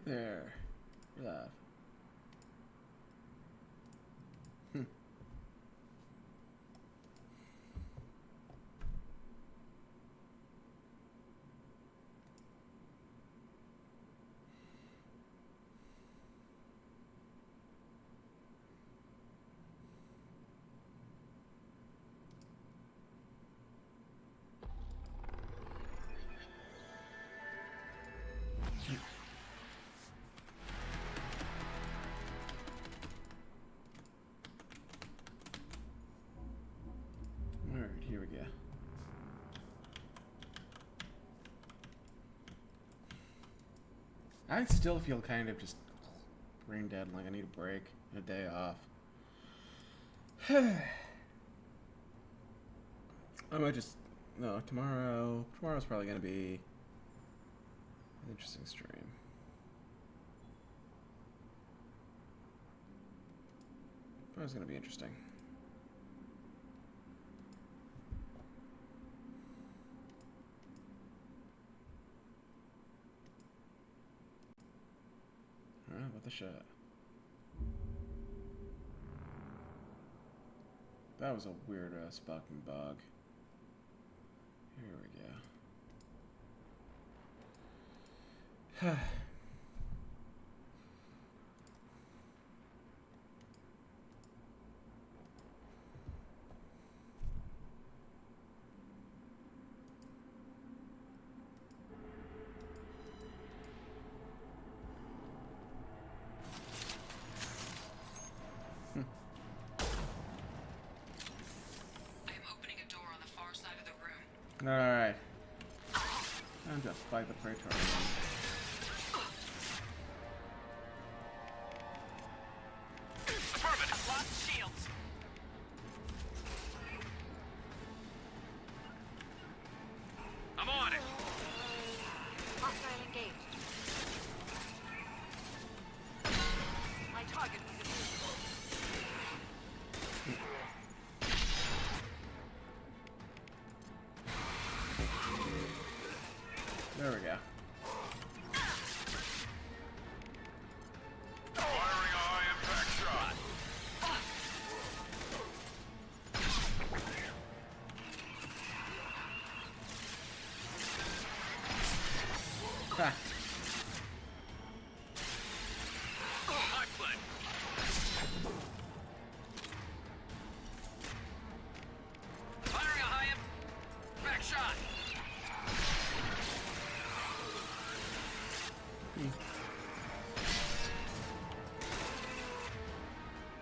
There. Love. Alright, here we go. I still feel kind of just brain dead, like I need a break, a day off. I might just... No, tomorrow's probably going to be an interesting stream. Tomorrow's going to be interesting. Alright, what the shit? That was a weird fucking bug. Here we go. Alright. Time to fight the Praetorian. Affirmative. Lost shields. I'm on it. Hostile engaged. My target was invisible. There we go. Firing a high impact shot. Ha! High play. Firing a high impact shot.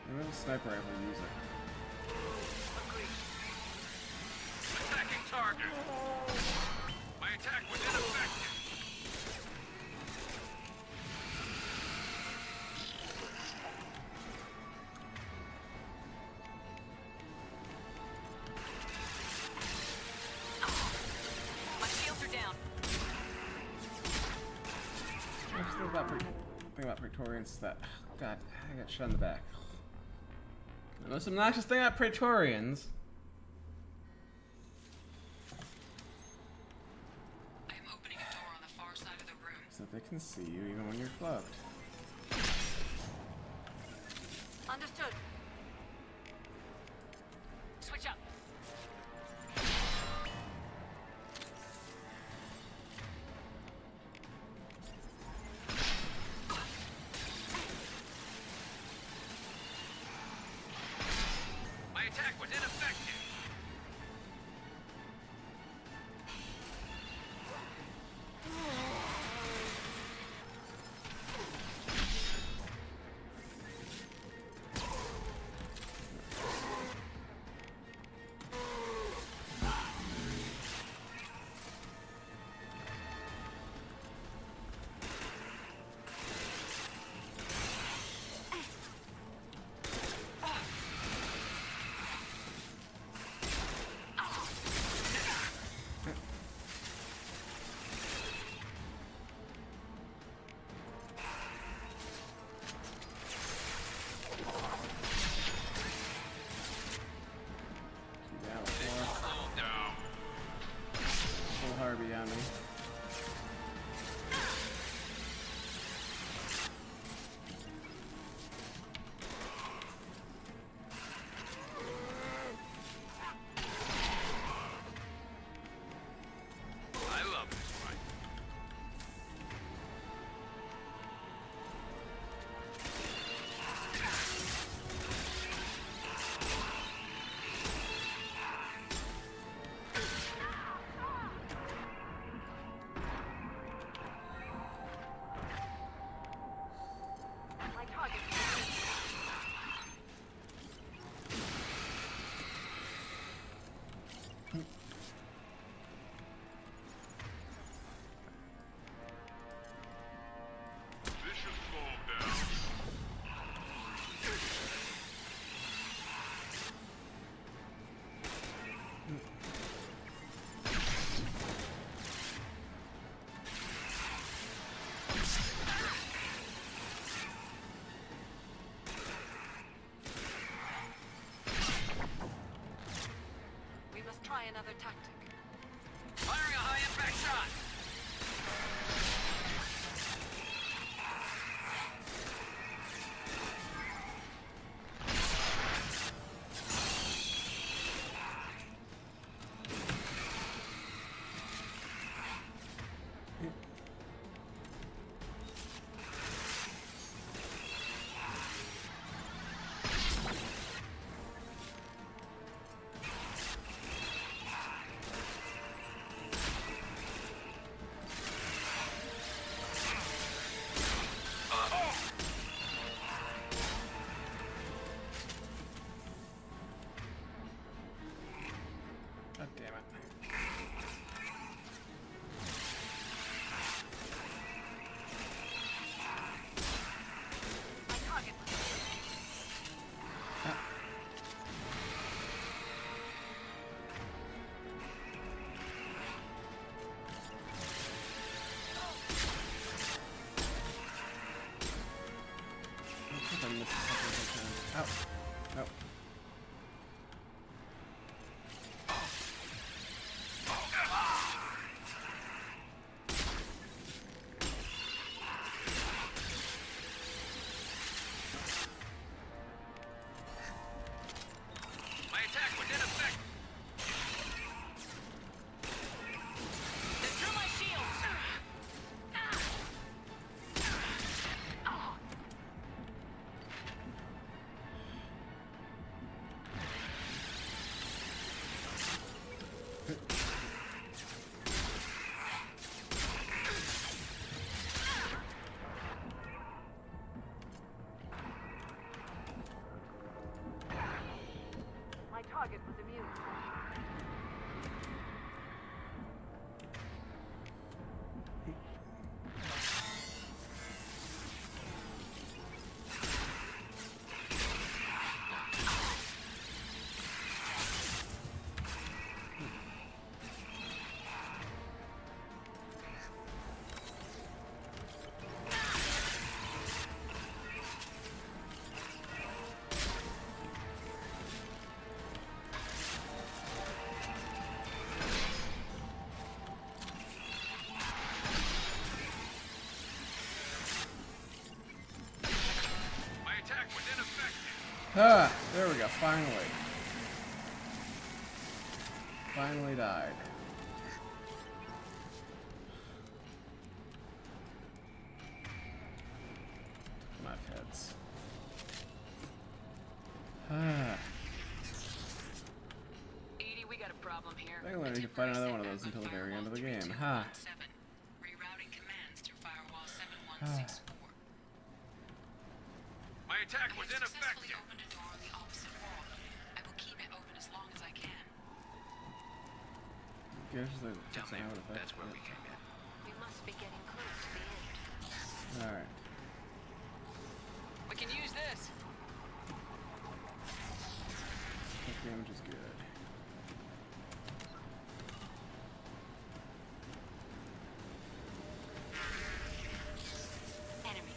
What is sniper rifle music? Attacking target. My attack was ineffective. My shields are down. What's the thing about Praetorians is that... God, I got shot in the back. The most obnoxious thing about Praetorians... I am opening a door on the far side of the room. is that they can see you even when you're cloaked. Understood. Switch up. My attack was ineffective. another tactic. Firing a high impact shot. God damn it. My target was I think I missed a couple of times. Ow. Nope. My attack was ineffective. They threw my shields! My target was immune. My attack was ineffective. Ah, there we go. Finally. Finally died. Knife heads. Ah. Edie, we got a problem here. I think we can fight another one of those until the very end of the game. Ha. Rerouting commands through firewall 7164. My attack was Successfully ineffective. opened a door on the opposite wall. I will keep it open as long as I can. Guess that Tell doesn't me, have an effect. that's where we came in. We must be getting close to the end. Alright. We can use this. That damage is good. Enemy.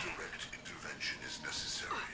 Direct intervention is necessary.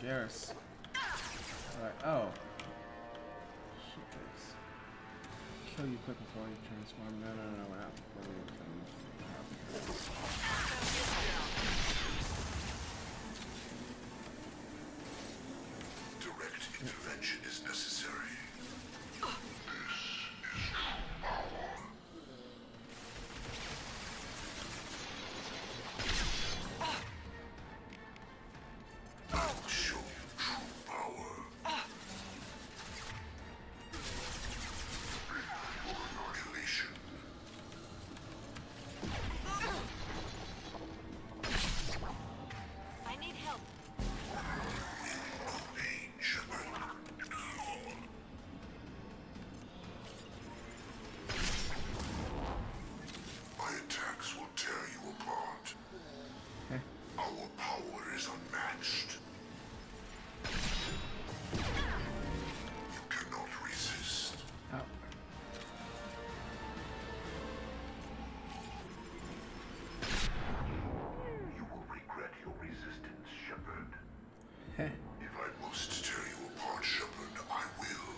Garrus. Alright, oh. Shoot this. Kill you quick before you transform. No, we're not. Before we come. Direct intervention is necessary. I'll show you true power. Inoculation. I need help. Pain, Shepard. My attacks will tear you apart. Okay. Our power is unmatched. You cannot resist. Oh. You will regret your resistance, Shepard. Heh. If I must tear you apart, Shepard, I will.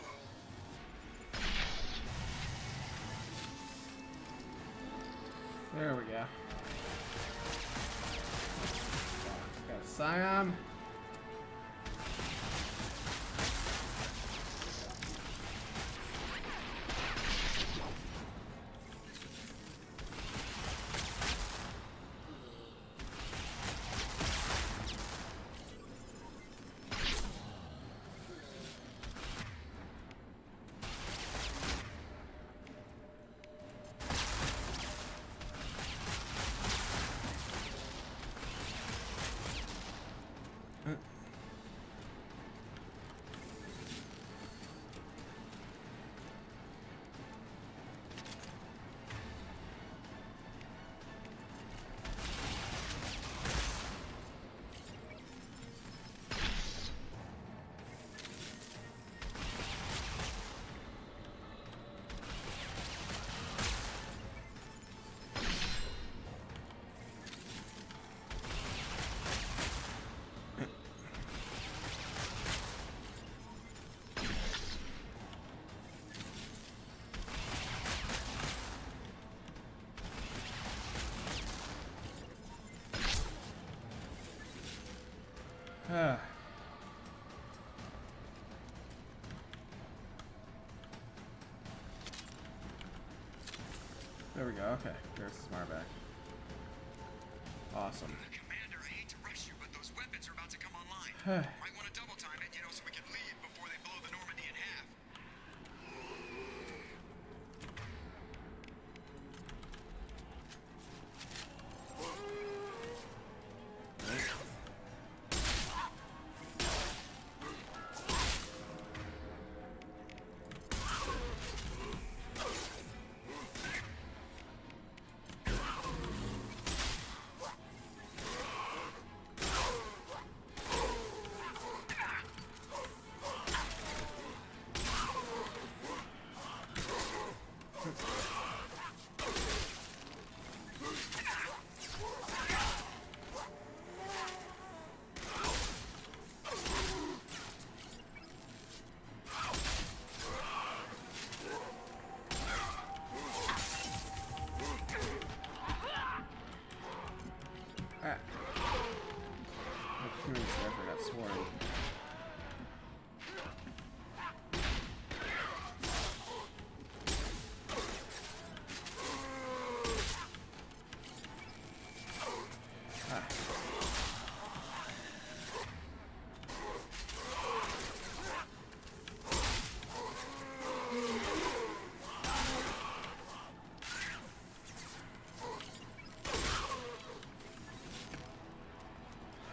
There we go. Got Scion. Ah. There we go. Okay, there's Smart back. Awesome. Commander, I hate to rush you, but those weapons are about to come online. Might want to double time it, so we can leave before they blow the Normandy in half. Ah. The crew's never got sworn. Ah.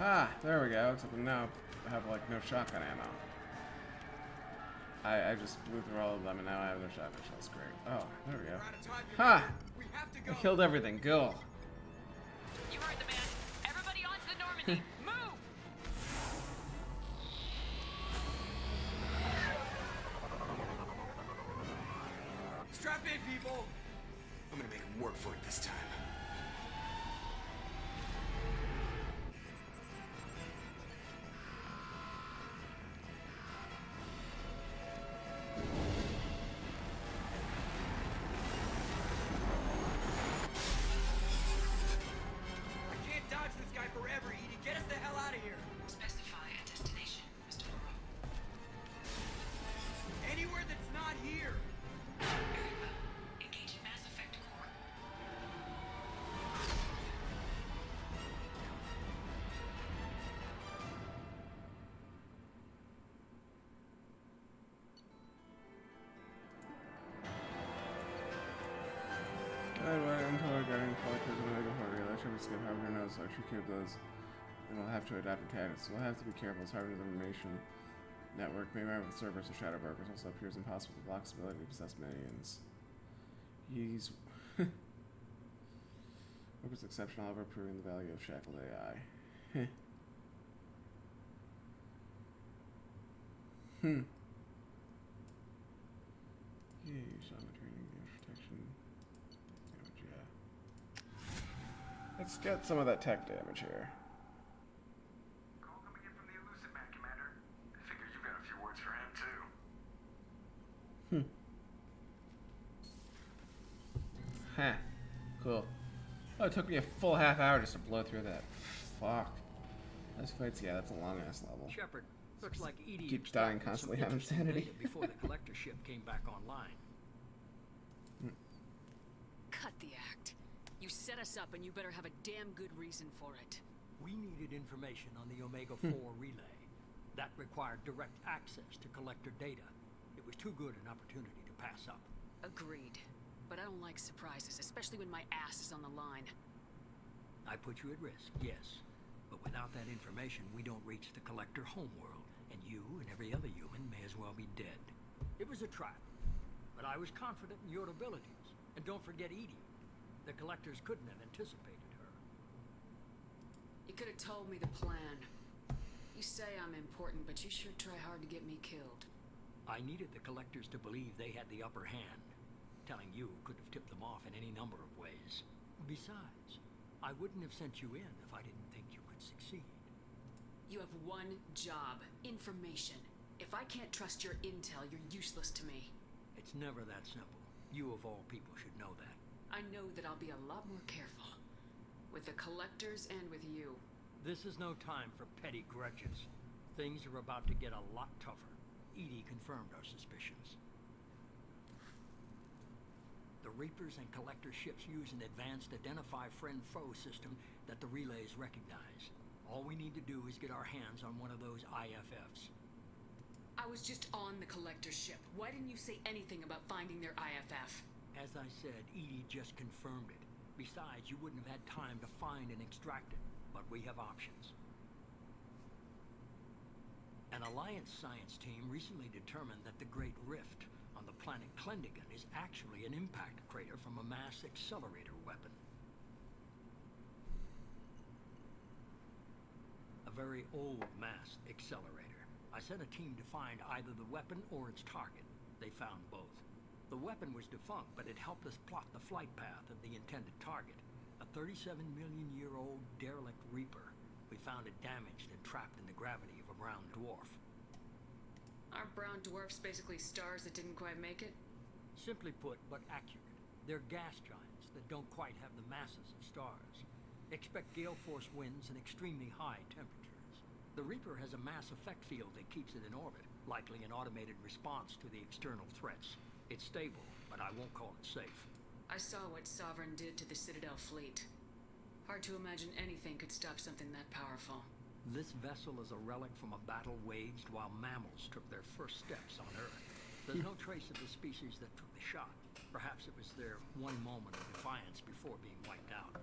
Ah, there we go. Except now I have like no shotgun ammo. I just blew through all of them and now I have no shotgun shells. Great. Oh, there we go. Ha! I killed everything. Go. You heard the man. Everybody onto the Normandy. Move! Strap in, people! I'm gonna make them work for it this time. escape. However, who knows? Our true capabilities, and we'll have to adapt and tactics. We'll have to be careful. As Harvard's information network may rival with Cerberus or Shadow Brokers. Also appears impossible to block his ability to possess minions. He's Brokers exceptional, however, proving the value of shackled AI. Yeah, you saw my training, damage protection. Damage, yeah. Let's get some of that tech damage here. Call coming in from the Elusive Man, Commander. Figures you've got a few words for him, too. Huh. Cool. Oh, it took me a full half hour just to blow through that. Fuck. Those fights, yeah, that's a long ass level. Shepard, looks like Edie Keep extracted dying constantly some on interesting insanity. data before the collector ship came back online. Cut the act. You set us up and you better have a damn good reason for it. We needed information on the Omega-4 relay. That required direct access to collector data. It was too good an opportunity to pass up. Agreed. But I don't like surprises, especially when my ass is on the line. I put you at risk, yes. But without that information, we don't reach the collector homeworld, and you and every other human may as well be dead. It was a trap, but I was confident in your abilities. And don't forget Edie. The collectors couldn't have anticipated her. You could have told me the plan. You say I'm important, but you sure try hard to get me killed. I needed the collectors to believe they had the upper hand. Telling you could have tipped them off in any number of ways. Besides, I wouldn't have sent you in if I didn't think you could succeed. You have one job. Information. If I can't trust your intel, you're useless to me. It's never that simple. You of all people should know that. I know that I'll be a lot more careful. With the collectors and with you. This is no time for petty grudges. Things are about to get a lot tougher. Edie confirmed our suspicions. The Reapers and collector ships use an advanced identify friend-foe system that the relays recognize. All we need to do is get our hands on one of those IFFs. I was just on the collector ship. Why didn't you say anything about finding their IFF? As I said, Edie just confirmed it. Besides, you wouldn't have had time to find and extract it. But we have options. An Alliance science team recently determined that the Great Rift on the planet Klendigan is actually an impact crater from a mass accelerator weapon. A very old mass accelerator. I sent a team to find either the weapon or its target. They found both. The weapon was defunct, but it helped us plot the flight path of the intended target. A 37-million-year-old derelict Reaper. We found it damaged and trapped in the gravity of a brown dwarf. Aren't brown dwarfs basically stars that didn't quite make it? Simply put, but accurate. They're gas giants that don't quite have the masses of stars. Expect gale force winds and extremely high temperatures. The Reaper has a mass effect field that keeps it in orbit, likely an automated response to the external threats. It's stable, but I won't call it safe. I saw what Sovereign did to the Citadel fleet. Hard to imagine anything could stop something that powerful. This vessel is a relic from a battle waged while mammals took their first steps on Earth. There's no trace of the species that took the shot. Perhaps it was their one moment of defiance before being wiped out.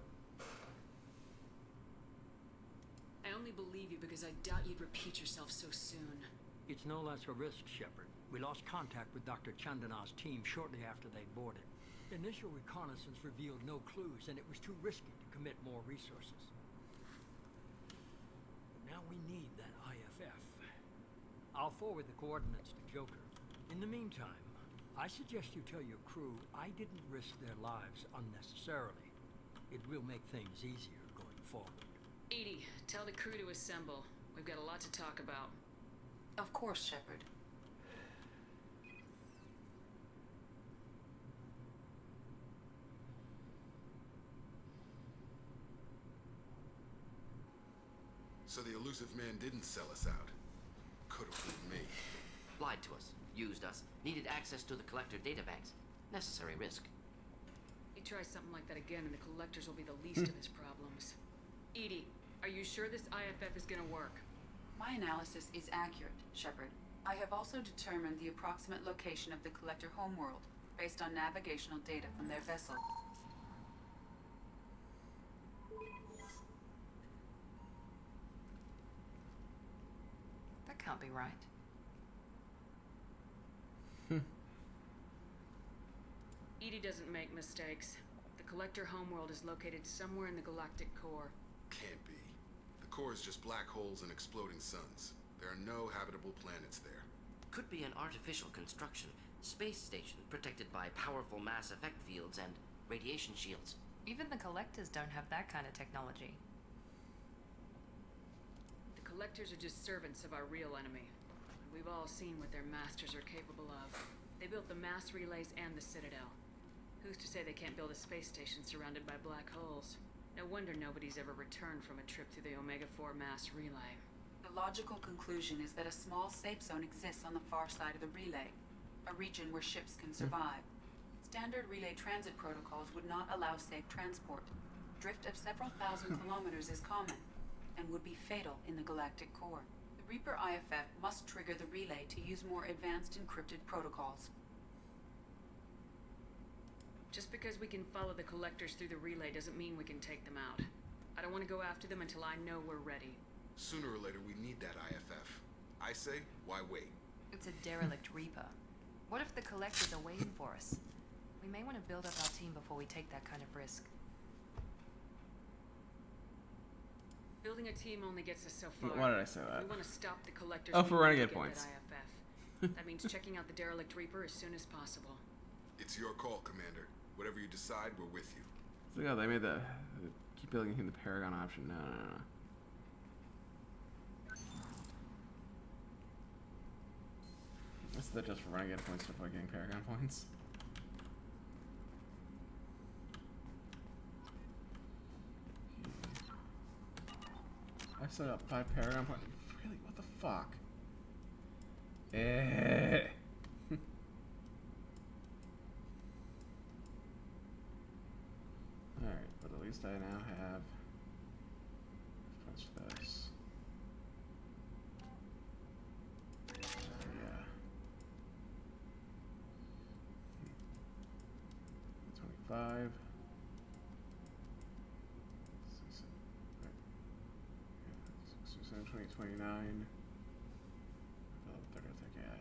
I only believe you because I doubt you'd repeat yourself so soon. It's no less a risk, Shepard. We lost contact with Dr. Chandana's team shortly after they boarded. Initial reconnaissance revealed no clues, and it was too risky to commit more resources. Now we need that IFF. I'll forward the coordinates to Joker. In the meantime, I suggest you tell your crew I didn't risk their lives unnecessarily. It will make things easier going forward. Edie, tell the crew to assemble. We've got a lot to talk about. Of course, Shepard. So the Elusive Man didn't sell us out. Could have fooled me. Lied to us, used us, needed access to the collector databanks. Necessary risk. You try something like that again and the collectors will be the least of his problems. Edie, are you sure this IFF is gonna work? My analysis is accurate, Shepard. I have also determined the approximate location of the collector homeworld, based on navigational data from their vessel. can't be right. EDI doesn't make mistakes. The Collector homeworld is located somewhere in the galactic core. Can't be. The core is just black holes and exploding suns. There are no habitable planets there. Could be an artificial construction, space station protected by powerful mass effect fields and radiation shields. Even the Collectors don't have that kind of technology. The Collectors are just servants of our real enemy. We've all seen what their masters are capable of. They built the mass relays and the Citadel. Who's to say they can't build a space station surrounded by black holes? No wonder nobody's ever returned from a trip through the Omega-4 mass relay. The logical conclusion is that a small safe zone exists on the far side of the relay, a region where ships can survive. Standard relay transit protocols would not allow safe transport. Drift of several thousand kilometers is common, and would be fatal in the galactic core. The Reaper IFF must trigger the relay to use more advanced encrypted protocols. Just because we can follow the Collectors through the relay doesn't mean we can take them out. I don't want to go after them until I know we're ready. Sooner or later, we need that IFF. I say, why wait? It's a derelict Reaper. What if the Collectors are waiting for us? We may want to build up our team before we take that kind of risk. Building a team only gets us so far. Why did I say that? We want to stop the Collectors. Oh, for we need renegade to get points. that IFF. That means checking out the derelict Reaper as soon as possible. It's your call, Commander. Whatever you decide, we're with you. So yeah, they made the keep building the Paragon option. No. Is that just for renegade points to avoid getting Paragon points? I set up 5 Paragon points. Really? What the fuck? Alright, but at least I now have points for this. Yeah. 25. 20, 29. Oh, 30, yeah.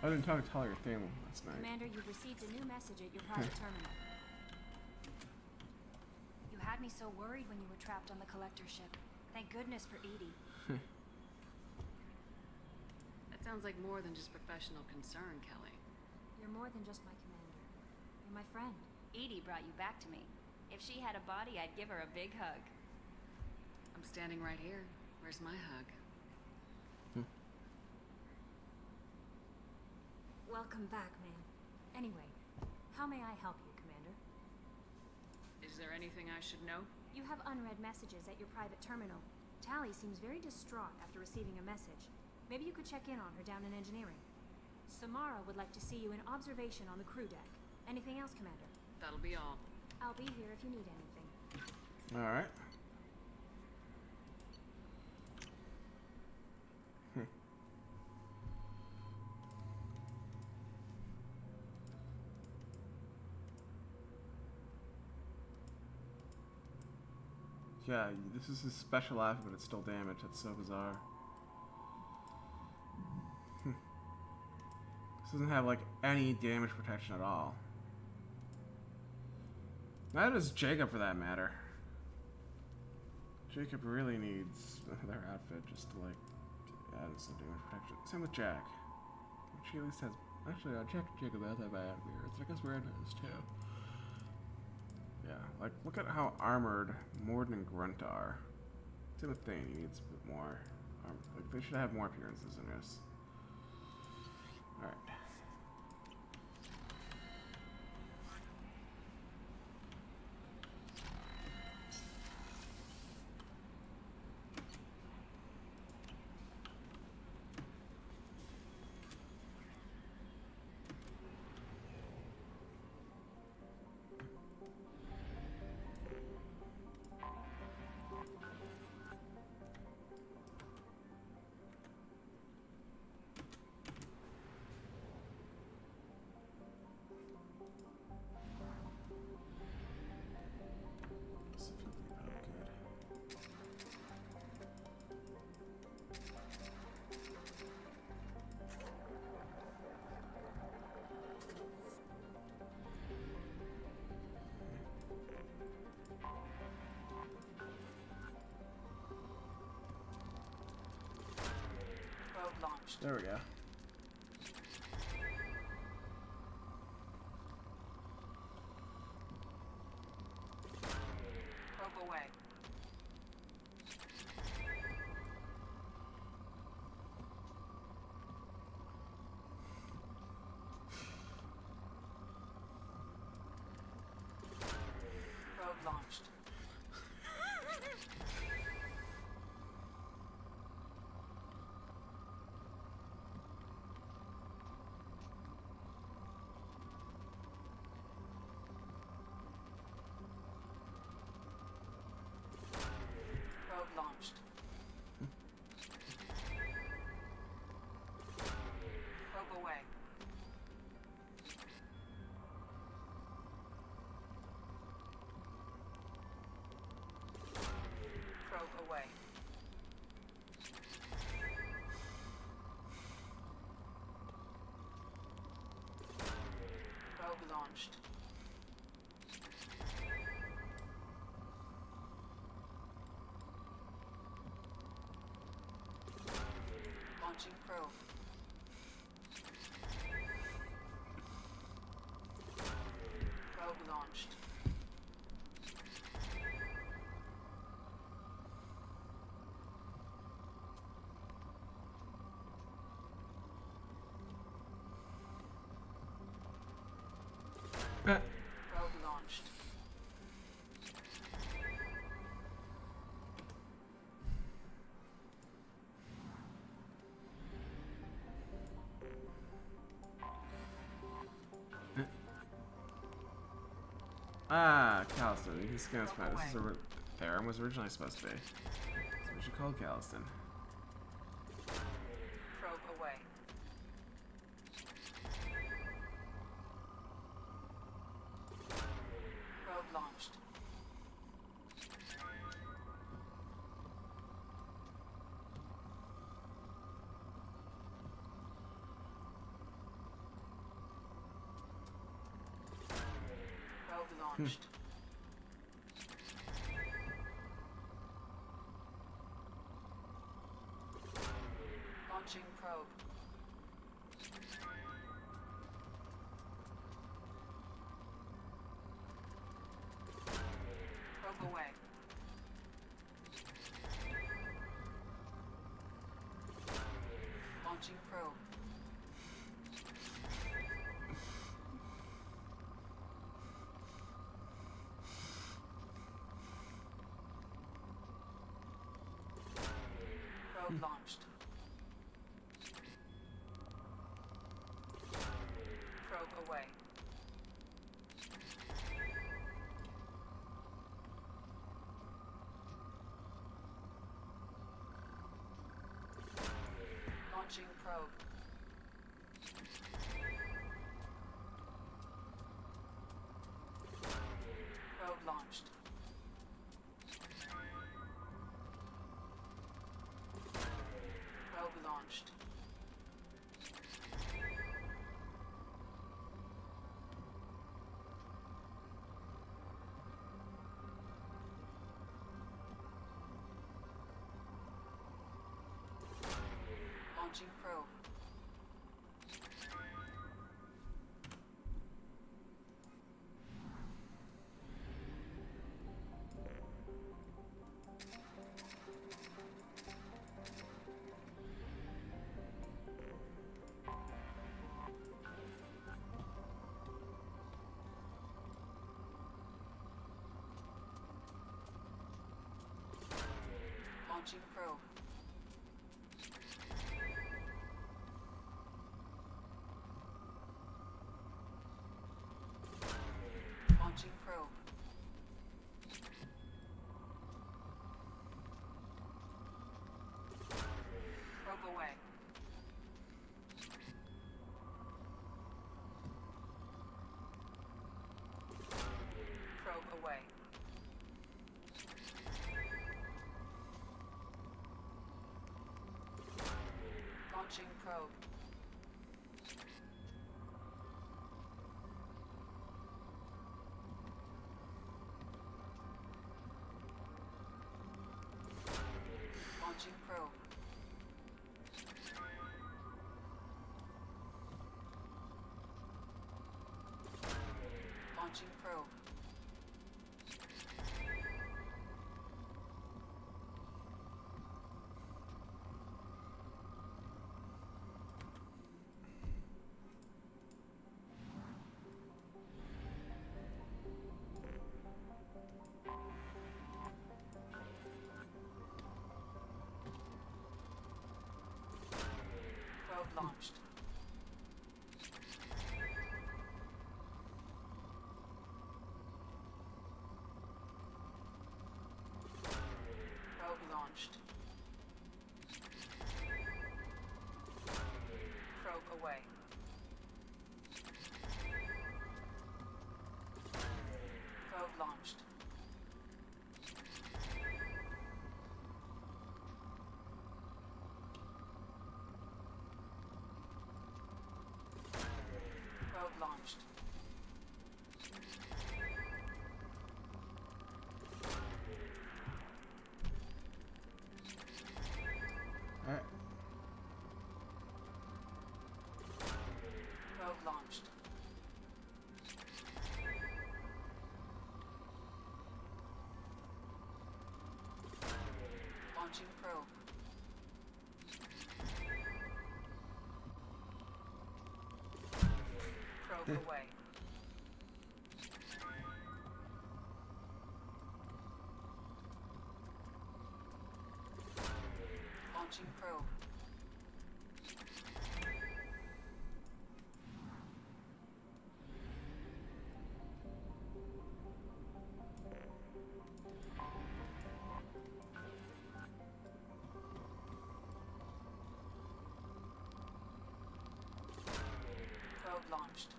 I didn't talk to Talia Thalon last night. Commander, you've received a new message at your private terminal. You had me so worried when you were trapped on the Collector ship. Thank goodness for EDI. That sounds like more than just professional concern, Kelly. You're more than just my commander. You're my friend. EDI brought you back to me. If she had a body, I'd give her a big hug. I'm standing right here. Where's my hug? Welcome back, man. Anyway, how may I help you, Commander? Is there anything I should know? You have unread messages at your private terminal. Tali seems very distraught after receiving a message. Maybe you could check in on her down in engineering. Samara would like to see you in observation on the crew deck. Anything else, Commander? That'll be all. I'll be here if you need anything. Alright. Yeah, this is his special outfit, but it's still damaged. That's so bizarre. This doesn't have, like, any damage protection at all. Neither does Jacob, for that matter. Jacob really needs another outfit just to like add some damage protection. Same with Jack. She at least has. Actually, Jacob has that bad mirrors. I guess Red does too. Yeah, like look at how armored Morden and Grunt are. Same with Thane. He needs a bit more. Like they should have more appearances in this. All right. There we go. Probe away. Probe launched. Launched. Probe away. Probe away. Probe launched. Launching probe. Probe launched. Probe launched. Ah, Calliston. He scans my. This is a. Theron was originally supposed to be. So we should call Calliston. Probe away. Probe launched. Probe launched. Launching probe. Probe away. Launching probe. Probe launched. Probe away. Launching probe. Probe launched. Probe launched. Launching probe. Launching probe. Launching probe. Probe away. Probe away. Launching probe. Launching probe. Launching probe. Probe launched. Probe launched. Probe away. Probe launched. Probe launched. Alright. Probe launched. Launching probe. Probe away. Launching probe. Probe launched.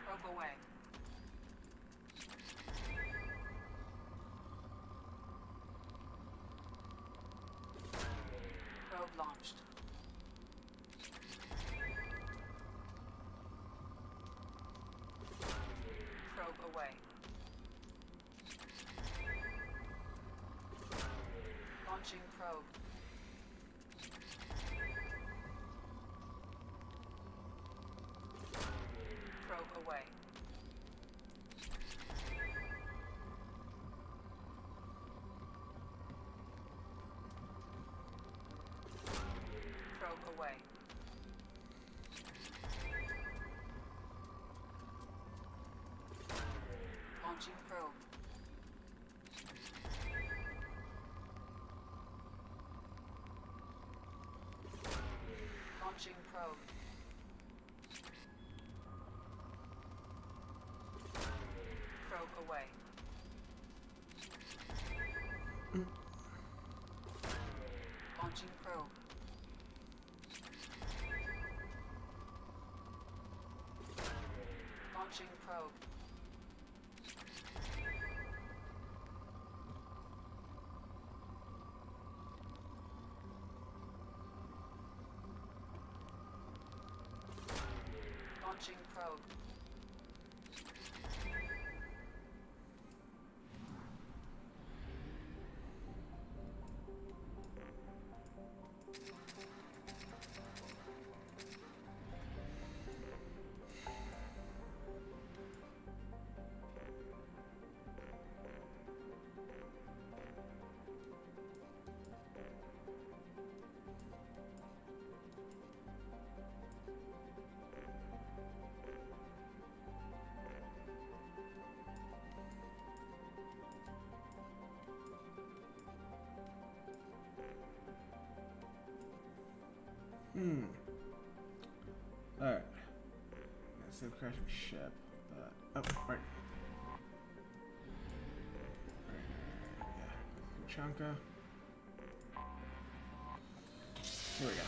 Probe away. Probe launched. Probe away. Launching probe. Probe away. Probe away. Launching probe. Launching probe. Probe away. Launching probe. Launching probe. Launching probe. massive crashing ship, but oh, right. Yeah, Chanka. Here we go.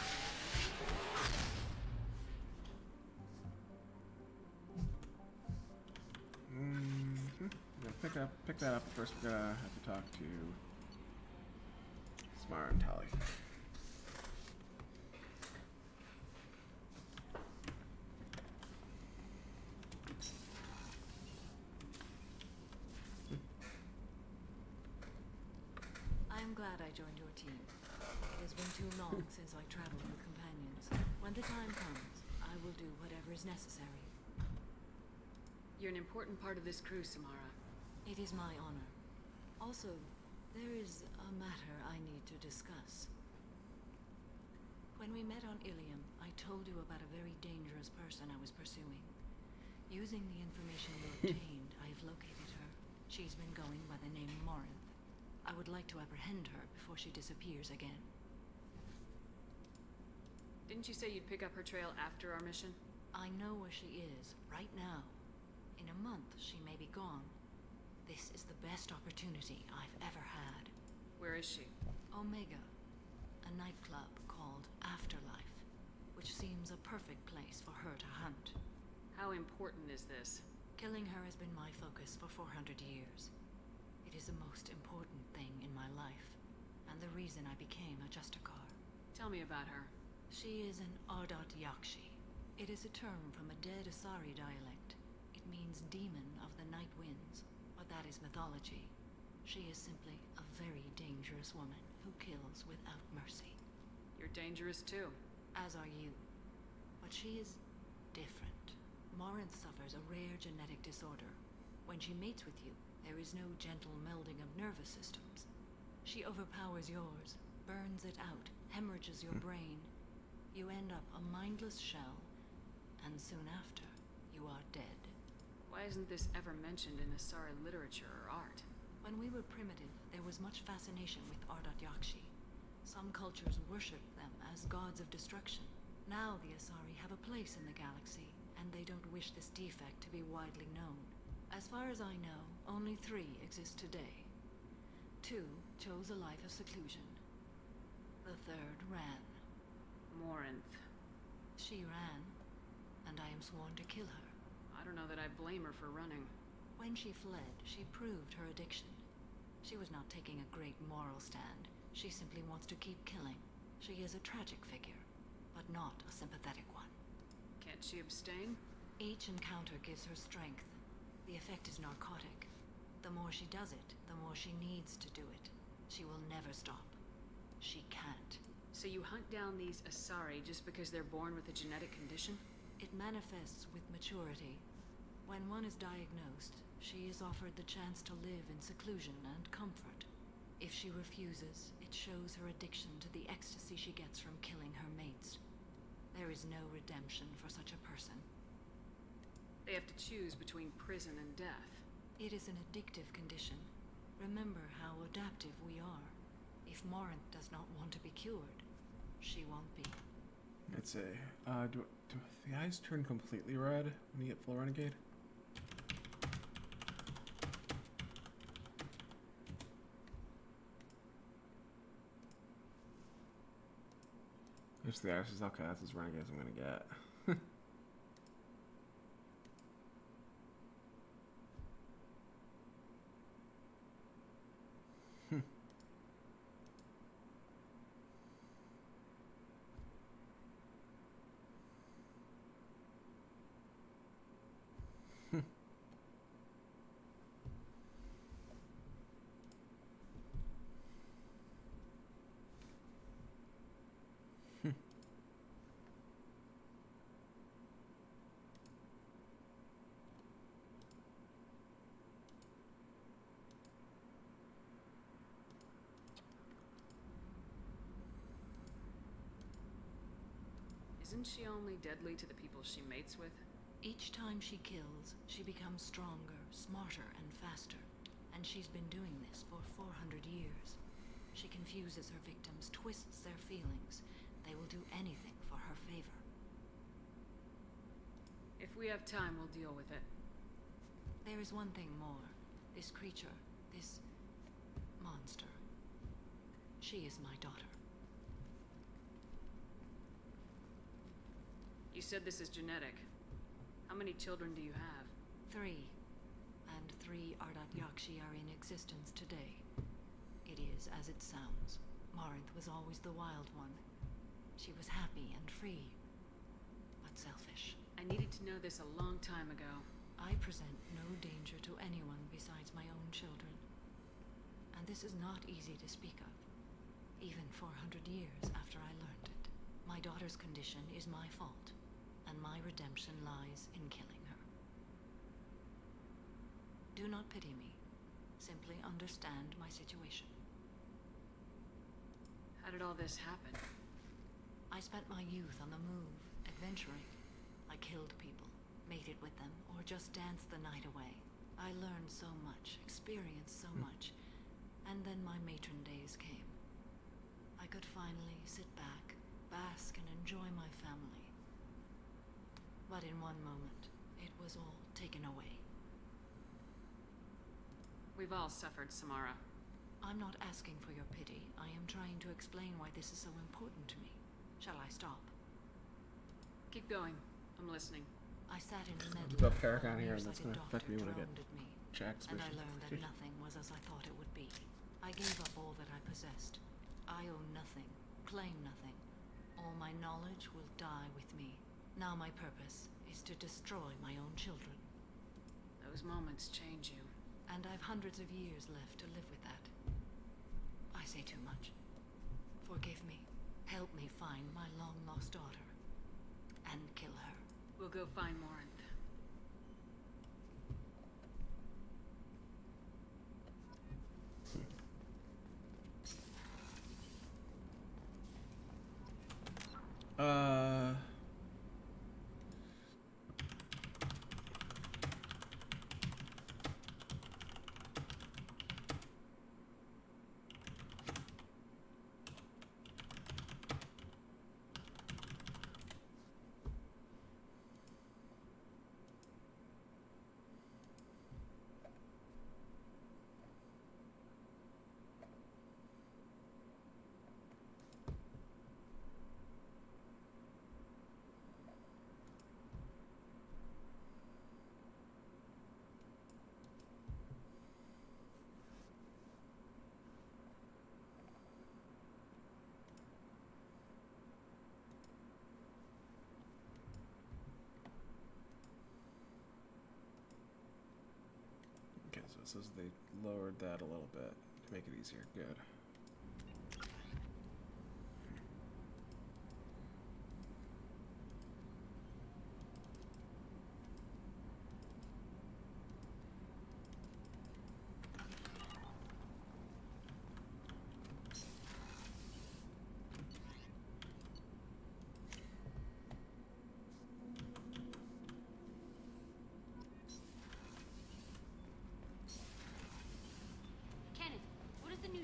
Yeah, pick that up. First, we're gonna have to talk to Samara and Tali. I'm glad I joined your team. It has been too long since I traveled with companions. When the time comes, I will do whatever is necessary. You're an important part of this crew, Samara. It is my honor. Also, there is a matter I need to discuss. When we met on Ilium, I told you about a very dangerous person I was pursuing. Using the information you obtained, I have located her. She's been going by the name Morinth. I would like to apprehend her before she disappears again. Didn't you say you'd pick up her trail after our mission? I know where she is, right now. In a month, she may be gone. This is the best opportunity I've ever had. Where is she? Omega, a nightclub called Afterlife, which seems a perfect place for her to hunt. How important is this? Killing her has been my focus for 400 years. It is the most important thing in my life, and the reason I became a Justicar. Tell me about her. She is an Ardat Yakshi. It is a term from a dead Asari dialect. It means demon of the night winds, but that is mythology. She is simply a very dangerous woman who kills without mercy. You're dangerous too. As are you. But she is different. Morinth suffers a rare genetic disorder. When she mates with you, there is no gentle melding of nervous systems. She overpowers yours, burns it out, hemorrhages your brain. You end up a mindless shell, and soon after, you are dead. Why isn't this ever mentioned in Asari literature or art? When we were primitive, there was much fascination with Ardat Yakshi. Some cultures worshipped them as gods of destruction. Now the Asari have a place in the galaxy, and they don't wish this defect to be widely known. As far as I know, only 3 exist today. 2 chose a life of seclusion. The 3rd ran. Morinth. She ran, and I am sworn to kill her. I don't know that I blame her for running. When she fled, she proved her addiction. She was not taking a great moral stand. She simply wants to keep killing. She is a tragic figure, but not a sympathetic one. Can't she abstain? Each encounter gives her strength. The effect is narcotic. The more she does it, the more she needs to do it. She will never stop. She can't. So you hunt down these Asari just because they're born with a genetic condition? It manifests with maturity. When one is diagnosed, she is offered the chance to live in seclusion and comfort. If she refuses, it shows her addiction to the ecstasy she gets from killing her mates. There is no redemption for such a person. They have to choose between prison and death. It is an addictive condition. Remember how adaptive we are. If Morinth does not want to be cured, she won't be. Let's see. Do the eyes turn completely red when you get full Renegade? Just the ashes. Okay, that's as Renegade as I'm gonna get. Isn't she only deadly to the people she mates with? Each time she kills, she becomes stronger, smarter, and faster. And she's been doing this for 400 years. She confuses her victims, twists their feelings. They will do anything for her favor. If If we have time, we'll deal with it. There is one thing more. This creature, this monster. She is my daughter. You said this is genetic. How many children do you have? 3. And 3 Ardat Yakshi are in existence today. It is as it sounds. Morinth was always the wild one. She was happy and free, but selfish. I needed to know this a long time ago. I present no danger to anyone besides my own children. And this is not easy to speak of, even 400 years after I learned it. My daughter's condition is my fault, and my redemption lies in killing her. Do not pity me. Simply understand my situation. How did all this happen? I spent my youth on the move, adventuring. I killed people, mated with them, or just danced the night away. I learned so much, experienced so much, and then my matron days came. I could finally sit back, bask, and enjoy my family. But in one moment, it was all taken away. We've all suffered, Samara. I'm not asking for your pity. I am trying to explain why this is so important to me. Shall I stop? Keep going. I'm listening. I sat in a I'll medley. develop Paragon here, and that's gonna affect me when I get Jack's And I mission. learned that nothing was as I thought it would be. I gave up all that I possessed. I own nothing, claim nothing. All my knowledge will die with me. Now my purpose is to destroy my own children. Those moments change you. And I've hundreds of years left to live with that. I say too much. Forgive me. Help me find my long-lost daughter. And kill her. We'll go find Morinth. Okay, so it says they lowered that a little bit to make it easier. Good.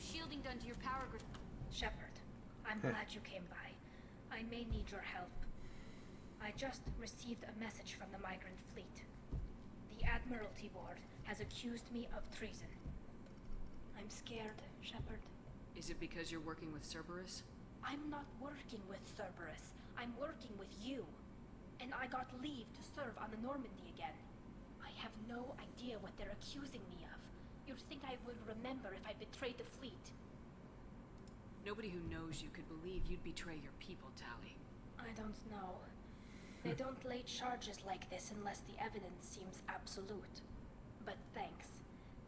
Shielding done to your power grid. Shepard, I'm glad you came by. I may need your help. I just received a message from the migrant fleet. The Admiralty Board has accused me of treason. I'm scared, Shepard. Is it because you're working with Cerberus? I'm not working with Cerberus. I'm working with you. And I got leave to serve on the Normandy again. I have no idea what they're accusing me of. You'd think I would remember if I betrayed the fleet. Nobody who knows you could believe you'd betray your people, Tali. I don't know. They don't lay charges like this unless the evidence seems absolute. But thanks.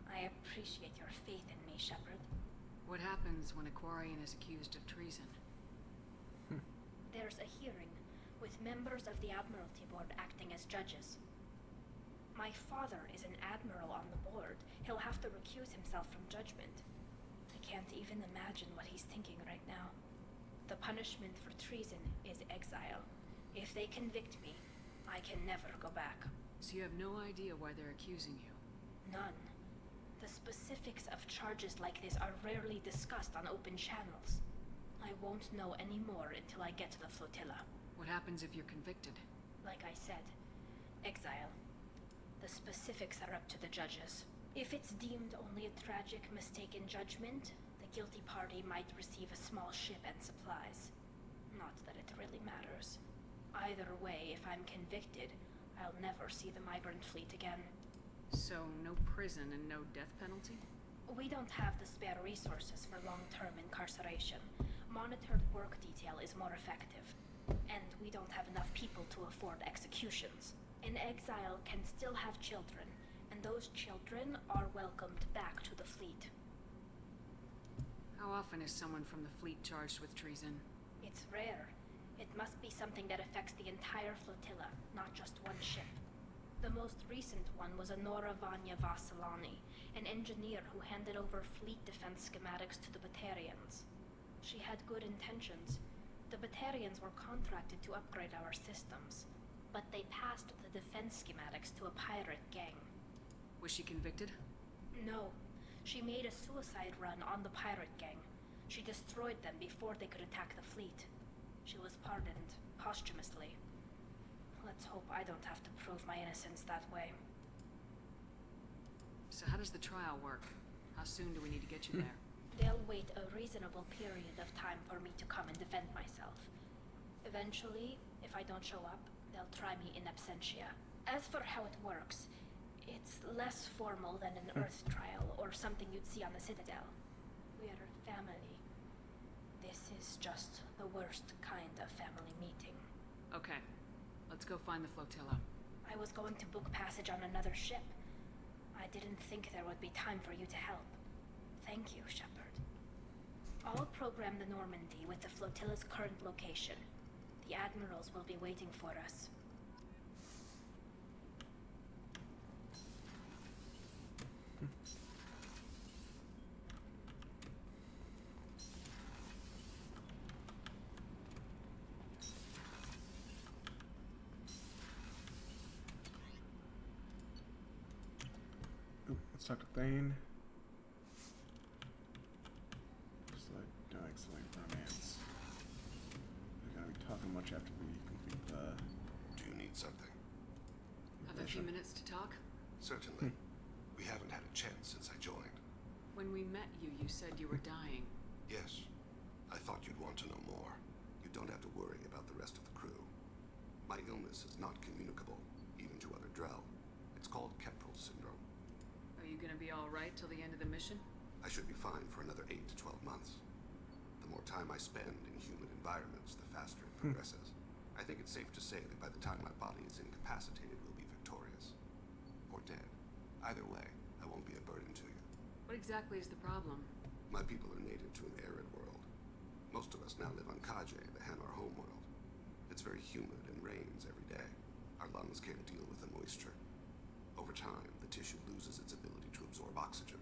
I appreciate your faith in me, Shepard. What happens when a Quarian is accused of treason? There's a hearing, with members of the Admiralty Board acting as judges. My father is an admiral on the board. He'll have to recuse himself from judgment. I can't even imagine what he's thinking right now. The punishment for treason is exile. If they convict me, I can never go back. So you have no idea why they're accusing you? None. The specifics of charges like this are rarely discussed on open channels. I won't know any more until I get to the flotilla. What happens if you're convicted? Like I said, specifics are up to the judges. If it's deemed only a tragic mistake in judgment, the guilty party might receive a small ship and supplies. Not that it really matters. Either way, if I'm convicted, I'll never see the migrant fleet again. So, no prison and no death penalty? We don't have the spare resources for long-term incarceration. Monitored work detail is more effective. And we don't have enough people to afford executions. An exile can still have children, and those children are welcomed back to the fleet. How often is someone from the fleet charged with treason? It's rare. It must be something that affects the entire flotilla, not just one ship. The most recent one was Honora Vanya Vasilani, an engineer who handed over fleet defense schematics to the Batarians. She had good intentions. The Batarians were contracted to upgrade our systems, but they passed the defense schematics to a pirate gang. Was she convicted? No. She made a suicide run on the pirate gang. She destroyed them before they could attack the fleet. She was pardoned, posthumously. Let's hope I don't have to prove my innocence that way. So how does the trial work? How soon do we need to get you there? They'll wait a reasonable period of time for me to come and defend myself. Eventually, if I don't show up, they'll try me in absentia. As for how it works, it's less formal than an Earth trial or something you'd see on the Citadel. We're family. This is just the worst kind of family meeting. Okay. Let's go find the flotilla. I was going to book passage on another ship. I didn't think there would be time for you to help. Thank you, Shepard. I'll program the Normandy with the flotilla's current location. The admirals will be waiting for us. Let's talk to Thane. Just like doing excellent romance. We're gonna be talking much after we complete the. Do you need something? Have a few minutes to talk? Certainly. We haven't had a chance since I joined. When we met you, you said you were dying. Yes. I thought you'd want to know more. You don't have to worry about the rest of the crew. My illness is not communicable, even to other Drell. It's called Keprel syndrome. Are you gonna be alright till the end of the mission? I should be fine for another 8 to 12 months. The more time I spend in human environments, the faster it progresses. I think it's safe to say that by the time my body is incapacitated, we'll be victorious. Or dead. Either way, I won't be a burden to you. What exactly is the problem? My people are native to an arid world. Most of us now live on Kaje, the Hanar homeworld. It's very humid and rains every day. Our lungs can't deal with the moisture. Over time, the tissue loses its ability to absorb oxygen.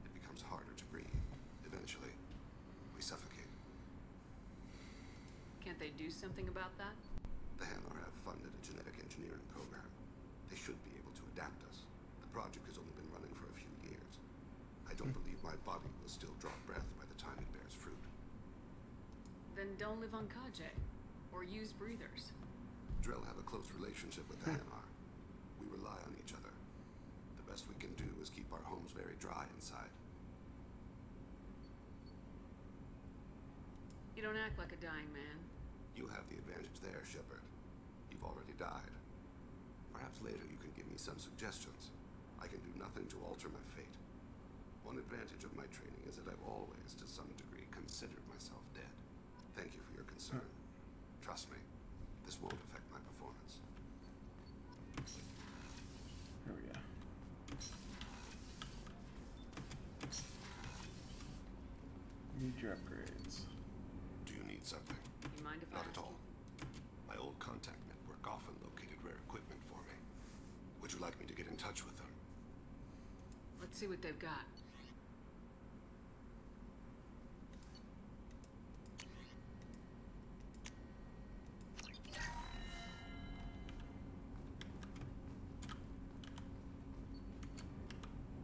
It becomes harder to breathe. Eventually, we suffocate. Can't they do something about that? The Hanar have funded a genetic engineering program. They should be able to adapt us. The project has only been running for a few years. I don't believe my body will still draw breath by the time it bears fruit. Then don't live on Kaje. Or use breathers. Drell have a close relationship with the Hanar. We rely on each other. The best we can do is keep our homes very dry inside. You don't act like a dying man. You have the advantage there, Shepard. You've already died. Perhaps later you can give me some suggestions. I can do nothing to alter my fate. One advantage of my training is that I've always, to some degree, considered myself dead. Thank you for your concern. Trust me, this won't affect my performance. Here we go. Need your upgrades. Do you need something? You mind if I Not ask at all. My old contact network often located rare equipment for me. Would you like me to get in touch with them? Let's see what they've got.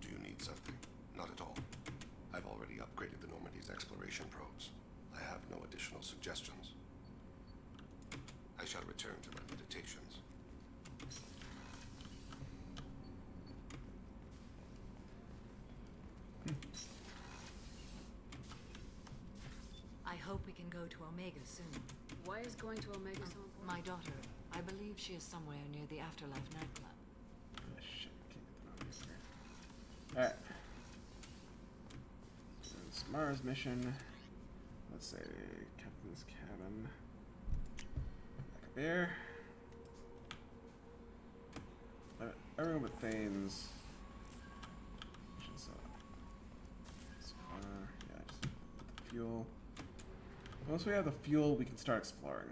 Do you need something? Not at all. I've already upgraded the Normandy's exploration probes. I have no additional suggestions. I shall return to my meditations. hope we can go to Omega soon. Why is going to Omega so important? My daughter, I believe she is somewhere near the Afterlife nightclub. Oh, shit, can't get the numbers here. Alright. So it's Mars mission. Let's say Captain's Cabin. Back there. Everyone but Thane's. Just, yeah, just get the fuel. Once we have the fuel, we can start exploring.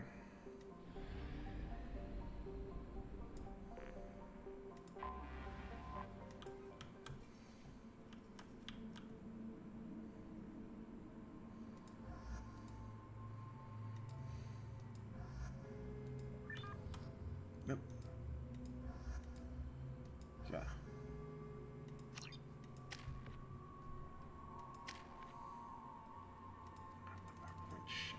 Yep. Yeah. Shit.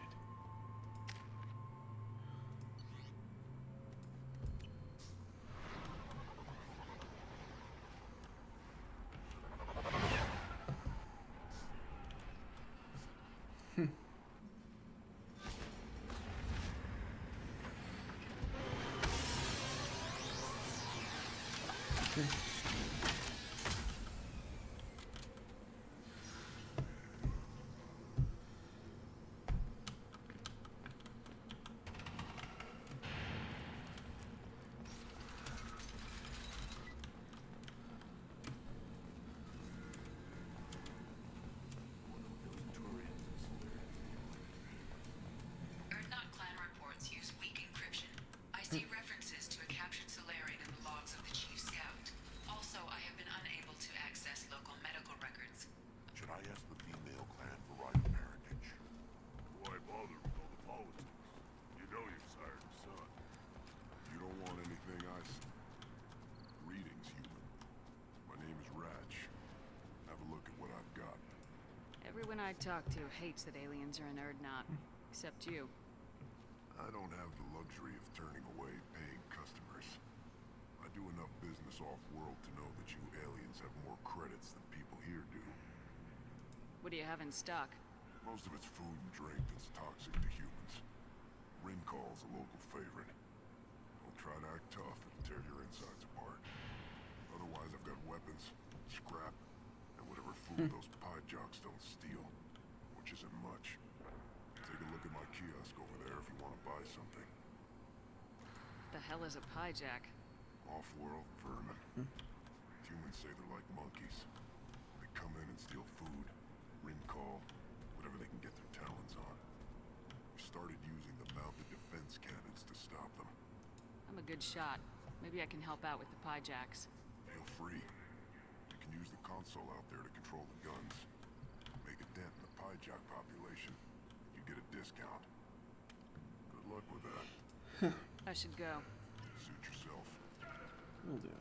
Erdnot clan reports use weak encryption. I see references to a captured Solarian in the logs of the Chief Scout. Also, I have been unable to access local medical records. Should I ask the female clan for right of parentage? Why bother with all the politics? You know you've sired a son. You don't want anything I see. Greetings, human. My name is Ratch. Have a look at what I've got. Everyone I talk to hates that aliens are an Erdnot. Except you. I don't have the luxury of turning away paying customers. I do enough business off-world to know that you aliens have more credits than people here do. What do you have in stock? Most of it's food and drink that's toxic to humans. Rimcall's a local favorite. Don't try to act tough, it'll tear your insides apart. Otherwise, I've got weapons, scrap, and whatever food those pie jocks don't steal. Which isn't much. Take a look at my kiosk over there if you want to buy something. What the hell is a pie jack? Off-world vermin. Humans say they're like monkeys. They come in and steal food, Rimcall, whatever they can get their talons on. We started using the mounted defense cannons to stop them. I'm a good shot. Maybe I can help out with the pie jacks. Feel free. You can use the console out there to control the guns. Make a dent in the pie jack population. You get a discount. Good luck with that. I should go. Suit yourself. Will do.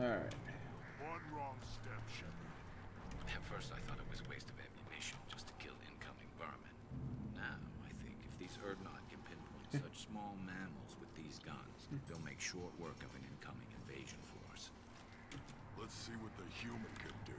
Alright. One wrong step, Shepard. At first I thought it was a waste of ammunition just to kill incoming vermin. Now, I think if these Erdnot can pinpoint such small mammals with these guns, they'll make short work of an incoming invasion force. Let's see what the human can do.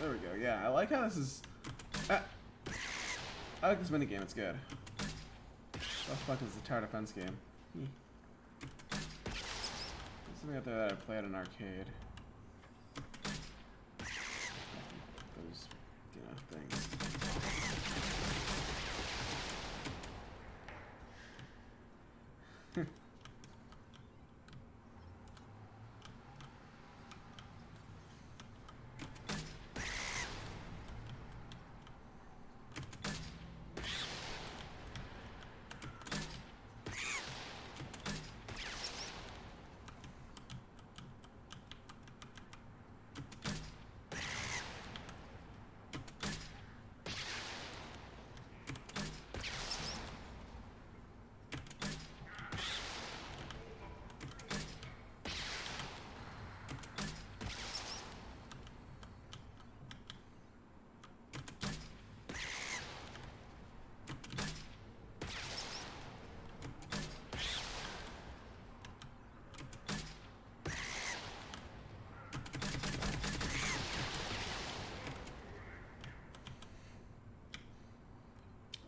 There we go. Yeah, I like how this is. I like this minigame. It's good. What the fuck is the tower defense game? There's something out there that I play at an arcade. Those, you know, things.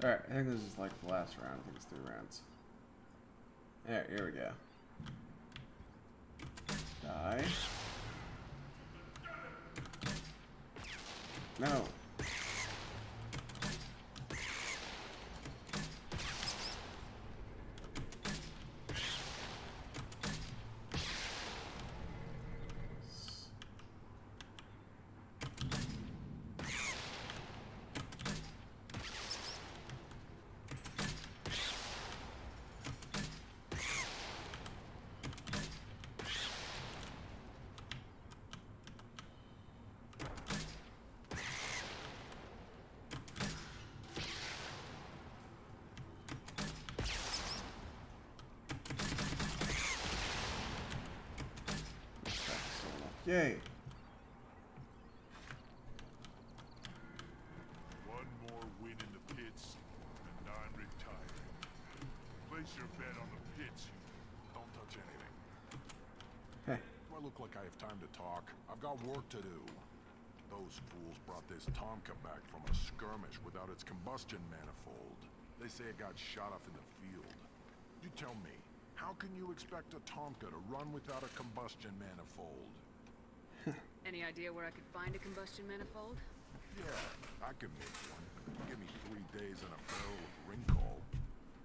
Alright, I think this is like the last round. I think it's 3 rounds. Alright, here we go. Die. No. Yay. One more win in the pits, and I'm retiring. Place your bet on the pits. Don't touch anything. Hey. Do I look like I have time to talk? I've got work to do. Those fools brought this Tomka back from a skirmish without its combustion manifold. They say it got shot off in the field. You tell me, how can you expect a Tomka to run without a combustion manifold? Any idea where I could find a combustion manifold? Yeah, I can make one. Give me 3 days and a barrel of Rincol.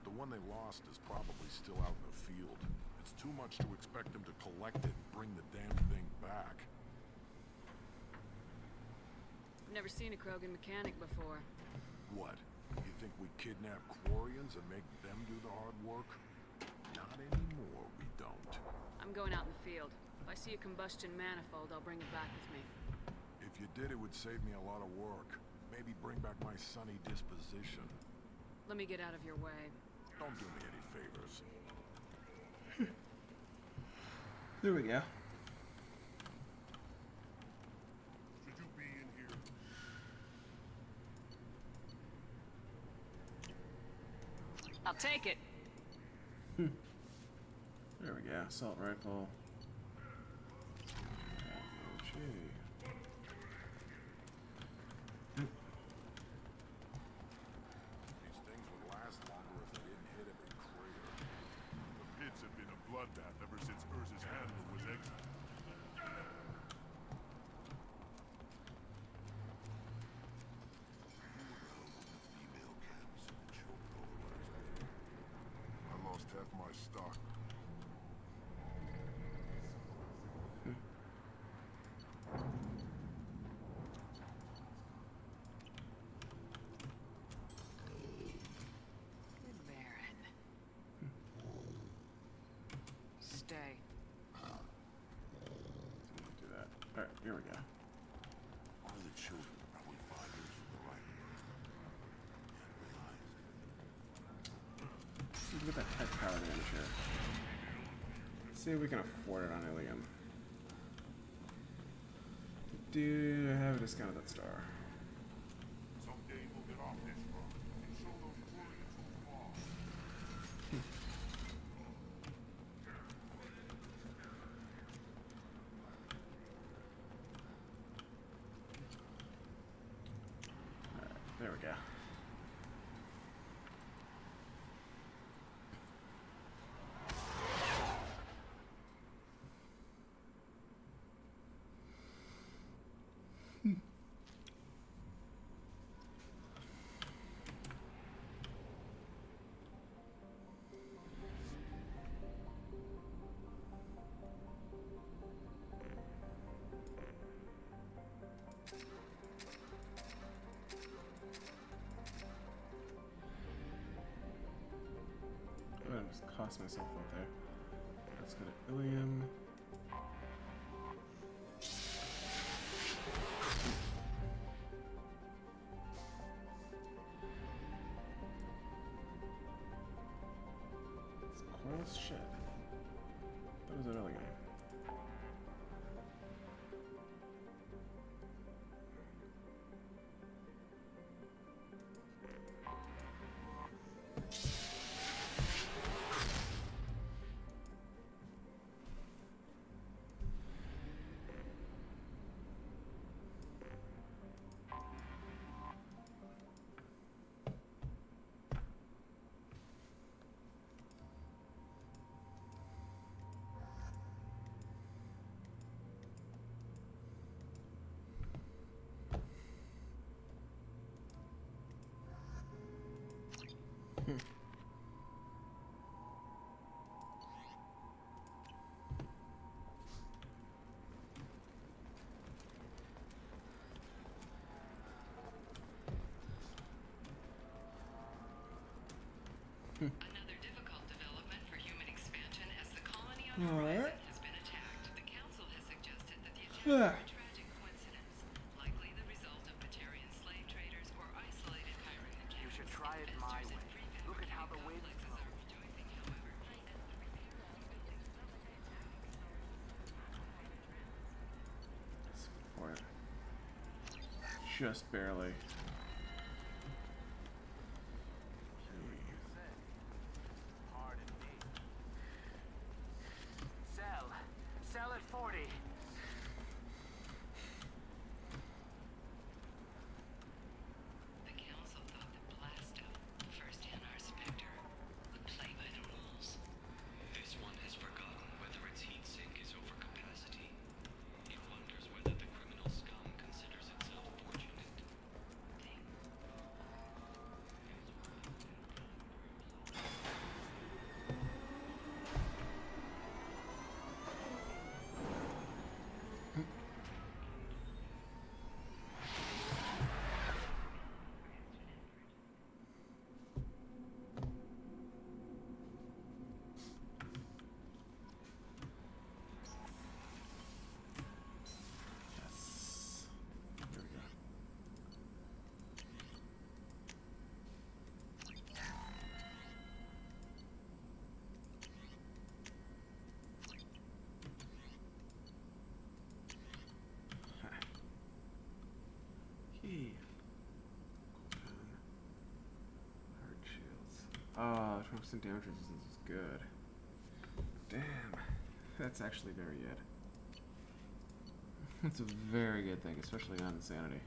The one they lost is probably still out in the field. It's too much to expect them to collect it and bring the damn thing back. I've never seen a Krogan mechanic before. What? You think we kidnap Quarians and make them do the hard work? Not anymore, we don't. I'm going out in the field. If I see a combustion manifold, I'll bring it back with me. If you did, it would save me a lot of work. Maybe bring back my sunny disposition. Let me get out of your way. Don't do me any favors. There we go. Should you be in here? I'll take it. There we go. Assault rifle. These things would last longer if they didn't hit every crater. The pits have been a bloodbath ever since Urza's handler was exiled. I lost half my stock. Good Baron. Stay. Do that. Alright, here we go. One of the children, probably 5 years from the right. Look at that tech power damage here. Let's see if we can afford it on Ilium. Do I have a discount at that star? Someday we'll get off this road and show those Quarians who's lost. Alright, there we go. I'm gonna just cost myself out there. Let's go to Ilium. It's Coil's shit. That was it Ilium. Another difficult development for human expansion as the colony on the horizon has been attacked. The council has suggested that the attack is a tragic coincidence, likely the result of Batarian slave traders or isolated Chiron mechanics. You should try it my way. Look at how the wind flows. For it. Just barely. Sell at 40. The council thought that Blasto, first NR Spectre, would play by the rules. This one has forgotten whether its heat sink is over capacity. It wonders whether the criminal scum considers itself fortunate. Yes. There we go. Key. Heart shields. Oh, 20% damage resistance is good. Damn. That's actually very good. That's a very good thing, especially on insanity.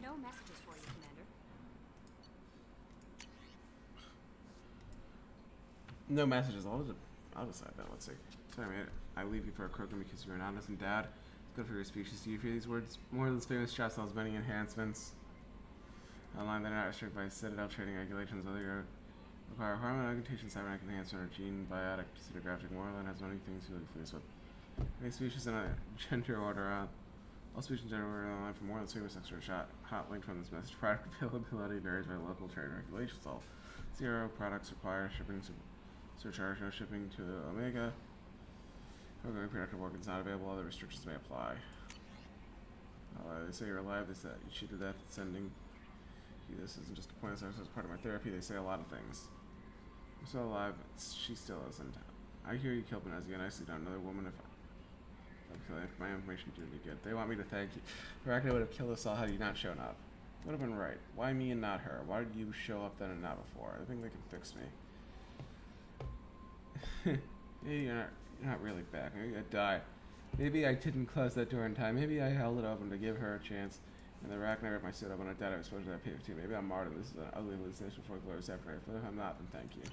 No messages for you, Commander. No messages. I'll decide that. Let's see. Sorry, man. I leave you for a Krogan because you're an honest and dad. Good for your species. Do you fear these words? More than famous shop sells many enhancements. Online, they're not restricted by Citadel trading regulations. Whether you require hormone augmentation, cybernetic enhancement, or gene biotic pseudographic, Moreland has many things to be pleased with. Any species in a gender order all species in gender order online for more than single sex or hot link from this message. Product availability varies by local trade regulations. All 0 products require shipping surcharge, no shipping to Omega. Program reproductive organs not available. Other restrictions may apply. They say you're alive. They said you cheated death sending. This isn't just a point of as part of my therapy. They say a lot of things. I'm still alive. She still isn't. I hear you killed Benezia, and I see down another woman. If my information didn't be good, they want me to thank you. Arachne would have killed us all had you not shown up. Would have been right. Why me and not her? Why did you show up then and not before? I think they can fix me. Maybe you're not really back. Maybe I died. Maybe I didn't close that door in time. Maybe I held it open to give her a chance. And the Arachne ripped my suit up when I died. I was exposed to that PFT. Maybe I'm martyred. This is an ugly hallucination before glorious afterlife. But if I'm not, then thank you.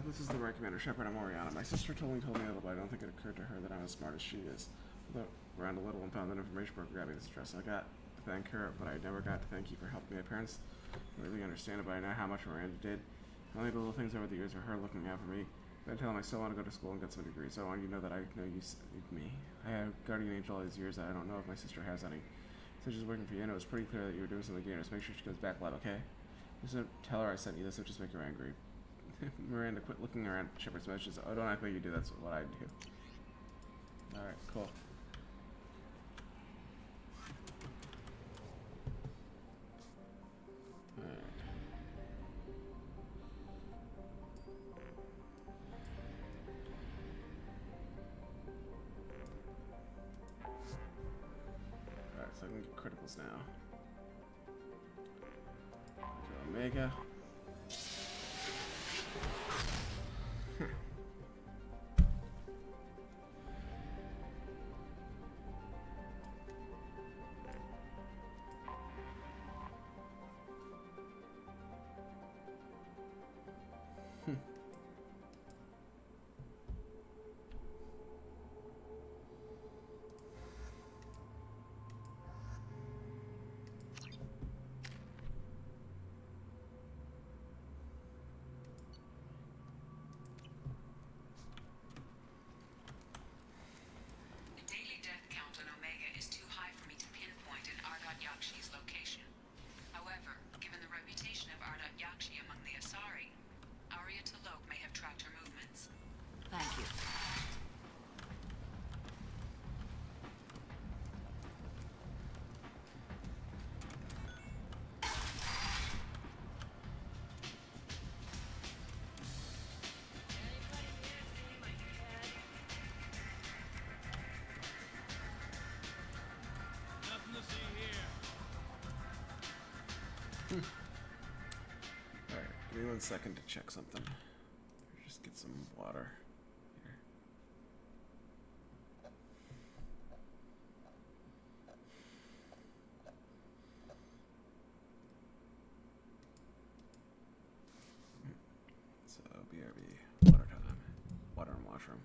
This is the right Commander Shepard. I'm Oriana. My sister told me a little, but I don't think it occurred to her that I'm as smart as she is. I looked around a little and found that information broker grabbing this address. I got to thank her, but I never got to thank you for helping my parents. I really understand it, but I know how much Miranda did. I only did little things over the years for her looking out for me. But I tell them I still want to go to school and get some degrees, so I want you to know that I know you saved me. I have guardian angel all these years that I don't know if my sister has any. So she's working for you, and it was pretty clear that you were doing something dangerous. Make sure she goes back alive, okay? Just don't tell her I sent you this, it'll just make her angry. Miranda, quit looking around Shepard's messages. Oh, don't act like you do. That's what I do. Alright, cool. Alright. Alright, So I can get criticals now. Omega. Alright, give me 1 second to check something. Just get some water here. So, BRB, water time. Water and washroom.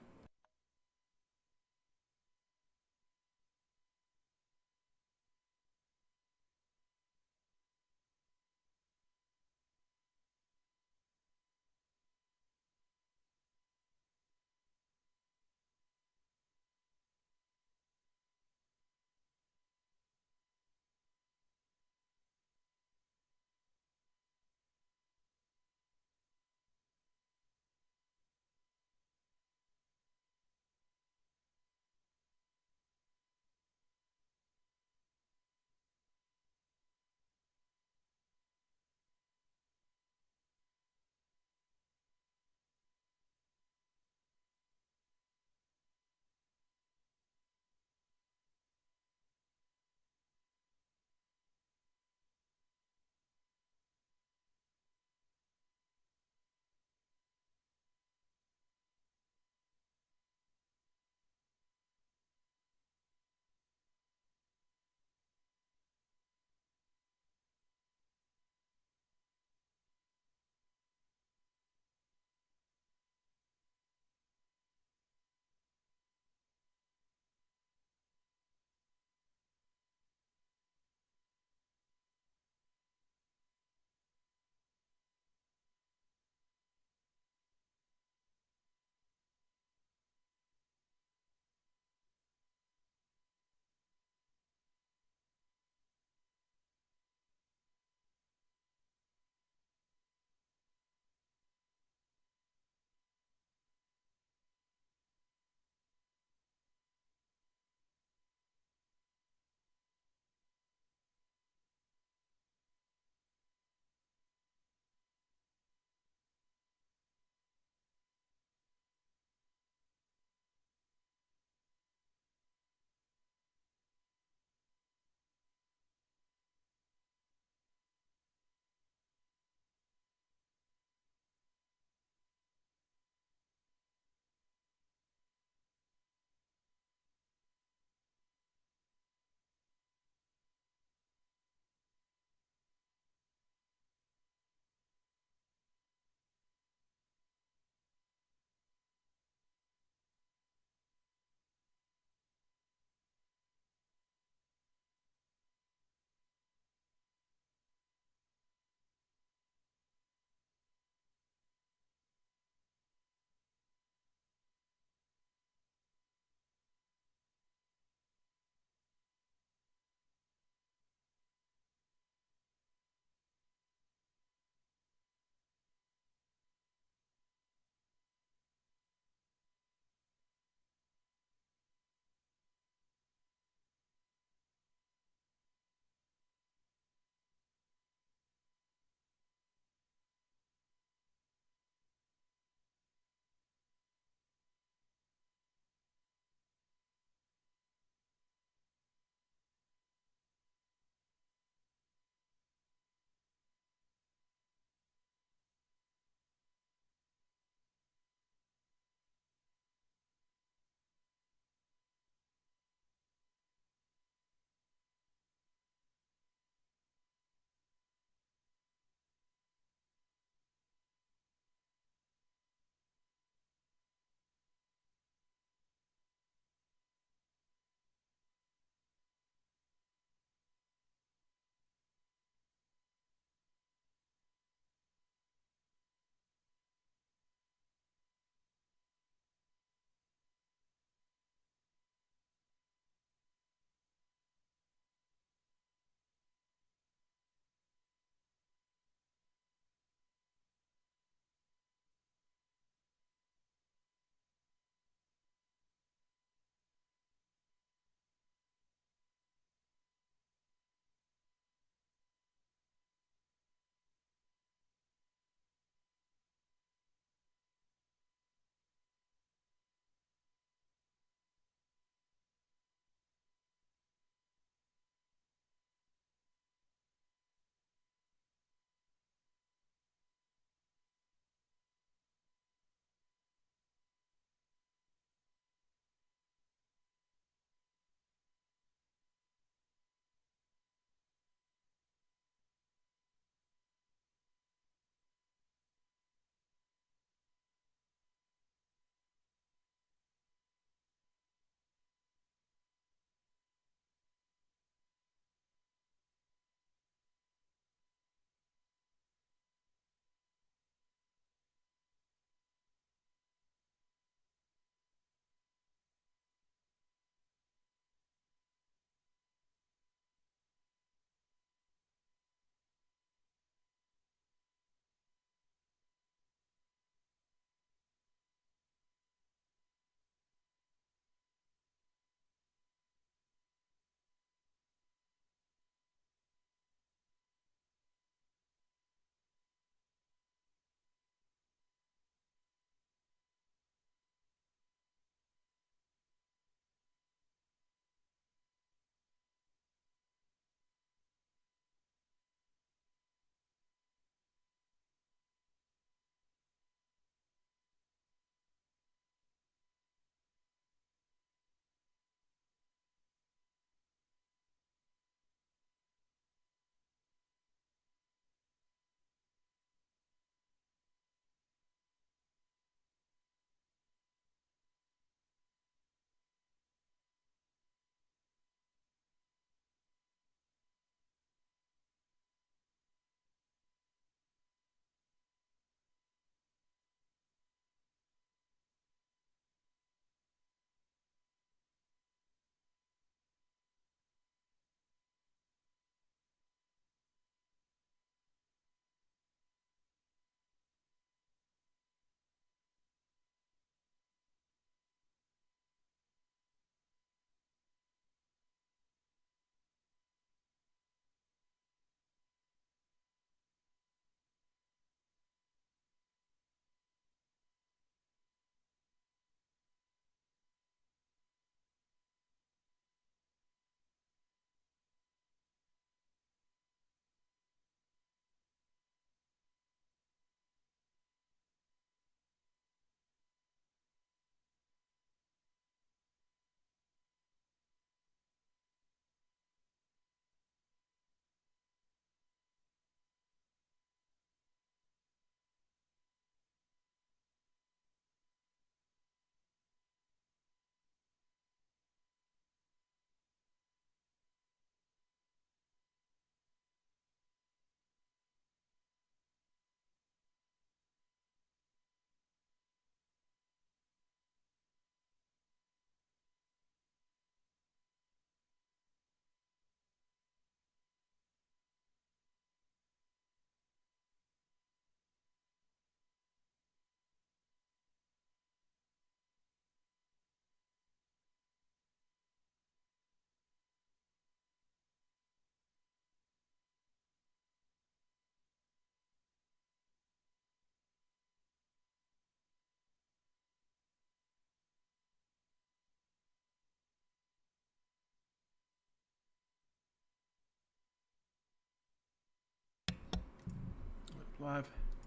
Live.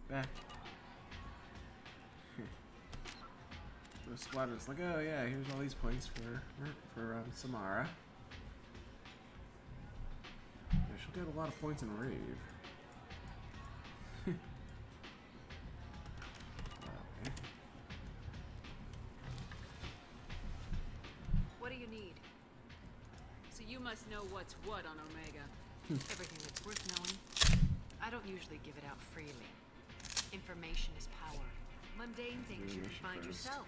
Back. The squad is like, oh yeah, here's all these points for Samara. Yeah, she'll get a lot of points in Rave. Okay. What do you need? So you must know what's what on Omega. Everything that's worth knowing. I don't usually give it out freely. Information is power. Mundane things you can find yourself.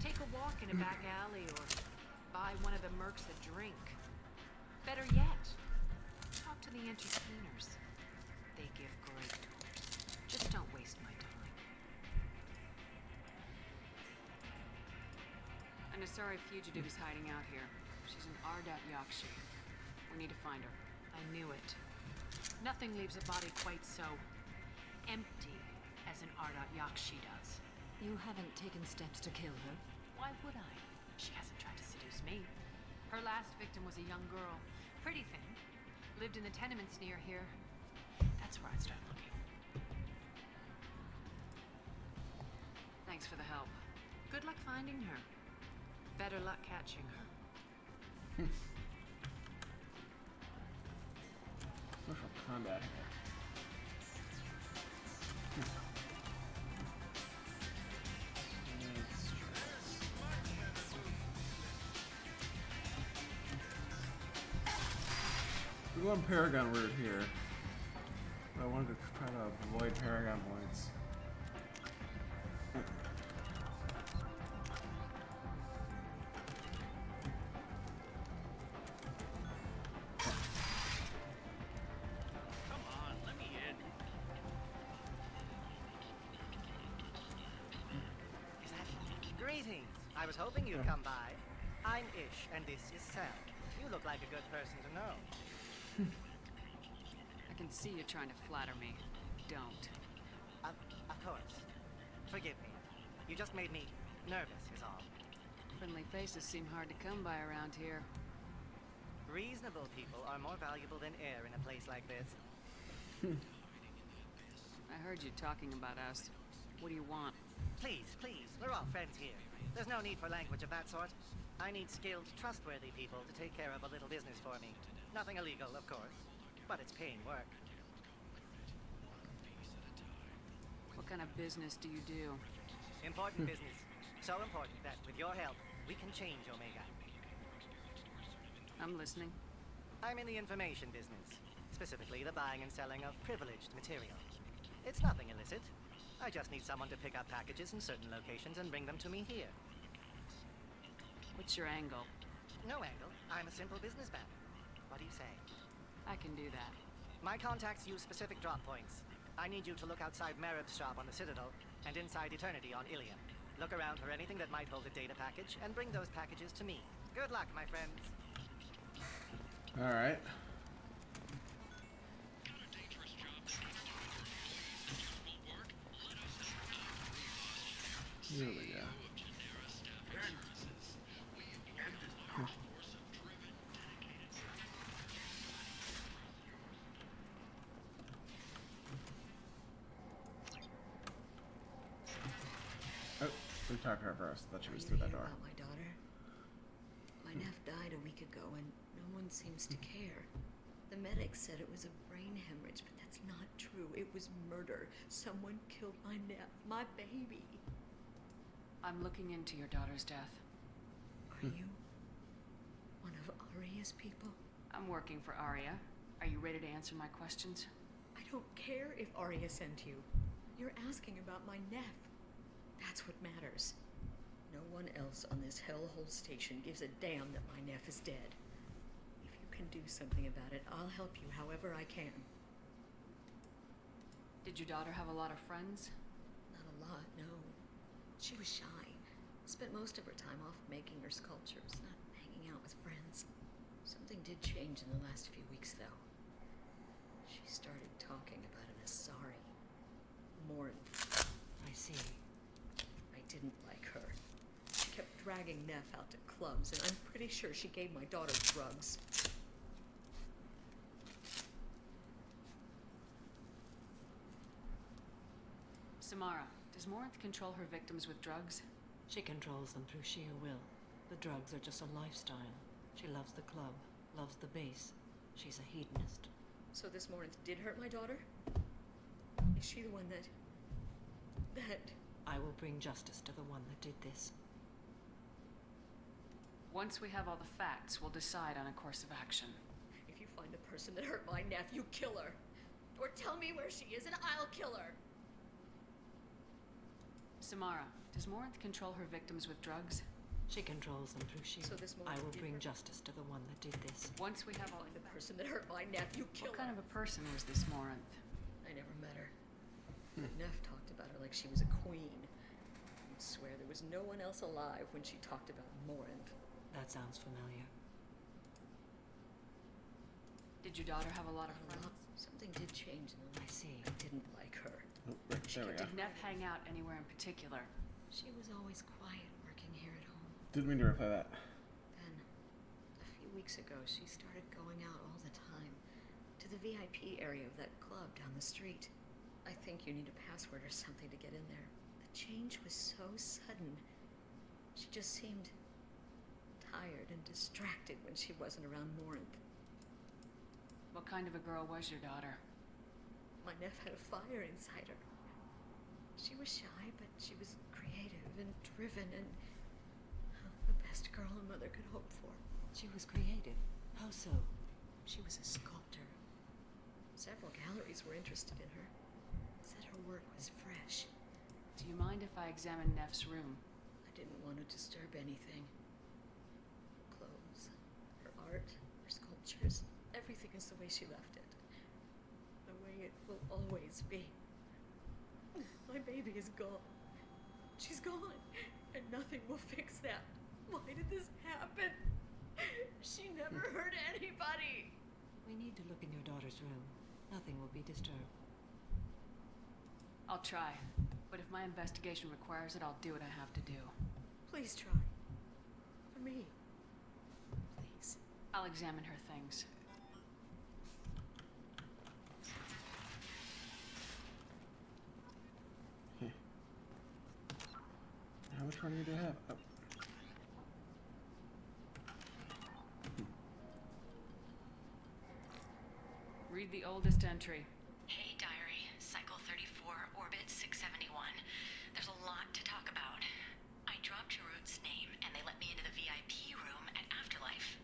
Take a walk in a back alley or buy one of the mercs a drink. Better yet, talk to the entertainers. They give great tours. Just don't waste my time. An Asari fugitive is hiding out here. She's an Ardat Yakshi. We need to find her. I knew it. Nothing leaves a body quite so empty as an Ardat Yakshi does. You haven't taken steps to kill her? Why would I? She hasn't tried to seduce me. Her last victim was a young girl. Pretty thin. Lived in the tenements near here. That's where I'd start looking. Thanks for the help. Good luck finding her. Better luck catching her. Social combat here. We're going Paragon route here. But I wanted to try to avoid Paragon points. Come on, let me in. Is that... Greetings. I was hoping you'd come by. I'm Ish, and this is Sel. You look like a good person to know. I can see you trying to flatter me. Don't. Of course. Forgive me. You just made me nervous, is all. Friendly faces seem hard to come by around here. Reasonable people are more valuable than air in a place like this. I heard you talking about us. What do you want? Please, please, we're all friends here. There's no need for language of that sort. I need skilled, trustworthy people to take care of a little business for me. Nothing illegal, of course, but it's paying work. What kind of business do you do? Important business. So important that, with your help, we can change Omega. I'm listening. I'm in the information business, specifically the buying and selling of privileged material. It's nothing illicit. I just need someone to pick up packages in certain locations and bring them to me here. What's your angle? No angle. I'm a simple businessman. What do you say? I can do that. My contacts use specific drop points. I need you to look outside Merib's shop on the Citadel and inside Eternity on Ilium. Look around for anything that might hold a data package and bring those packages to me. Good luck, my friends. Alright. Here we go. Oh, we talked to her first. Thought she was through that door. About my daughter? My nephew died a week ago and no one seems to care. The medic said it was a brain hemorrhage, but that's not true. It was murder. Someone killed my nephew, my baby. I'm looking into your daughter's death. Are you one of Aria's people? I'm working for Aria. Are you ready to answer my questions? I don't care if Aria sent you. You're asking about my nephew. That's what matters. No one else on this hellhole station gives a damn that my nephew is dead. If you can do something about it, I'll help you however I can. Did your daughter have a lot of friends? Not a lot, no. She was shy. Spent most of her time off making her sculptures, not hanging out with friends. Something did change in the last few weeks, though. She started talking about an Asari. Morn. I see. I didn't like her. She kept dragging Neff out to clubs, and I'm pretty sure she gave my daughter drugs. Samara, does Morinth control her victims with drugs? She controls them through sheer will. The drugs are just a lifestyle. She loves the club, loves the base. She's a hedonist. So this Morinth did hurt my daughter? Is she the one that... I will bring justice to the one that did this. Once we have all the facts, we'll decide on a course of action. If you find the person that hurt my nephew, kill her. Or tell me where she is and I'll kill her. Samara, does Morinth control her victims with drugs? She controls them through sheer. So this I Morinth will did bring hurt- justice to the one that did this. Once we have all Find the person that hurt my nephew, kill What her. kind of a person was this Morinth? I never met her. But Neff talked about her like she was a queen. You'd swear there was no one else alive when she talked about Morinth. That sounds familiar. Did your daughter have a lot of friends? Something did change in the I see. I didn't like her. Oh, right, there we go. Did Neff hang out anywhere in particular? She was always quiet working here at home. Didn't mean to replay that. Then, a few weeks ago, she started going out all the time. To the VIP area of that club down the street. I think you need a password or something to get in there. The change was so sudden. She just seemed tired and distracted when she wasn't around Morinth. What kind of a girl was your daughter? My Neff had a fire inside her. She was shy, but she was creative and driven and the best girl a mother could hope for. She was creative. How so? She was a sculptor. Several galleries were interested in her. Said her work was fresh. Do you mind if I examine Neff's room? I didn't want to disturb anything. Her clothes, her art, her sculptures, everything is the way she left it. The way it will always be. My baby is gone. She's gone, and nothing will fix that. Why did this happen? She never hurt anybody. We need to look in your daughter's room. Nothing will be disturbed. I'll try. But if my investigation requires it, I'll do what I have to do. Please try. For me. Please. I'll examine her things. Which one do you have? Oh. Read the oldest entry. Hey, Diary. Cycle 34, Orbit 671. There's a lot to talk about. I dropped Jarut's name, and they let me into the VIP room at Afterlife.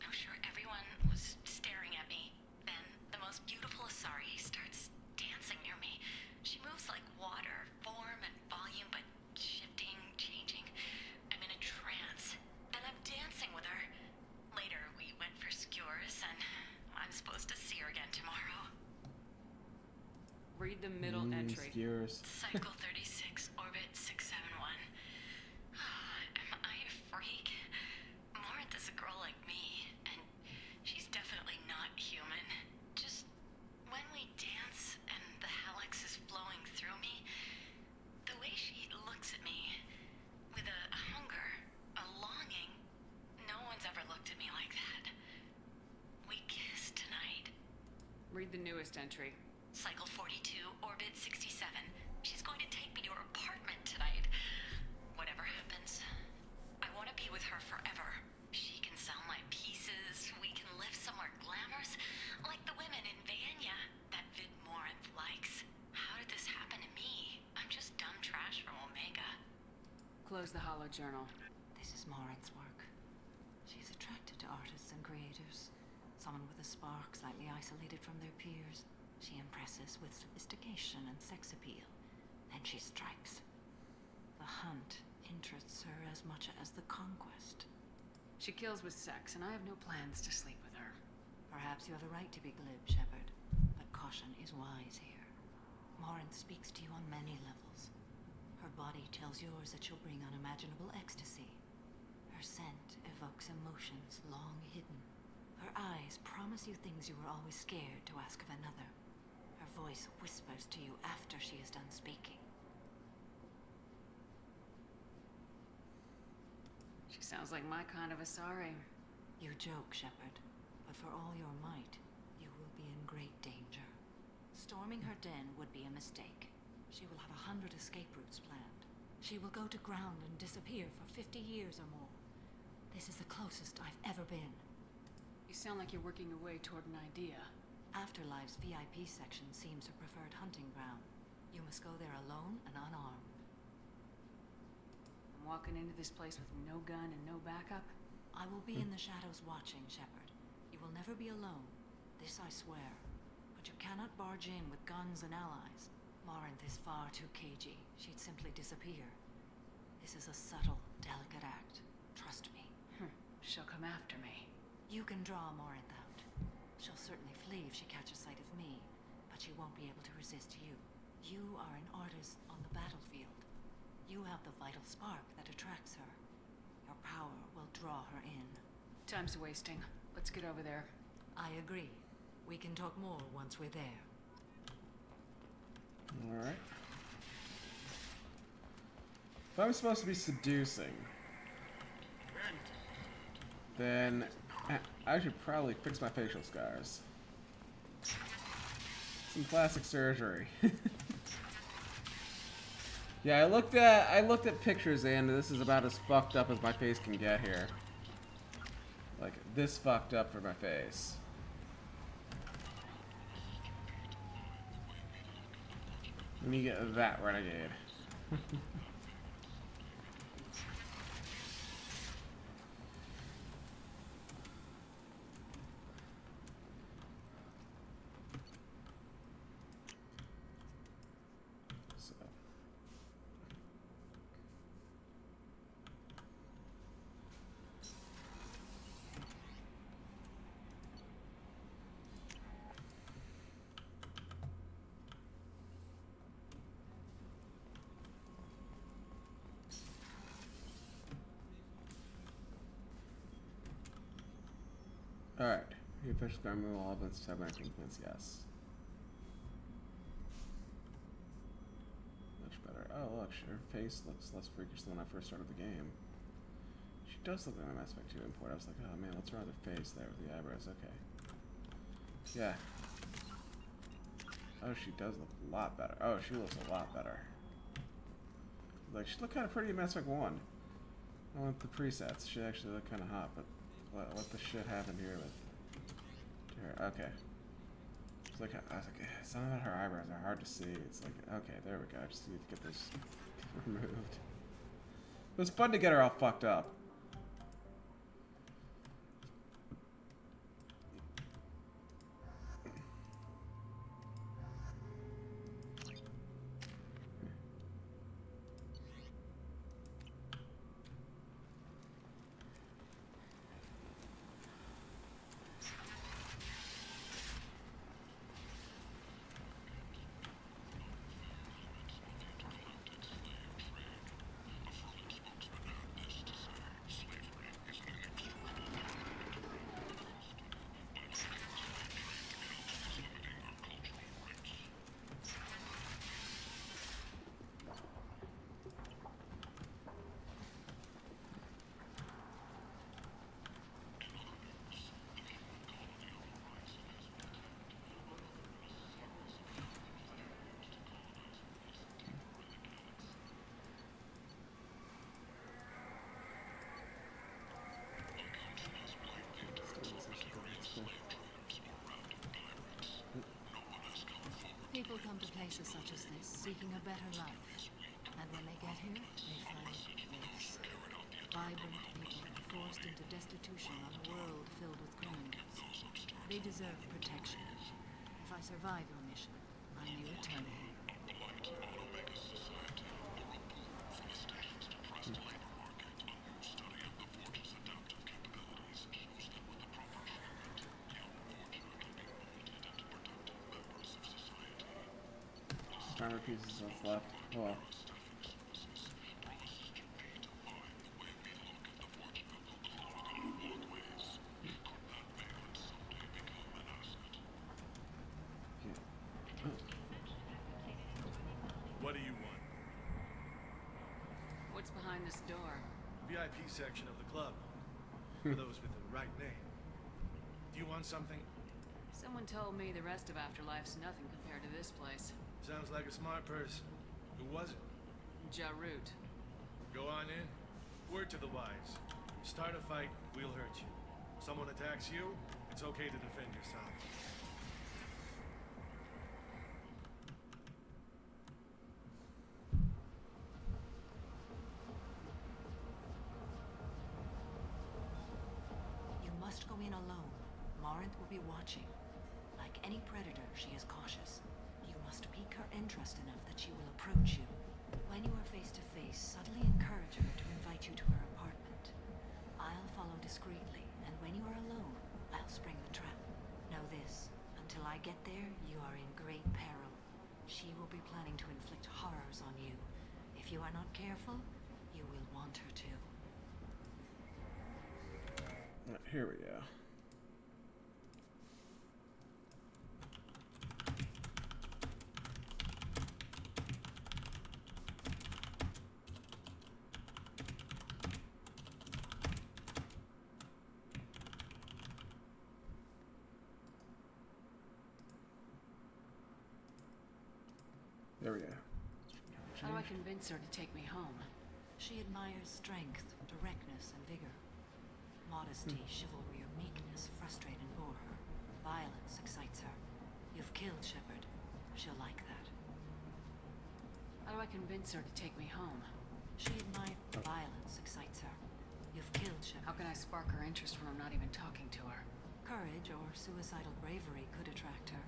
I'm sure everyone was staring at me. Then, the most beautiful Asari starts dancing near me. She moves like water, form and volume, but shifting, changing. I'm in a trance. Then I'm dancing with her. Later, we went for skewers, and I'm supposed to see her again tomorrow. Read the middle entry. Skewers. Cycle 36, Orbit 671. Am I a freak? Morinth is a girl like me, and she's definitely not human. Just when we dance and the helix is flowing through me, the way she looks at me with a hunger, a longing, no one's ever looked at me like that. We kiss tonight. Read the newest entry. Cycle 42, Orbit 67. She's going to take me to her apartment tonight. Whatever happens, I want to be with her forever. She can sell my pieces. We can live somewhere glamorous, like the women in Vanya that Vid Morinth likes. How did this happen to me? I'm just dumb trash from Omega. Close the hollow journal. This is Morinth's work. She's attracted to artists and creators. Someone with a spark, slightly isolated from their peers. She impresses with sophistication and sex appeal. Then she strikes. The hunt interests her as much as the conquest. She kills with sex, and I have no plans to sleep with her. Perhaps you have a right to be glib, Shepard, but caution is wise here. Morinth speaks to you on many levels. Her body tells yours that she'll bring unimaginable ecstasy. Her scent evokes emotions long hidden. Her eyes promise you things you were always scared to ask of another. Her voice whispers to you after she is done speaking. She sounds like my kind of Asari. You joke, Shepard, but for all your might, you will be in great danger. Storming her den would be a mistake. She will have 100 escape routes planned. She will go to ground and disappear for 50 years or more. This is the closest I've ever been. You sound like you're working your way toward an idea. Afterlife's VIP section seems her preferred hunting ground. You must go there alone and unarmed. I'm walking into this place with no gun and no backup? I will be in the shadows watching, Shepard. You will never be alone. This I swear. But you cannot barge in with guns and allies. Morinth is far too cagey. She'd simply disappear. This is a subtle, delicate act. Trust me. She'll come after me. You can draw Morinth out. She'll certainly flee if she catches sight of me, but she won't be able to resist you. You are an artist on the battlefield. You have the vital spark that attracts her. Your power will draw her in. Time's wasting. Let's get over there. I agree. We can talk more once we're there. Alright. If I'm supposed to be seducing, then I should probably fix my facial scars. Some plastic surgery. Yeah, I looked at pictures, and this is about as fucked up as my face can get here. Like, this fucked up for my face. Let me get that renegade. Alright. You officially got remove all events to type influence, yes. Much better. Oh look, her face looks less freakish than when I first started the game. She does look like my Mass Effect 2 import. I was like, oh man, what's wrong with her face there with the eyebrows? Okay. Yeah. Oh, she does look a lot better. Oh, she looks a lot better. Like, she looked kind of pretty in Mass Effect 1. I went with the presets. She actually looked kind of hot, but what the shit happened here with her? Okay. It's like, I was like, some of her eyebrows are hard to see. It's like, okay, there we go. I just need to get those removed. It was fun to get her all fucked up. People come to places such as this, seeking a better life. And when they get here, they find this. Vibrant people forced into destitution on a world filled with criminals. They deserve protection. If I survive your mission, I may return here. Armor pieces that's left. Oh well. What do you want? What's behind this door? VIP section of the club. For those with the right name. Do you want something? Someone told me the rest of Afterlife's nothing compared to this place. Sounds like a smart person. Who was it? Jarut. Go on in. Word to the wise. Start a fight, we'll hurt you. Someone attacks you, it's okay to defend yourself. You must go in alone. Morinth will be watching. Like any predator, she is cautious. You must pique her interest enough that she will approach you. When you are face to face, subtly encourage her to invite you to her apartment. I'll follow discreetly, and when you are alone, I'll spring the trap. Know this, until I get there, you are in great peril. She will be planning to inflict horrors on you. If you are not careful, you will want her to. Alright, here we go. There we go. How do I convince her to take me home? She admires strength, directness, and vigor. Modesty, chivalry, or meekness frustrate and bore her. Violence excites her. You've killed Shepard. She'll like that. How do I convince her to take me home? She admires violence excites her. You've killed Shepard. How can I spark her interest when I'm not even talking to her? Courage or suicidal bravery could attract her.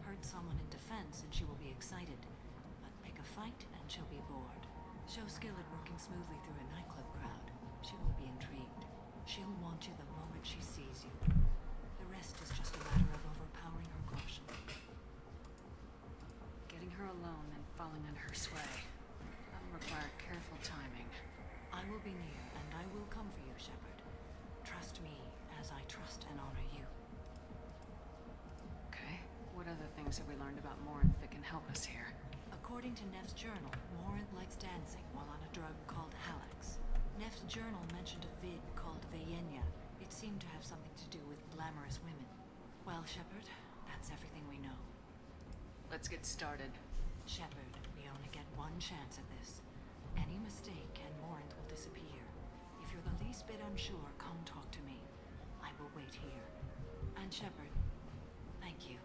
Hurt someone in defense and she will be excited. But pick a fight and she'll be bored. Show skill at working smoothly through a nightclub crowd. She will be intrigued. She'll want you the moment she sees you. The rest is just a matter of overpowering her caution. Getting her alone and falling under her sway. That'll require careful timing. I will be near, and I will come for you, Shepard. Trust me, as I trust and honor you. Okay. What other things have we learned about Morinth that can help us here? According to Neff's journal, Morinth likes dancing while on a drug called Halax. Neff's journal mentioned a vid called Vayenya. It seemed to have something to do with glamorous women. Well, Shepard, that's everything we know. Let's get started. Shepard, we only get one chance at this. Any mistake and Morinth will disappear. If you're the least bit unsure, come talk to me. I will wait here. And Shepard, thank you.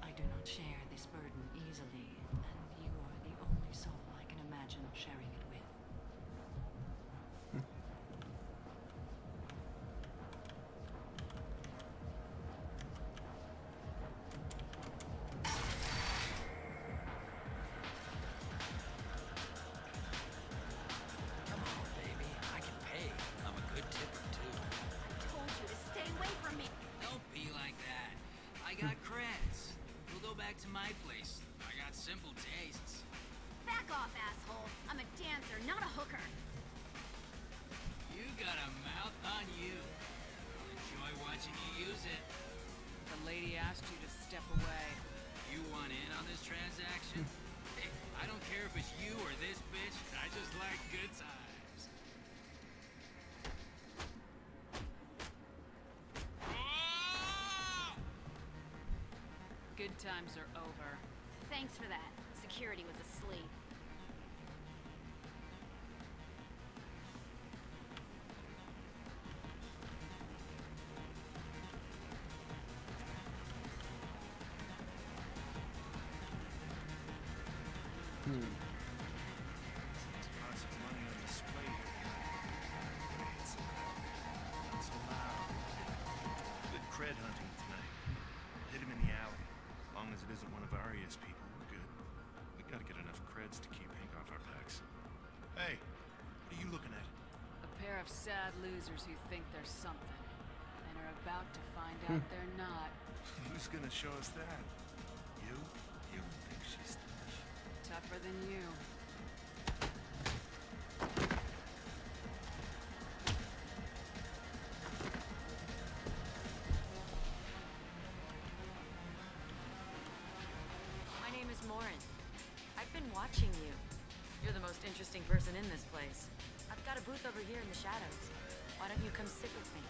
I do not share this burden easily, and you are the only soul I can imagine sharing it with. Come on, baby. I can pay. I'm a good tipper, too. I told you to stay away from me. Don't be like that. I got creds. We'll go back to my place. I got simple tastes. Back off, asshole. I'm a dancer, not a hooker. You got a mouth on you. I'll enjoy watching you use it. The lady asked you to step away. You want in on this transaction? Hey, I don't care if it's you or this bitch. I just like good times. Good times are over. Thanks for that. Security was asleep. Lots of money on display here. Hit some of that. Not so loud. Good cred hunting tonight. Hit him in the alley. As long as it isn't one of Arya's people, we're good. We gotta get enough creds to keep Hank off our backs. Hey, what are you looking at? A pair of sad losers who think they're something, and are about to find out they're not. Who's gonna show us that? You? You think she's Tougher than you. My name is Morinth. I've been watching you. You're the most interesting person in this place. I've got a booth over here in the shadows. Why don't you come sit with me?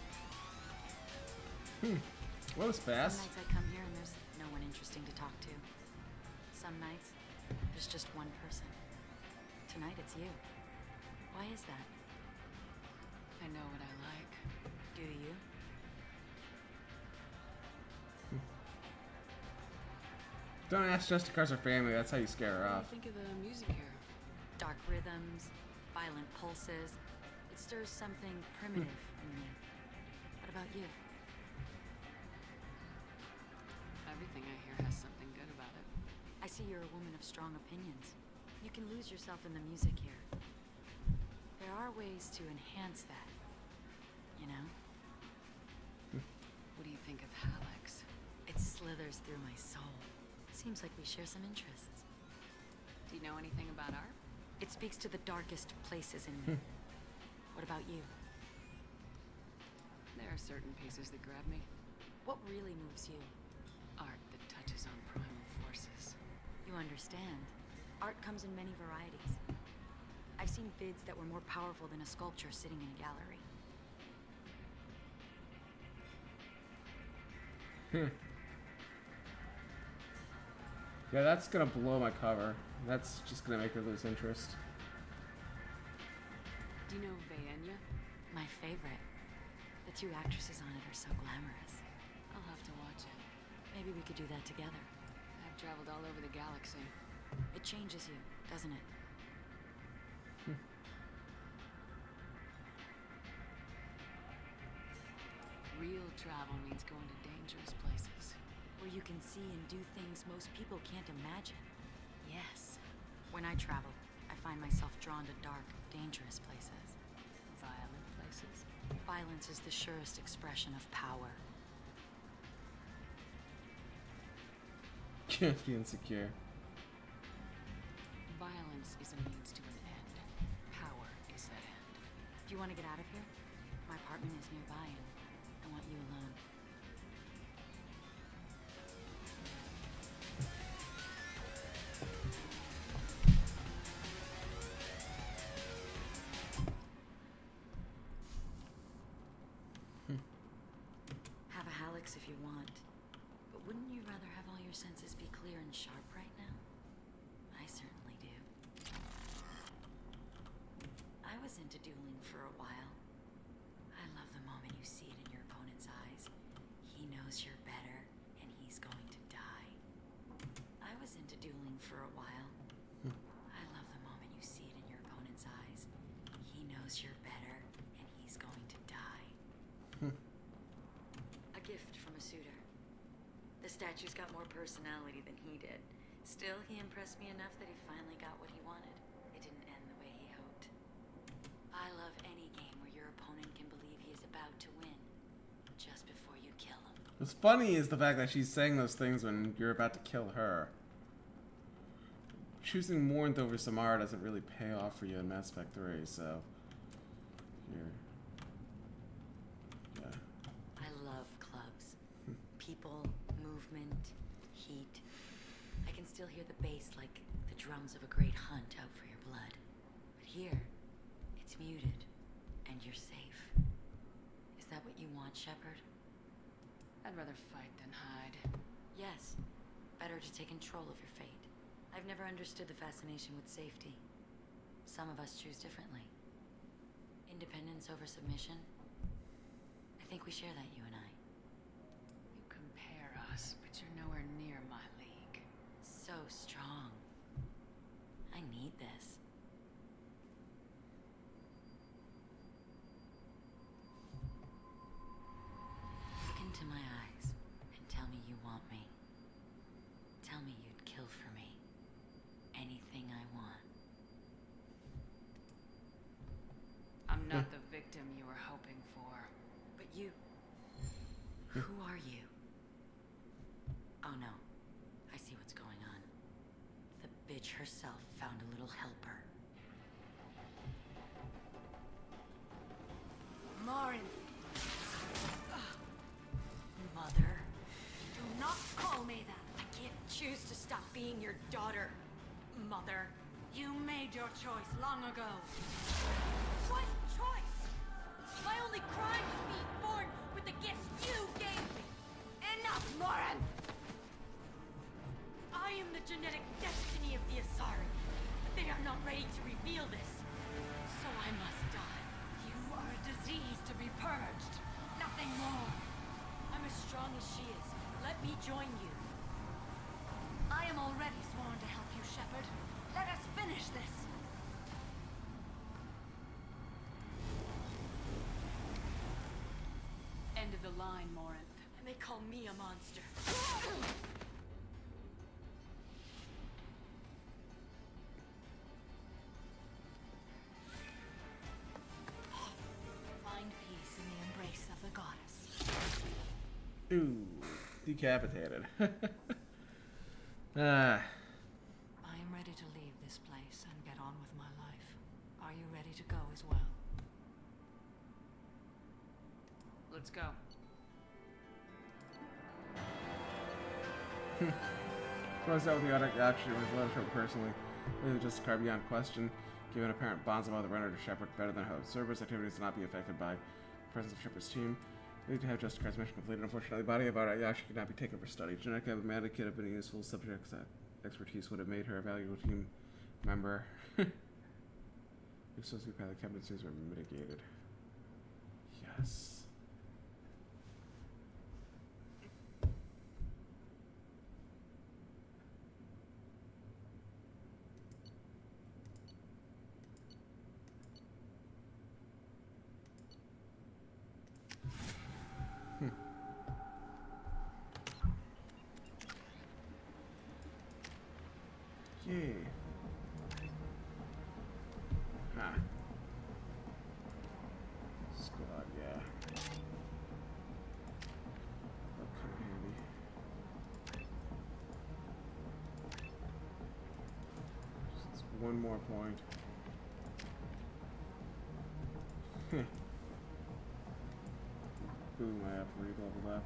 That was fast. Some nights I come here and there's no one interesting to talk to. Some nights, There's just one person. Tonight it's you. Why is that? I know what I like. Do you? Don't ask just because her family. That's how you scare her off. What do you think of the music here? Dark rhythms, violent pulses. It stirs something primitive in me. What about you? Everything I hear has something good about it. I see you're a woman of strong opinions. You can lose yourself in the music here. There are ways to enhance that, you know? What do you think of Hallex? It slithers through my soul. Seems like we share some interests. Do you know anything about art? It speaks to the darkest places in me. What about you? There are certain pieces that grab me. What really moves you? Art that touches on primal forces. You understand. Art comes in many varieties. I've seen vids that were more powerful than a sculpture sitting in a gallery. Yeah, that's gonna blow my cover. That's just gonna make her lose interest. Do you know Vaenya? My favorite. The two actresses on it are so glamorous. I'll have to watch it. Maybe we could do that together. I've traveled all over the galaxy. It changes you, doesn't it? Real travel means going to dangerous places. Where you can see and do things most people can't imagine. Yes. When I travel, I find myself drawn to dark, dangerous places. Violent places? Violence is the surest expression of power. Can't be insecure. Violence is a means to an end. Power is that end. Do you want to get out of here? My apartment is nearby and I want you alone. Have a Hallex if you want. But wouldn't you rather have all your senses be clear and sharp right now? I certainly do. I was into dueling for a while. I love the moment you see it in your opponent's eyes. He knows you're better, and he's going to die. I was into dueling for a while. I love the moment you see it in your opponent's eyes. He knows you're better, and he's going to die. A gift from a suitor. The statue's got more personality than he did. Still, he impressed me enough that he finally got what he wanted. It didn't end the way he hoped. I love any game where your opponent can believe he is about to win, just before you kill him. What's funny is the fact that she's saying those things when you're about to kill her. Choosing Morn over Samara doesn't really pay off for you in Mass Effect 3, so... Here. Yeah. I love clubs. People, movement, heat. I can still hear the bass like the drums of a great hunt out for your blood. But here, it's muted, and you're safe. Is that what you want, Shepard? I'd rather fight than hide. Yes. Better to take control of your fate. I've never understood the fascination with safety. Some of us choose differently. Independence over submission. I think we share that, you and I. You compare us, but you're nowhere near my league. So strong. I need this. Look into my eyes and tell me you want me. Tell me you'd kill for me. Anything I want. I'm not the victim you were hoping for. But you... Who are you? Oh no. I see what's going on. The bitch herself found a little helper. Morin! Mother. Do not call me that. I can't choose to stop being your daughter, Mother. You made your choice long ago. What choice? My only crime was being born with the gifts you gave me. Enough, Morin! I am the genetic destiny of the Asari. not ready to reveal this. So I must die. You are a disease to be purged. Nothing more. I'm as strong as she is. Let me join you. I am already sworn to help you, Shepard. Let us finish this. End of the line, Morinth. And they call me a monster. Find peace in the embrace of the goddess. Ooh, decapitated. Ah. I am ready to leave this place and get on with my life. Are you ready to go as well? Let's go. Closed out with the audit actually was letter from personally. Really just a car beyond question. Given apparent bonds of the runner to Shepard better than Hope. Service activities will not be affected by the presence of Shepard's team. We need to have Justicar's mission completed. Unfortunately, the body of Arayashi could not be taken for study. Genetic abnormality could have been a useful subject expertise would have made her a valuable team member. If sociopathic competencies were mitigated. Yes. Yay. Huh. Squad, yeah. That'll come in handy. Just one more point. Boom, I have re-leveled up.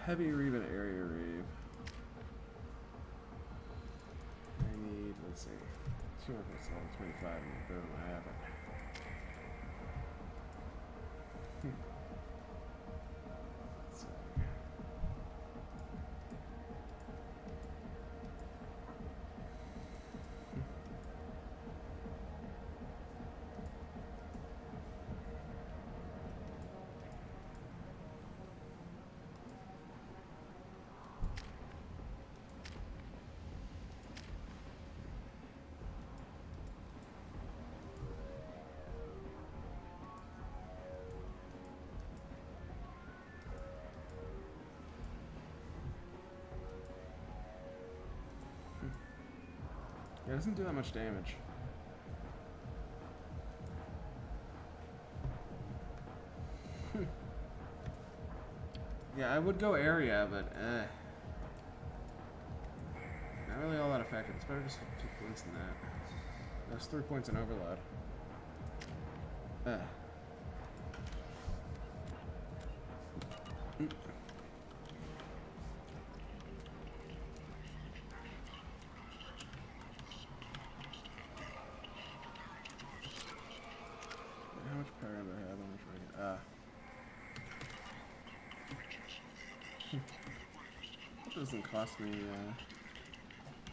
Heavy Reeve area Reeve. I need, let's see, 2 more points level 25 and boom, I have it. Let's see. Yeah, it doesn't do that much damage. Yeah, I would go area, but not really all that effective. It's better just 2 points than that. That's 3 points in overload. How much power do I have? How much regular? It doesn't cost me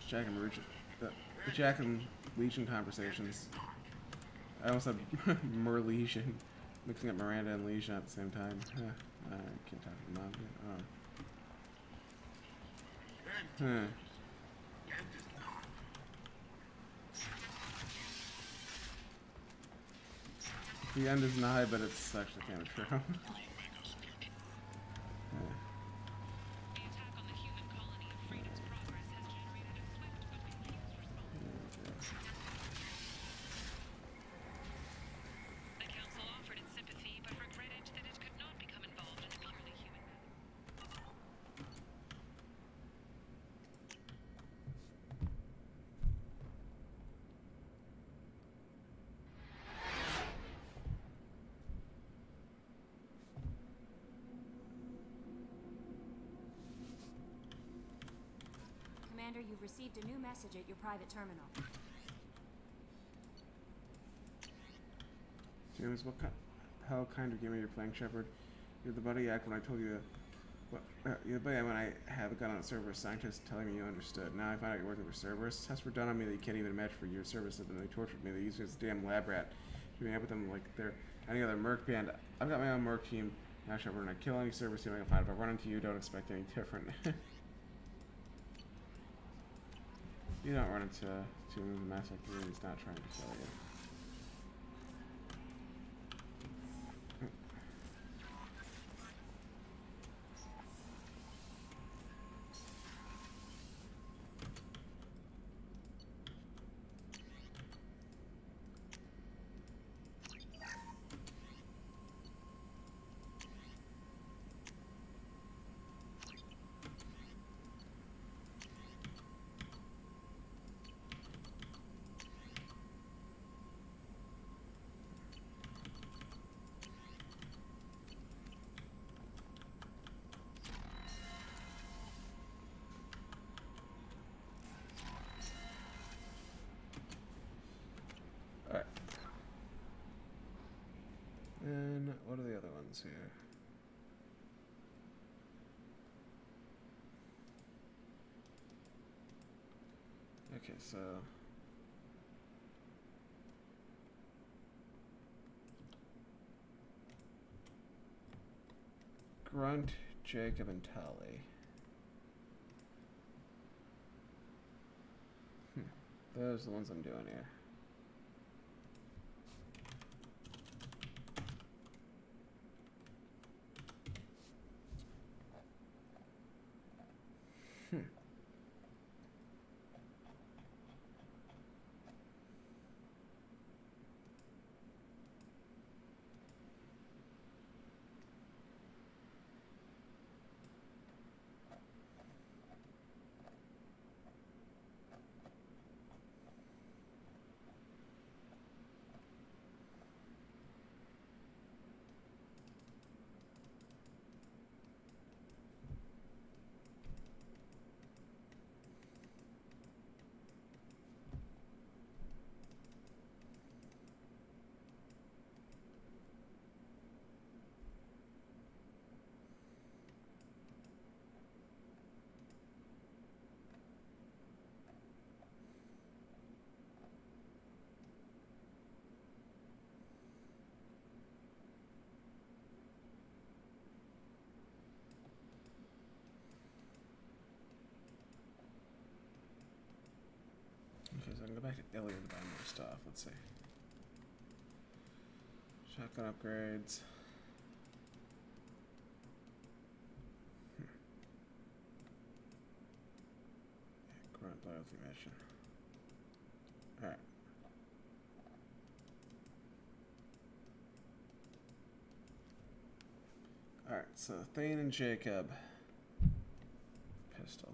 Jack and Legion, the Jack and Legion conversations. I almost said Merlegion, mixing up Miranda and Legion at the same time. I can't talk to mom yet. The end is nigh, but it's actually kind of true. Commander, you've received a new message at your private terminal. James, how kind of game are you playing, Shepard? You're the buddy act when I told you. You're the buddy when I had the gun on Cerberus. Scientists telling me you understood. Now I find out you're working for Cerberus. Tests were done on me that you can't even imagine for your services, and they tortured me. They used me as a damn lab rat. Keeping up with them like they're any other merc band. I've got my own merc team. Now, Shepard, when I kill any Cerberus team I can find. If I run into you, don't expect any different. You don't run into the mass activity. He's not trying to kill you. Alright. And what are the other ones here? Okay, so Grunt, Jacob, and Tally. Those are the ones I'm doing here. Okay, so I can go back to Ilion to buy more stuff. Let's see. Shotgun upgrades. Grunt loyalty mission. Alright. Alright, so Thane and Jacob. Pistol.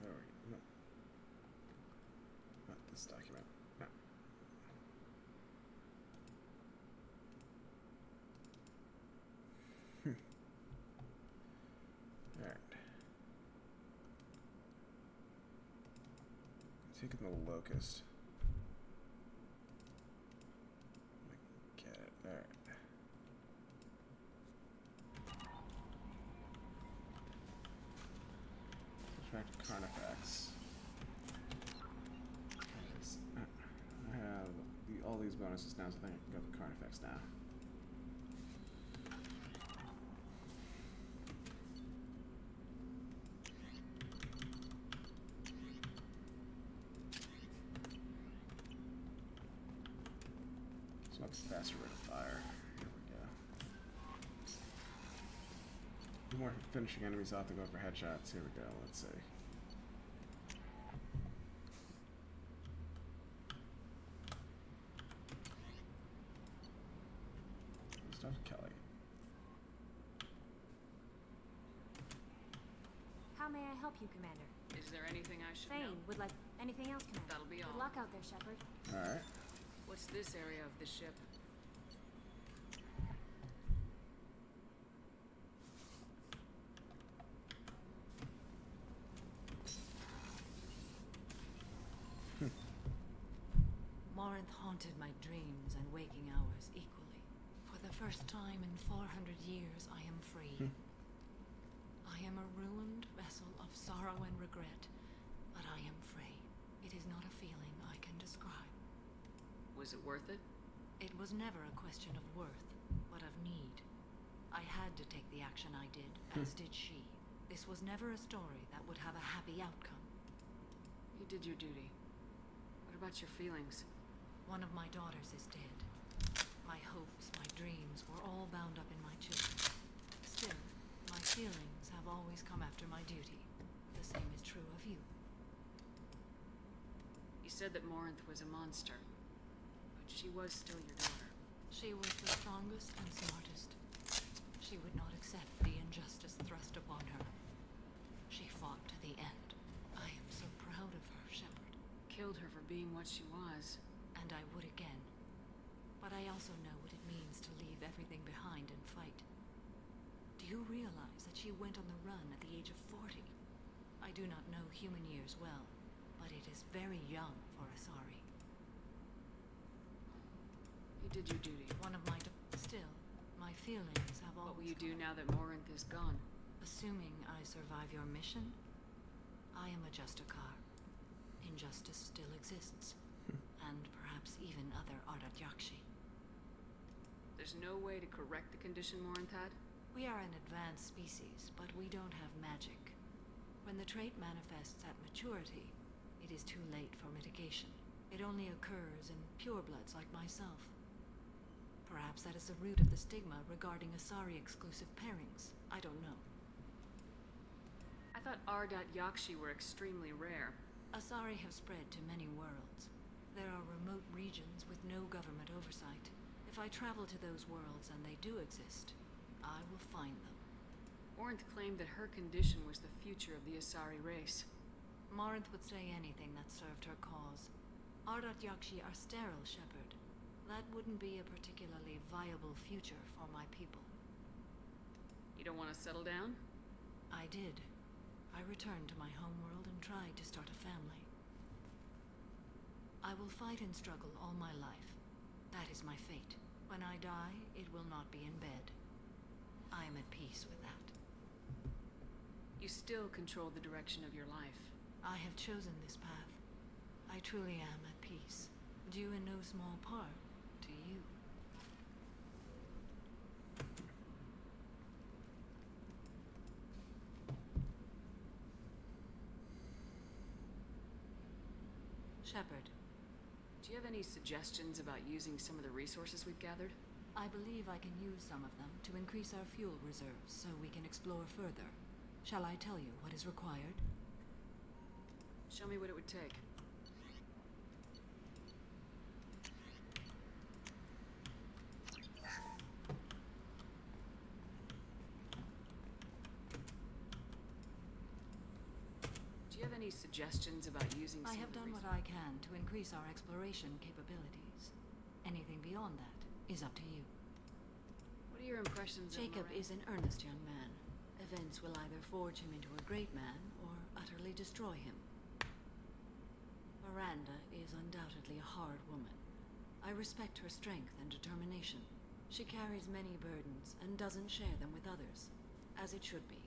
There we go. No. Not this document. No. Alright. Taking the locust. Get it. Alright. Back to Carnifex. I have all these bonuses now, so I think I can go for Carnifex now. So much faster rate of fire. Here we go. More finishing enemies off and go for headshots. Here we go. Let's see. Stuff Kelly. help you, Commander? Is there anything I should Thane know? would like anything else, Commander. That'll be all. Good luck out there, Shepard. Alright. What's this area of the ship? Morinth haunted my dreams and waking hours equally. For the first time in 400 years, I am free. I am a ruined vessel of sorrow and regret, but I am free. It is not a feeling I can describe. Was it worth it? It was never a question of worth, but of need. I had to take the action I did, as did she. This was never a story that would have a happy outcome. You did your duty. What about your feelings? One of my daughters is dead. My hopes, my dreams were all bound up in my children. Still, my feelings have always come after my duty. The same is true of you. You said that Morinth was a monster, but she was still your daughter. She was the strongest and smartest. She would not accept the injustice thrust upon her. She fought to the end. I am so proud of her, Shepard. Killed her for being what she was. And I would again. But I also know what it means to leave everything behind and fight. Do you realize that she went on the run at the age of 40? I do not know human years well, but it is very young for Asari. You did your duty. One of my... Still, my feelings have always... What will you do now that Morinth is gone? Assuming I survive your mission, I am a Justicar. Injustice still exists. And perhaps even other Ardat Yakshi. There's no way to correct the condition Morinth had? We are an advanced species, but we don't have magic. When the trait manifests at maturity, it is too late for mitigation. It only occurs in purebloods like myself. Perhaps that is the root of the stigma regarding Asari-exclusive pairings. I don't know. I thought Ardat Yakshi were extremely rare. Asari have spread to many worlds. There are remote regions with no government oversight. If I travel to those worlds and they do exist, I will find them. Morinth claimed that her condition was the future of the Asari race. Morinth would say anything that served her cause. Ardat Yakshi are sterile, Shepard. That wouldn't be a particularly viable future for my people. You don't want to settle down? I did. I returned to my homeworld and tried to start a family. I will fight and struggle all my life. That is my fate. When I die, it will not be in bed. I am at peace with that. You still control the direction of your life. I have chosen this path. I truly am at peace, due in no small part to you. Shepard. Do you have any suggestions about using some of the resources we've gathered? I believe I can use some of them to increase our fuel reserves so we can explore further. Shall I tell you what is required? Show me what it would take. Do you have any suggestions about using I some have of the done what I can to increase our exploration capabilities. Anything beyond that is up to you. What are your impressions Jacob of Miranda? is an earnest young man. Events will either forge him into a great man or utterly destroy him. Miranda is undoubtedly a hard woman. I respect her strength and determination. She carries many burdens and doesn't share them with others, as it should be.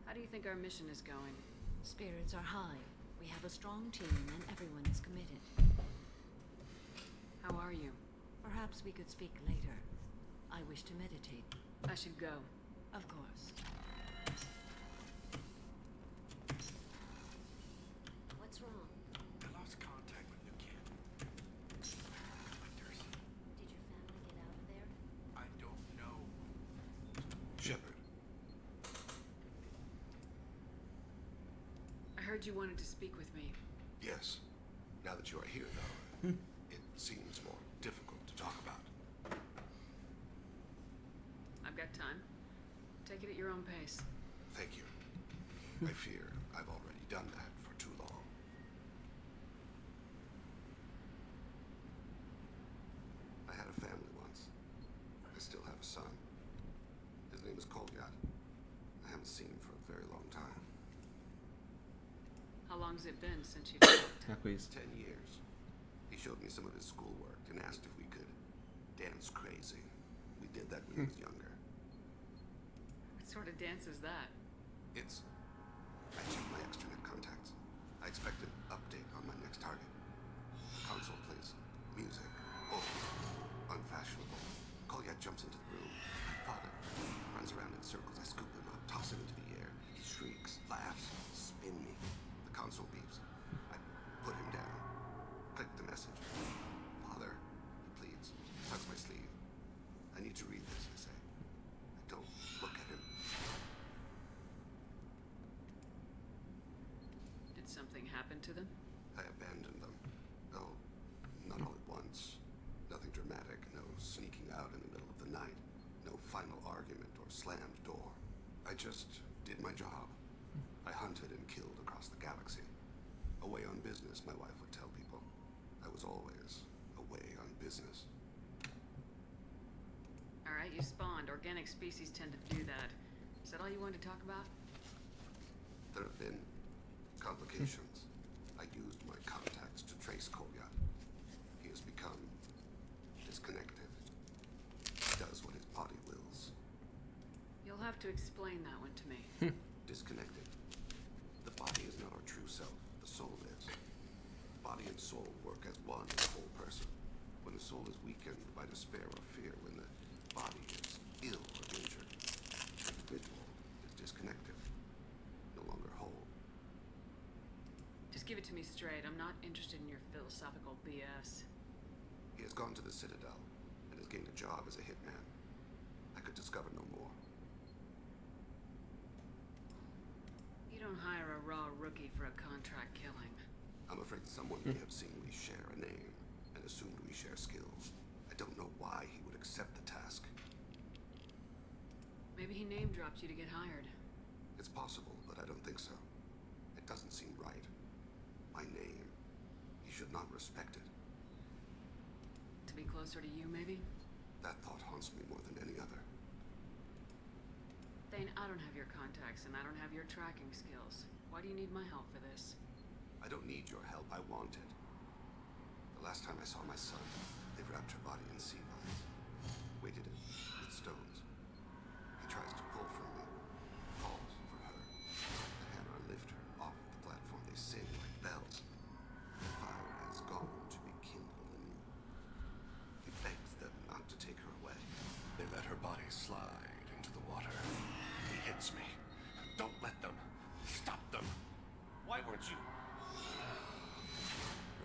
How do you think our mission is going? Spirits are high. We have a strong team and everyone is committed. How are you? Perhaps we could speak later. I wish to meditate. I should go. Of course. What's wrong? I lost contact with the kid. Hunters. Did your family get out of there? I don't know. Shepard. I heard you wanted to speak with me. Yes. Now that you are here, though, it seems more difficult to talk about. I've got time. Take it at your own pace. Thank you. I fear I've already done that for too long. I had a family once. I still have a son. His name is Kolyat. I haven't seen him for a very long time. How long's it been since you talked? Yeah, please. 10 years. He showed me some of his schoolwork and asked if we could dance crazy. We did that when he was younger. What sort of dance is that? It's... I checked my extranet contacts. I expect an update on my next target. The console plays music. Old. Unfashionable. Kolyat jumps into the room. My father runs around in circles. I scoop him up, toss him into the air. He shrieks, laughs, spin me. The console beeps. I put him down. Click the message. Father, he pleads. Tucks my sleeve. I need to read this, I say. I don't look at him. Did something happen to them? I abandoned them. Oh, not all at once. Nothing dramatic, no sneaking out in the middle of the night, no final argument or slammed door. I just did my job. I hunted and killed across the galaxy. Away on business, my wife would tell people. I was always away on business. Alright, you spawned. Organic species tend to do that. Is that all you wanted to talk about? There have been complications. I used my contacts to trace Kolyat. He has become disconnected. He does what his body wills. You'll have to explain that one to me. Disconnected. The body is not our true self. The soul is. Body and soul work as one whole person. When the soul is weakened by despair or fear, when the body is ill or injured, the individual is disconnected, no longer whole. Just give it to me straight. I'm not interested in your philosophical BS. He has gone to the Citadel and has gained a job as a hitman. I could discover no more. You don't hire a raw rookie for a contract killing. I'm afraid someone may have seen we share a name and assumed we share skills. I don't know why he would accept the task. Maybe he name-dropped you to get hired. It's possible, but I don't think so. It doesn't seem right. My name. He should not respect it. To be closer to you, maybe? That thought haunts me more than any other. Thane, I don't have your contacts, and I don't have your tracking skills. Why do you need my help for this? I don't need your help. I want it. The last time I saw my son, they wrapped her body in sea vines, weighted it with stones. He tries to pull from me, calls for her. The hammer lift her off the platform. They sing like bells. The fire has gone to be kindled anew. He begs them not to take her away. They let her body slide into the water. He hits me. Don't let them. Stop them. Why weren't you?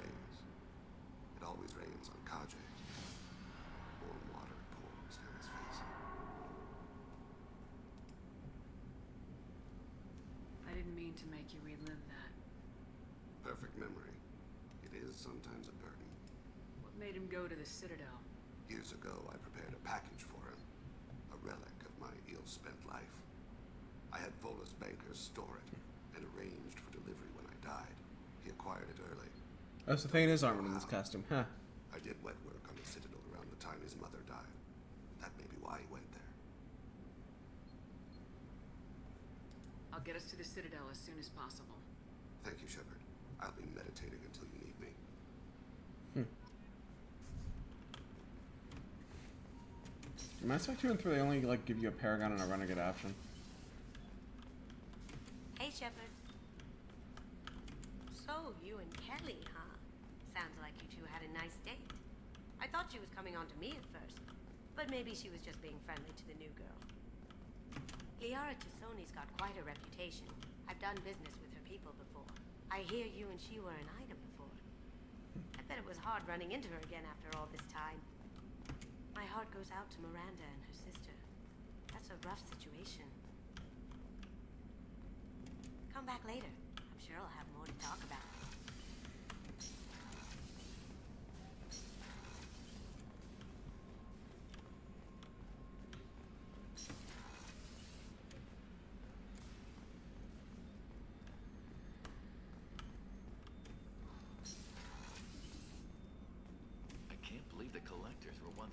Rains. It always rains on Kaje. Warm water pours down his face. I didn't mean to make you relive that. Perfect memory. It is sometimes a burden. What made him go to the Citadel? Years ago, I prepared a package for him. A relic of my ill-spent life. I had Volus bankers store it and arranged for delivery when I died. He acquired it early. Oh, so Thane is armored in this costume, huh? I did wet work on the Citadel around the time his mother died. That may be why he went there. I'll get us to the Citadel as soon as possible. Thank you, Shepard. I'll be meditating until you need me. Mass Effect 2 and 3, they only like give you a Paragon and a Renegade option. Hey, Shepard. So, you and Kelly, huh? Sounds like you two had a nice date. I thought she was coming on to me at first, but maybe she was just being friendly to the new girl. Liara Tassoni's got quite a reputation. I've done business with her people before. I hear you and she were an item before. I bet it was hard running into her again after all this time. My heart goes out to Miranda and her sister. That's a rough situation. Come back later. I'm sure I'll have more to talk about.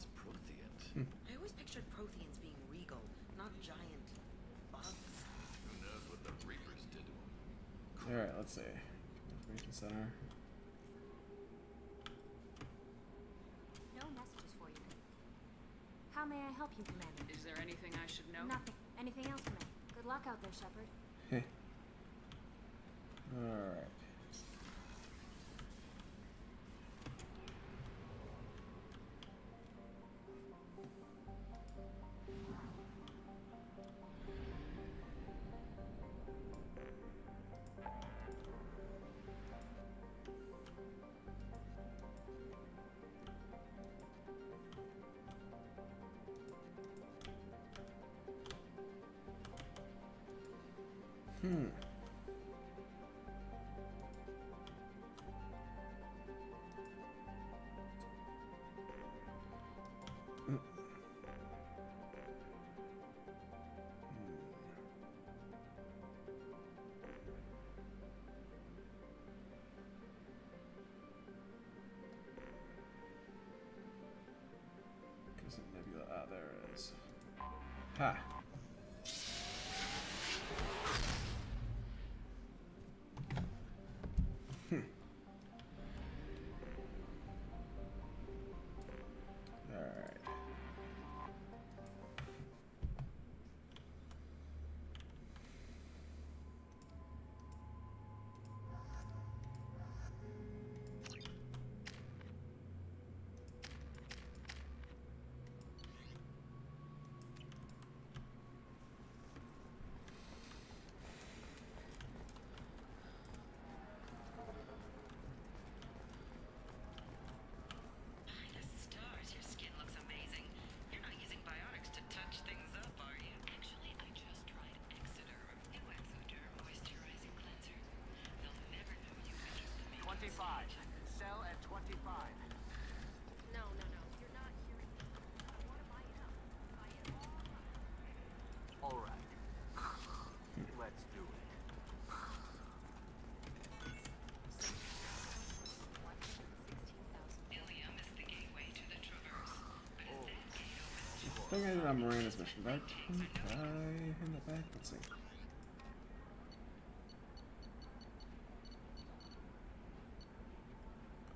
What's Prothean? I always pictured Protheans being regal, not giant bugs. Who knows what the Reapers did to him? Alright, let's see. Information center. No messages for you. How may I help you, Commander? Is there anything I should know? Nothing. Anything else, Commander? Good luck out there, Shepard. Alright. Nebula. Ah, there it is. Ha! Alright. Stars, your skin looks amazing. You're not using biotics to touch things up, are you? Actually, I just tried Exoderm, new Exoderm moisturizing cleanser. They'll never know you better than me. 25. Sell at 25. No, you're not hearing me. I want to buy it up. Buy it all. All right. Let's do it. Ilium is the gateway to the Traverse. But as that gate opens, I think I did on Miranda's mission, right? Did I hand that back? Let's see.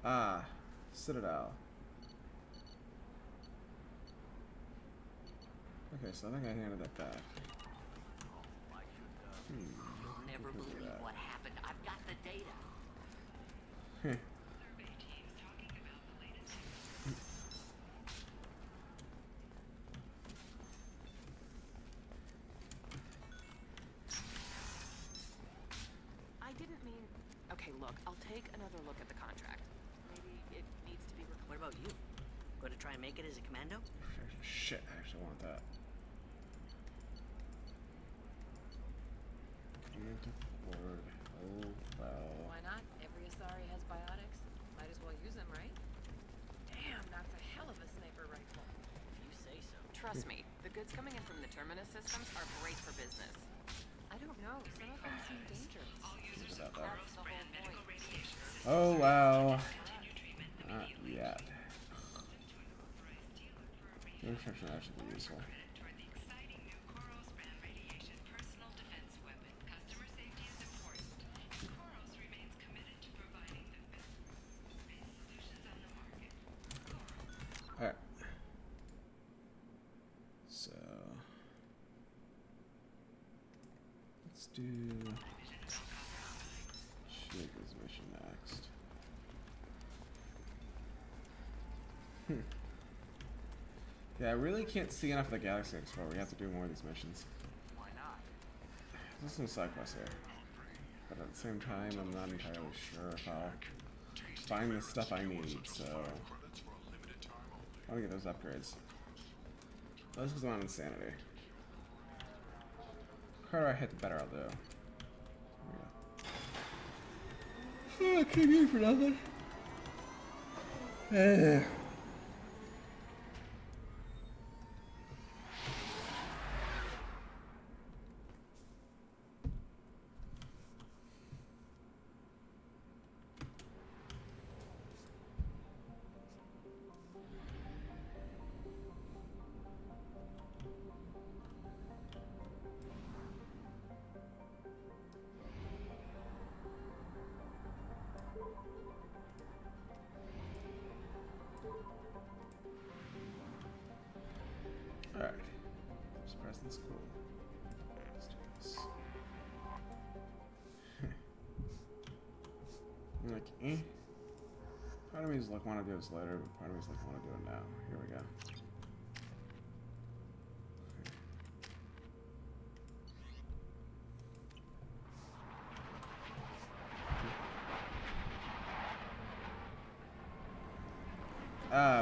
Ah, Citadel. Okay, so I think I handed that back. You'll never believe what happened. I've got the data. survey teams talking about the latest. I didn't mean... Okay, look, I'll take another look at the contract. Maybe it needs to be... What about you? Going to try and make it as a commando? Shit, I actually want that. Command to forward. Oh, well. Why not? Every Asari has biotics. Might as well use them, right? Damn, that's a hell of a sniper rifle. You say so. Trust me, the goods coming in from the Terminus systems are great for business. I don't know, some of them seem dangerous. Look at that. That's the whole point. Oh, wow. Not yet. Infection actually be useful. Toward the exciting new Koros brand radiation personal defense weapon. Customer safety is important. Koros remains committed to providing the best space solutions on the market. Alright. So let's do Shaker's mission next. Yeah, I really can't see enough of the Galaxy Explorer. We have to do more of these missions. Why not? There's some side quests here. But at the same time, I'm not entirely sure if I'll find the stuff I need, so I want to get those upgrades. That's because I'm on insanity. The harder I hit, the better I'll do. There we go. Oh, I came here for nothing. Part of me is like, want to do this later, but part of me is like, want to do it now. Here we go.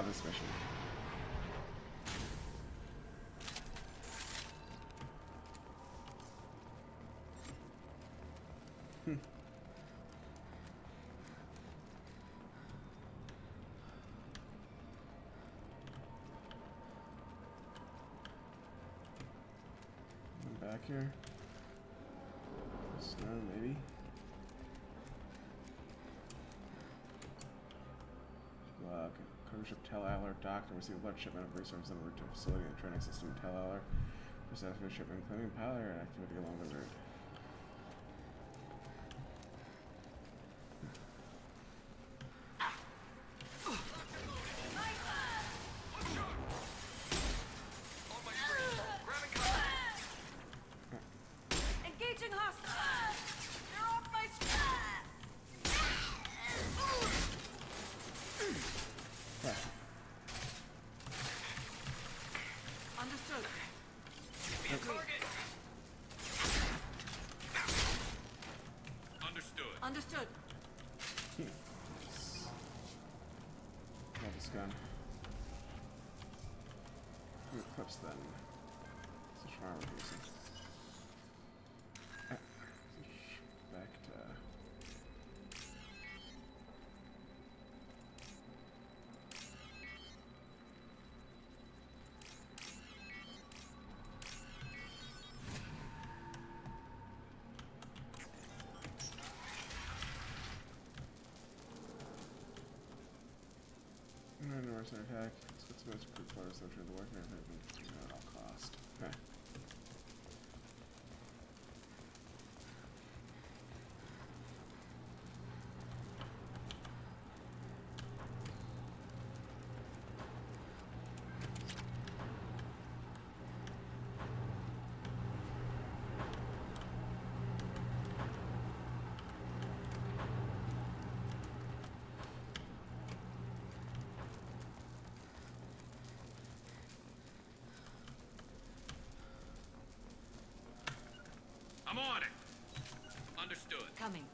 This mission. I'm back here. Snow, maybe. Cargo ship Tel Aller docked and received a large shipment of resources en route to a facility in the training system in Tel Aller. Process for shipping, claiming pilot and activity along the route. Engaging hostile! They're off my scrap! Understood. Be a target. Understood. Understood. Love this gun. Who equips then? Such armor piercing. Back to. Mercenary attack. Let's get some extra crew quarters so the work and everything at all cost. Okay. I'm on it. Understood. Coming.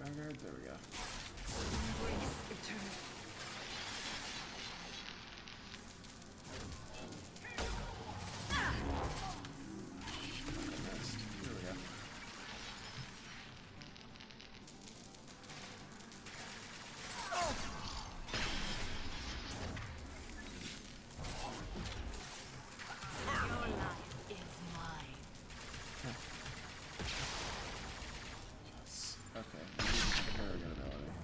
Vanguard, there we go. Embrace eternity. Here we go. Your life is mine. Yes. Okay. Very good ability.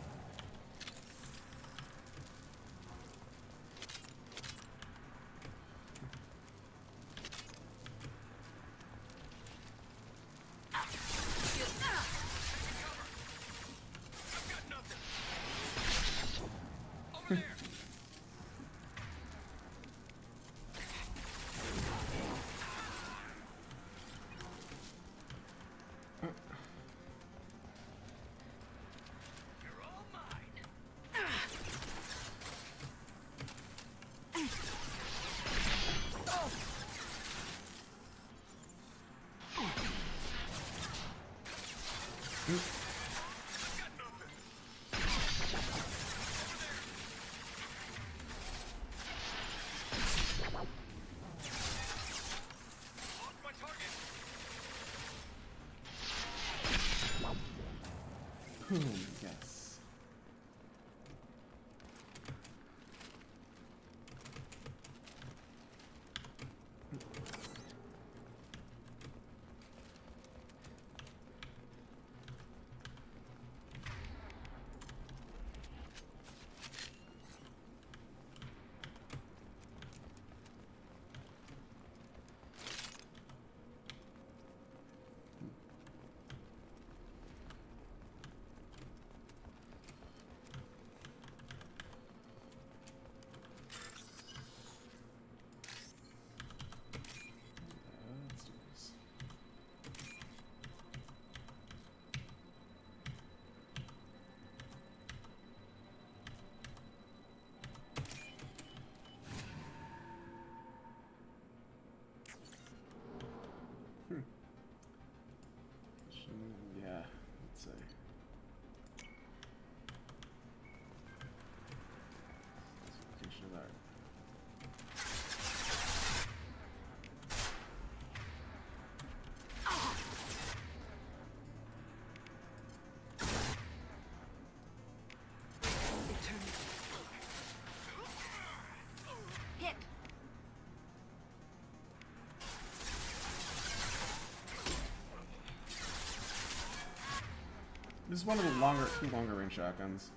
This is one of the two longer range shotguns.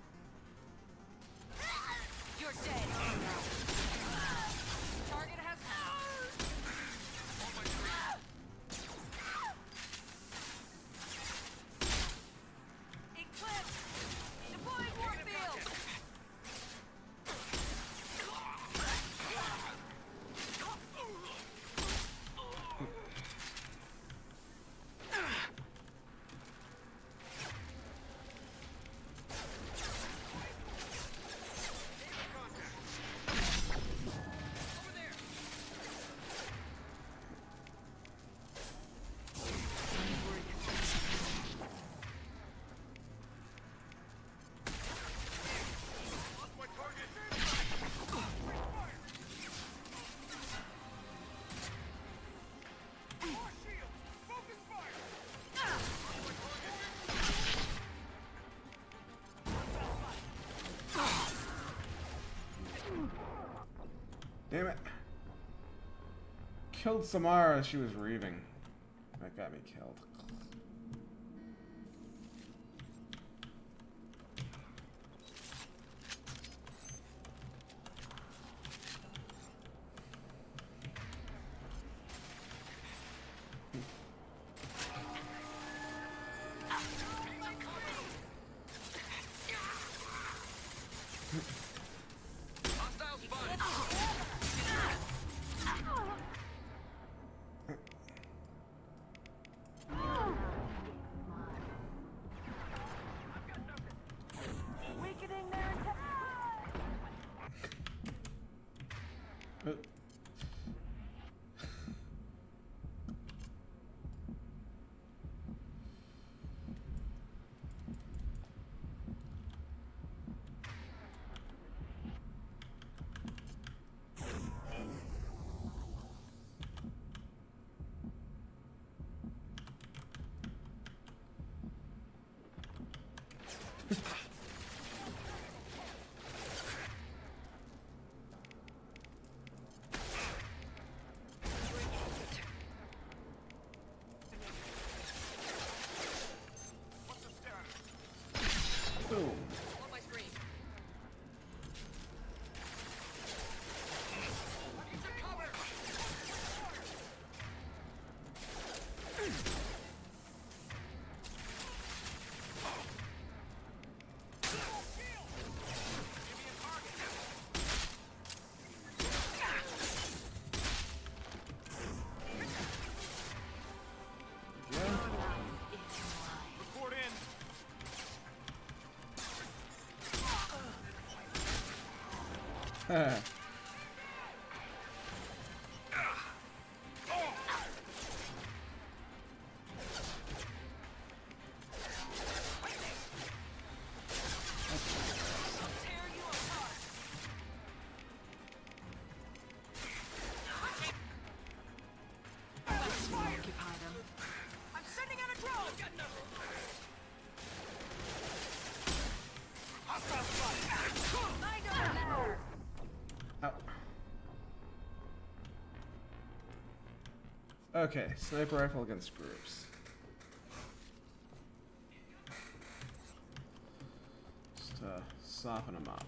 You're dead. Target has Eclipse! Deploying Warfield! Damn it. Killed Samara as she was reaving. That got me killed. Weakening their attack. Boom. On my screen. Looking for cover. Report in. Occupy them. I'm sending out a drone. Mind over there. Ow. Okay, sniper rifle against groups. Just soften them up.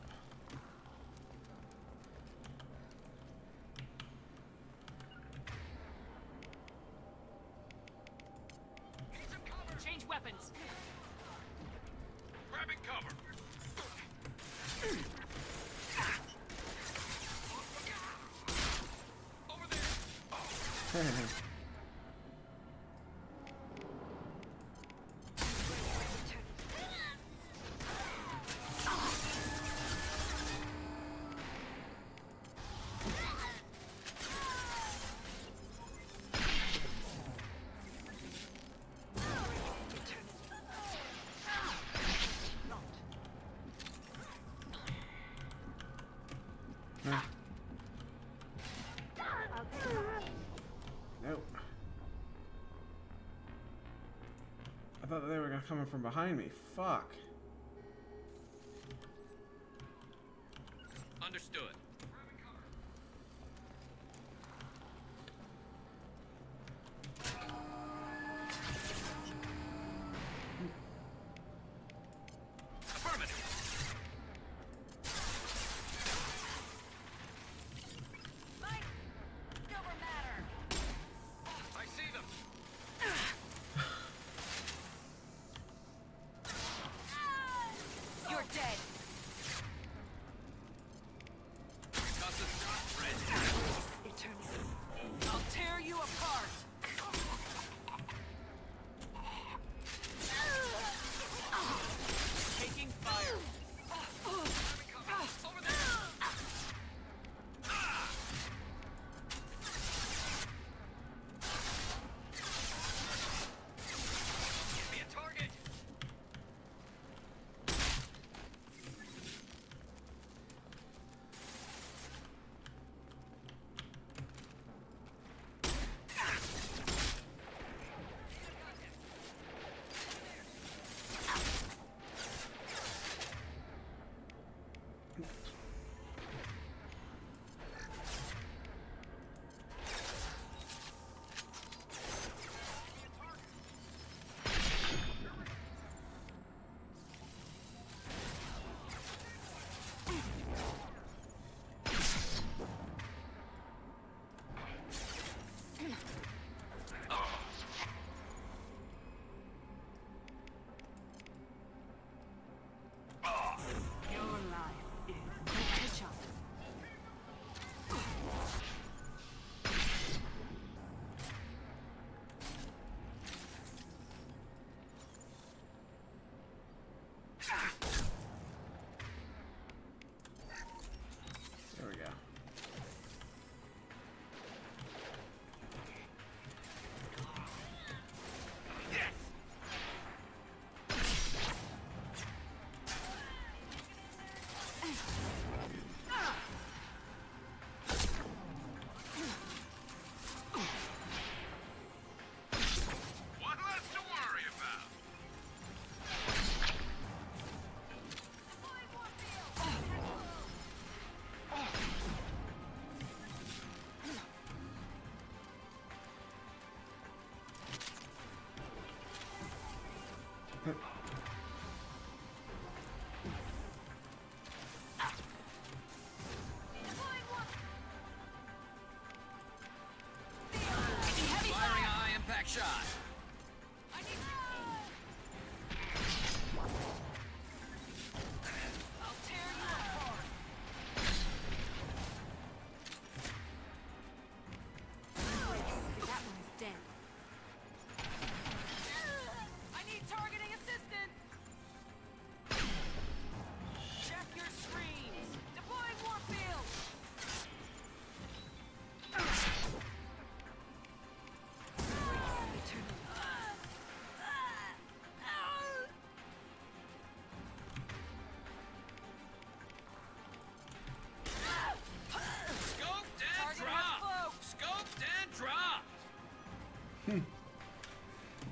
Change weapons. Grabbing cover. Nope. I thought they were coming from behind me. Fuck. Understood.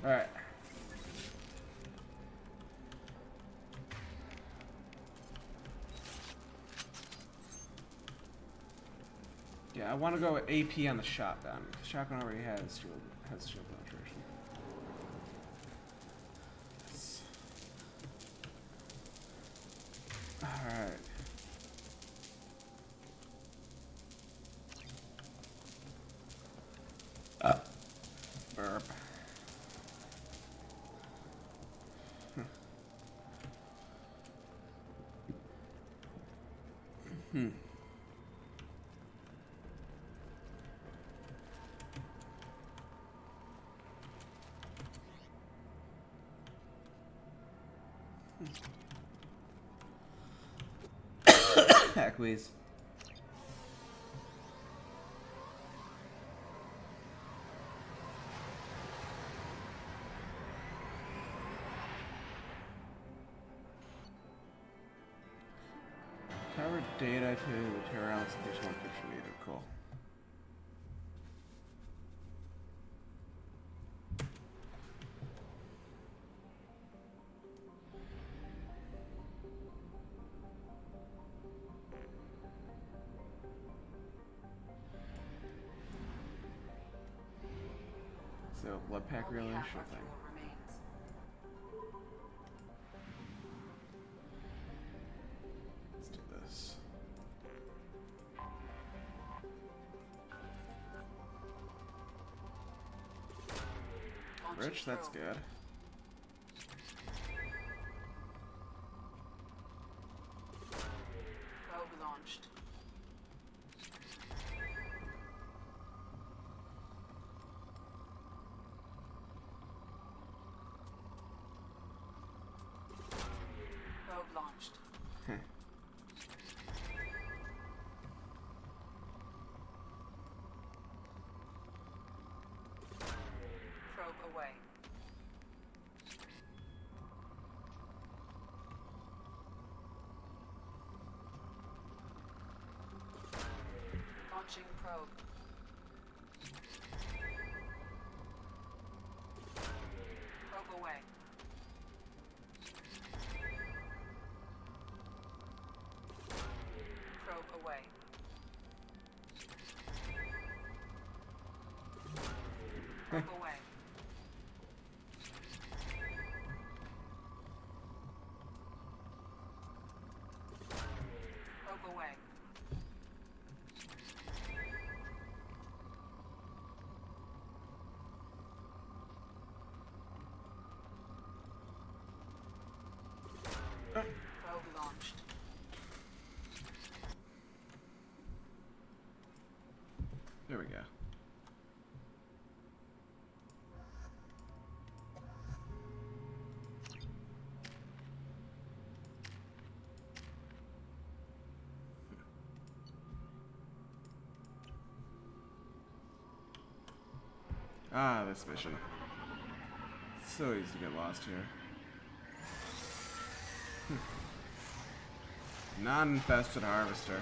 Alright. Yeah, I want to go with AP on the shotgun. The shotgun already has shield penetration. Yes. Alright. Burp. Hackways. Cover data to the Terrell Station 1 picture needed. Cool. So, blood pack relay, sure thing. Let's do this. Rich, that's good. Probe launched. Probe launched. Probe away. Launching probe. Probe away. Probe away. Probe away. Probe away. Probe launched. There we go. Ah, this mission. So easy to get lost here. Non-infested harvester.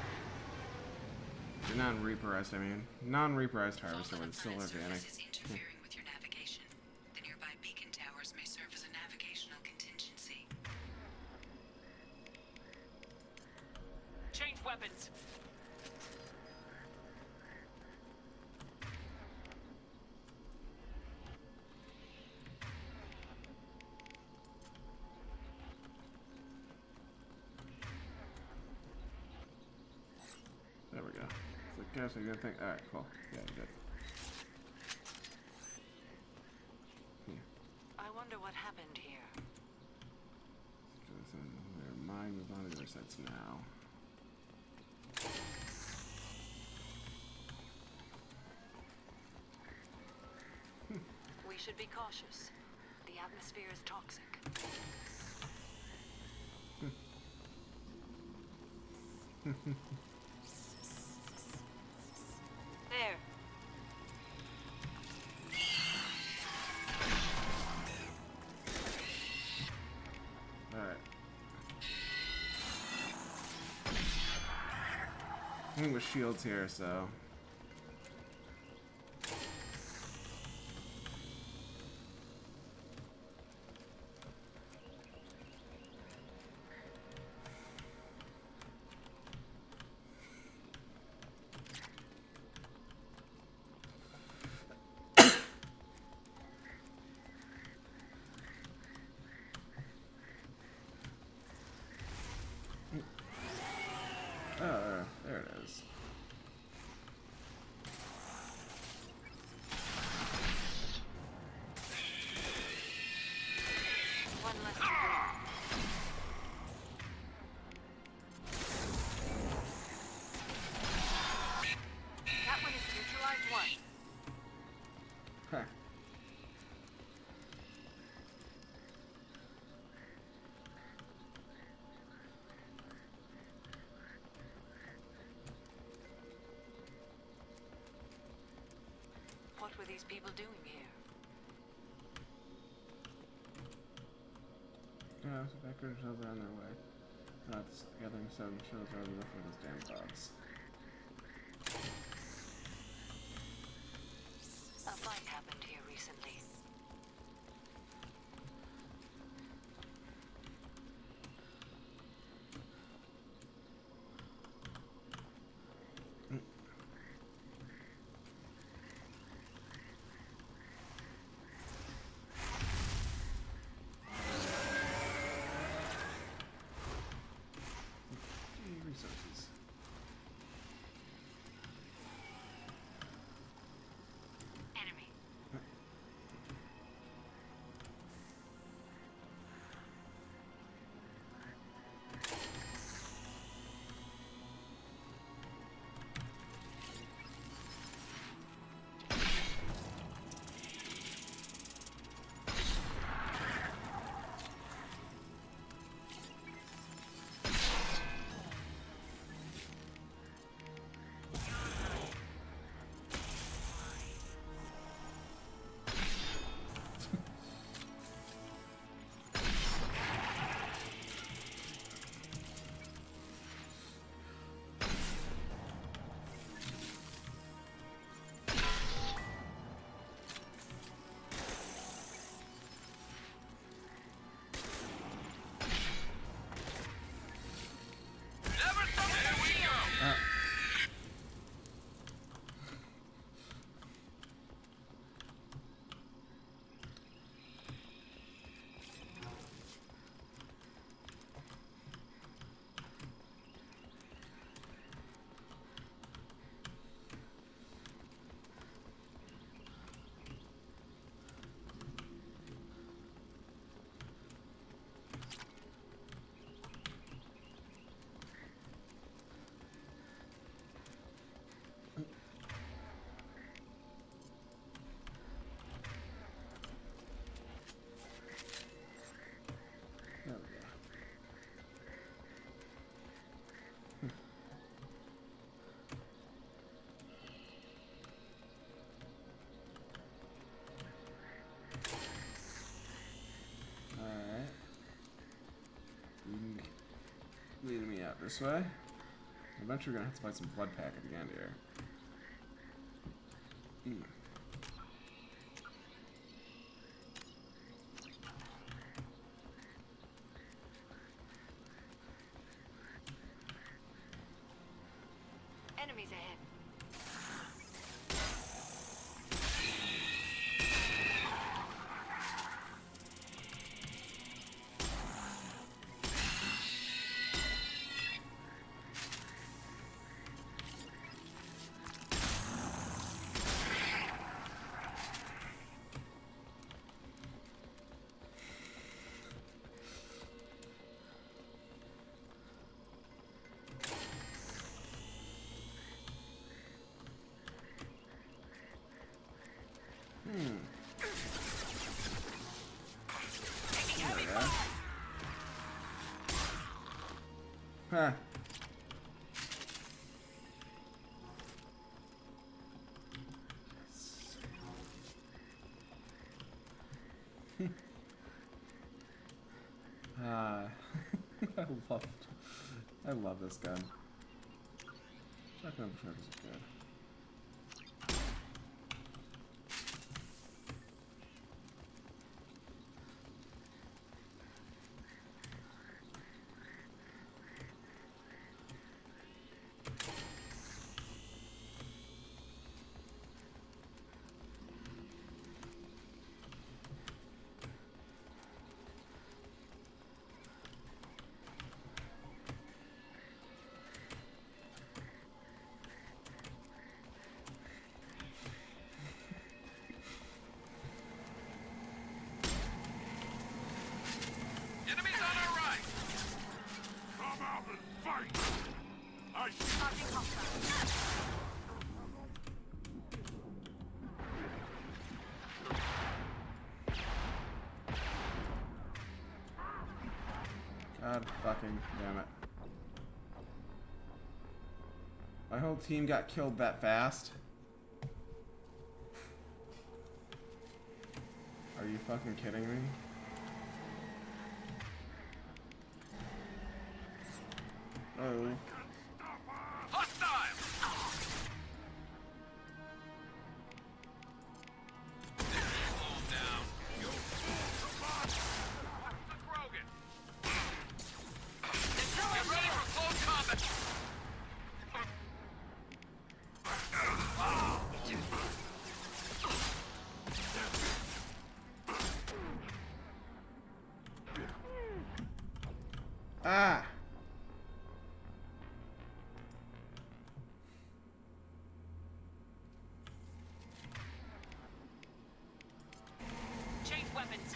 Non-reaperized, I mean. Non-reaperized harvester with still organic. Interfering with your navigation. The nearby beacon towers may serve as a navigational contingency. Change weapons. There we go. So guess I didn't think. Alright, cool. Yeah, you did. I wonder what happened here. Never mind, move on to the other sites now. We should be cautious. The atmosphere is toxic. There. Alright. I think with shields here, so. Oh, there it is. One less to go. That one is neutralized once. Huh. What were these people doing here? Yeah, so background shows are on their way. That's gathering 7 shows are over for those damn gods. A fight happened here recently. Resources. Enemy. There we go. Alright. Leading me out this way. Eventually we're gonna have to fight some blood pack at the end here. Enemies ahead. Huh. I love this gun. Shotgun charges are good. God fucking damn it. My whole team got killed that fast. Are you fucking kidding me? Oh. Ah! Change weapons.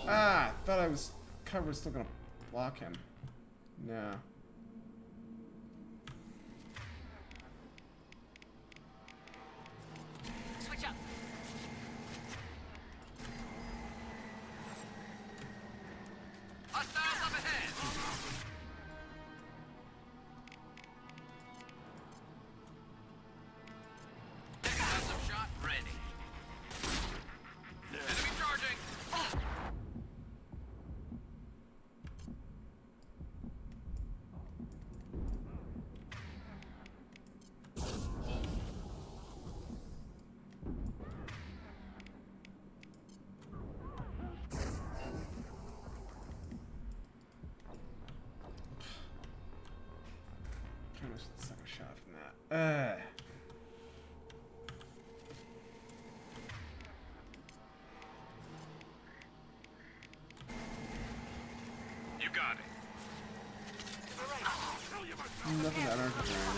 Ah! Thought I was cover was still gonna block him. No. Switch up. Hostiles up ahead! Taking custom shot ready. Enemy charging! Trying to suck a shot from that. You got it. Nothing that energy drain.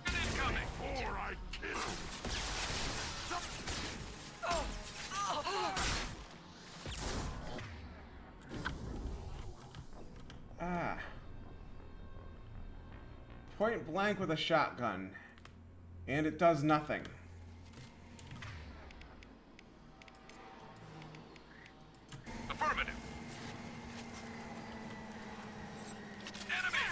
Incoming! Before I kill. Ah. Point blank with a shotgun. And it does nothing. Affirmative. Enemy!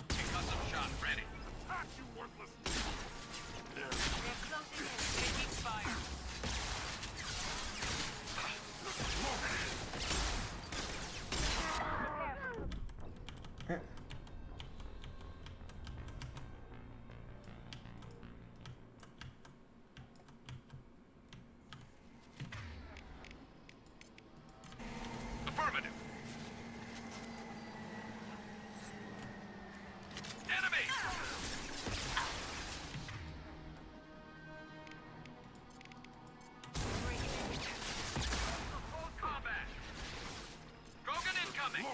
Custom shot ready. Attack, you worthless. They're closing in. Taking fire. Affirmative. Enemy! Full combat. Krogan incoming.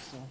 crystal.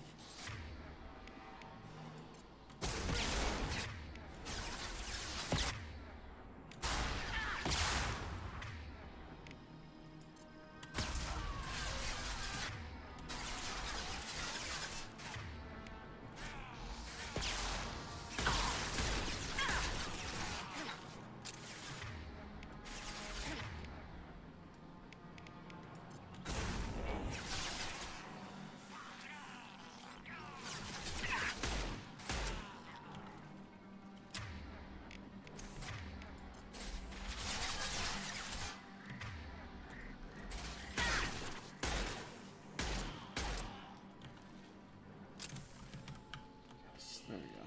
There we go.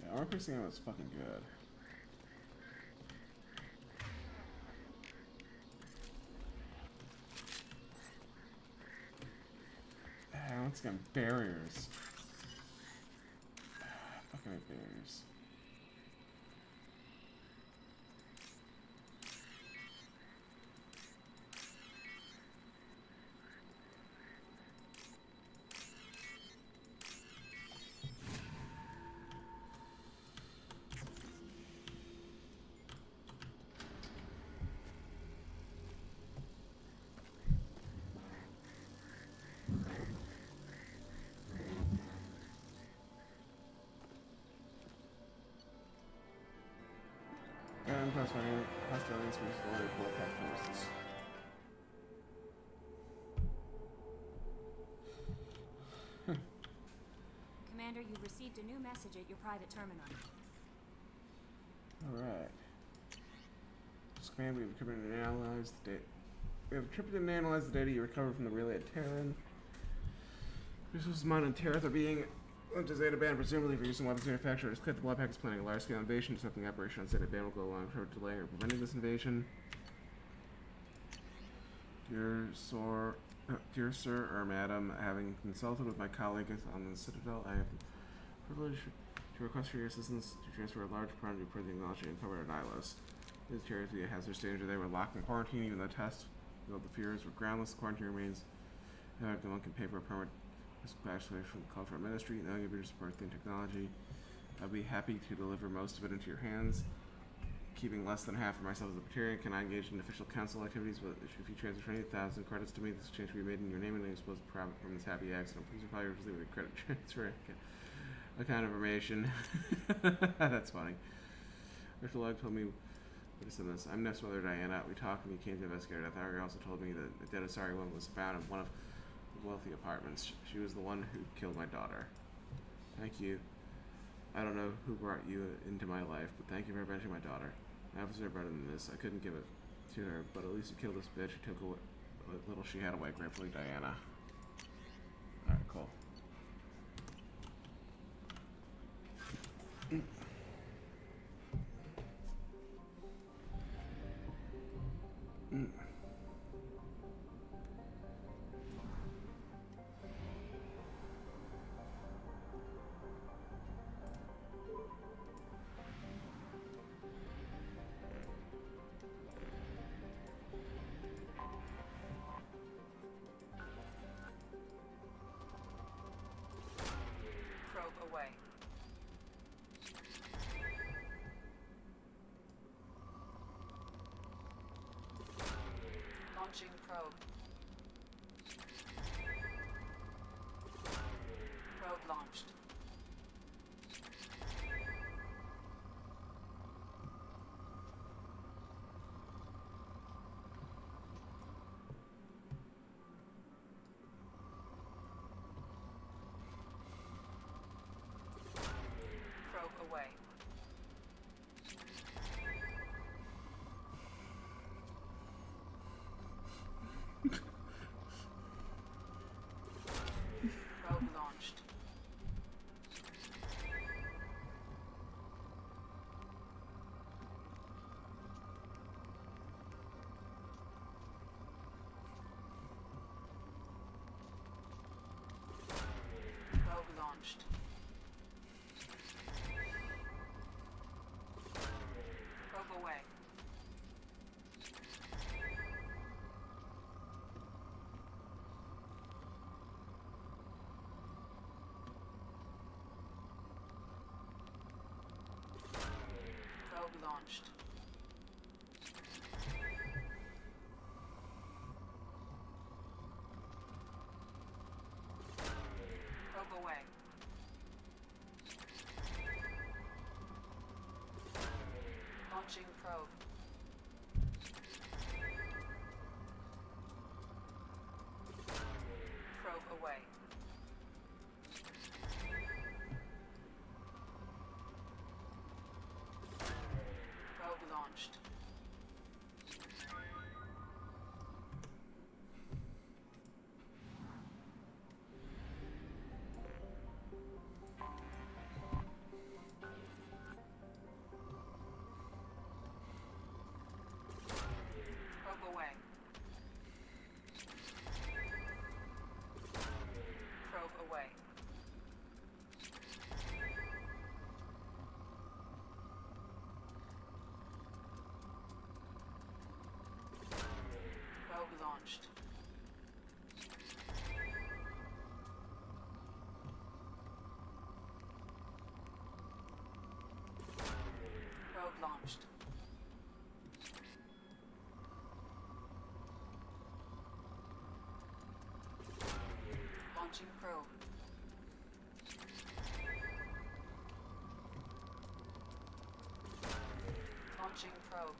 Yeah, armor piercing was fucking good. Once again, barriers. Fucking hate barriers. And plus my hostilities with the warpath forces. Commander, you've received a new message at your private terminal. Alright. This command, we have encrypted and analyzed the data. We have encrypted and analyzed the data you recovered from the relay at Terran. Resources mined on Terra are being linked to Zeta Band, presumably for use in weapons manufacture. It's clear the Blood Pack is planning a large-scale invasion. Something operation on Zeta Band will go along toward delaying or preventing this invasion. Dear Sir, or Madam, having consulted with my colleagues on the Citadel, I have the privilege to request for your assistance to transfer a large quantity per the acknowledgement and cover at Nylos. This charity has their danger. They were locked in quarantine, even though tests revealed the fears were groundless. Quarantine remains. No one can pay for a permit. Especially from the Cultural Ministry, knowing of your support in technology. I'll be happy to deliver most of it into your hands. Keeping less than half for myself as a Praetorian, can I engage in official council activities? But if you transfer 20,000 credits to me, this exchange will be made in your name and I am supposed to profit from this happy accident. Please reply your with a credit transfer account information. That's funny. Mr. Log told me what is in this. I'm Nest Mother Diana. We talked when you came to investigate death. Arger also told me that the dead Asari woman was found in one of wealthy apartments. She was the one who killed my daughter. Thank you. I don't know who brought you into my life, but thank you for avenging my daughter. I was better than this. I couldn't give it to her, but at least you killed this bitch who took what little she had away. Gratefully, Diana. Alright, cool. Away. Launching probe. Probe launched. Away. Probe launched. Probe launched. launched. Probe away. Launching probe. Probe away. Probe launched. Probe away. Probe away. Probe launched. Probe launched. Launching probe. Launching probe.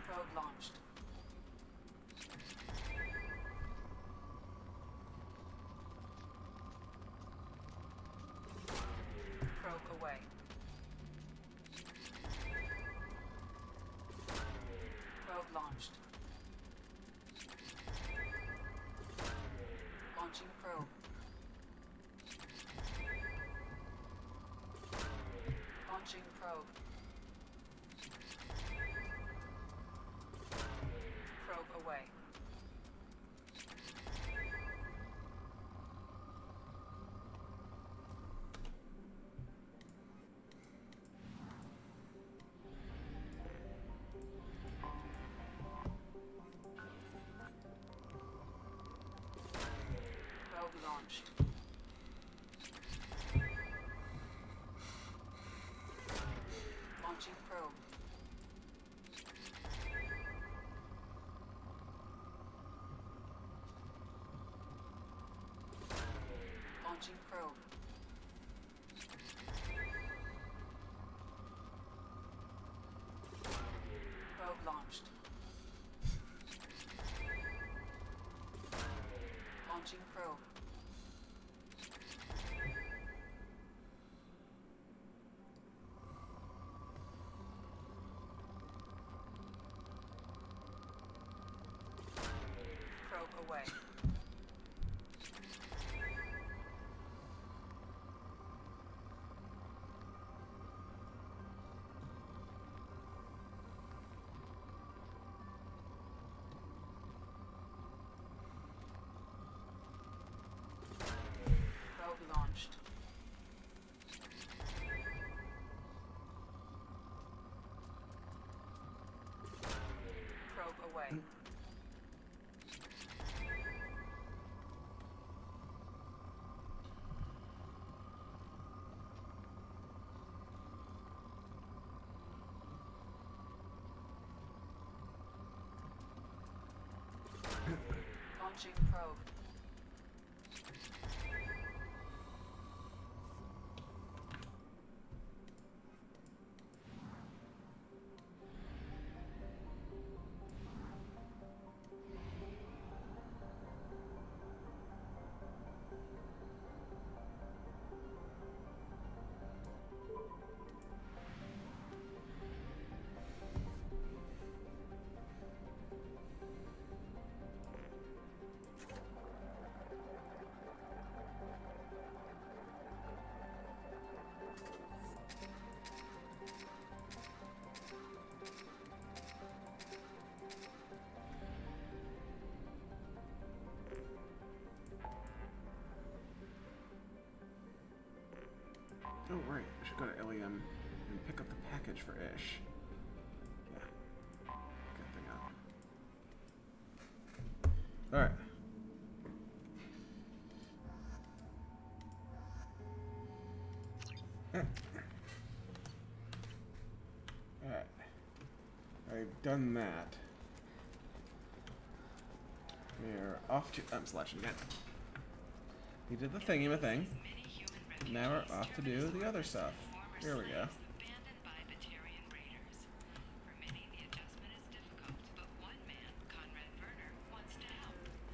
Probe launched. Probe away. Probe launched. Launching probe. Launching probe. Probe away. Probe launched. Launching probe. Launching probe. Probe launched. Launching probe. Probe away. Probe launched. Probe away. Launching probe. Oh, right. I should go to Ilium and pick up the package for Ish. Yeah. Get that thing out. Alright. I've done that. We're off to... I'm selection again. We did the thingy-ma-thing. Now we're off to do the other stuff. Here we go.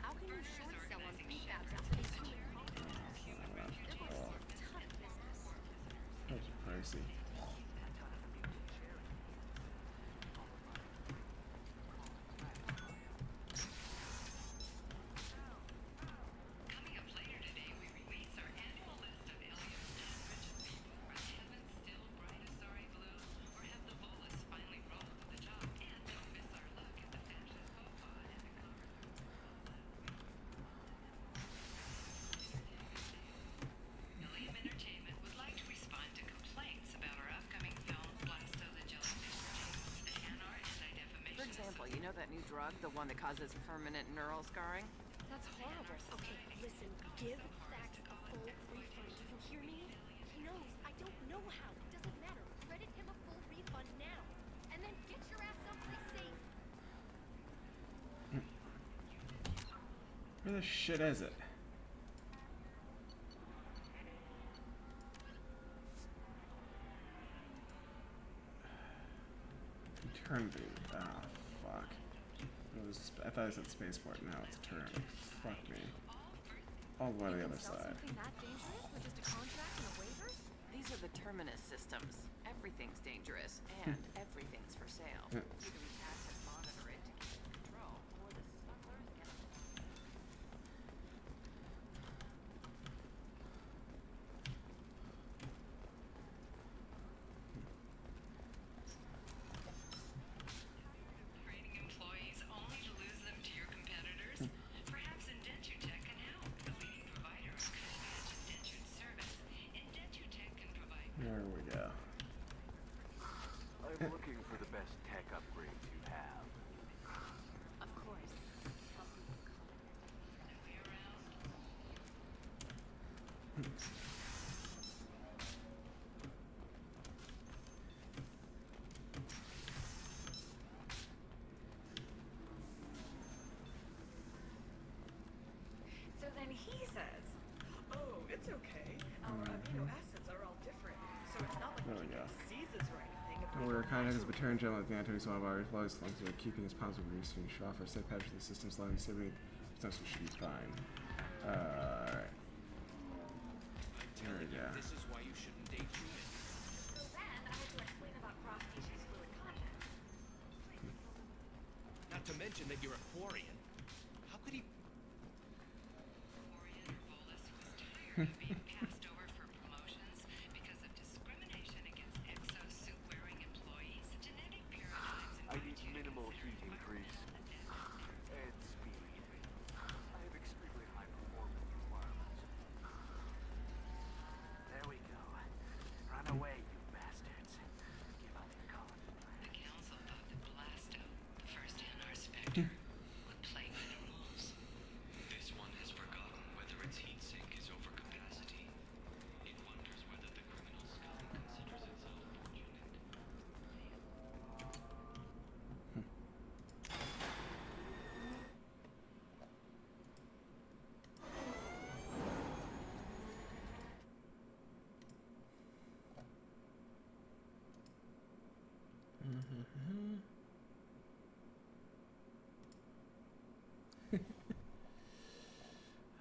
How can you short sell on prefabs after these human components? It looks like a tough business. That's pricey. Coming up later today, we release our annual list of aliens and rigid people. Are the heavens still bright Asari blue, or have the Volus finally rolled to the top? And don't miss our look at the fashion faux pas and the cover. Ilium Entertainment would like to respond to complaints about our upcoming film, Blasto the Jellyfish Retains, the Hanar Anti-Defamation. For example, you know that new drug, the one that causes permanent neural scarring? That's horrible. Okay, listen, give Thax a full refund. Do you hear me? He knows. I don't know how. It doesn't matter. Credit him a full refund now. And then get your ass someplace safe. Where the shit is it? Eternity. Ah, fuck. I thought I said spaceport. Now it's eternity. Fuck me. All the way to the other Sell side. something that dangerous with just a contract and a waiver? These are the terminus systems. Everything's dangerous, and everything's for sale. Yeah. Either we tax and monitor it to keep it in control, or the smugglers get it. Trading employees only to lose them to your competitors? Perhaps Indentutech can help. The leading provider of cutting-edge indentured service. Indentutech can provide... There we go. I'm looking for the best tech upgrades you have. Of course. So then he says, oh, it's okay. Our amino acids are all different. So it's not like There we we can go. get diseases or anything. if we We're don't kind of as a actually- Baterian general at the anti one of our employees long to keeping his palms of research should offer a safe patch for the system's line stability potentially should be fine. Alright. There we go. This is why you shouldn't date humans. So then I had to explain about cross-species fluid contact. Not to mention that you're a Quarian. How could he... Quarian or Volus was tired of being passed over for promotions because of discrimination against exosuit-wearing employees. Genetic paradigms I need minimal heat increase and speed. I have extremely high performance requirements. There we go. Run away, you bastards. Give up your college plan. The council thought that Blasto, the first Hanar Spectre, would play by the rules. This one has forgotten whether its heat sink is over capacity. It wonders whether the criminal scum considers itself fortunate.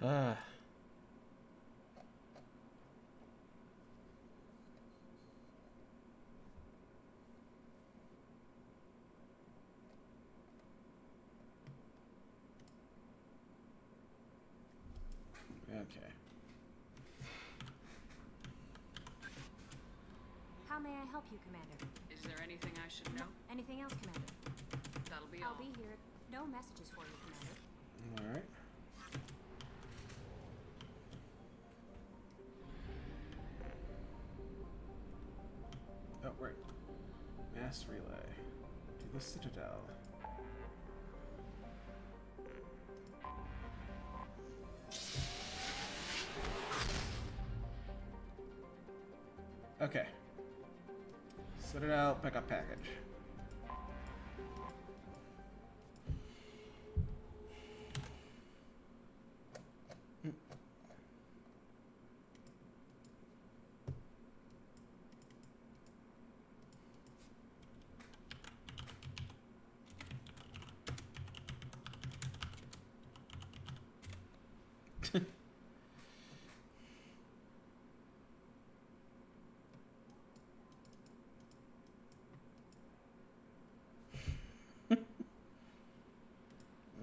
Ah. Okay. How may I help you, Commander? Is there anything I should know? Anything else, Commander? That'll be I'll all. be here. No messages for you, Commander. Alright. Oh, right. Mass relay to the Citadel. Okay. Set it out, pick up package.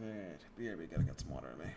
Alright, BRB gotta get some water in me.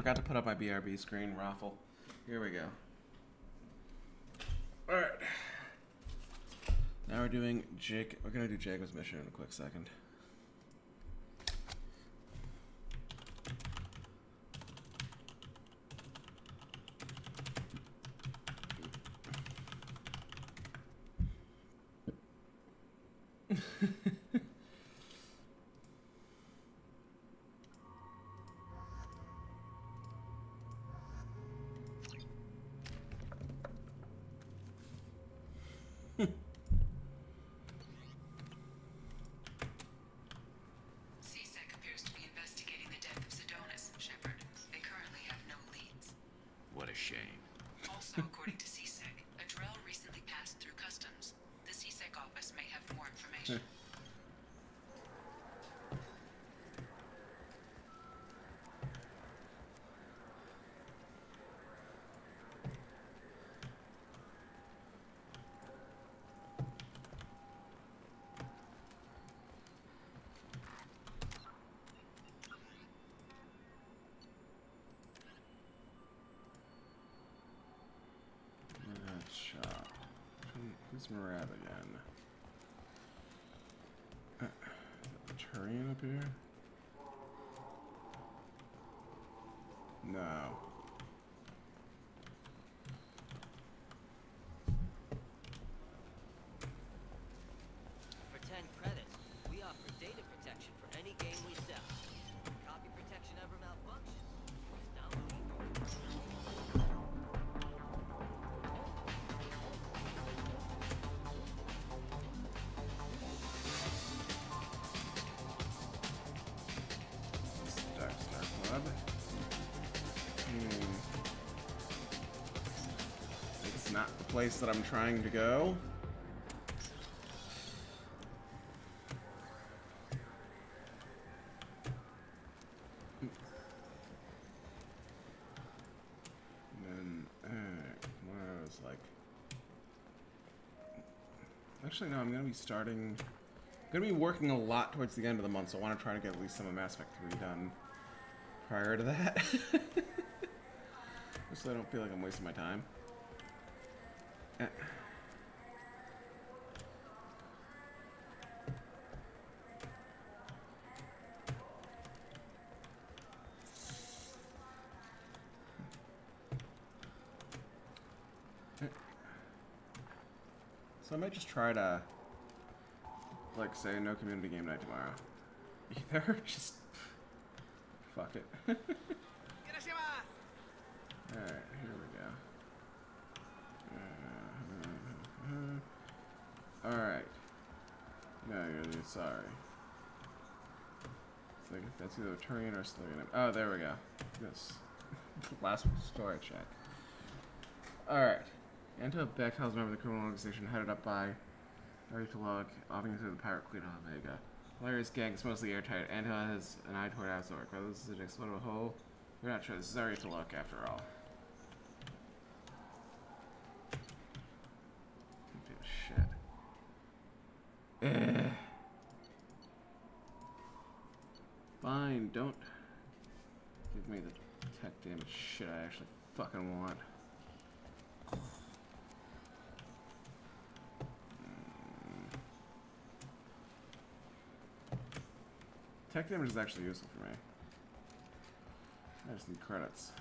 forgot to put up my BRB screen raffle. Here we go. Alright. Now we're doing Jake. We're gonna do Jacob's mission in a quick second. CSEC appears to be investigating the death of Sidonis, Shepard. They currently have no leads. What a shame. Also, according to CSEC, a Drell recently passed through customs. The CSEC office may have more information. That shop. Who's Marab again? Turian up here? No. For 10 credits, we offer data protection for any game we sell. Copy protection ever malfunction? Dark Star Club. It's not the place that I'm trying to go. And then, when I was like... Actually, no, I'm going to be starting... I'm going to be working a lot towards the end of the month, so I want to try to get at least some of Mass Effect 3 done prior to that. Just so I don't feel like I'm wasting my time. So I might just try to, like, say no community game night tomorrow. Either just fuck it. Alright, here we go. Alright. No, you're sorry. It's like that's either Turian or Slurian. Oh, there we go. Yes. Last story check. Alright. Anto Beckhouse, member of the criminal organization headed up by Aritalog, obviously through the pirate queen on Vega. Hilarious gang is mostly airtight. Anto has an eye toward Azork. Whether this is an explodable hole, we're not sure. This is Aritalog after all. Shit. Fine, don't give me the tech damage shit I actually fucking want. Tech damage is actually useful for me. I just need credits.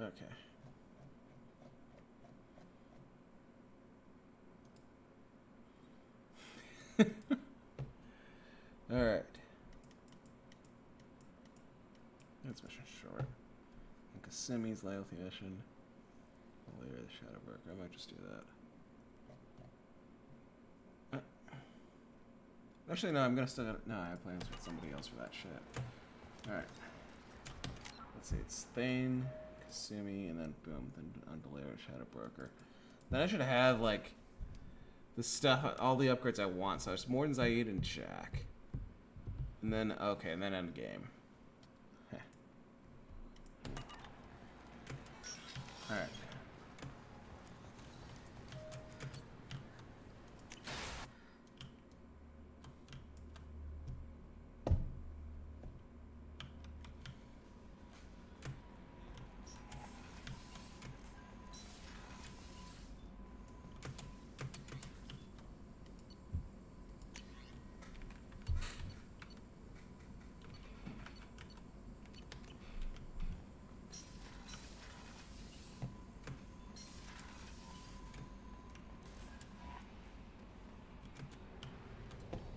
Okay. Alright. That's mission short. Kasimi's loyalty mission. Layer the Shadow Broker. I might just do that. Actually, no, I'm gonna still. No, I have plans with somebody else for that shit. Alright. Let's see, it's Thane, Kasumi, and then boom, then on the layer of Shadow Broker. Then I should have, like, the stuff, all the upgrades I want. So it's more than Zaid and Jack. And then, okay, and then end game. Alright.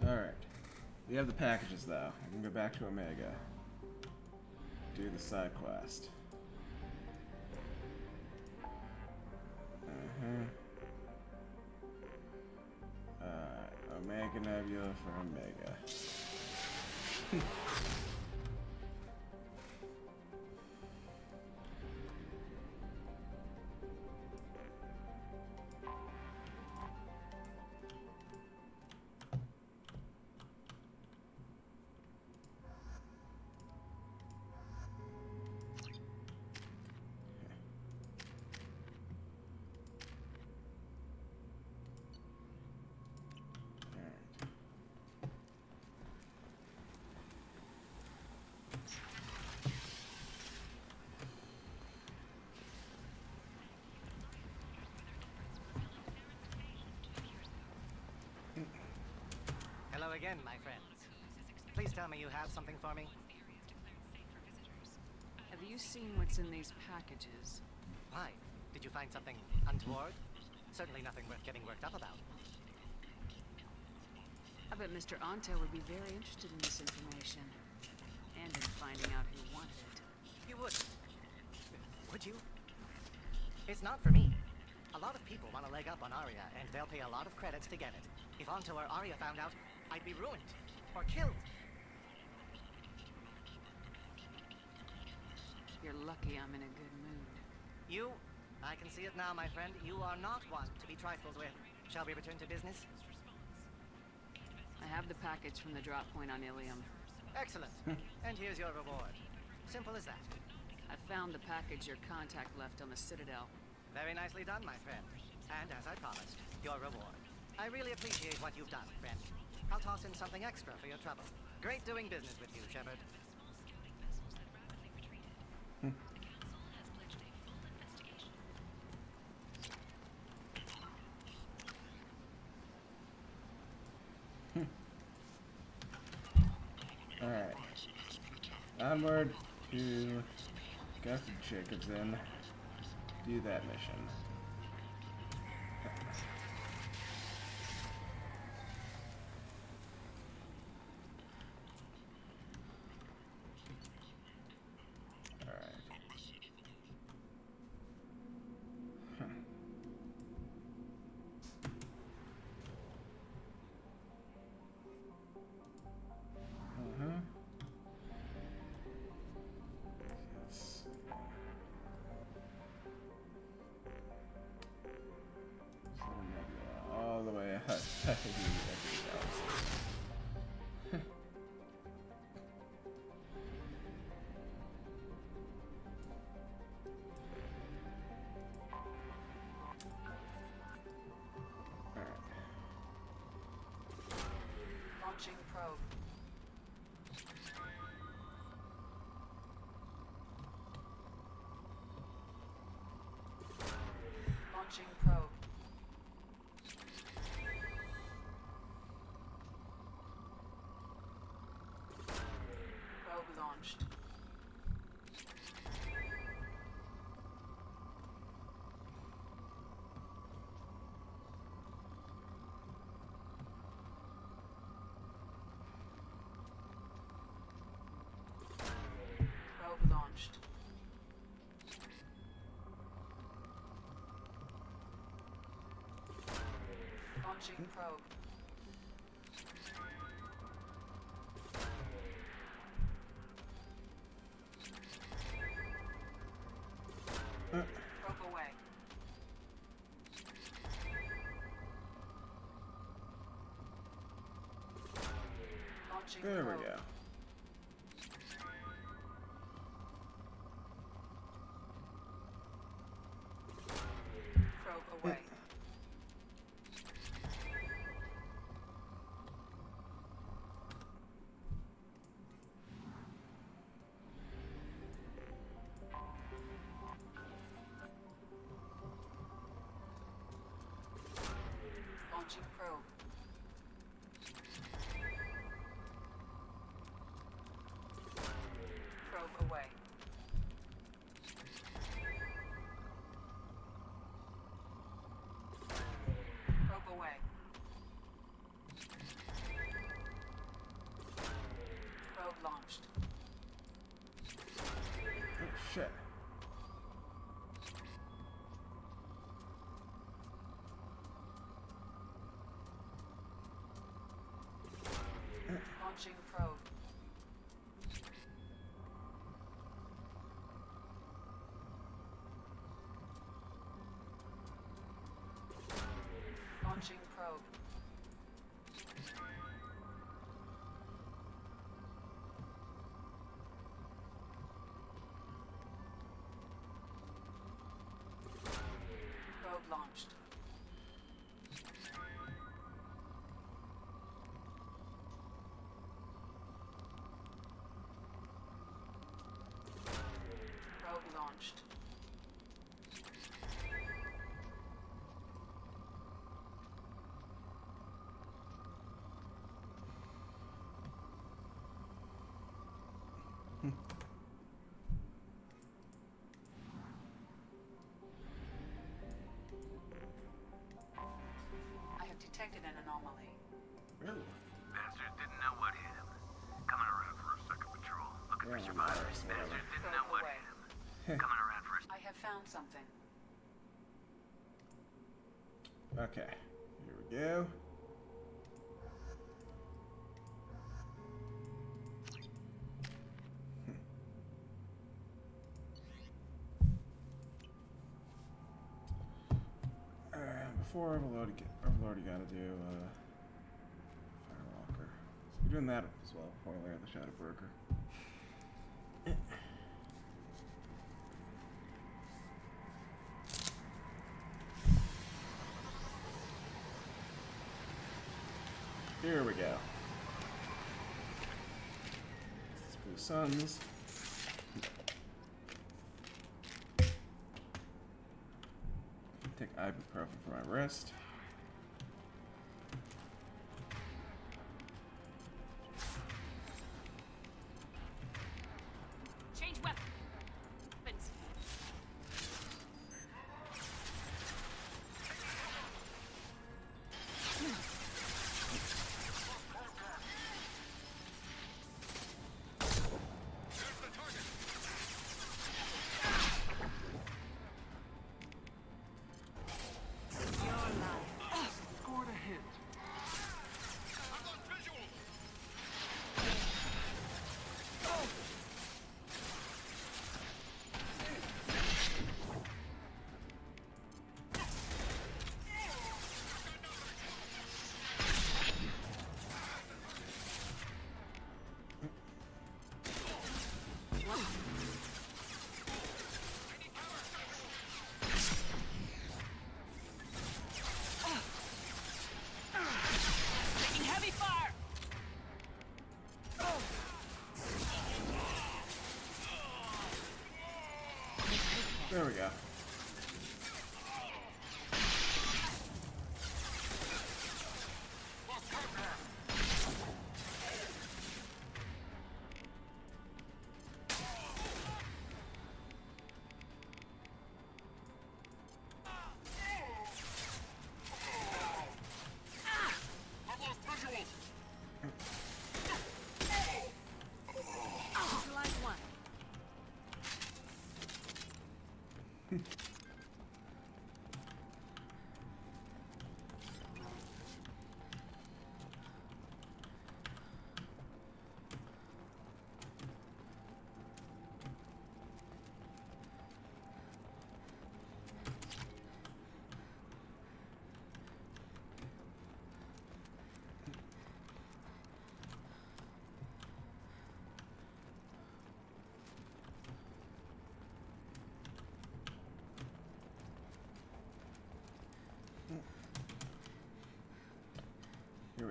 Alright. We have the packages though. I can go back to Omega. Do the side quest. Omega Nebula for Omega. Hello again, my friends. Please tell me you have something for me. Have you seen what's in these packages? Why? Did you find something untoward? Certainly nothing worth getting worked up about. I bet Mr. Anto would be very interested in this information. And in finding out who wanted it. You wouldn't. Would you? It's not for me. A lot of people want a leg up on Arya, and they'll pay a lot of credits to get it. If Anto or Arya found out, I'd be ruined. Or killed. You're lucky I'm in a good mood. You? I can see it now, my friend. You are not one to be trifled with. Shall we return to business? I have the package from the drop point on Ilium. Excellent. And here's your reward. Simple as that. I found the package your contact left on the Citadel. Very nicely done, my friend. And as I promised, your reward. I really appreciate what you've done, friend. I'll toss in something extra for your trouble. Great doing business with you, Shepard. Alright. Onward to Gus Jacobs in. Do that mission. All the way out. Launching probe. Launching probe. Probe launched. Probe launched. Launching probe. Probe away. There we go. Probe away. Launching probe. Probe away. Probe away. Probe launched. Oh shit. Launching probe. Launching probe. Probe launched. Probe launched. I have detected an anomaly. Really? Bastards didn't know what hit him. Coming around for a second patrol. Looking for survivors. Bastards didn't know what hit him. Coming around for a I have found something. Okay. Here we go. Before Overload, you gotta do Firewalker. So we're doing that as well before I layer the Shadow Broker. Here we go. This is Blue Suns. Take ibuprofen for my wrist. Change weapons. Scored a hit. Taking heavy fire. There we go. Neutralize one.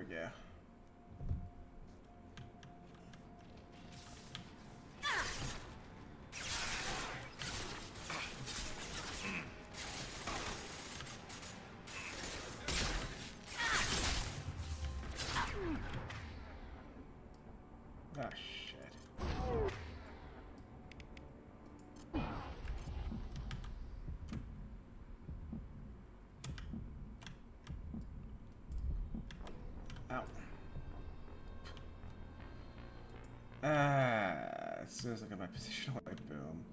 we go. Ah, shit. Ow. As soon as I got my position away, boom.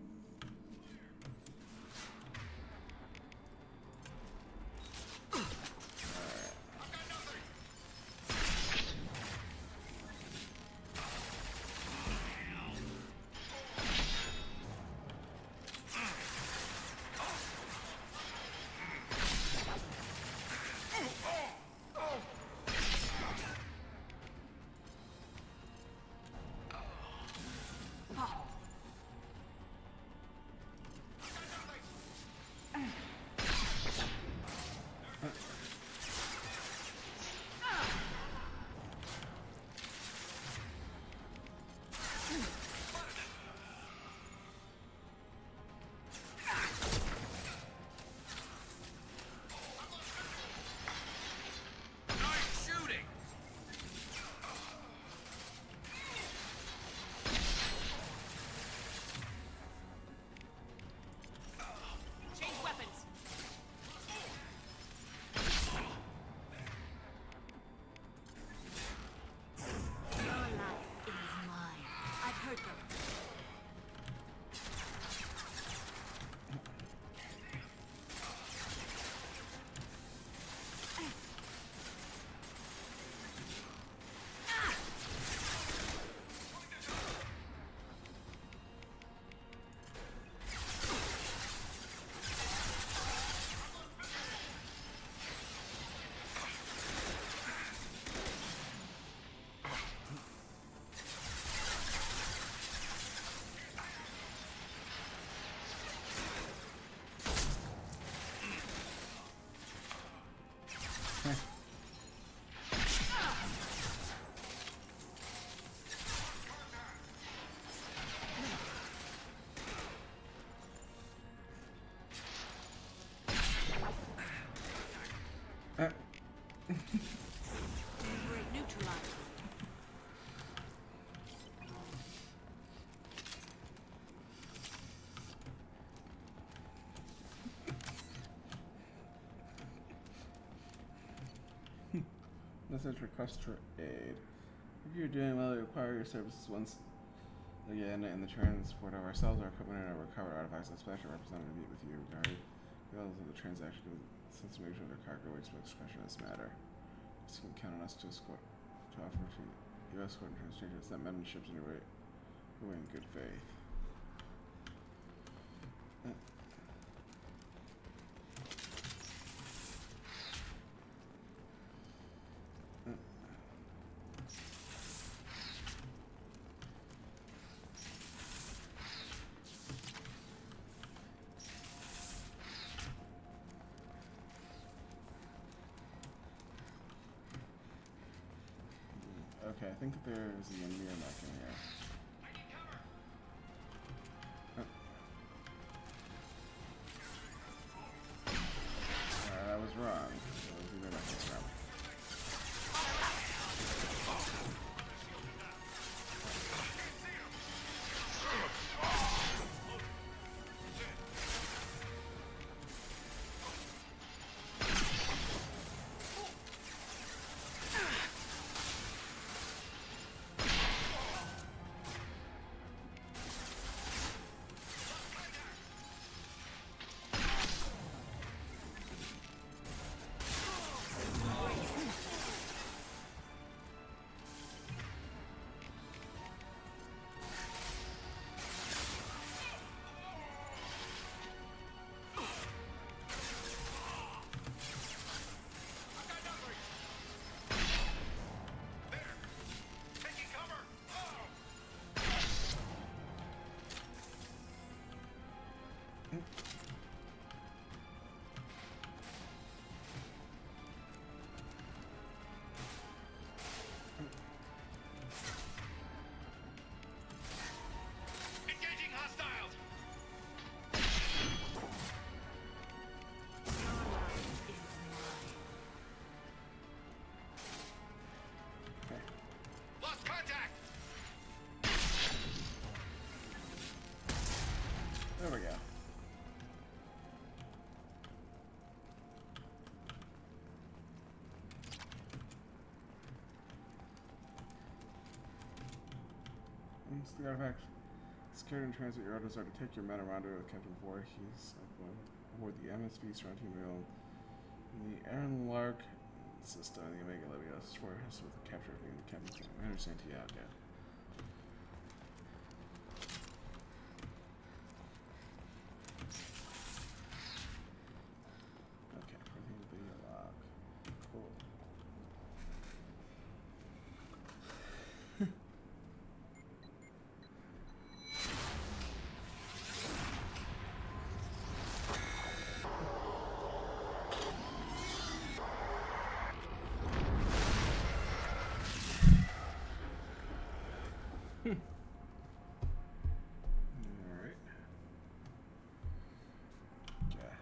Neutralized. Message request for aid. If you're doing well, we require your services once again in the transport of ourselves, our equipment, and our recovered artifacts. A special representative to meet with you regarding the details of the transaction since we make sure the cargo waits for discretion in this matter. So you can count on us to offer to you escort and transportation that many ships in your way in good faith. Okay, I think there's an enemy mech in here. I was wrong. There was an enemy mech this round. the artifact. Secure and transmit your orders are to take your men around with Captain Voorhees aboard the MSV Strontium Wheel in the Aaron Lark system and the Omega Levios for his with the capture of Captain Henry Santiago. Okay, everything will be a lock. Cool. Alright. Okay.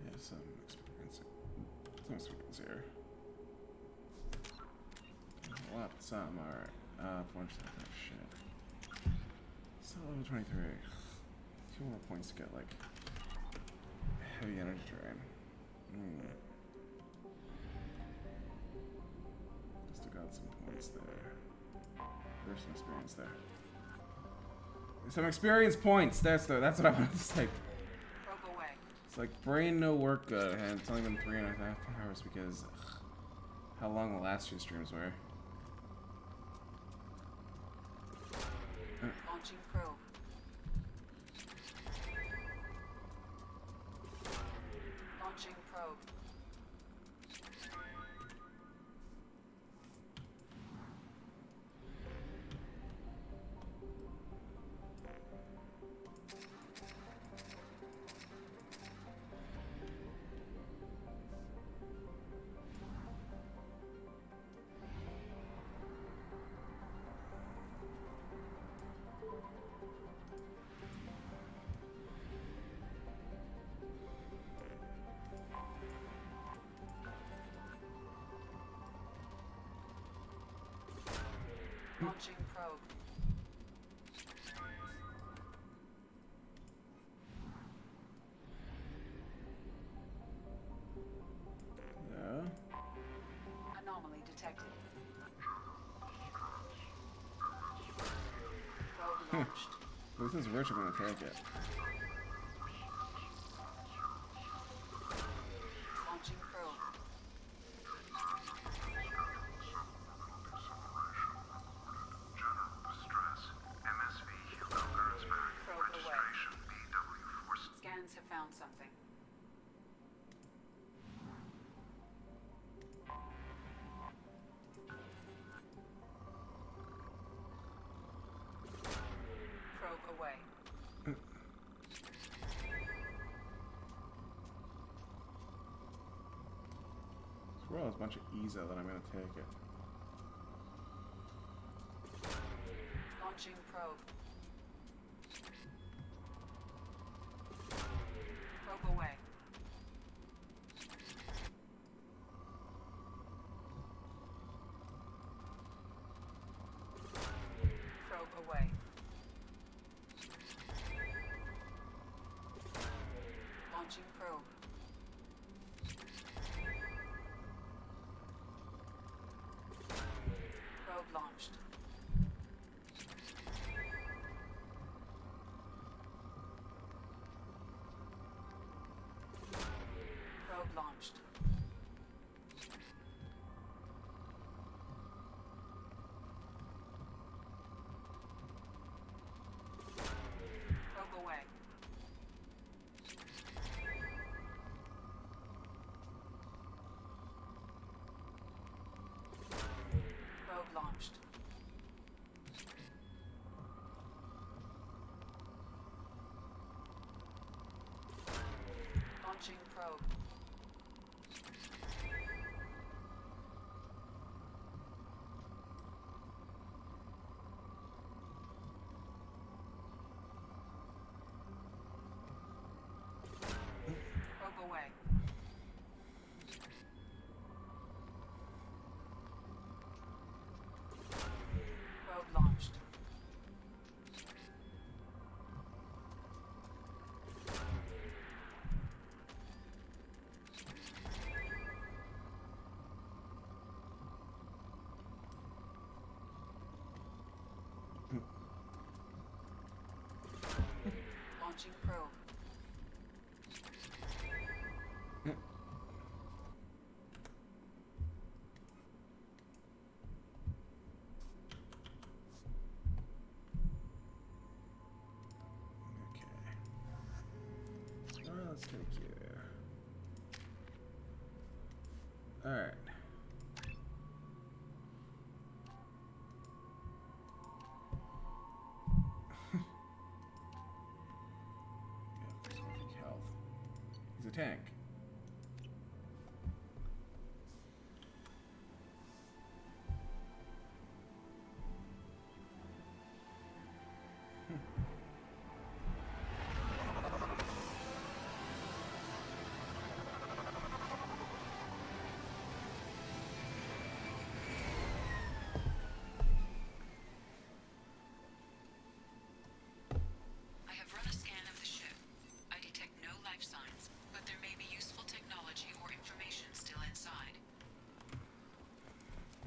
Yeah, some experience here. Well, some, alright. 4 shit. Still level 23. 2 more points to get, like, heavy energy drain. Still got some points there. There's some experience there. Some experience points. That's what I wanted to say. Probe away. It's like brain no work good, and it's only been 3.5 hours because how long the last few streams were. Launching probe. Launching probe. Launching probe. Yeah. Anomaly detected. Probe launched. This is rich, I'm gonna take it. Launching probe. Probe away. Scans have found something. Probe away. Well, there's a bunch of EZA that I'm gonna take it. Launching probe. Probe away. Probe away. Launching probe. Probe launched. Probe launched. Probe away. Probe launched. Launching probe. Probe away. Probe launched. Launching probe. Okay. Well, let's take you. All right. Health. He's a tank. I have run a scan of the ship. I detect no life signs, but there may be useful technology or information still inside.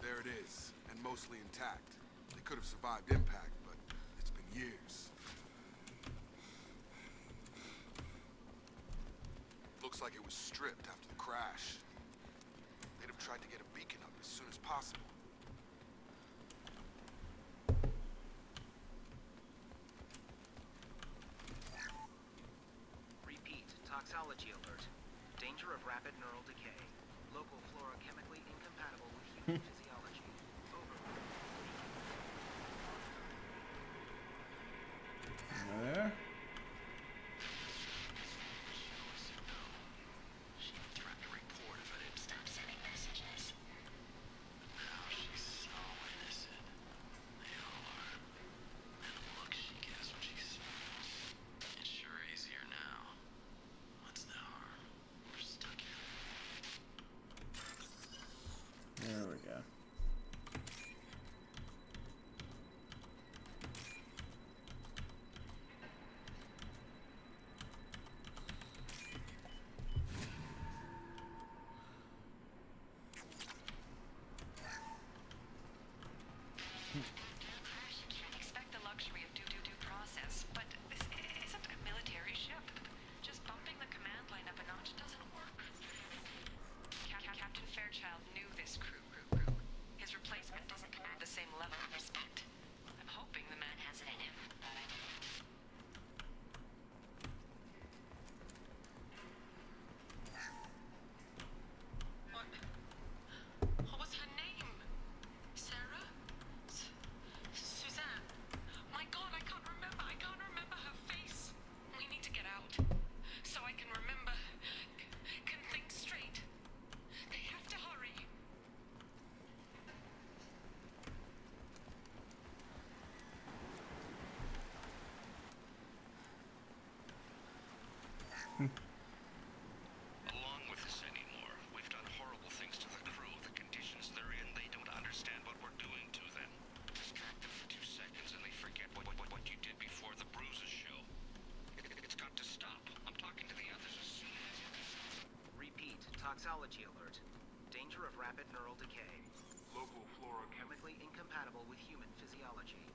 There it is, and mostly intact. They could have survived impact, but it's been years. Looks like it was stripped after the crash. They'd have tried to get a beacon up as soon as possible. Repeat, toxology alert. Danger of rapid neural decay. Local flora chemically incompatible with human physiology. Over. There. She threatened to report if I didn't stop sending messages. Now she's so innocent. They all are. And the look she gives when she smiles. It's sure easier now. What's the harm? We're stuck here. There we go. Perhaps you can't expect the luxury of due process, but this isn't a military ship. Just bumping the command line up a notch doesn't work. Captain Fairchild knew this crew. His replacement doesn't command the same level of respect. I'm hoping the man has it in him, but I don't know. What was her name? Sarah? Suzanne? My God, I can't remember. I can't remember her face. We need to get out. So I can remember. Can think straight. They have to hurry. Along with this anymore. We've done horrible things to the crew. The conditions they're in, they don't understand what we're doing to them. Distract them for 2 seconds and they forget what you did before the bruises show. It's got to stop. I'm talking to the others as soon as... Repeat, toxology alert. Danger of rapid neural decay. Local flora chemically incompatible with human physiology.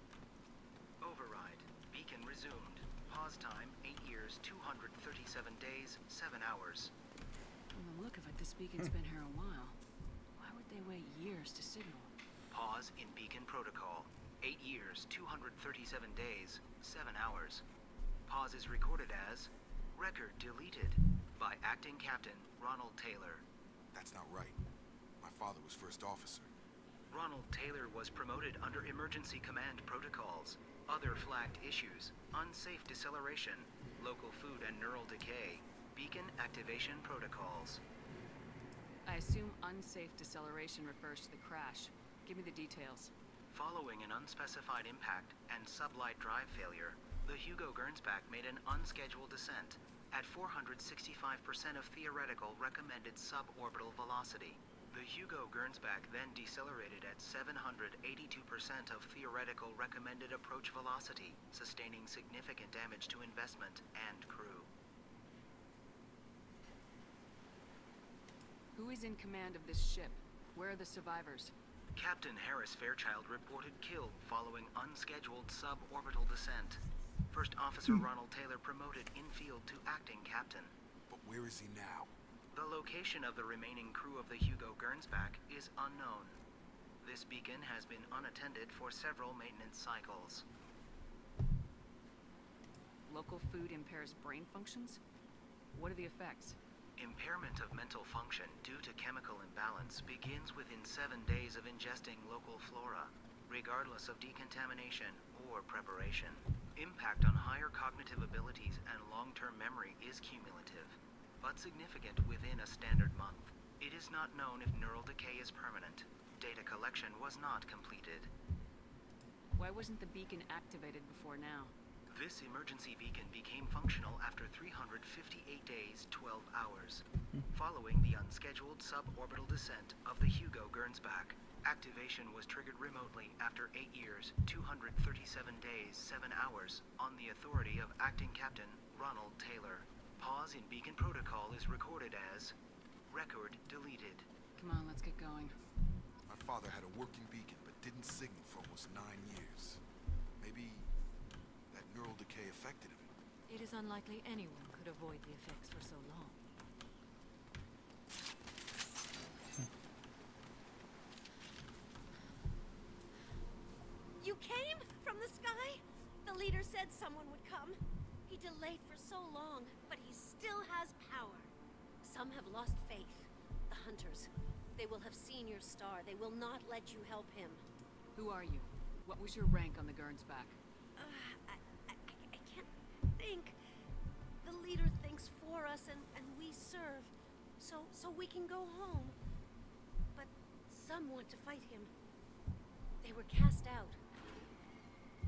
Override. Beacon resumed. Pause time, 8 years, 237 days, 7 hours. From the look of it, this beacon's been here a while. Why would they wait years to signal? Pause in beacon protocol. 8 years, 237 days, 7 hours. Pause is recorded as record deleted by acting captain Ronald Taylor. That's not right. My father was first officer. Ronald Taylor was promoted under emergency command protocols. Other flagged issues: unsafe deceleration, local food and neural decay, beacon activation protocols. I assume unsafe deceleration refers to the crash. Give me the details. Following an unspecified impact and sublight drive failure, the Hugo Gernsback made an unscheduled descent at 465% of theoretical recommended suborbital velocity. The Hugo Gernsback then decelerated at 782% of theoretical recommended approach velocity, sustaining significant damage to investment and crew. Who is in command of this ship? Where are the survivors? Captain Harris Fairchild reported killed following unscheduled suborbital descent. First Officer Ronald Taylor promoted in-field to acting captain. But where is he now? The location of the remaining crew of the Hugo Gernsback is unknown. This beacon has been unattended for several maintenance cycles. Local food impairs brain functions? What are the effects? Impairment of mental function due to chemical imbalance begins within 7 days of ingesting local flora, regardless of decontamination or preparation. Impact on higher cognitive abilities and long-term memory is cumulative, but significant within a standard month. It is not known if neural decay is permanent. Data collection was not completed. Why wasn't the beacon activated before now? This emergency beacon became functional after 358 days, 12 hours, following the unscheduled suborbital descent of the Hugo Gernsback. Activation was triggered remotely after 8 years, 237 days, 7 hours, on the authority of Acting Captain Ronald Taylor. Pause in beacon protocol is recorded as record deleted. Come on, let's get going. My father had a working beacon, but didn't signal for almost 9 years. Maybe that neural decay affected him. It is unlikely anyone could avoid the effects for so long. You came from the sky? The leader said someone would come. He delayed for so long, but he still has power. Some have lost faith. The hunters. They will have seen your star. They will not let you help him. Who are you? What was your rank on the Gernsback? I can't think. The leader thinks for us and we serve. So we can go home. But some want to fight him. They were cast out.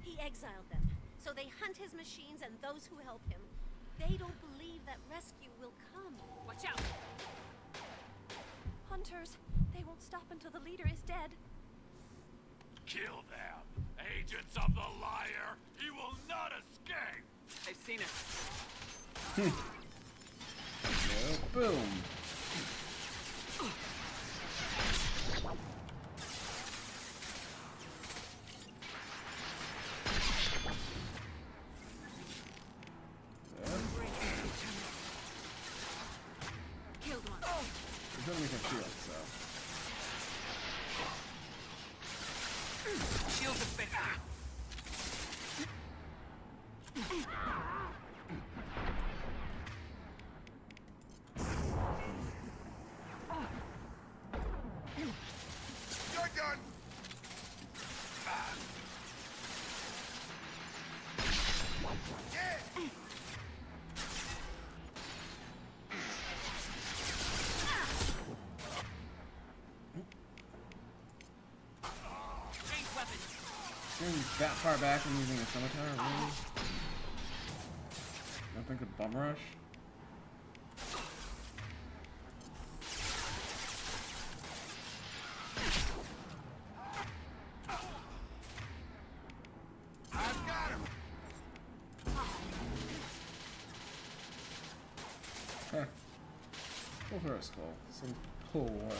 He exiled them. So they hunt his machines and those who help him. They don't believe that rescue will come. Watch out! Hunters, they won't stop until the leader is dead. Kill them! Agents of the liar! He will not escape! I've seen it. Boom! Killed one. There's only a shield, so. Shield is better. You're done! Yeah! Range weapon. Getting that far back and using a scimitar, really? Nothing could bum rush? I've got him! Heh. Go for a skull. Some cool work.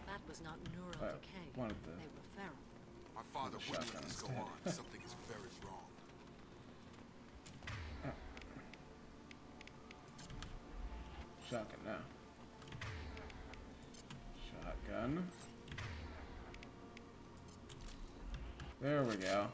That was not neural I decay. wanted the- They were feral. My father The wouldn't shotgun let this go instead. on. Something is very wrong. Shotgun now. Shotgun. There we go.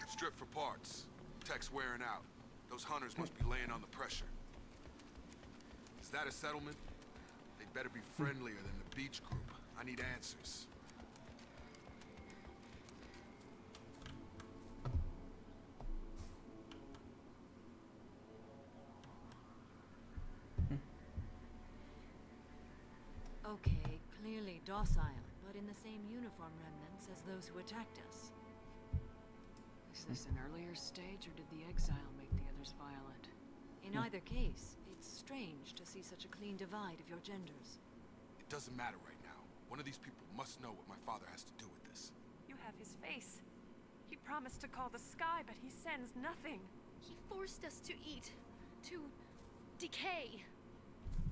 Strip for parts. Tech's wearing out. Those hunters must be laying on the pressure. Is that a settlement? They'd better be friendlier than the beach group. I need answers. Okay, clearly docile, but in the same uniform remnants as those who attacked us. Was this an earlier stage, or did the exile make the others violent? In either case, it's strange to see such a clean divide of your genders. It doesn't matter right now. One of these people must know what my father has to do with this. You have his face. He promised to call the sky, but he sends nothing. He forced us to eat, to decay.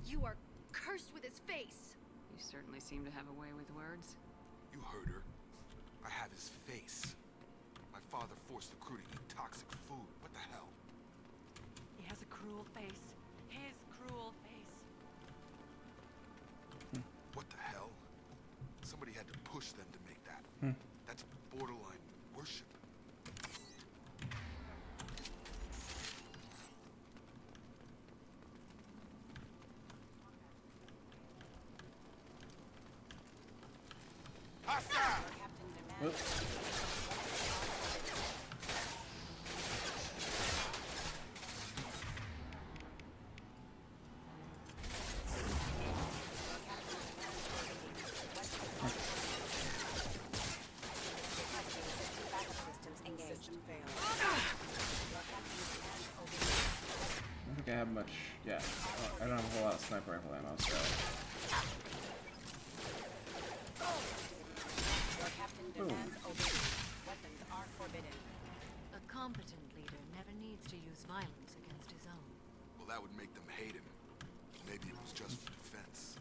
You are cursed with his face. You certainly seem to have a way with words. You heard her. I have his face. My father forced the crew to eat toxic food. What the hell? He has a cruel face. His cruel face. What the hell? Somebody had to push them to make that. That's borderline worship. Whoops. I don't think I have much. Yeah, I don't have a whole lot of sniper rifle ammo, so. Boom. A competent leader never needs to use violence against his own. Well, that would make them hate him. Maybe it was just for defense.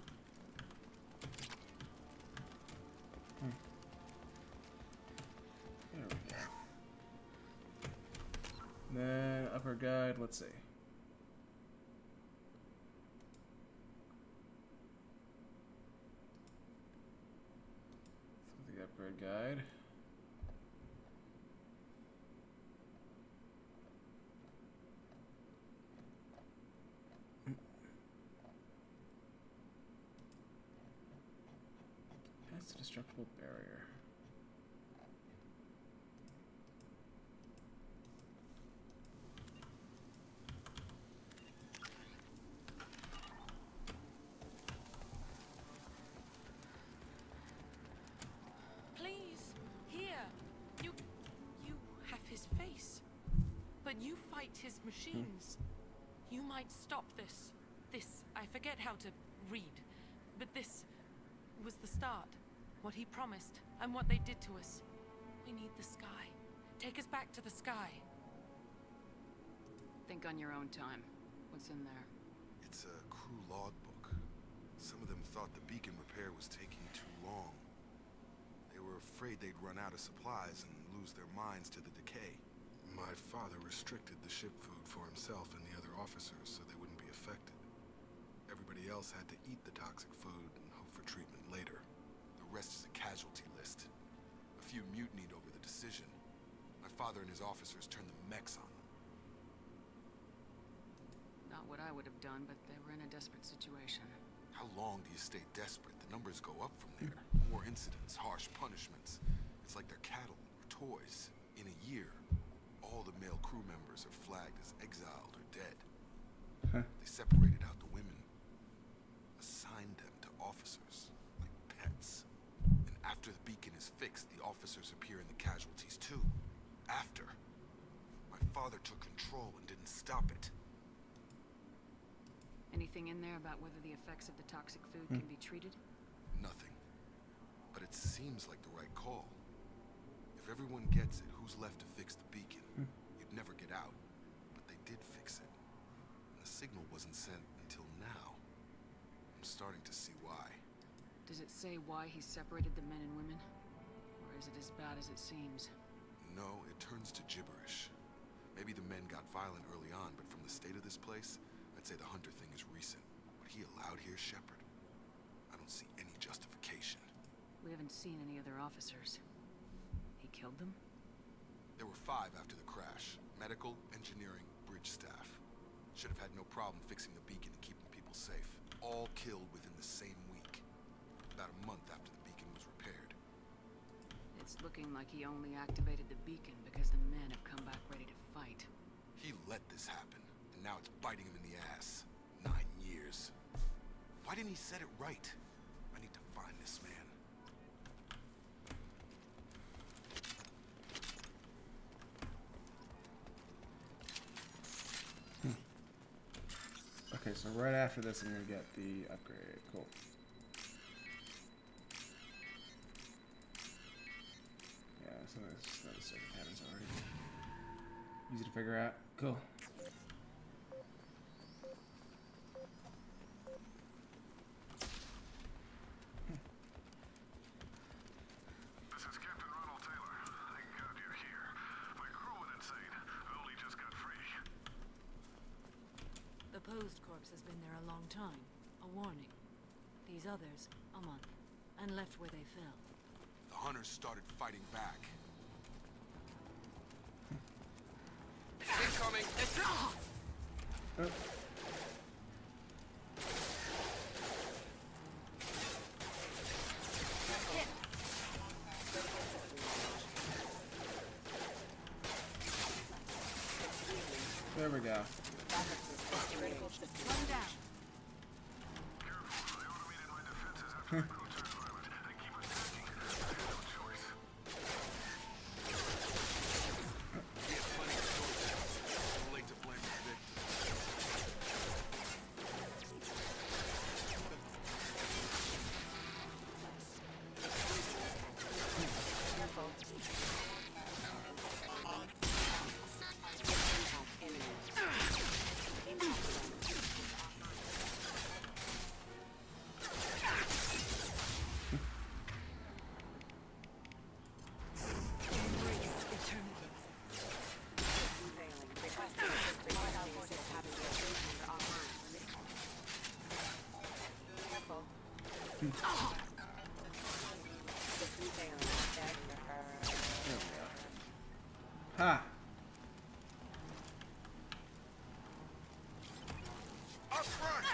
There we go. Then upper guide, let's see. So the upgrade guide. That's a destructible barrier. Please, here. You have his face. But you fight his machines. You might stop this. I forget how to read. But this was the start. What he promised, and what they did to us. We need the sky. Take us back to the sky. Think on your own time. What's in there? It's a crew logbook. Some of them thought the beacon repair was taking too long. They were afraid they'd run out of supplies and lose their minds to the decay. My father restricted the ship food for himself and the other officers so they wouldn't be affected. Everybody else had to eat the toxic food and hope for treatment later. The rest is a casualty list. A few mutinied over the decision. My father and his officers turned the mechs on them. Not what I would have done, but they were in a desperate situation. How long do you stay desperate? The numbers go up from there. More incidents, harsh punishments. It's like they're cattle or toys. In a year, all the male crew members are flagged as exiled or dead. They separated out the women, assigned them to officers, like pets. And after the beacon is fixed, the officers appear in the casualties too. After. My father took control and didn't stop it. Anything in there about whether the effects of the toxic food can be treated? Nothing. But it seems like the right call. If everyone gets it, who's left to fix the beacon? You'd never get out. But they did fix it. And the signal wasn't sent until now. I'm starting to see why. Does it say why he separated the men and women? Or is it as bad as it seems? No, it turns to gibberish. Maybe the men got violent early on, but from the state of this place, I'd say the Hunter thing is recent. What he allowed here, Shepard, I don't see any justification. We haven't seen any other officers. He killed them? There were 5 after the crash. Medical, engineering, bridge staff. Should have had no problem fixing the beacon and keeping people safe. All killed within the same week. About a month after the beacon was repaired. It's looking like he only activated the beacon because the men have come back ready to fight. He let this happen, and now it's biting him in the ass. 9 years. Why didn't he set it right? I need to find this man. Okay, so right after this, I'm gonna get the upgrade. Cool. Yeah, some of this other circuit patterns already easy to figure out. Cool. This is Captain Ronald Taylor. Thank God you're here. My crew went insane. I only just got free. The posed corpse has been there a long time. A warning. These others, a month. And left where they fell. The hunters started fighting back. Incoming! Oh. There we go. One down. Too late to blame the victim. Ha! Up front!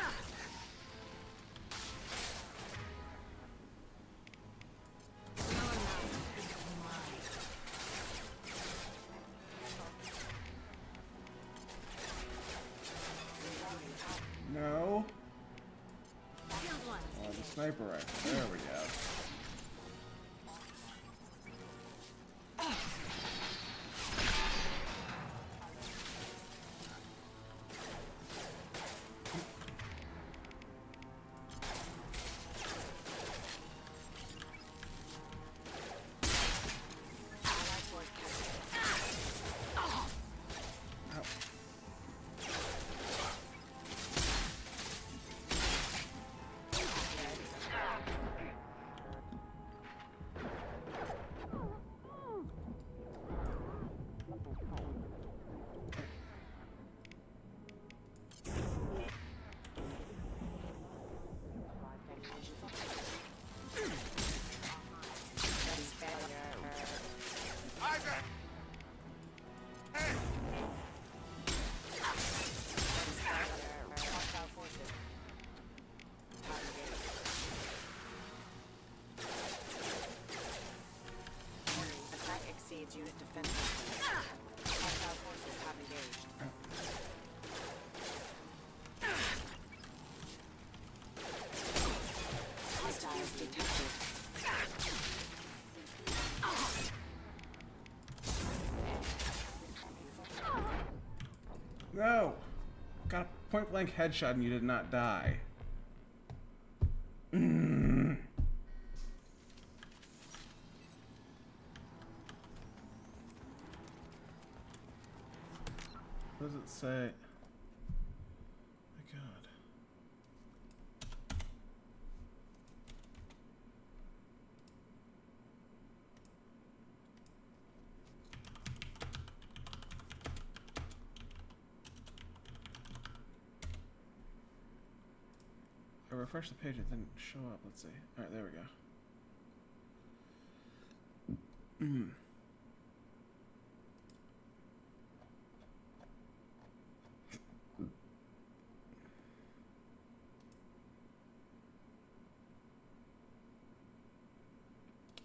No. Killed one. Oh, the sniper rifle. There we go. Isaac! Hey! Attack exceeds unit defense system. Hostile forces have engaged. Hostiles detected. No! Got a point blank headshot and you did not die. Mm. What does it say? My God. I refreshed the page, it didn't show up. Let's see. Alright, there we go. Mm.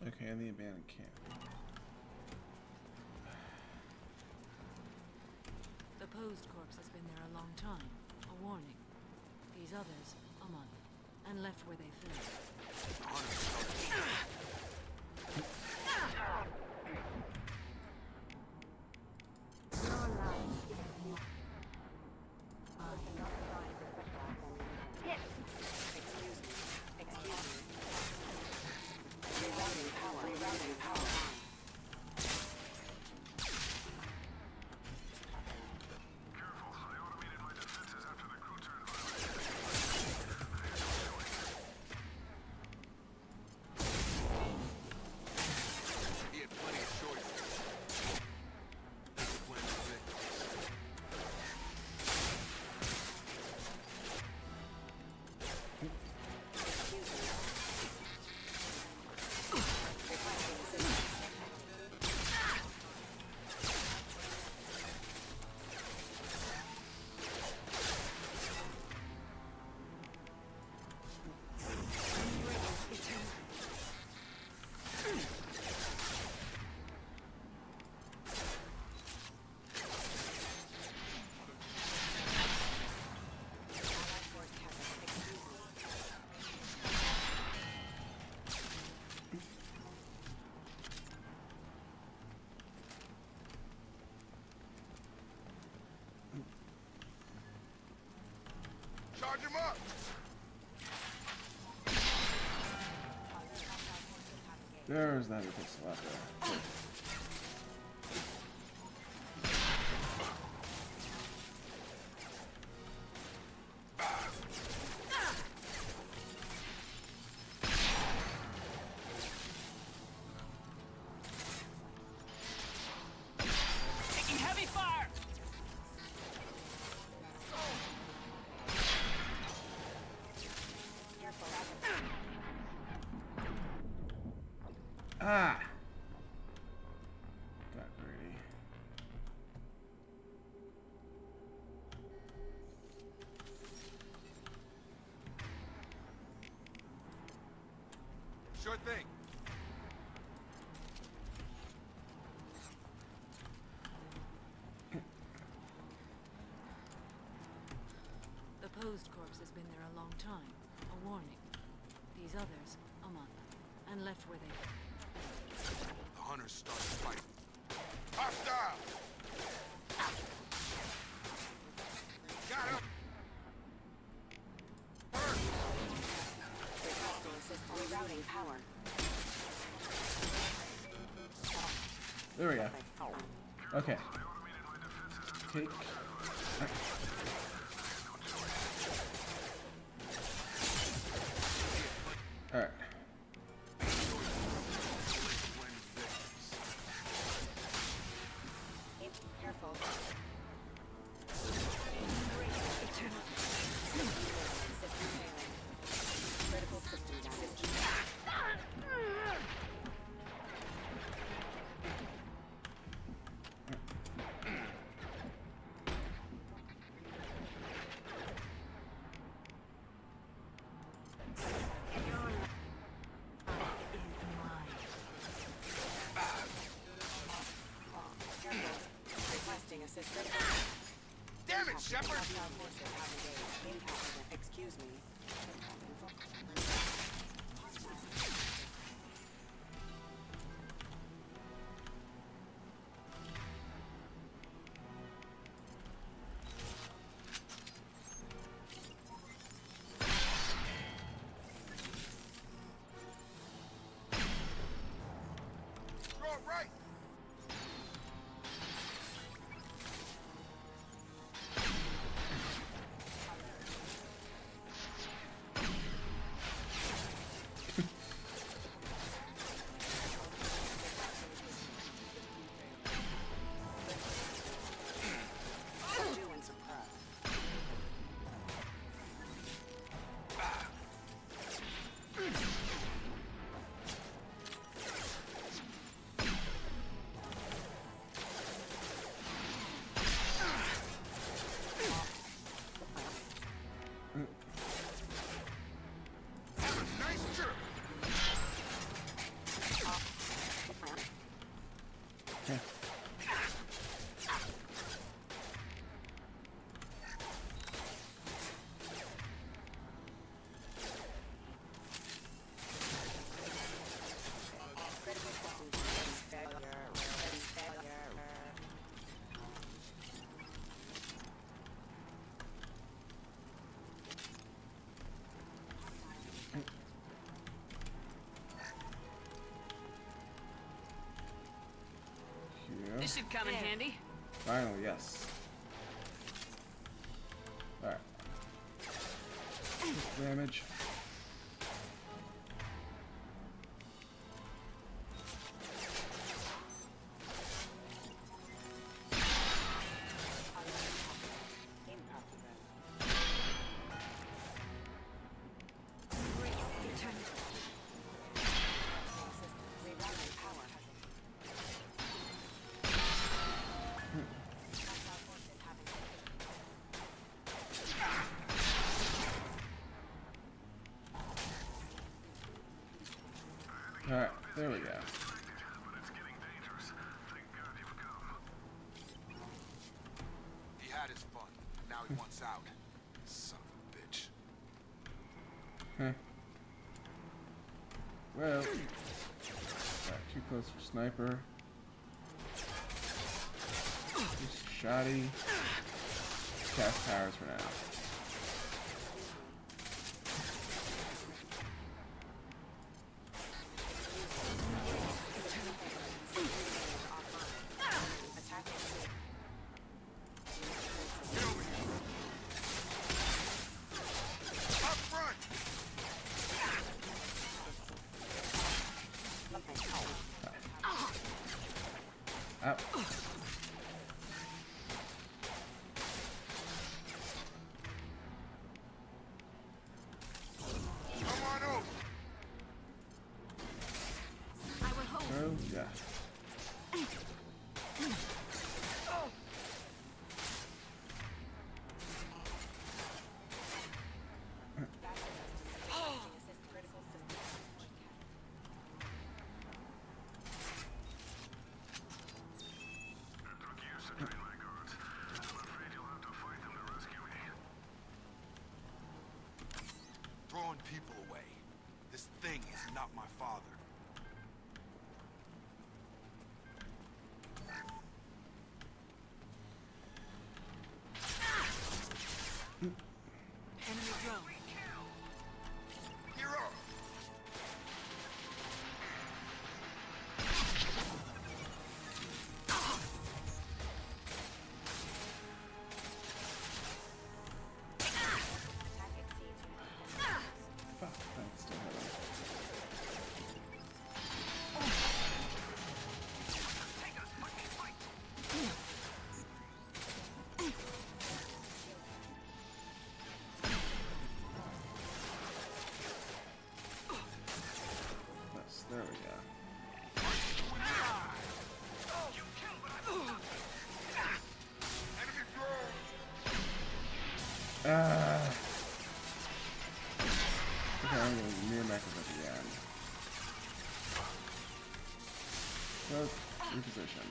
Okay, in the abandoned camp. The posed corpse has been there a long time. A warning. These others, a month. And left where they fell. Charge him up! There's the heavy pistol out there. Taking heavy fire! Ah! Got greedy. Sure thing. The posed corpse has been there a long time. A warning. These others, a month. And left where they... The hunters started fighting. Hostile! Got him! Rerouting power. There we go. Okay. Take. Alright. Careful. Critical system damage. Requesting assistance. Damn it, Shepard! Excuse me. Throw it right! This should come in handy. Finally, yes. Alright. Damage. Alright, there we go. He had his fun. Now he wants out. Son of a bitch. Huh. Well, got too close for sniper. Just shoddy. Cast powers for now. Yeah. Throwing people away. This thing is not my father. Enemy drone. Hero! Fuck, thanks to her. Yes, there we go. Okay, I'm gonna near mech at the end. Let's reposition.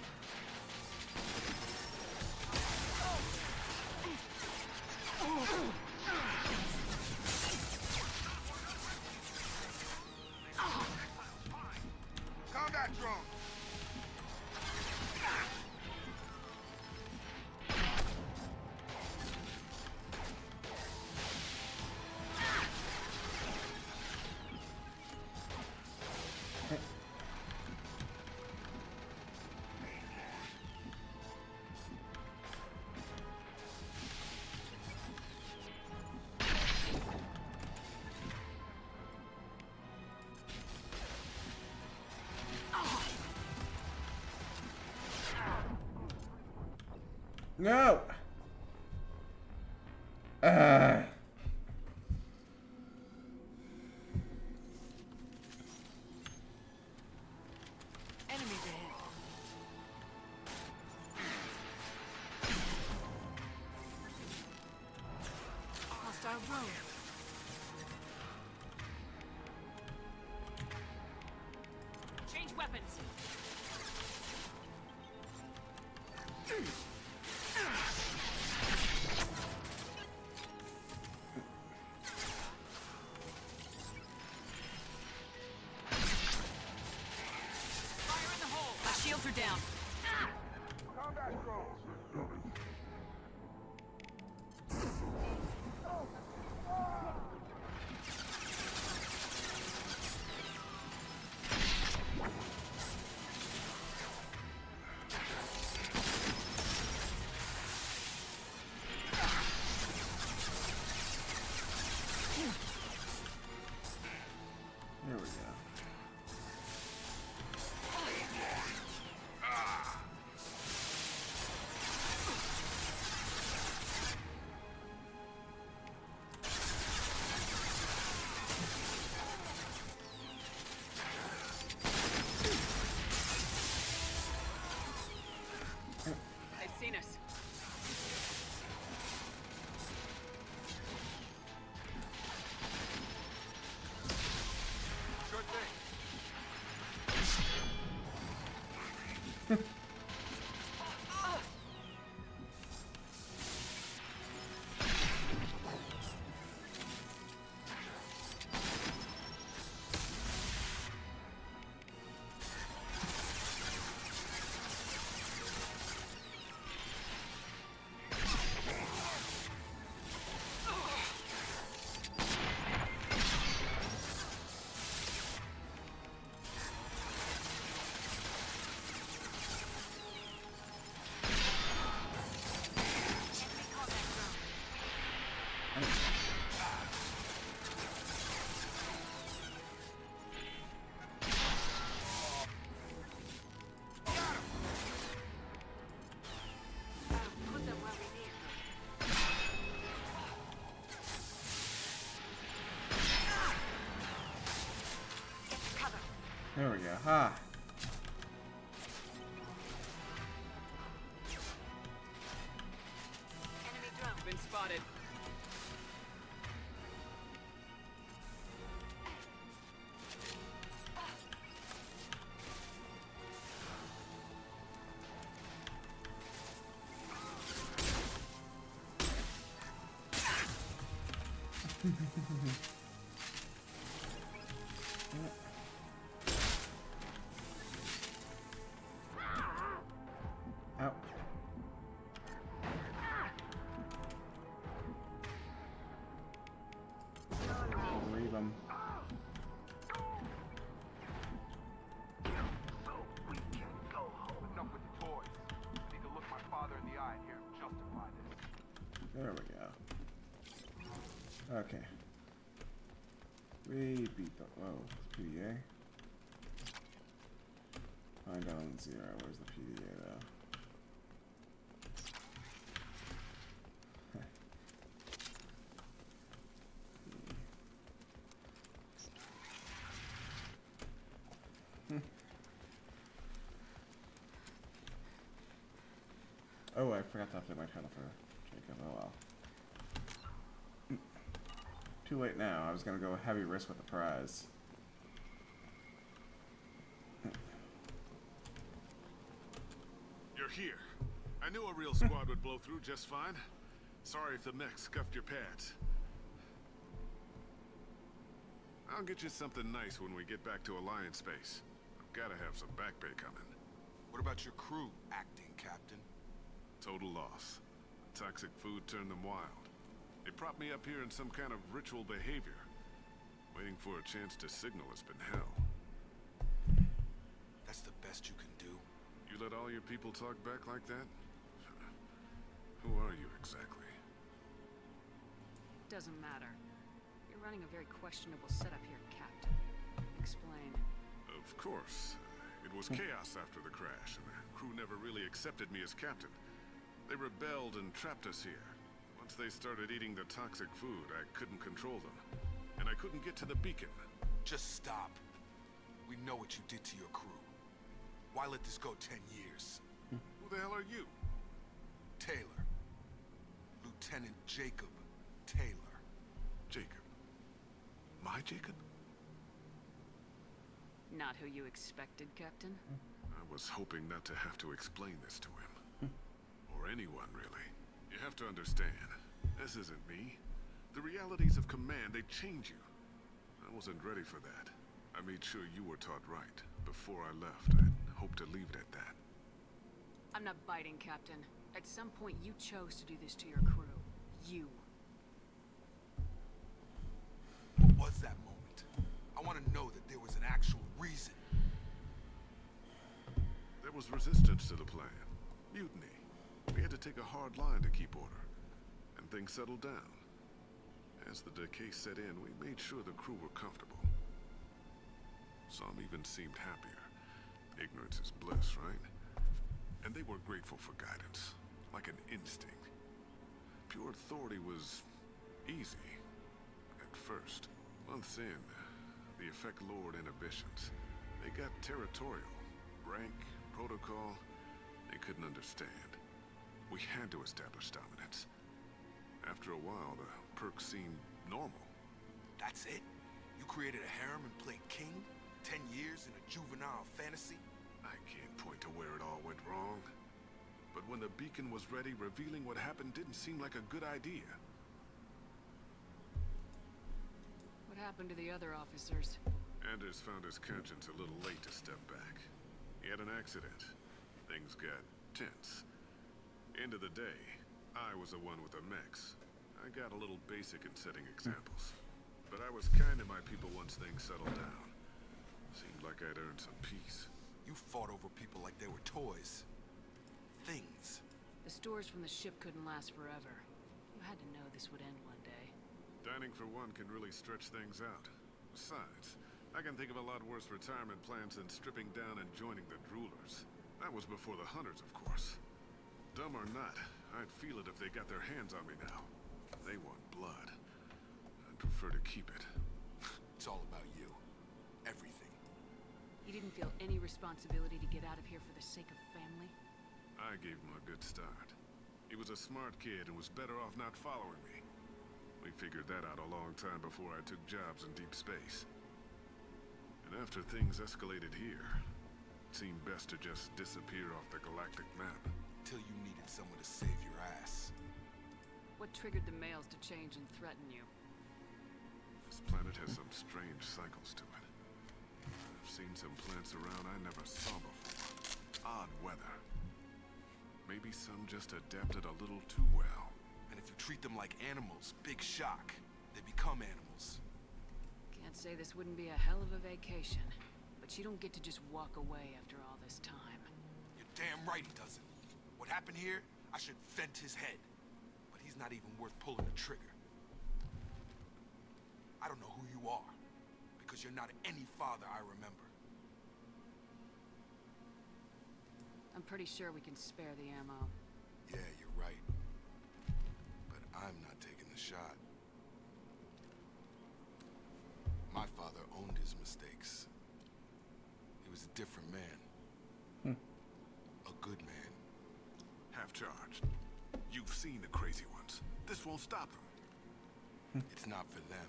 Combat drone! No! Enemies ahead. Hostile drone. Change weapons. Fire in the hole. My shields are down. Combat drone! There we go. They've seen us. Good thing. Put them where we need them. There we go. Ha! spotted. Ow. Leave him. Enough with the toys. I need to look my father in the eye and hear him justify this. There we go. Okay. We beat the PDA. Find Island 0. Where's the PDA though? Oh, I forgot to update my title for Jacob. Oh well. Too late now. I was gonna go heavy risk with the prize. You're here. I knew a real squad would blow through just fine. Sorry if the mech scuffed your pads. I'll get you something nice when we get back to Alliance space. I've gotta have some back pay coming. What about your crew, acting captain? Total loss. Toxic food turned them wild. They propped me up here in some kind of ritual behavior. Waiting for a chance to signal has been hell. That's the best you can do? You let all your people talk back like that? Who are you exactly? Doesn't matter. You're running a very questionable setup here, Captain. Explain. Of course. It was chaos after the crash, and the crew never really accepted me as captain. They rebelled and trapped us here. Once they started eating the toxic food, I couldn't control them. And I couldn't get to the beacon. Just stop. We know what you did to your crew. Why let this go 10 years? Who the hell are you? Taylor. Lieutenant Jacob Taylor. Jacob? My Jacob? Not who you expected, Captain? I was hoping not to have to explain this to him. Or anyone, really. You have to understand, this isn't me. The realities of command, they change you. I wasn't ready for that. I made sure you were taught right. Before I left, I'd hoped to leave it at that. I'm not biting, Captain. At some point, you chose to do this to your crew. You. What was that moment? I want to know that there was an actual reason. There was resistance to the plan. Mutiny. We had to take a hard line to keep order. And things settled down. As the decay set in, we made sure the crew were comfortable. Some even seemed happier. Ignorance is bliss, right? And they were grateful for guidance, like an instinct. Pure authority was easy, at first. Months in, the effect lowered inhibitions. They got territorial. Rank, protocol, they couldn't understand. We had to establish dominance. After a while, the perks seemed normal. That's it? You created a harem and played king? 10 years in a juvenile fantasy? I can't point to where it all went wrong. But when the beacon was ready, revealing what happened didn't seem like a good idea. What happened to the other officers? Anders found his conscience a little late to step back. He had an accident. Things got tense. End of the day, I was the one with the mechs. I got a little basic in setting examples. But I was kind to my people once things settled down. Seemed like I'd earned some peace. You fought over people like they were toys. Things. The stores from the ship couldn't last forever. You had to know this would end one day. Dining for one can really stretch things out. Besides, I can think of a lot worse retirement plans than stripping down and joining the Droolers. That was before the Hunters, of course. Dumb or not, I'd feel it if they got their hands on me now. They want blood. I'd prefer to keep it. It's all about you. Everything. You didn't feel any responsibility to get out of here for the sake of family? I gave them a good start. He was a smart kid and was better off not following me. We figured that out a long time before I took jobs in deep space. And after things escalated here, it seemed best to just disappear off the galactic map. Till you needed someone to save your ass. What triggered the males to change and threaten you? This planet has some strange cycles to it. I've seen some plants around I never saw before. Odd weather. Maybe some just adapted a little too well. And if you treat them like animals, big shock. They become animals. Can't say this wouldn't be a hell of a vacation, but you don't get to just walk away after all this time. You're damn right he doesn't. What happened here, I should vent his head. But he's not even worth pulling the trigger. I don't know who you are, because you're not any father I remember. I'm pretty sure we can spare the ammo. Yeah, you're right. But I'm not taking the shot. My father owned his mistakes. He was a different man. A good man. Half charged. You've seen the crazy ones. This won't stop them. It's not for them,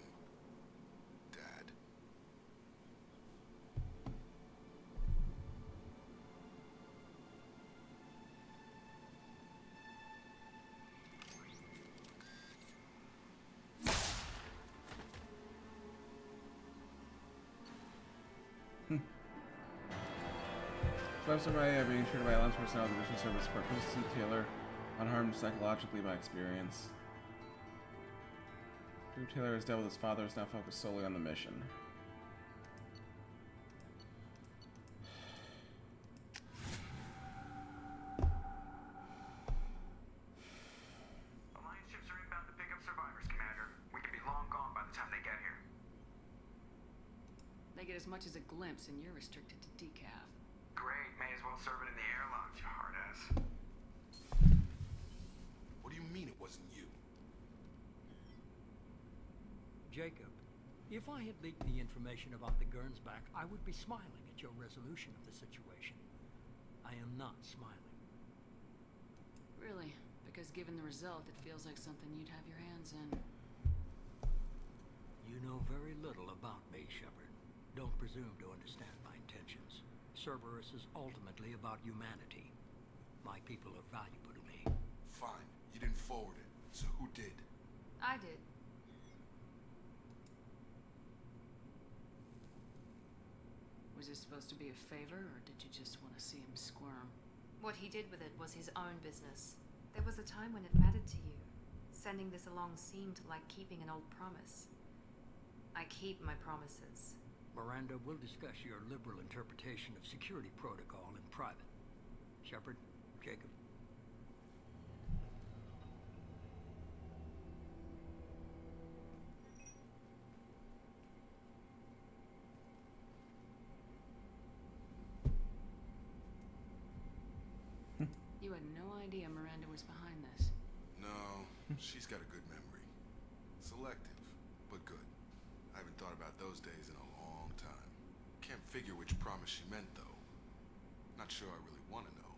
Dad. Officer by being treated by Alliance personnel of the mission service support Christy Taylor unharmed psychologically by experience. Drew Taylor has dealt with his father, is now focused solely on the mission. Alliance ships are inbound to pick up survivors, Commander. We could be long gone by the time they get here. They get as much as a glimpse, and you're restricted to decaf. Great, may as well serve it in the airlock, you hard ass. What do you mean it wasn't you? Jacob, if I had leaked the information about the Gernsback, I would be smiling at your resolution of the situation. I am not smiling. Really? Because given the result, it feels like something you'd have your hands in. You know very little about me, Shepard. Don't presume to understand my intentions. Cerberus is ultimately about humanity. My people are valuable to me. Fine, you didn't forward it. So who did? I did. Was this supposed to be a favor, or did you just want to see him squirm? What he did with it was his own business. There was a time when it mattered to you. Sending this along seemed like keeping an old promise. I keep my promises. Miranda, we'll discuss your liberal interpretation of security protocol in private. Shepard, Jacob. You had no idea Miranda was behind this. No, she's got a good memory. Selective, but good. I haven't thought about those days in a long time. Can't figure which promise she meant, though. Not sure I really want to know.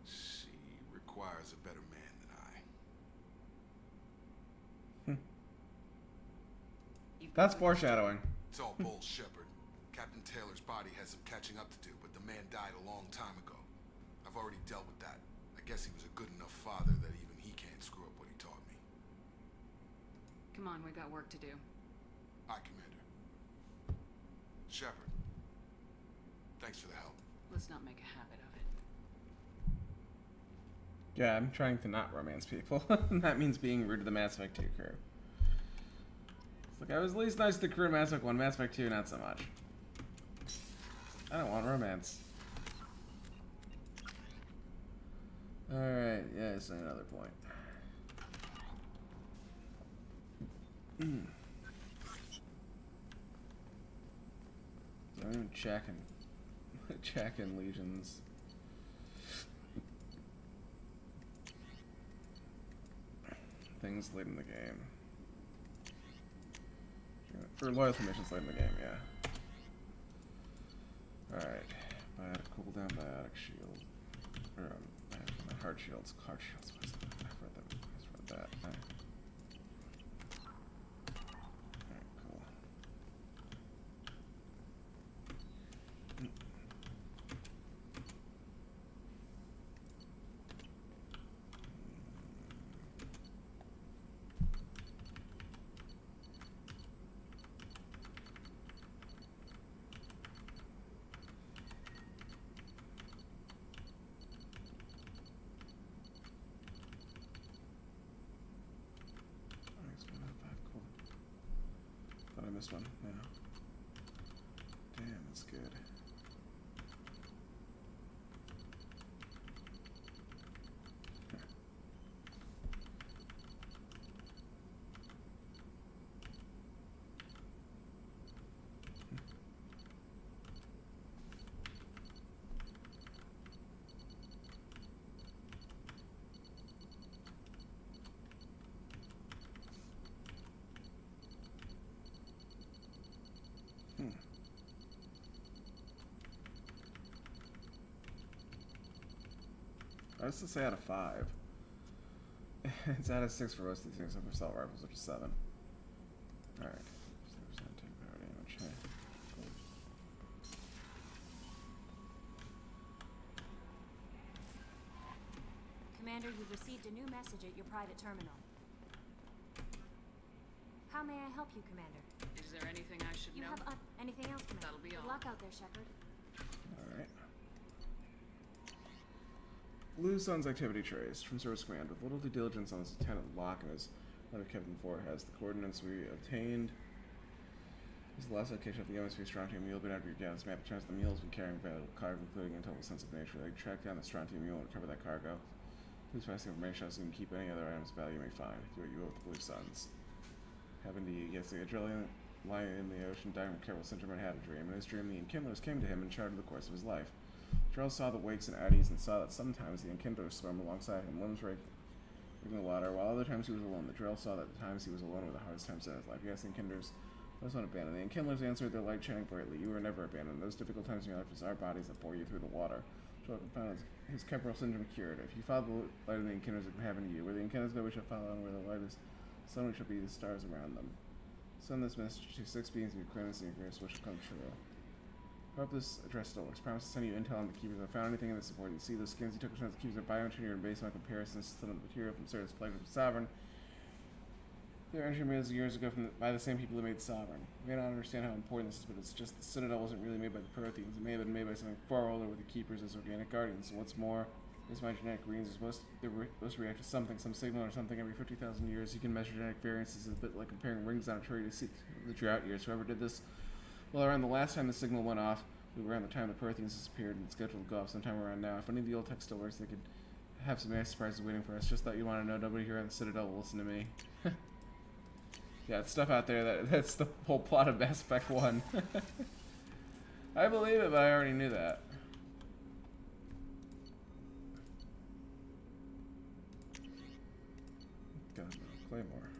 She requires a better man than I. That's foreshadowing. It's all bull, Shepard. Captain Taylor's body has some catching up to do, but the man died a long time ago. I've already dealt with that. I guess he was a good enough father that even he can't screw up what he taught me. Come on, we got work to do. Aye, Commander. Shepard, thanks for the help. Let's not make a habit of it. Yeah, I'm trying to not romance people. That means being rude to the Mass Effect 2 crew. It's like, I was at least nice to the crew in Mass Effect 1, Mass Effect 2, not so much. I don't want romance. Alright, yeah, it's another point. I'm checking Legions. Things late in the game. Or loyalty missions late in the game, yeah. Alright. Biotic cooldown, biotic shield. Or, hard Card shields. Card shields. I've read that. I've read that. Alright, cool. Thought I missed one. Yeah. Damn, that's good. I was to say out of 5. It's out of 6 for most of these things, except for assault rifles, which is 7. Alright. 6% take power damage. Hey. Cool. Commander, you've received a new message at your private terminal. How may I help you, Commander? Is there anything I should You know? have anything else, Commander? That'll be Good all. luck out there, Shepard. Alright. Blue Sun's activity trace from Service Command. With little due diligence on his Lieutenant Locke and his letter Captain Ford has the coordinates we obtained. This is the last location of the MSV Strontium Mule. Been out of your gas map. It turns the mule has been carrying valuable cargo, including intel of sensitive nature. They track down the Strontium Mule and recover that cargo. Please pass the information so you can keep any other items of value you may find. Do what you will with the Blue Suns. Happened to you yesterday. A Drillian lying in the ocean, dying from careful syndrome, and had a dream. In his dream, the Enkindlers came to him and charted the course of his life. Drell saw the wakes and eddies and saw that sometimes the Enkindlers swam alongside him, limbs raking the water, while other times he was alone. The Drell saw that the times he was alone were the hardest times in his life. Yes, the Enkindlers was not abandoned. The Enkindlers answered, their light shining brightly. You were never abandoned. Those difficult times in your life, it's our bodies that bore you through the water. Drell found his temporal syndrome cured. If you follow the light of the Enkindlers, it can happen to you. Where the Enkindlers go, we shall follow, and where the light is, sun, we shall be the stars around them. Send this message to 6 beings of your clearness and your grace, which will come true. I hope this address still works. Promise to send you intel on the Keepers. If I found anything in this support, you see those skins you took a chance to Keepers are bioengineered and based on comparisons to some of the material from Certus Plague of Sovereign. They were engineered years ago by the same people that made Sovereign. We may not understand how important this is, but it's just the Citadel wasn't really made by the Protheans. It may have been made by something far older with the Keepers as organic guardians. And what's more, is my genetic readings are supposed to react to something, some signal or something every 50,000 years. You can measure genetic variances a bit like comparing rings on a tree to see the drought years. Whoever did this, well, around the last time the signal went off, we were around the time the Protheans disappeared and it's scheduled to go off sometime around now. If any of the old tech still works, they could have some nice surprises waiting for us. Just thought you want to know. Nobody here on the Citadel will listen to me. Yeah, it's stuff out there that's the whole plot of Mass Effect 1. I believe it, but I already knew that. God, Claymore.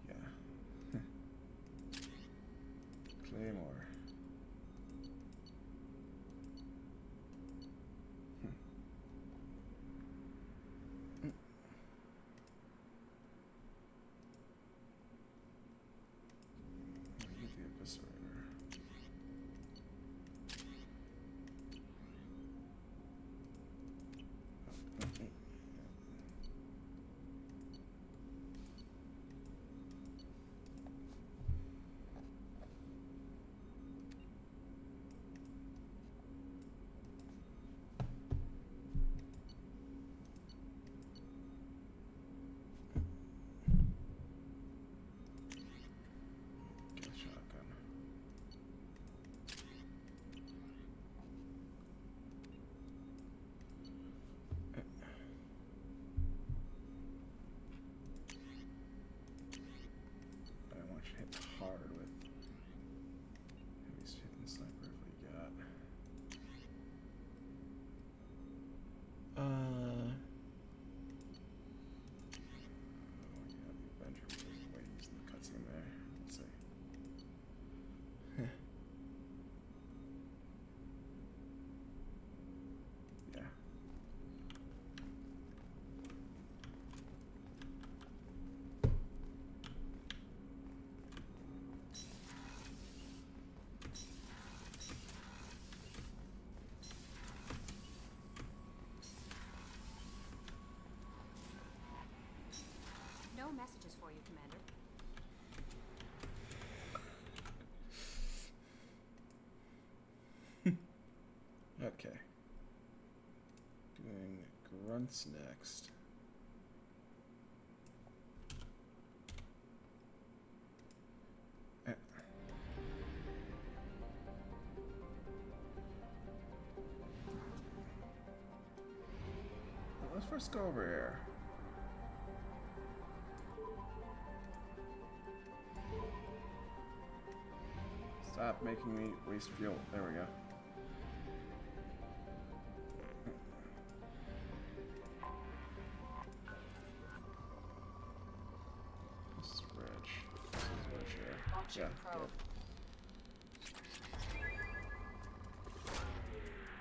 Yeah. Claymore. Get the Eviscerator. messages for you, Commander. Okay. Doing grunts next. Let's first go over here. Stop making me waste fuel. There we go. This is rich. This is rich here. Launching probe. Good.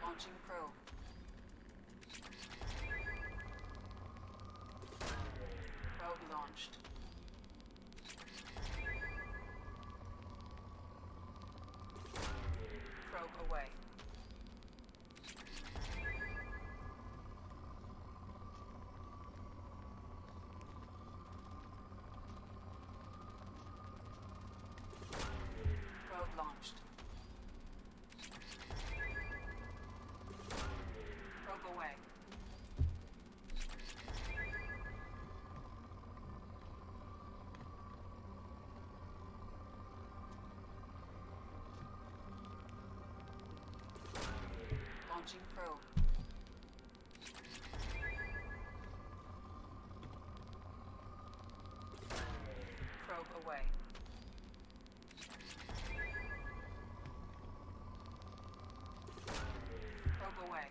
Launching probe. Probe launched. Probe away. Probe launched. Probe away. Launching probe. Probe away. Probe away.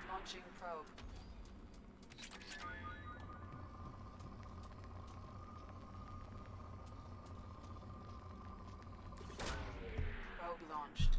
Launching probe. Probe launched.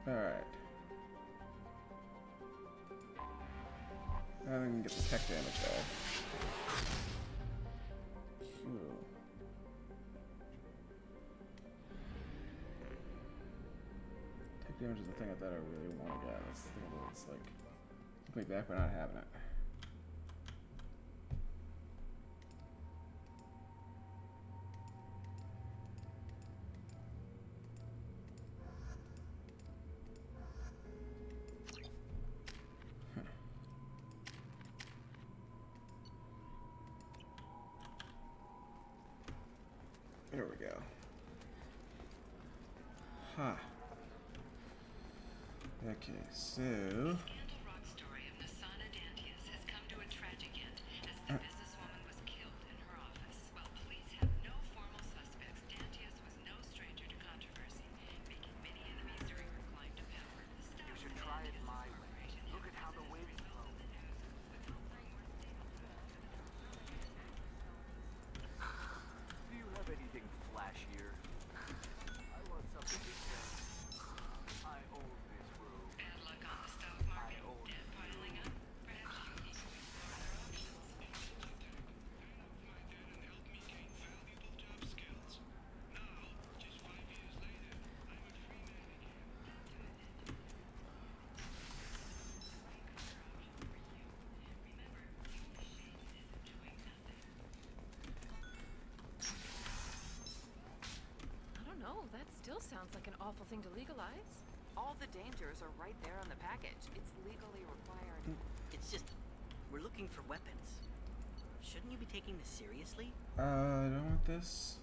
Alright. Now I can get the tech damage off. Phew. Tech damage is the thing I thought I really want to get. That's the thing that's like, took me back by not having it. There we go. Huh. Okay, so... Scandal rock story of Nasana Dantius has come to a tragic end as the businesswoman was killed in her office. While police have no formal suspects, Dantius was no stranger to controversy, making many enemies during her climb to power. You should try it my way. Look at how the wind blows. Do you have anything flashier? I want something to say. I own this room. Bad luck on the stock market. Debt piling up. Perhaps you need to explore other options. I don't know. That still sounds like an awful thing to legalize. All the dangers are right there on the package. It's legally required. It's just, we're looking for weapons. Shouldn't you be taking this seriously? I don't want this.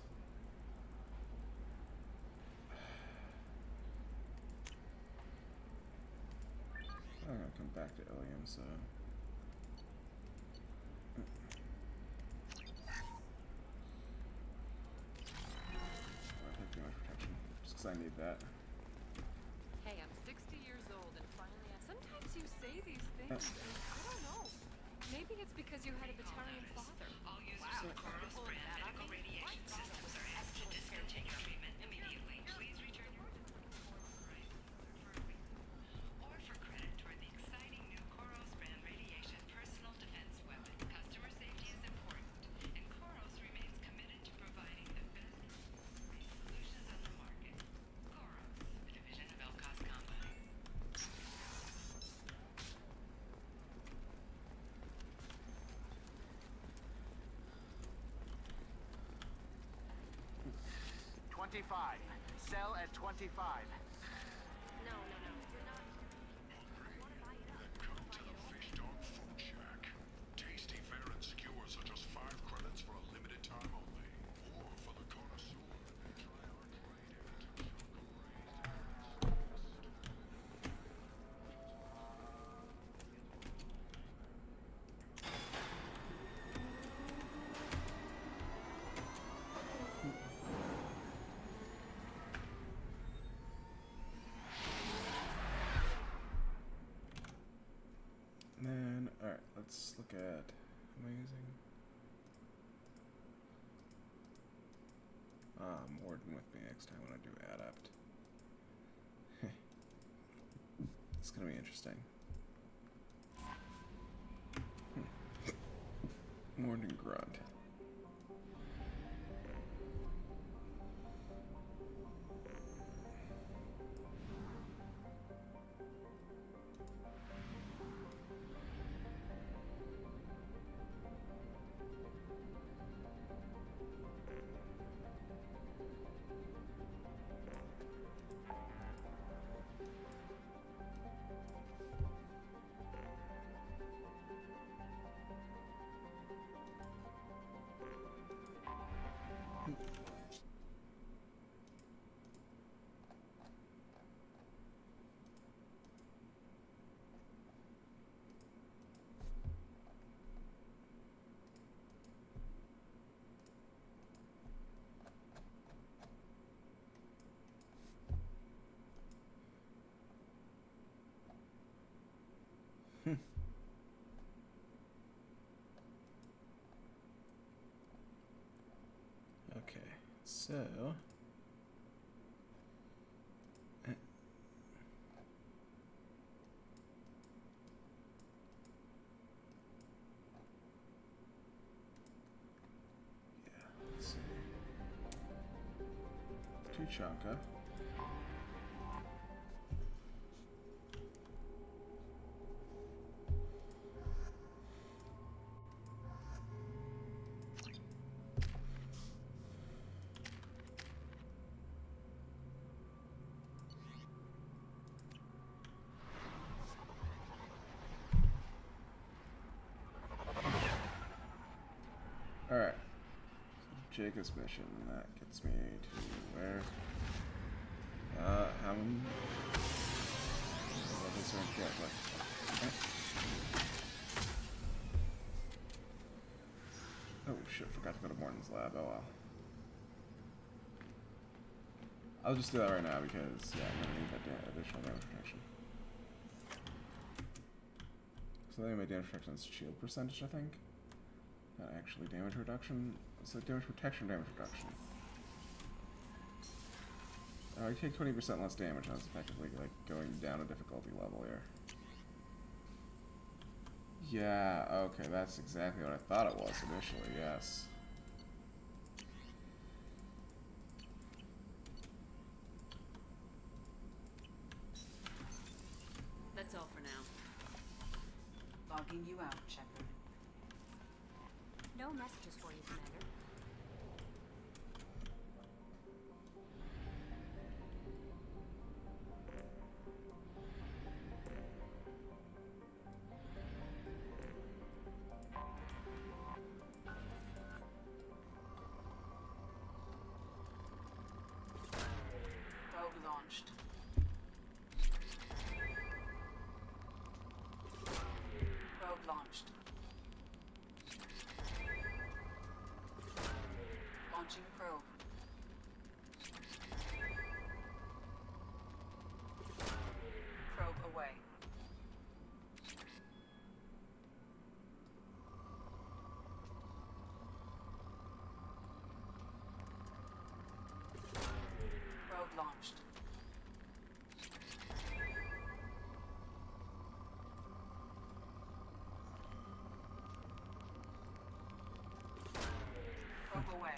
back to Ilium, so. I'll take damage protection, just because I need that. Hey, I'm 60 years old and finally sometimes you say these things and I don't know. Maybe it's because you had a Batarian father. All users of Koros brand medical radiation systems are asked to discontinue treatment immediately. Please return your or for credit toward the exciting new Koros brand radiation personal defense weapon. Customer safety is important, and Koros remains committed to providing the best solutions on the market. Koros, a division of Elcos Combine. 25. Sell at 25. No, no, no. You're not. Come to the Fish Dog Food Shack. Tasty fare and skewers are just 5 credits for a limited time only. Or for the connoisseur, try our creative And then, alright, let's look at amazing. Morden with me next time when I do Adapt. It's gonna be interesting. Morden and Grunt. Okay, so let's see. Tuchanka. Alright. Jacob's mission, that gets me to where? Hammond. Oh shit, forgot to go to Morton's lab, oh well. I'll just do that right now because, yeah, I'm gonna need that additional damage protection. So then my damage protection is shield percentage, I think. Not actually damage reduction. It's like damage protection, damage reduction. I take 20% less damage, and that's effectively like going down a difficulty level here. Yeah, okay, that's exactly what I thought it was initially, yes. That's all for now. Logging you out, Shepard. No messages for you, Commander. Probe launched. launched. Launching probe. Probe away. Probe launched. Probe away.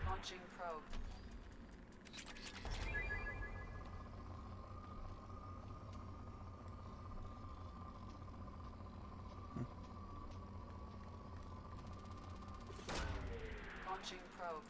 Launching probe. Launching probe.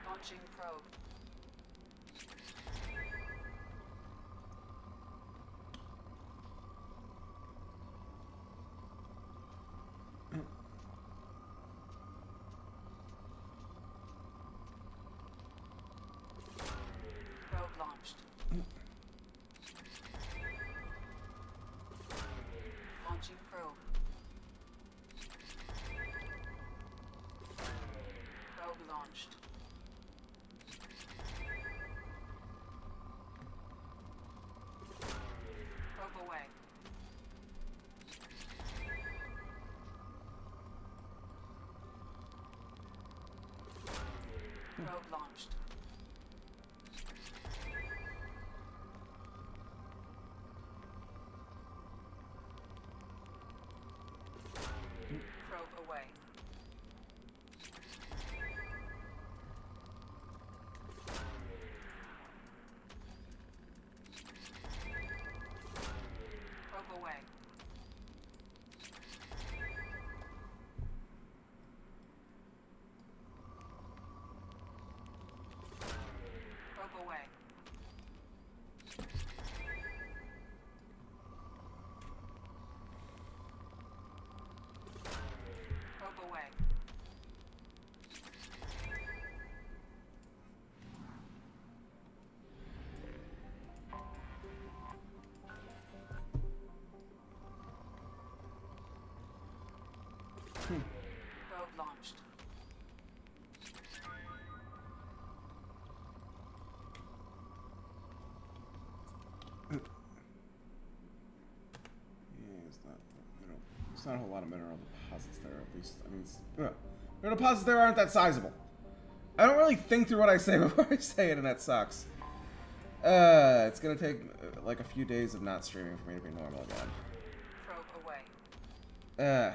Launching probe. Probe launched. Launching probe. Probe launched. Probe away. Probe launched. Probe away. Probe away. Probe away. Probe away. Probe launched. Yeah, it's not, there's not a whole lot of mineral deposits there, at least. I mean, mineral deposits there aren't that sizable. I don't really think through what I say before I say it, and that sucks. It's gonna take like a few days of not streaming for me to be normal again. Probe away. Alright.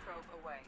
Probe away.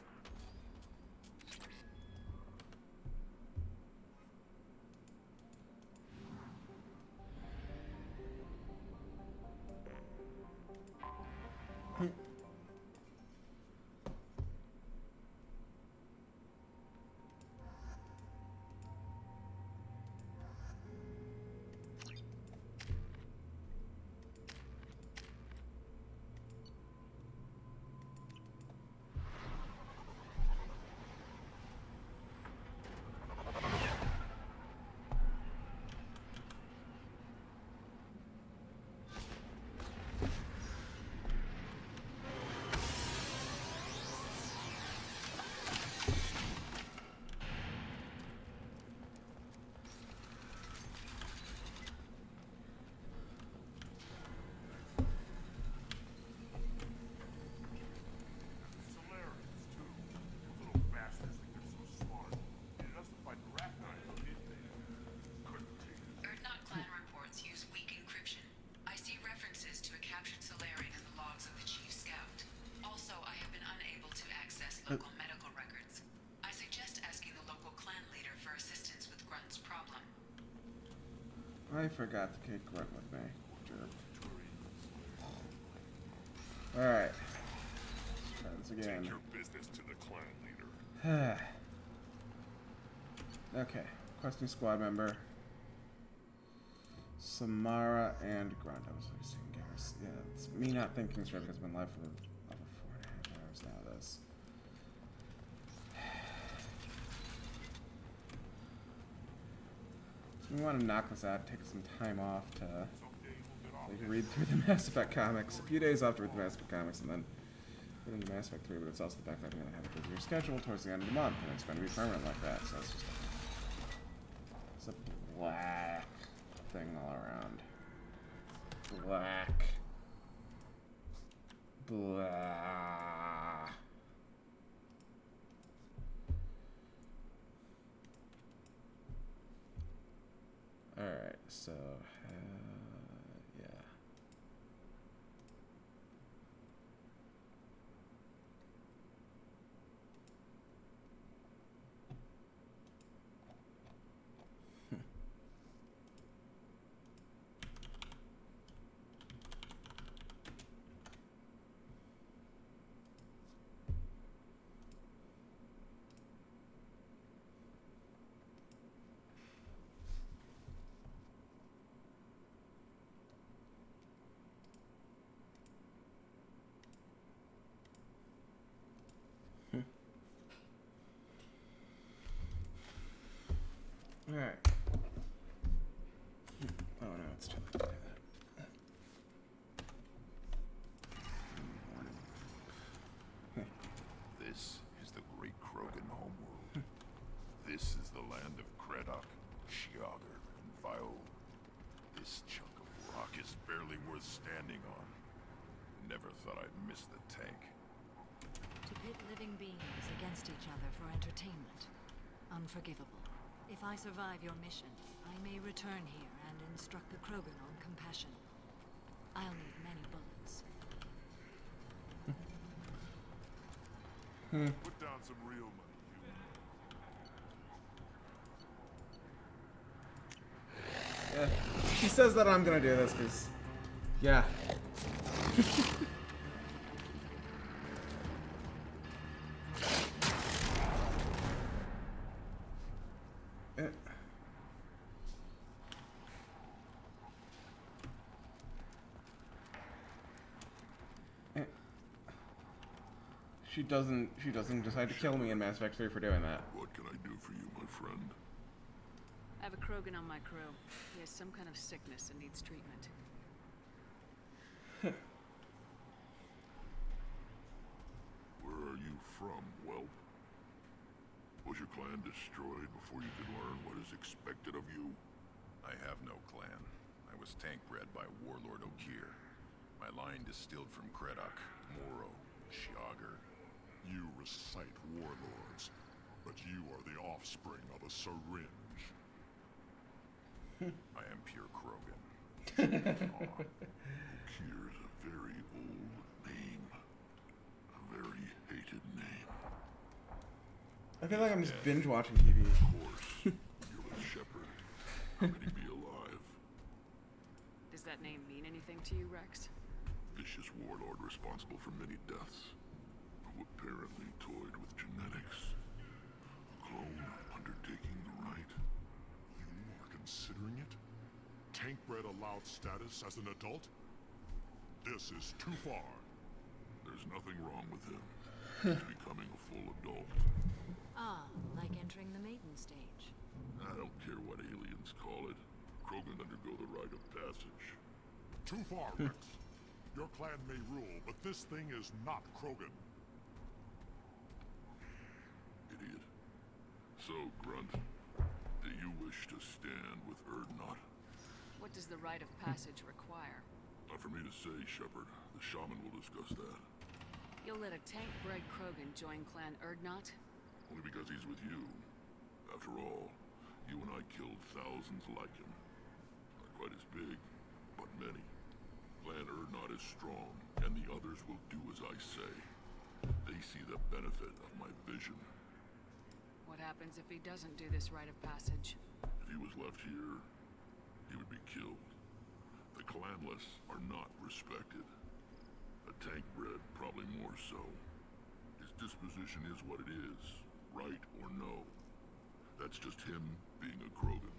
I forgot to take Grunt with me. Jerk. Alright. Try this again. Take your business to the clan leader. Okay. Questing squad member. Samara and Grunt. I was like saying Garrus. Yeah, it's me not thinking straight because I've been live for over 4.5 hours now. This. So we want to knock this out, take some time off to like read through the Mass Effect comics. A few days off to read the Mass Effect comics, and then get into Mass Effect 3. But it's also the fact that I'm going to have a busier schedule towards the end of the month, and it's going to be permanent like that. So it's just it's a black thing all around. Black. Blah. Alright, so, yeah. Alright. Oh no, it's too late to do that. This is the great Krogan homeworld. This is the land of Kredok, Shiagar, and Vio. This chunk of rock is barely worth standing on. Never thought I'd miss the tank. To pit living beings against each other for entertainment. Unforgivable. If I survive your mission, I may return here and instruct the Krogan on compassion. I'll need many bullets. Put down some real money, Yeah. She says that I'm gonna do this because, yeah. She doesn't decide to kill me in Mass Effect 3 for doing that. What can I do for you, my friend? I have a Krogan on my crew. He has some kind of sickness and needs treatment. Where are you from, whelp? Was your clan destroyed before you could learn what is expected of you? I have no clan. I was tank bred by Warlord Okeer. My line distilled from Kredok, Moro, Shiagar. You recite warlords, but you are the offspring of a syringe. I am pure Krogan. Okeer's a very old name. A very hated name. I feel like I'm just binge watching TV. Of course. You're with Shepard. How could he be alive? Does that name mean anything to you, Rex? Vicious warlord responsible for many deaths. Who apparently toyed with genetics. A clone undertaking the right. You are considering it? Tank-bred allowed status as an adult? This is too far. There's nothing wrong with him. He's becoming a full adult. Ah, like entering the maiden stage. I don't care what aliens call it. Krogan undergo the rite of passage. Too far, Rex. Your clan may rule, but this thing is not Krogan. Idiot. So, Grunt, do you wish to stand with Urdnot? What does the rite of passage require? Not for me to say, Shepard. The shaman will discuss that. You'll let a tank-bred Krogan join Clan Urdnot? Only because he's with you. After all, you and I killed thousands like him. Not quite as big, but many. Clan Urdnot is strong, and the others will do as I say. They see the benefit of my vision. What happens if he doesn't do this rite of passage? If he was left here, he would be killed. The clanless are not respected. A tank bred, probably more so. His disposition is what it is, right or no. That's just him being a Krogan.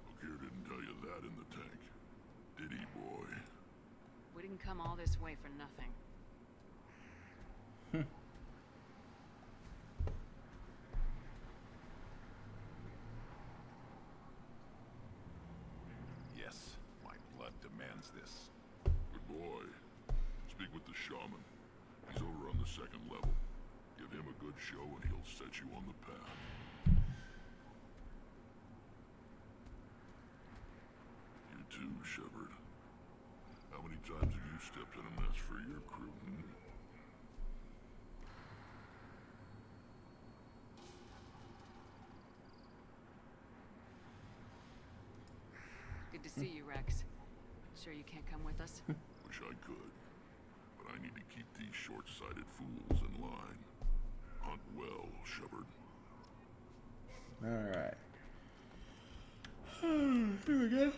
Okeer didn't tell you that in the tank, did he, boy? We didn't come all this way for nothing. Yes, my blood demands this. Good boy. Speak with the shaman. He's over on the second level. Give him a good show and he'll set you on the path. You too, Shepard. How many times have you stepped in a mess for your crew, hmm? Good to see you, Rex. Sure you can't come with us? Wish I could. But I need to keep these short-sighted fools in line. Hunt well, Shepard. Alright. Here we go.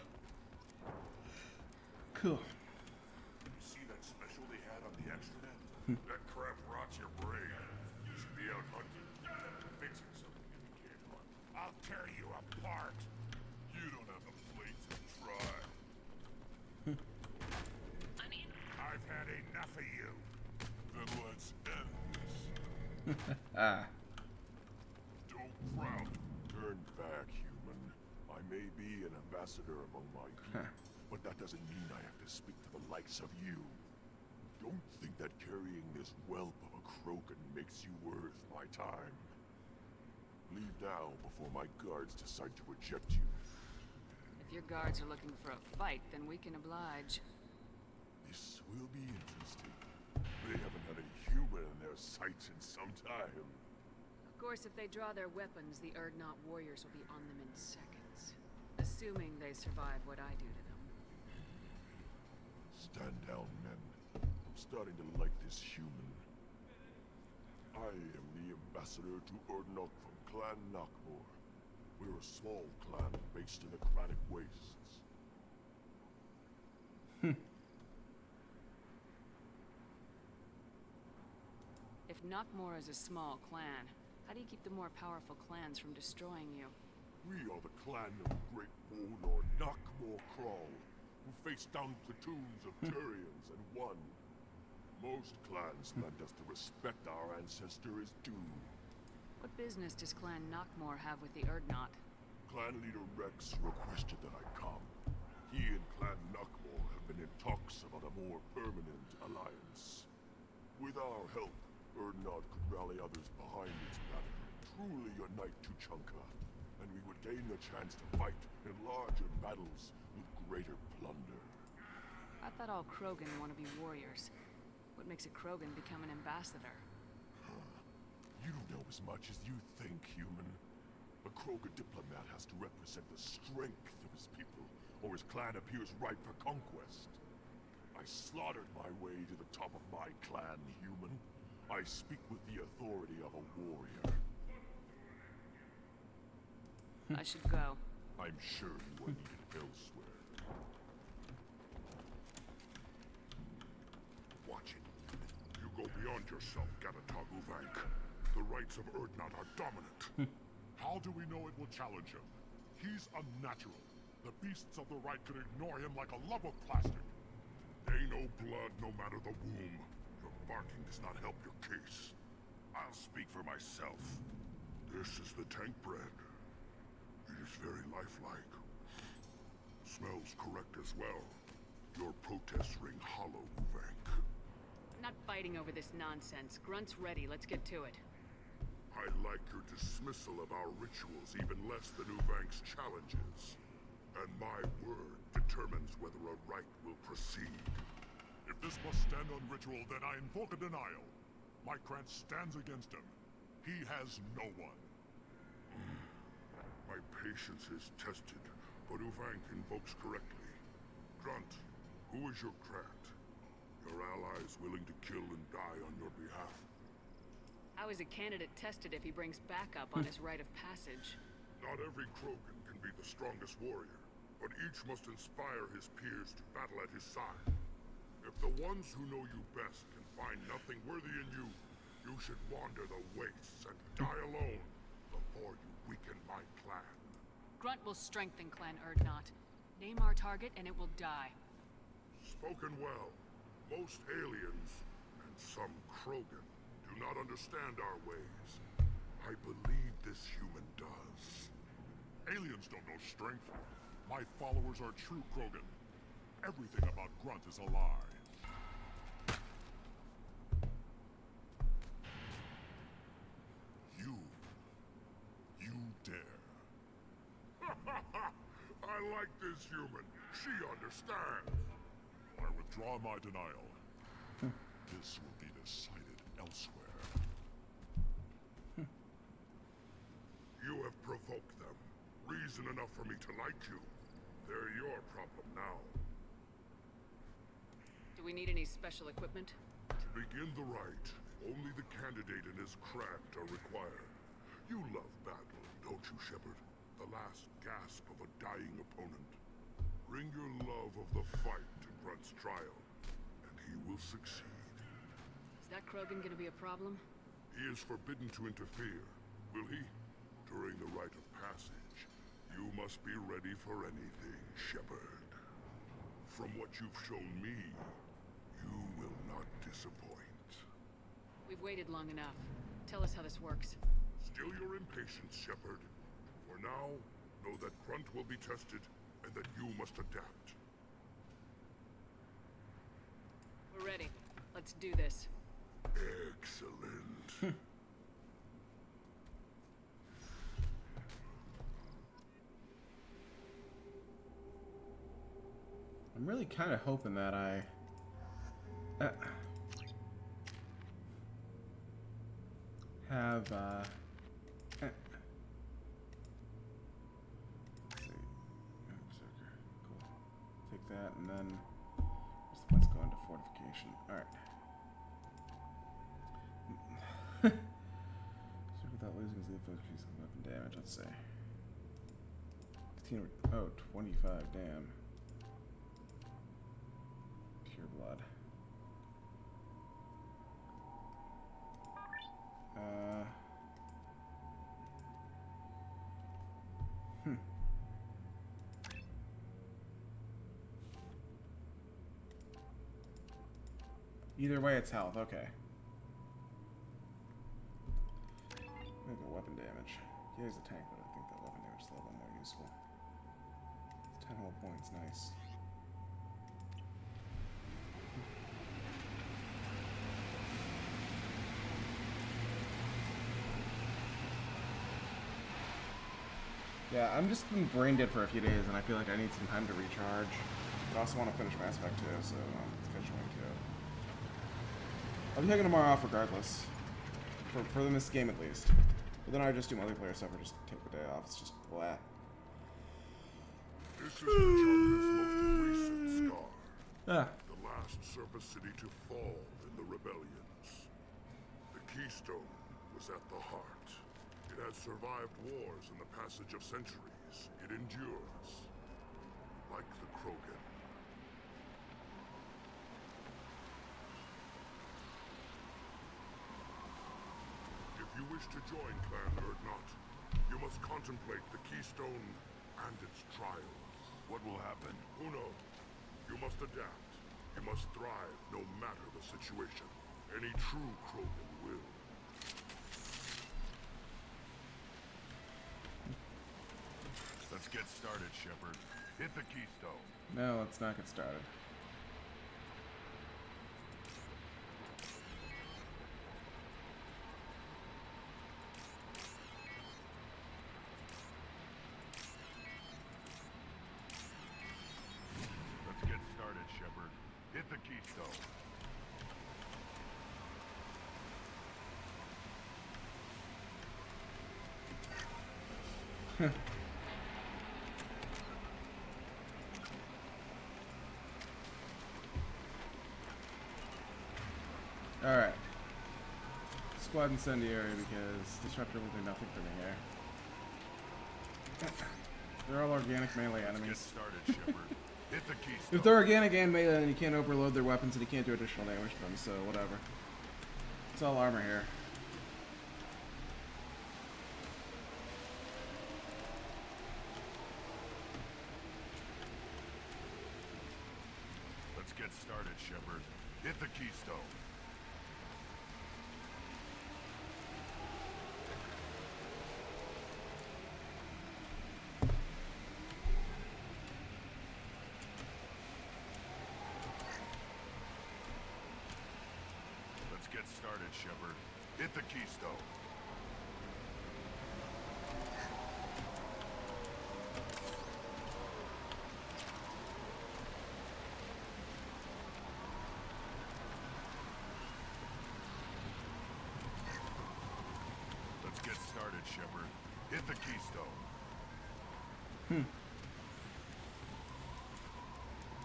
Cool. You see that special they had on the extranet? That crap rots your brain. You should be out hunting. Fixing something if you can't hunt. I'll tear you apart. You don't have the plates to try. I've had enough of you. Then let's end this. Don't frown. Turn back, human. I may be an ambassador among my people, but that doesn't mean I have to speak to the likes of you. Don't think that carrying this whelp of a Krogan makes you worth my time. Leave now before my guards decide to eject you. If your guards are looking for a fight, then we can oblige. This will be interesting. They haven't had a human in their sights in some time. Of course, if they draw their weapons, the Urdnot warriors will be on them in seconds. Assuming they survive what I do to them. Stand down, men. I'm starting to like this human. I am the ambassador to Urdnot from Clan Nakmor. We're a small clan based in the Kranich Wastes. If Nakmor is a small clan, how do you keep the more powerful clans from destroying you? We are the clan of Great Warlord Nakmor Krall, who faced down platoons of Turians and won. Most clans lend us the respect our ancestor is due. What business does Clan Nakmor have with the Urdnot? Clan leader Rex requested that I come. He and Clan Nakmor have been in talks about a more permanent alliance. With our help, Urdnot could rally others behind its banner, truly unite Tuchanka, and we would gain the chance to fight in larger battles with greater plunder. I thought all Krogan want to be warriors. What makes a Krogan become an ambassador? You don't know as much as you think, human. A Krogan diplomat has to represent the strength of his people, or his clan appears ripe for conquest. I slaughtered my way to the top of my clan, human. I speak with the authority of a warrior. I should go. I'm sure you are needed elsewhere. Watch it. You go beyond yourself, Gatatog Uvank. The rights of Urdnot are dominant. How do we know it will challenge him? He's unnatural. The beasts of the right could ignore him like a lump of plastic. They know blood no matter the womb. Your barking does not help your case. I'll speak for myself. This is the tank bread. It is very lifelike. Smells correct as well. Your protests ring hollow, Uvank. Not fighting over this nonsense. Grunt's ready. Let's get to it. I like your dismissal of our rituals even less than Uvank's challenges. And my word determines whether a rite will proceed. If this must stand on ritual, then I invoke a denial. My Krantz stands against him. He has no one. My patience is tested, but Uvank invokes correctly. Grunt, who is your Krant? Your allies willing to kill and die on your behalf? How is a candidate tested if he brings backup on his rite of passage? Not every Krogan can be the strongest warrior. but each must inspire his peers to battle at his side. If the ones who know you best can find nothing worthy in you, you should wander the wastes and die alone before you weaken my clan. Grunt will strengthen Clan Urdnot. Name our target and it will die. Spoken well. Most aliens, and some Krogan, do not understand our ways. I believe this human does. Aliens don't know strength. My followers are true Krogan. Everything about Grunt is a lie. You dare. I like this human. She understands. I withdraw my denial. This will be decided elsewhere. You have provoked them. Reason enough for me to like you. They're your problem now. Do we need any special equipment? To begin the rite, only the candidate and his craft are required. You love battle, don't you, Shepard? The last gasp of a dying opponent. Bring your love of the fight to Grunt's trial, and he will succeed. Is that Krogan gonna be a problem? He is forbidden to interfere, will he? During the rite of passage, you must be ready for anything, Shepard. From what you've shown me, you will not disappoint. We've waited long enough. Tell us how this works. Still your impatience, Shepard. For now, know that Grunt will be tested, and that you must adapt. We're ready. Let's do this. Excellent. I'm really kind of hoping that I have let's see. Cool. Take that and then let's go into fortification. Alright. So without losing his lead focus on weapon damage, let's say. 15 oh, 25, damn. Pure blood. Either way, it's health. Okay. Make a weapon damage. He is a tank, but I think that weapon damage is a little more useful. It's 10 whole points. Nice. Yeah, I'm just been brain dead for a few days, and I feel like I need some time to recharge. But I also want to finish Mass Effect 2, so scheduling too. I'll be taking tomorrow off regardless, for this game at least. But then I just do multiplayer stuff or just take the day off. It's just blah. This is the Junker's most recent scar. Ah. The last surface city to fall in the rebellions. The Keystone was at the heart. It has survived wars and the passage of centuries. It endures. Like the Krogan. If you wish to join Clan Urdnot, you must contemplate the Keystone and its trials. What will happen? Who knows? You must adapt. You must thrive no matter the situation. Any true Krogan will. Let's get started, Shepard. Hit the Keystone. No, let's not get started. Let's get started, Shepard. Hit the Keystone. Alright. Squad incendiary because Disruptor will do nothing for me here. They're all organic melee Let's get enemies. started, Shepard. Hit the keystone. If they're organic and melee, then you can't overload their weapons and you can't do additional damage to them, so whatever. It's all armor here. Let's get started, Shepard. Hit the keystone. Let's get started, Shepard. Hit the keystone. Let's get started, Shepard. Hit the keystone.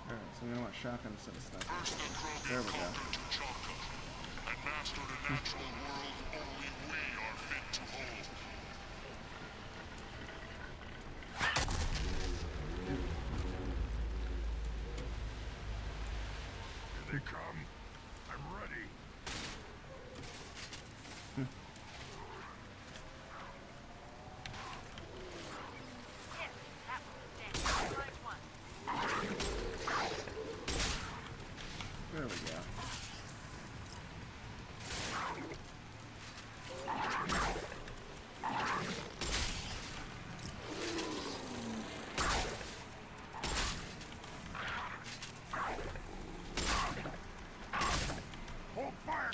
Alright, so we want shotgun instead of sniper. There we go. And master the natural world only we are fit to hold. Here they come. I'm ready. There we go. Hold fire.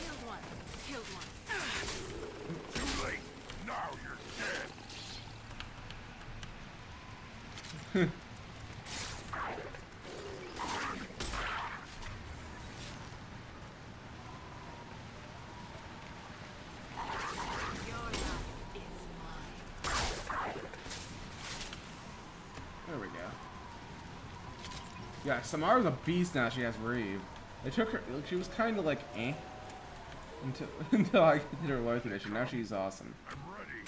Killed one. Killed one. Too late. Now you're dead. There we go. Yeah, Samara's a beast now. She has Reeve. They took her. She was kind of like until I did her Loyalty Edition. Now she's awesome. I'm ready.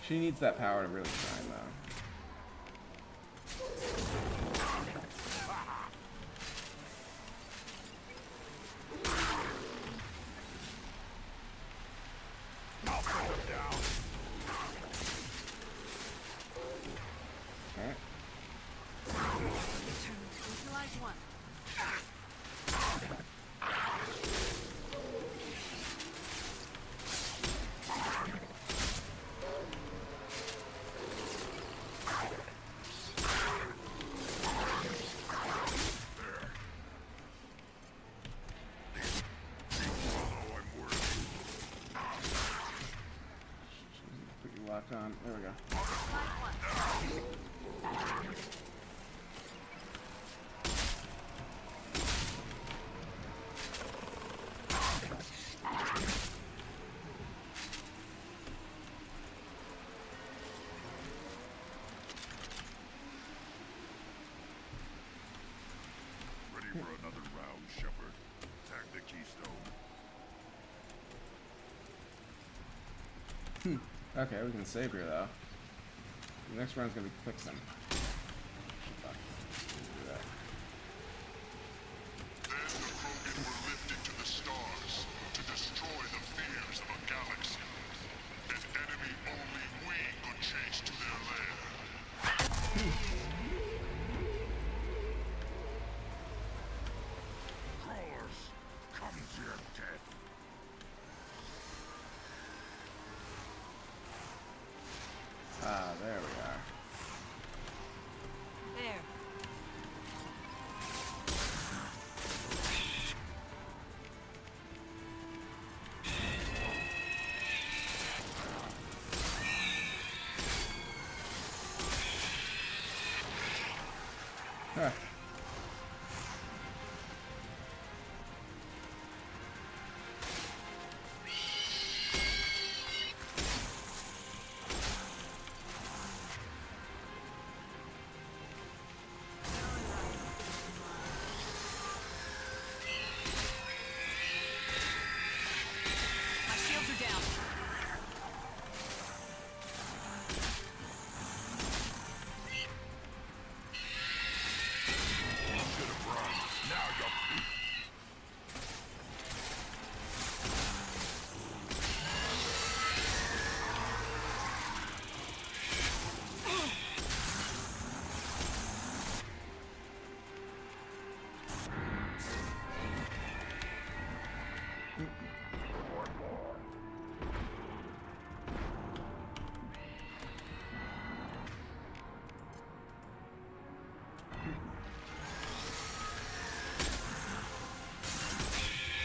She needs that power to really shine, though. I'll put them down. Alright. Neutralize one. Put you lock on. There we go. Ready for another round, Shepard. Tag the keystone. Okay, we can save here though. The next round's gonna be Quixen. Fuck. Do that. Then the Krogan were lifted to the stars to destroy the fears of a galaxy. An enemy only we could chase to their lair. Crawlers, come to your death. Ah, there we are.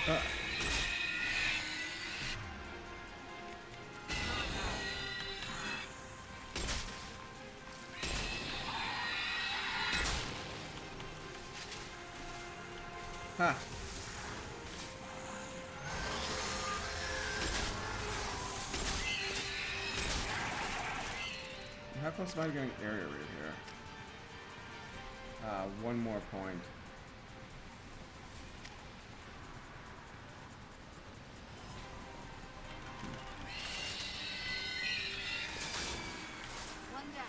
Ha! How close am I to getting area raid here? One more point. One down.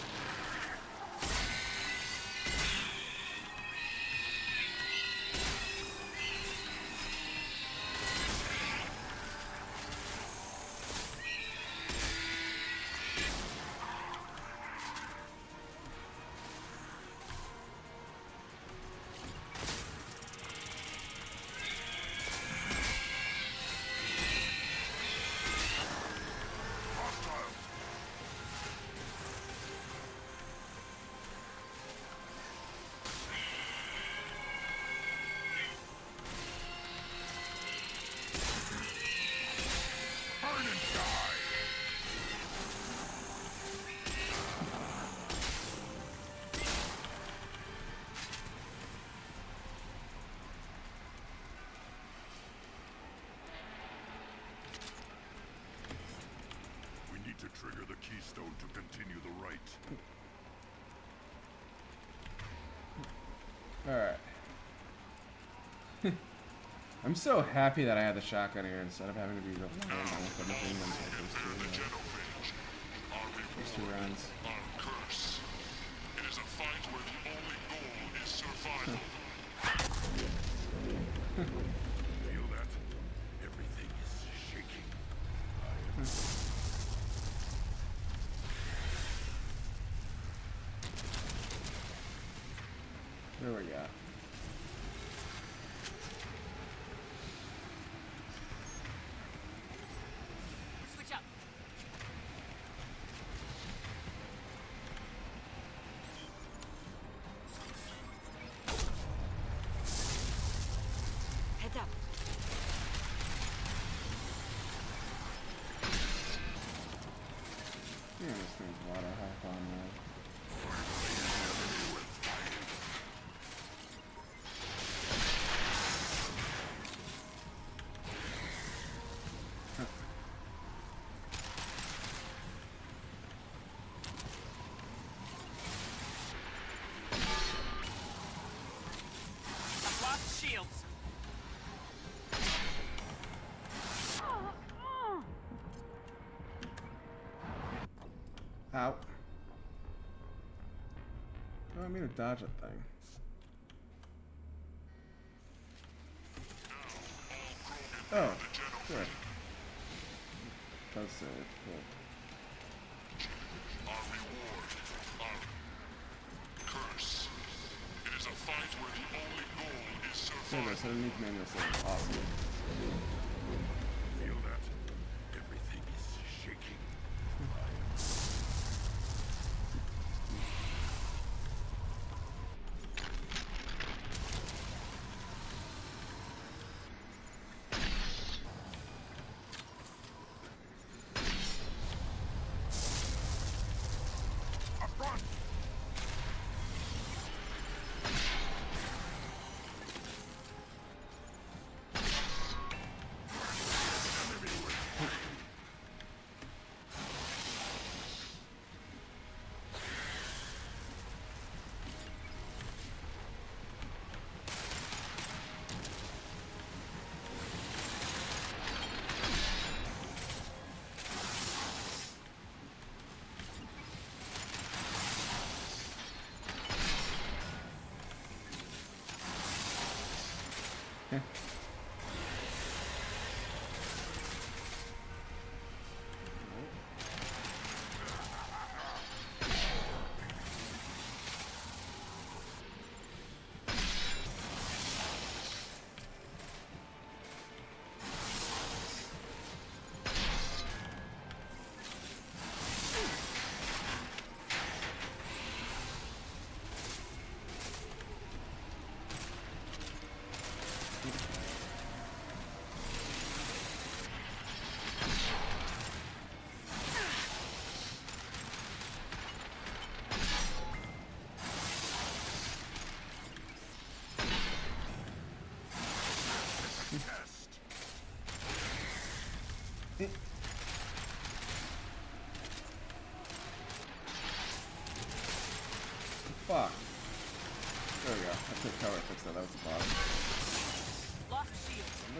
To trigger the keystone to continue the rite. Alright. I'm so happy that I had the shotgun here instead of having to be reliant on the machine guns like those two rounds. Our curse. It is a fight where the only goal is survival. Feel that? Everything is shaking. Where we at? Switch up. Heads up. Yeah, this thing's water half on there. I've lost shields. Ow. Oh, I mean to dodge that thing. Oh, good. Does save. Cool. Our reward. Our curse. It is a fight where the only goal is survival. So I need manual save. Awesome. Feel that? Everything is shaking. Up front!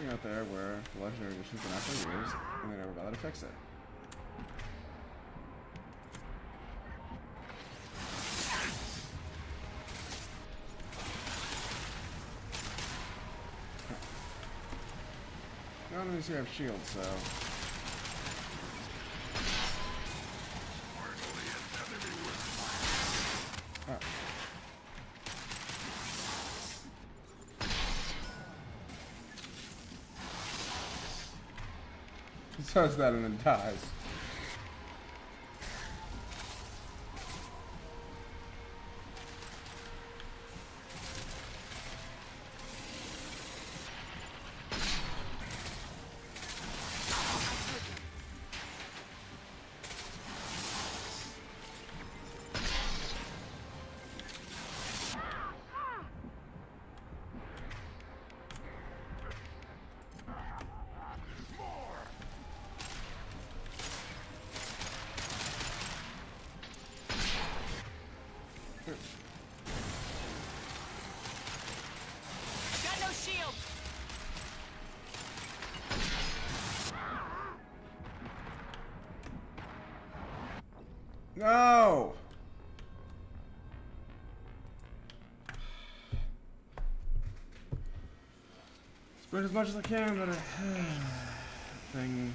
something out there where the legendary edition's been out for years and they never bothered to fix it. No enemies here have shields, so. Oh. He says that and then dies. Got no shields. No! Sprint as much as I can, but thing.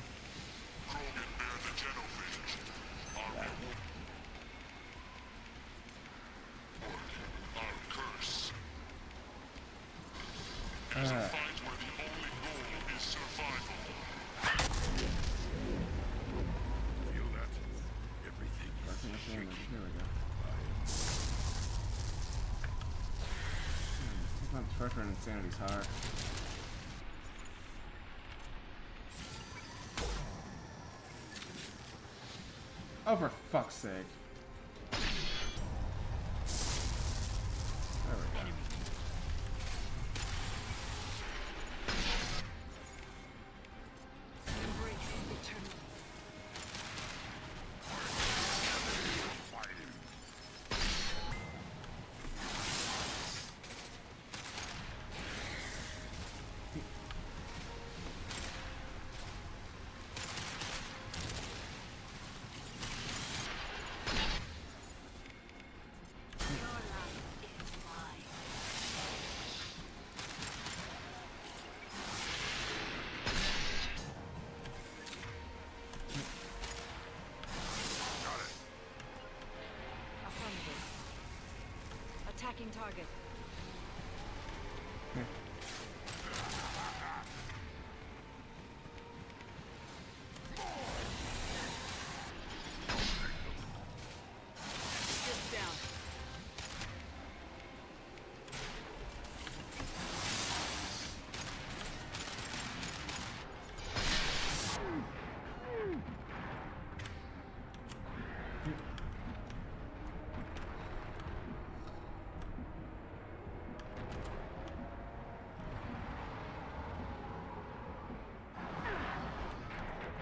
Pressure and insanity's hard. Oh, for fuck's sake. There we go. Attacking target. Shields down.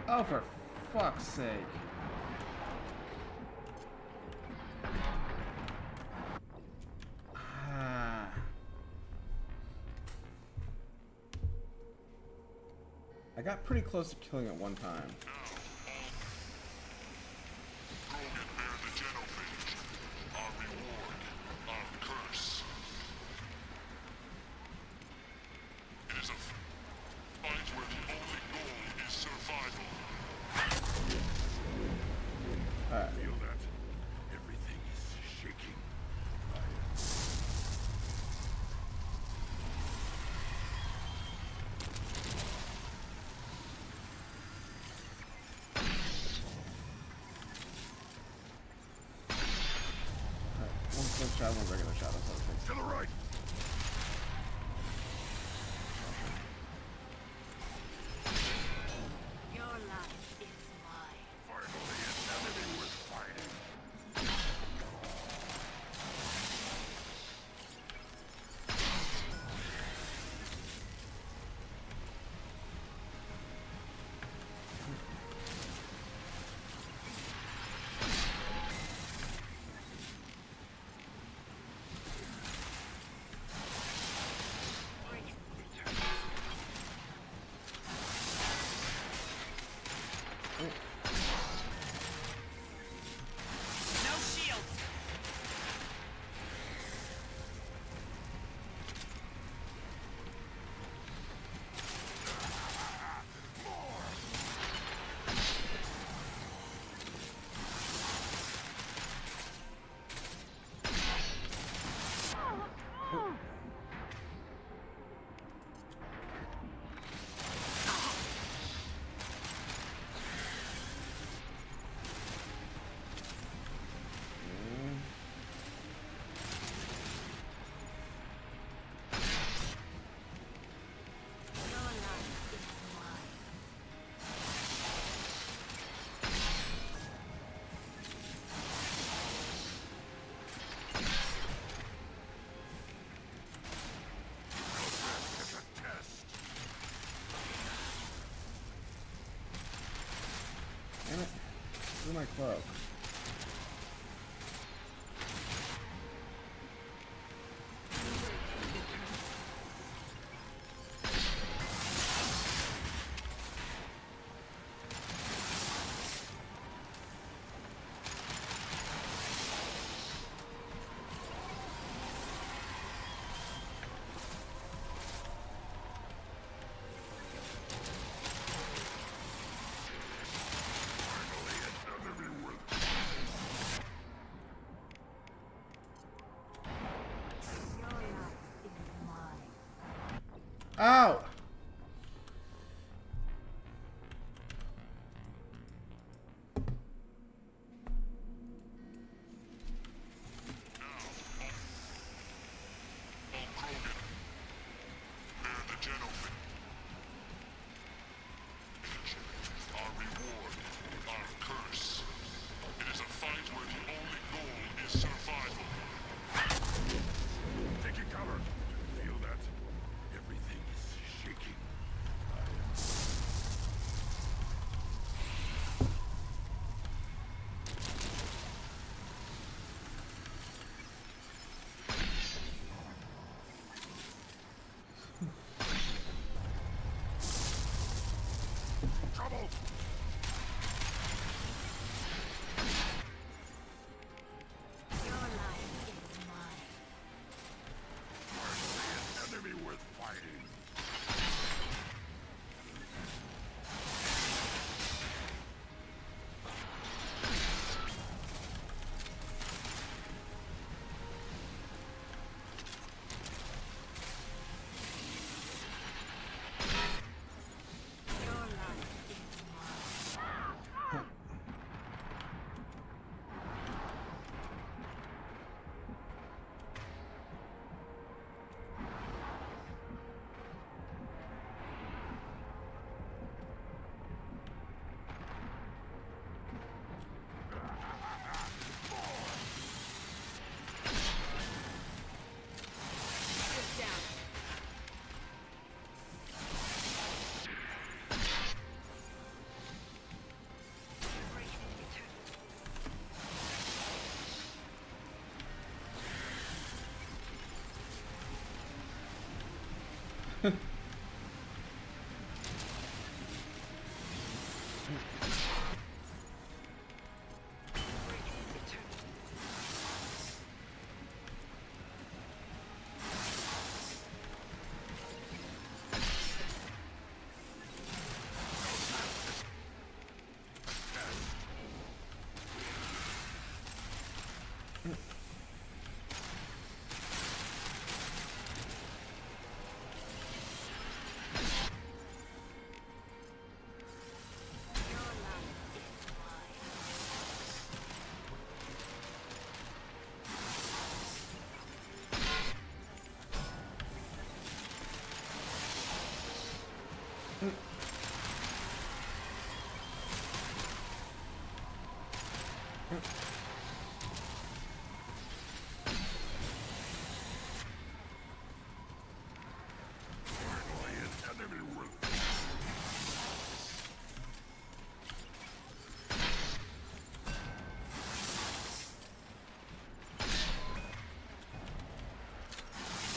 Oh, for fuck's sake. I got pretty close to killing it one time. Shot, one regular shot, that's what it takes. To the right! Your life is mine. Finally, an enemy worth fighting. my cloak? Ow! Trouble! Your life is mine. An enemy worth fighting.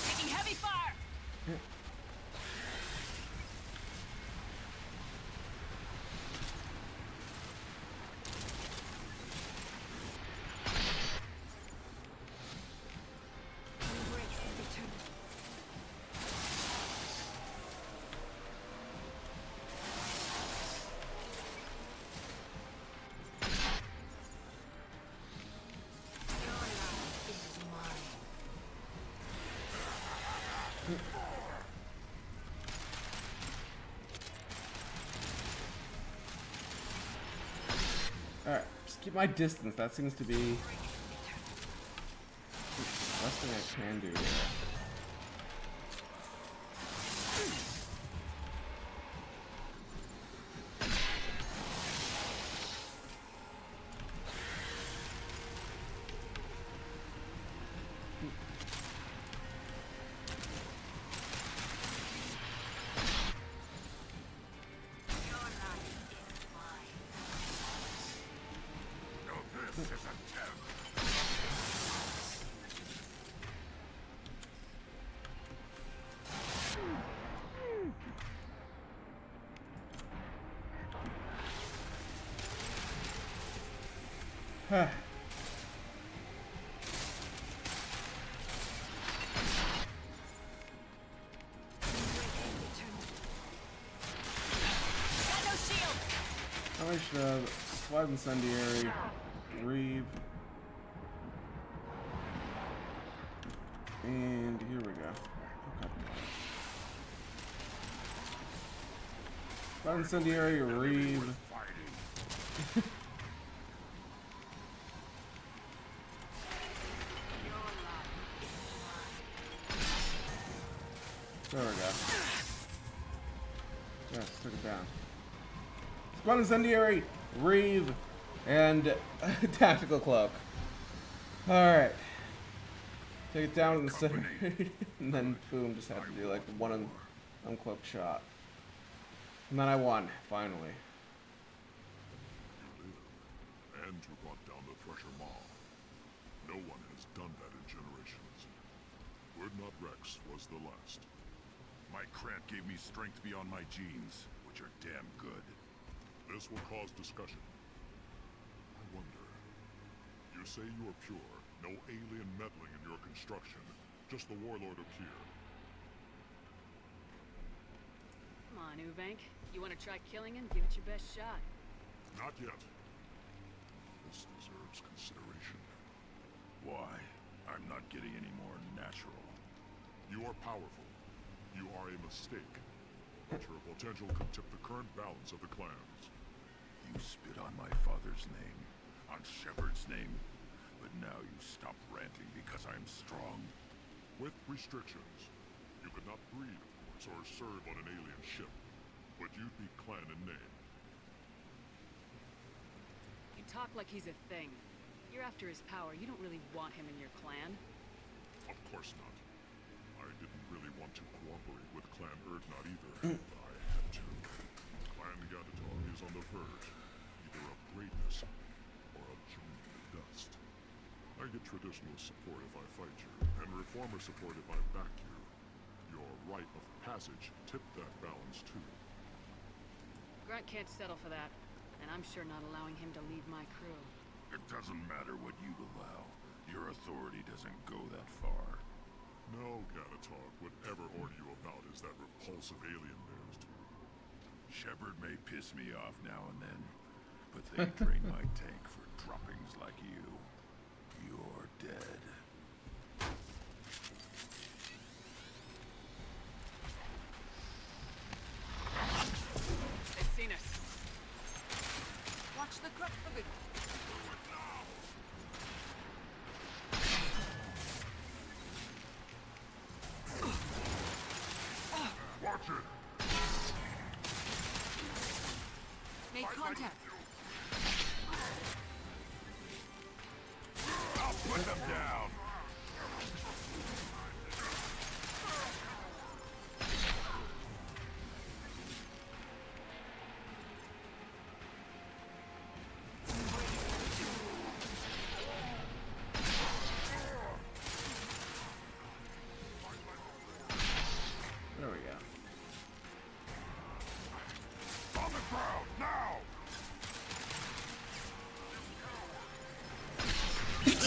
Taking heavy fire! Alright, just keep my distance. That seems to be the best thing I can do here. I should have Slide Incendiary, Reeve, and here we go. Okay. Slide Incendiary, Reeve. There we go. Yes, took it down. Squad Incendiary, Reeve, and Tactical Cloak. Alright. Take it down in the center, and then boom, just had to do like one uncloaked shot. And then I won, finally. And you brought down the Thresher Maw. No one has done that in generations. Wordnot Rex was the last. My cramp gave me strength beyond my genes, which are damn good. This will cause discussion. I wonder. You say you are pure, no alien meddling in your construction, just the Warlord of Kier. Come on, Ubank. You want to try killing him? Give it your best shot. Not yet. This deserves consideration. Why? I'm not getting any more natural. You are powerful. You are a mistake. But your potential could tip the current balance of the clans. You spit on my father's name, on Shepard's name, but now you stop ranting because I'm strong. With restrictions. You could not breed, of course, or serve on an alien ship. But you'd be clan in name. You talk like he's a thing. You're after his power. You don't really want him in your clan. Of course not. I didn't really want to cooperate with Clan Urdnot either. I had to. Clan Yatatar is on the verge, either of greatness or of joining the dust. I get traditional support if I fight you, and reformer support if I back you. Your rite of passage tipped that balance too. Grunt can't settle for that, and I'm sure not allowing him to leave my crew. It doesn't matter what you allow. Your authority doesn't go that far. No, Yatatar, whatever order you about is that repulsive alien bears to. Shepard may piss me off now and then, but they drain my tank for droppings like you. You're dead. They've seen us. Watch the grip of it. Watch it! Made contact. I'll put them down. There we go. On the ground, now!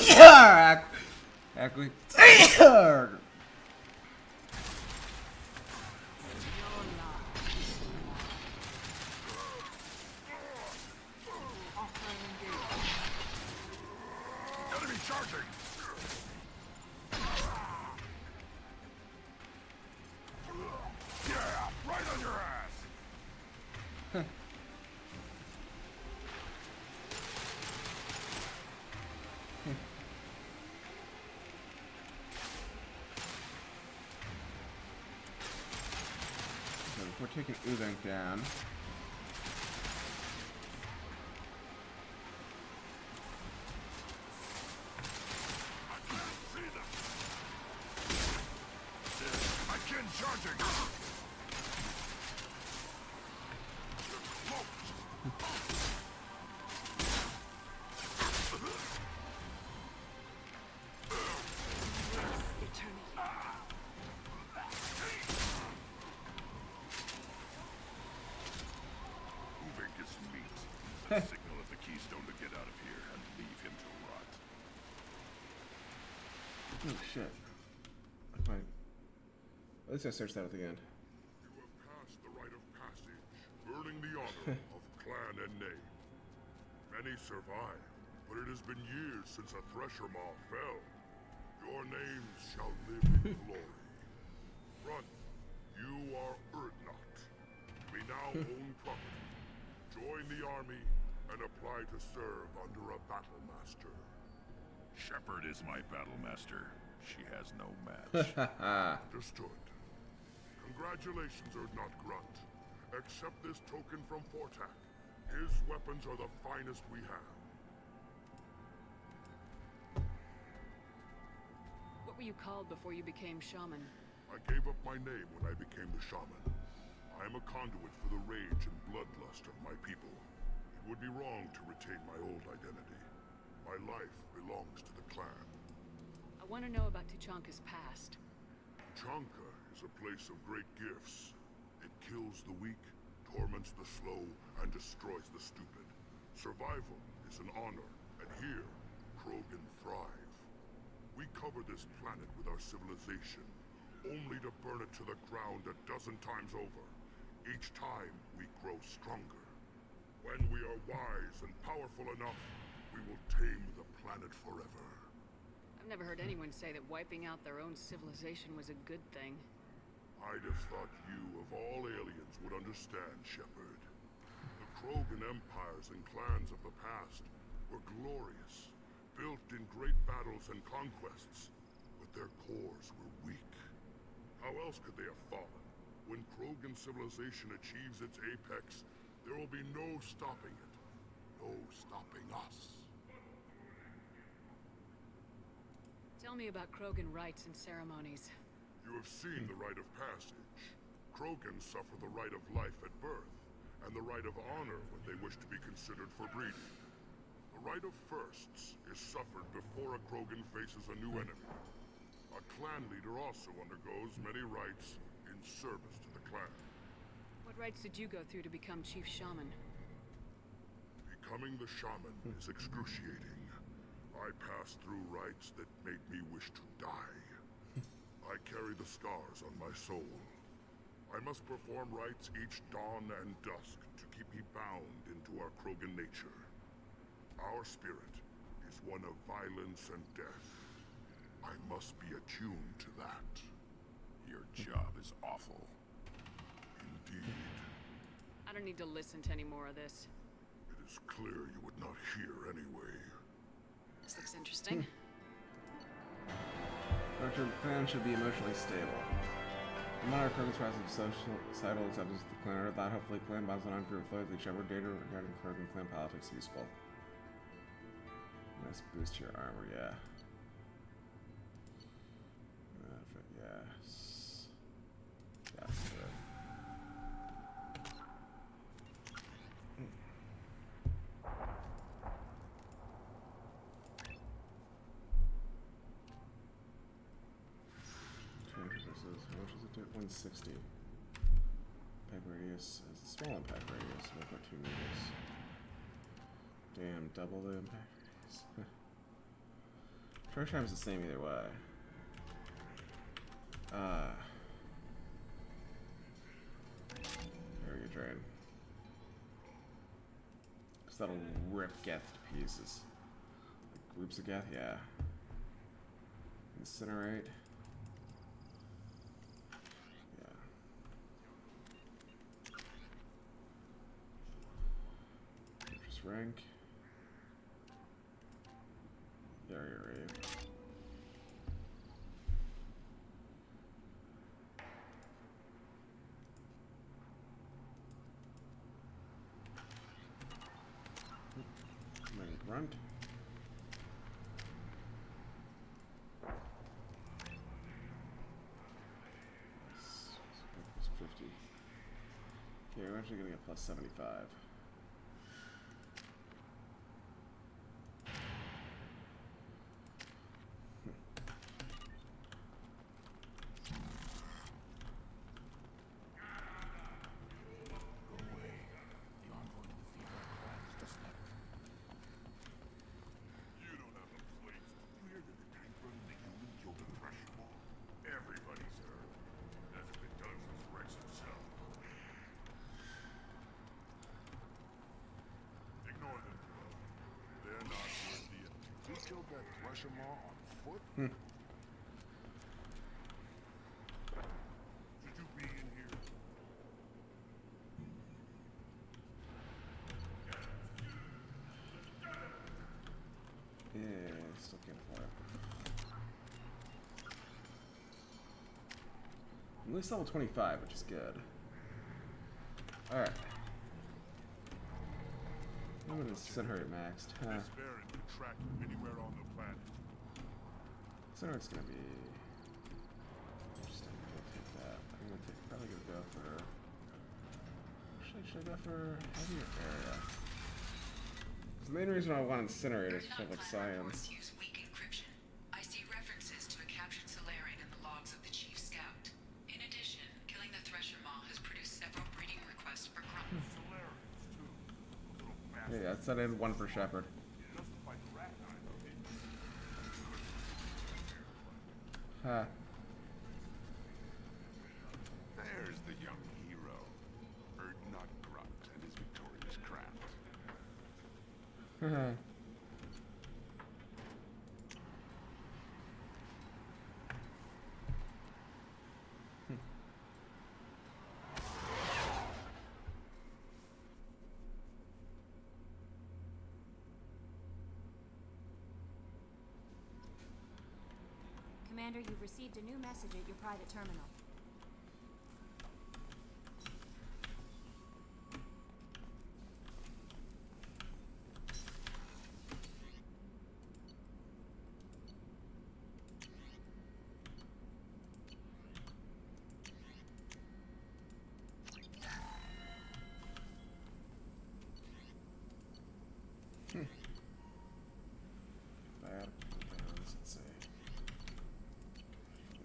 Yeah! Actually. Enemy charging! Yeah, right on your ass! So we're taking Ubank down. Again charging! Uvink is meat. The signal of the Keystone to get out of here and leave him Oh shit. Fine. At least I searched that at the end. You have passed the rite of passage, earning the honor of clan and name. Many survive, but it has been years since a Thresher Maw fell. Your names shall live in glory. Run, you are Urdnot. We now own property. Join the army and apply to serve under a battle master. Shepard is my battle master. She has no match. Understood. Congratulations, Urdnot Grunt. Accept this token from Fortak. His weapons are the finest we have. What were you called before you became shaman? I gave up my name when I became the shaman. I am a conduit for the rage and bloodlust of my people. It would be wrong to retain my old identity. My life belongs to the clan. I want to know about Tuchanka's past. Tuchanka is a place of great gifts. It kills the weak, torments the slow, and destroys the stupid. Survival is an honor, and here, Krogan thrive. We cover this planet with our civilization, only to burn it to the ground a dozen times over. Each time, we grow stronger. When we are wise and powerful enough, we will tame the planet forever. I've never heard anyone say that wiping out their own civilization was a good thing. I'd have thought you, of all aliens, would understand, Shepard. The Krogan empires and clans of the past were glorious, built in great battles and conquests, but their cores were weak. How else could they have fallen? When Krogan civilization achieves its apex, there will be no stopping it. No stopping us. Tell me about Krogan rites and ceremonies. You have seen the rite of passage. Krogans suffer the rite of life at birth, and the rite of honor when they wish to be considered for breeding. The rite of firsts is suffered before a Krogan faces a new enemy. A clan leader also undergoes many rites in service to the clan. What rites did you go through to become Chief Shaman? Becoming the shaman is excruciating. I passed through rites that made me wish to die. I carry the scars on my soul. I must perform rites each dawn and dusk to keep me bound into our Krogan nature. Our spirit is one of violence and death. I must be attuned to that. Your job is awful. Indeed. I don't need to listen to any more of this. It is clear you would not hear anyway. This looks interesting. Director, the clan should be emotionally stable. The monarch Krogan's process of societal acceptance of the clan are thought hopefully clan bonds on for fluidly Shepard data regarding Krogan clan politics useful. Nice boost to your armor, yeah. Yes. That's good. How much does it do? 160. Impact radius. It's a small impact radius, 1.2 meters. Damn, double the impact radius. Charge time is the same either way. Area drain. Because that'll rip Geth to pieces. Like groups of Geth, yeah. Incinerate. Rank. Area rave. Grunt. It's 50. Okay, we're actually gonna get plus 75. Shema on foot? Hmm. Should you be in here? Yeah, still can't afford it. At least level 25, which is good. Alright. I'm gonna incinerate maxed. Huh. This variant can track you anywhere on the planet. Incinerate's gonna be interesting. I'm gonna take that. I'm gonna take, probably gonna go for. Should I go for heavier area? 'Cause the main reason I want incinerate is for like science. Use weak encryption. I see references to a captured Solarian in the logs of the Chief Scout. In addition, killing the Thresher Maw has produced several breeding requests for Crumb. Yeah, I said I had one for Shepard. Huh. There's the young hero. Erdnot Grunt and his victorious craft. Commander, you've received a new message at your private terminal. Bad. Let's see.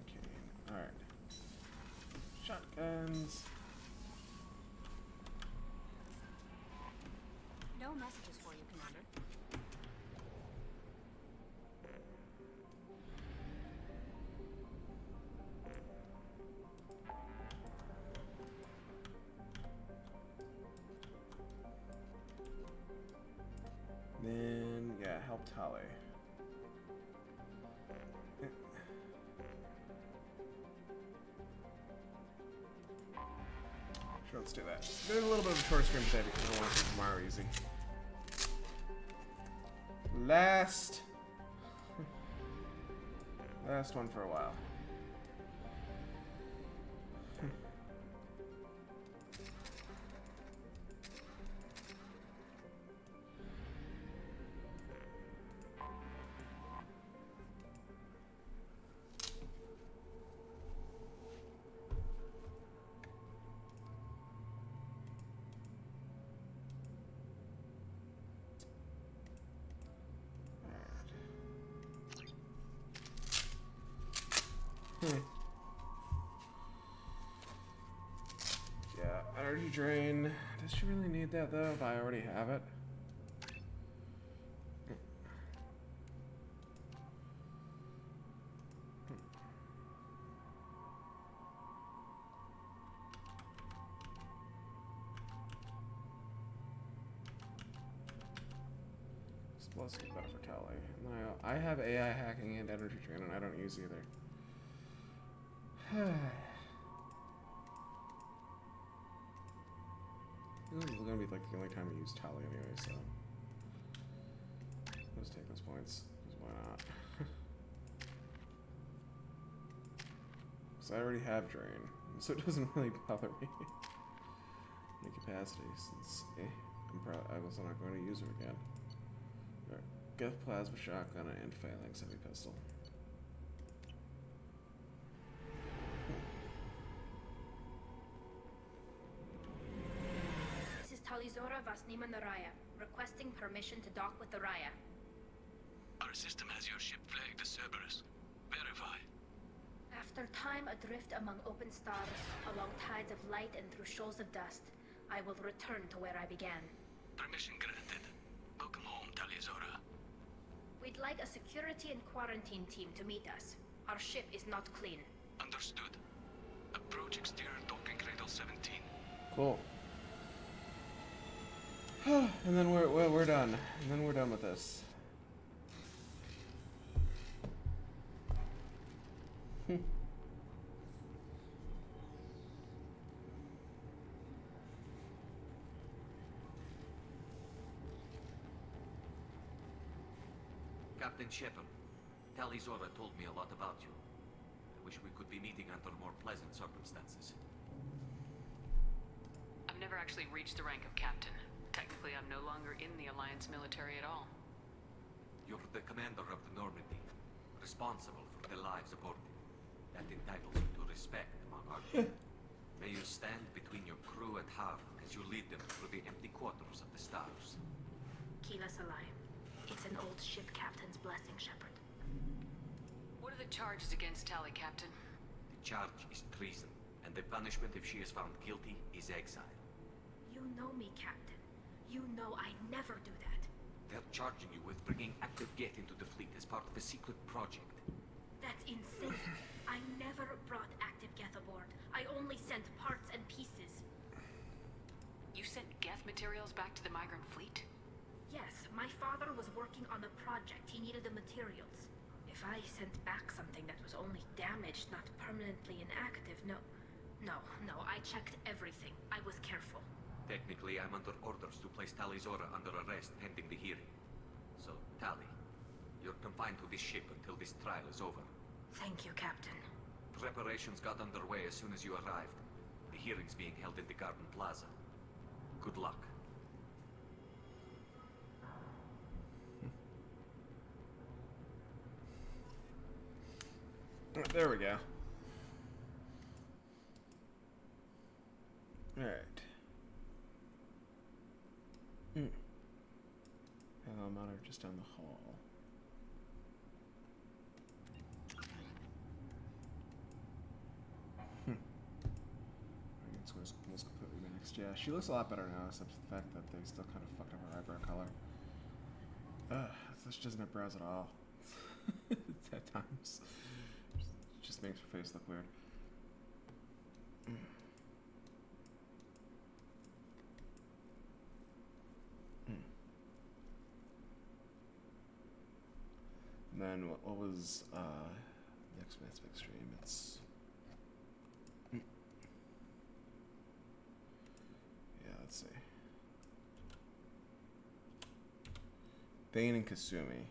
Okay. Alright. Shotguns. No messages for you, Commander. Then, yeah, help Tali. Sure, let's do that. Doing a little bit of a short stream today because I want to keep tomorrow easy. Last one for a while. Yeah, energy drain. Does she really need that though if I already have it? Explosive is better for Tali. And then I have AI hacking and energy drain and I don't use either. This is gonna be like the only time I use Tali anyway, so let's take those points. Because why not? Because I already have drain, so it doesn't really bother me. My capacity, since I was not going to use her again. Alright, Geth plasma shotgun and phalanx heavy pistol. Talizora Vasnima Naraya, requesting permission to dock with the Raya. Our system has your ship flagged as Cerberus. Verify. After time adrift among open stars, along tides of light and through shoals of dust, I will return to where I began. Permission granted. Welcome home, Talizora. We'd like a security and quarantine team to meet us. Our ship is not clean. Understood. Approach exterior docking cradle 17. Cool. And then we're done. And then we're done with this. Captain Shepard. Tali Zora told me a lot about you. I wish we could be meeting under more pleasant circumstances. I've never actually reached the rank of captain. Technically, I'm no longer in the Alliance military at all. You're the commander of the Normandy, responsible for the lives aboard it. That entitles you to respect among our people. May you stand between your crew and Har as you lead them through the empty quarters of the stars. Keela Salai. It's an old ship captain's blessing, Shepard. What are the charges against Tali, Captain? The charge is treason, and the punishment if she is found guilty is exile. You know me, Captain. You know I never do that. They're charging you with bringing active Geth into the fleet as part of a secret project. That's insane. I never brought active Geth aboard. I only sent parts and pieces. You sent Geth materials back to the migrant fleet? Yes, my father was working on a project. He needed the materials. If I sent back something that was only damaged, not permanently inactive, no, I checked everything. I was careful. Technically, I'm under orders to place Tali Zora under arrest pending the hearing. So, Tali, you're confined to this ship until this trial is over. Thank you, Captain. Preparations got underway as soon as you arrived. The hearing's being held in the Garden Plaza. Good luck. There we go. Alright. Hello, Monitor just down the hall. It's completely mixed. Yeah, she looks a lot better now, except for the fact that they still kind of fucked up her eyebrow color. She doesn't have brows at all. At times. Just makes her face look weird. And then what was next Mass Effect stream? It's yeah, let's see. Thane and Kasumi.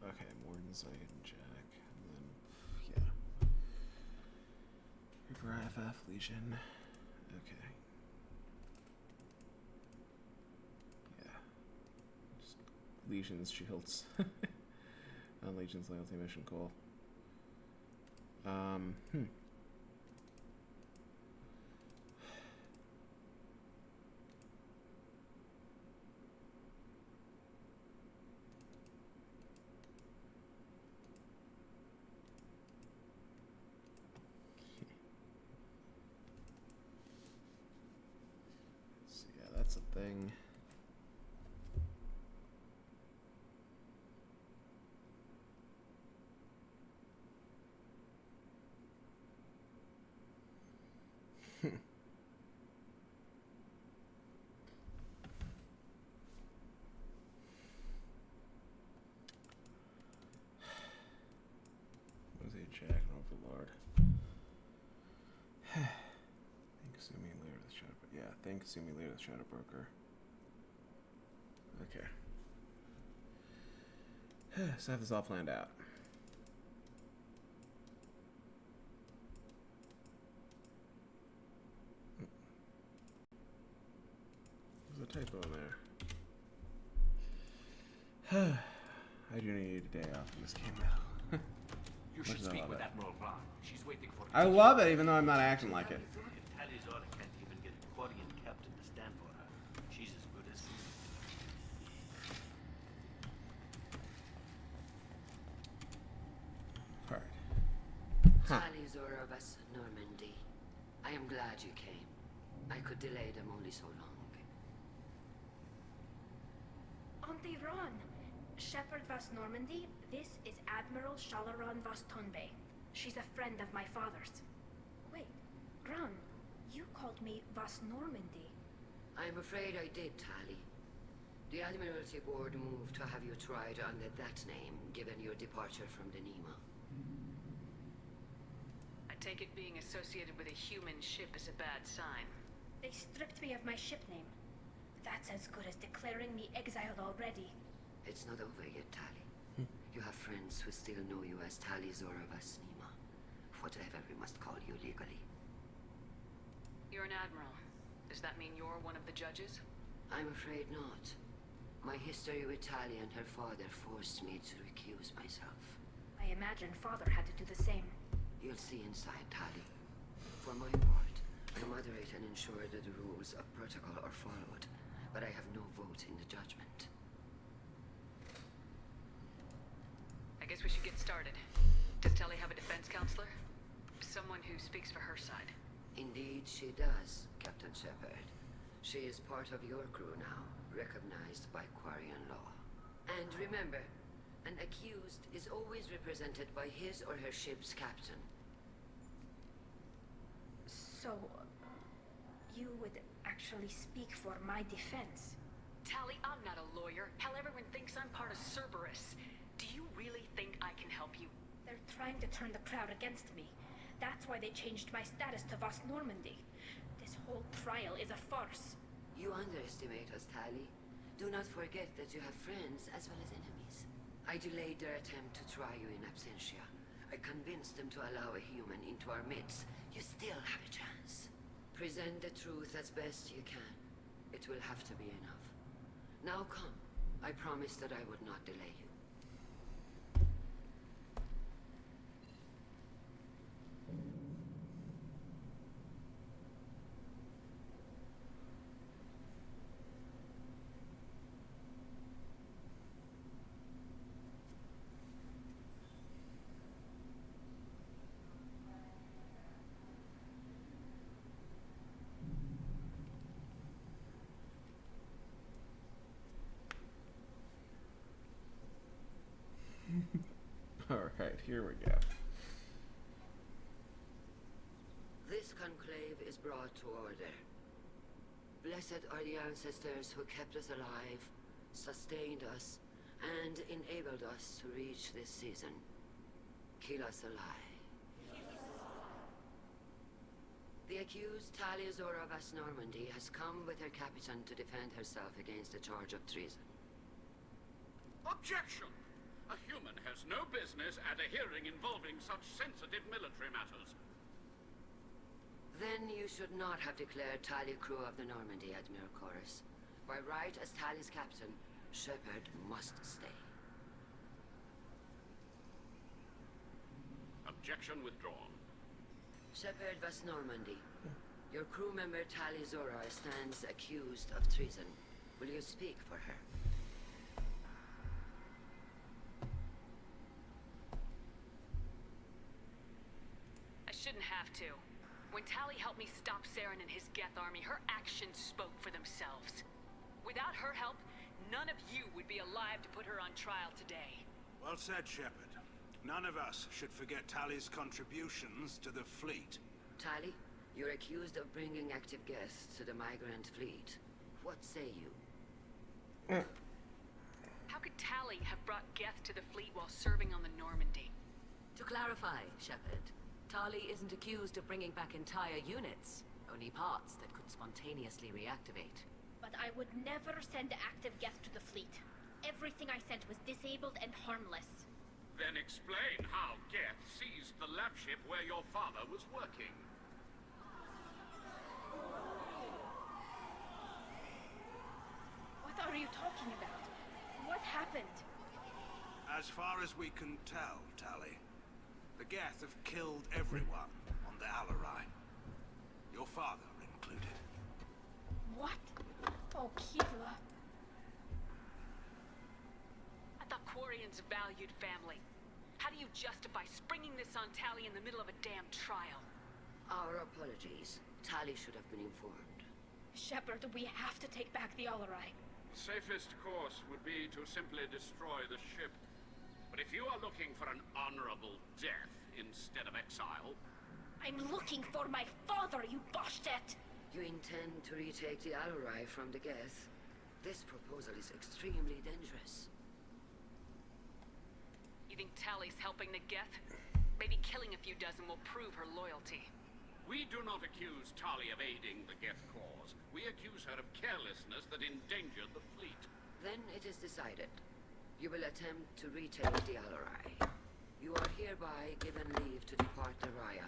Okay, Morden, Zayed, and Jack, and then, yeah. Graph Legion. Okay. Yeah. Just Legion's shields. On Legion's loyalty mission, cool. That's a thing. Was a Jack and Overlord? Kasumi later with Shadow. Yeah, thank Kasumi later with Shadow Broker. Okay. So I have this all planned out. There's a typo in there. I do need a day off from this game now. You should speak with Admiral Ra. She's waiting for you. I love it, even though I'm not acting like it. Tali Zora can't even get a Quarian captain to stand for her. She Zora of us, Normandy. I am glad you came. I could delay them only so long. Auntie Ron! Shepherd Vas Normandy, this is Admiral Shalaron Vas Tonbe. She's a friend of my father's. Wait, Ron, you called me Vas Normandy. I'm afraid I did, Tali. The Admiralty Board moved to have you tried under that name, given your departure from the Nima. I take it being associated with a human ship is a bad sign. They stripped me of my ship name. That's as good as declaring me exiled already. It's not over yet, Tali. You have friends who still know you as Tali Zora Vas Nima. Whatever we must call you legally. You're an admiral. Does that mean you're one of the judges? I'm afraid not. My history with Tali and her father forced me to recuse myself. I imagine father had to do the same. You'll see inside, Tali. For my part, I moderate and ensure that the rules of protocol are followed, but I have no vote in the judgment. I guess we should get started. Does Tali have a defense counselor? Someone who speaks for her side. Indeed she does, Captain Shepard. She is part of your crew now, recognized by Quarian law. And remember, an accused is always represented by his or her ship's captain. So, you would actually speak for my defense? Tali, I'm not a lawyer. Hell, everyone thinks I'm part of Cerberus. Do you really think I can help you? They're trying to turn the crowd against me. That's why they changed my status to Vas Normandy. This whole trial is a farce. You underestimate us, Tali. Do not forget that you have friends as well as enemies. I delayed their attempt to try you in absentia. I convinced them to allow a human into our midst. You still have a chance. Present the truth as best you can. It will have to be enough. Now come. I promised that I would not delay you. Alright, here we go. This conclave is brought to order. Blessed are the ancestors who kept us alive, sustained us, and enabled us to reach this season. Kill us alive. The accused Tali Zora Vas Normandy has come with her captain to defend herself against a charge of treason. Objection! A human has no business at a hearing involving such sensitive military matters. Then you should not have declared Tali crew of the Normandy, Admiral Chorus. By right as Tali's captain, Shepard must stay. Objection withdrawn. Shepard Vas Normandy, your crew member Tali Zora stands accused of treason. Will you speak for her? I shouldn't have to. When Tali helped me stop Saren and his Geth army, her actions spoke for themselves. Without her help, none of you would be alive to put her on trial today. Well said, Shepard. None of us should forget Tali's contributions to the fleet. Tali, you're accused of bringing active Geth to the migrant fleet. What say you? How could Tali have brought Geth to the fleet while serving on the Normandy? To clarify, Shepard, Tali isn't accused of bringing back entire units, only parts that could spontaneously reactivate. But I would never send active Geth to the fleet. Everything I sent was disabled and harmless. Then explain how Geth seized the lab ship where your father was working. What are you talking about? What happened? As far as we can tell, Tali, the Geth have killed everyone on the Alarai. Your father included. What? Oh, Kirla. I thought Quarians valued family. How How do you justify springing this on Tali in the middle of a damn trial? Our apologies. Tali should have been informed. Shepard, we have to take back the Alarai. Safest course would be to simply destroy the ship. But if you are looking for an honorable death instead of exile... I'm looking for my father, you bastet! You intend to retake the Alarai from the Geth? This proposal is extremely dangerous. You think Tali's helping the Geth? Maybe killing a few dozen will prove her loyalty. We do not accuse Tali of aiding the Geth cause. We accuse her of carelessness that endangered the fleet. Then it is decided. You will attempt to retake the Alarai. You are hereby given leave to depart the Raya.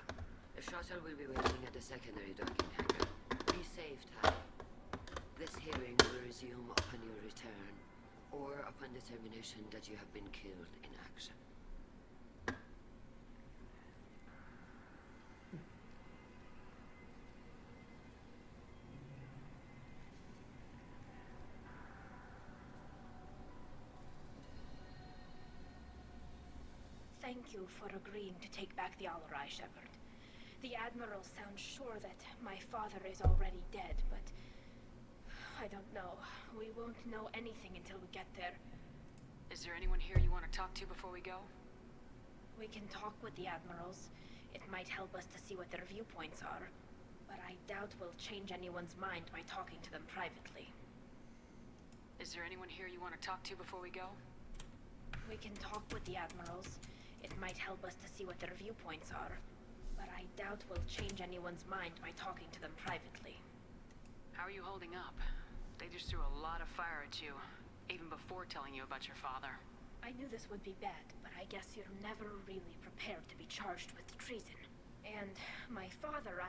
The shuttle will be waiting at the secondary docking hangar. Be safe, Tali. This hearing will resume upon your return, or upon determination that you have been killed in action. Thank you for agreeing to take back the Alarai, Shepard. The Admiral sounds sure that my father is already dead, but... I don't know. We won't know anything until we get there. Is there anyone here you want to talk to before we go? We can talk with the Admirals. It might help us to see what their viewpoints are. But I doubt we'll change anyone's mind by talking to them privately. Is there anyone here you want to talk to before we go? We can talk with the Admirals. It might help us to see what their viewpoints are. But I doubt we'll change anyone's mind by talking to them privately. How are you holding up? They just threw a lot of fire at you, even before telling you about your father. I knew this would be bad, but I guess you're never really prepared to be charged with treason. And my father,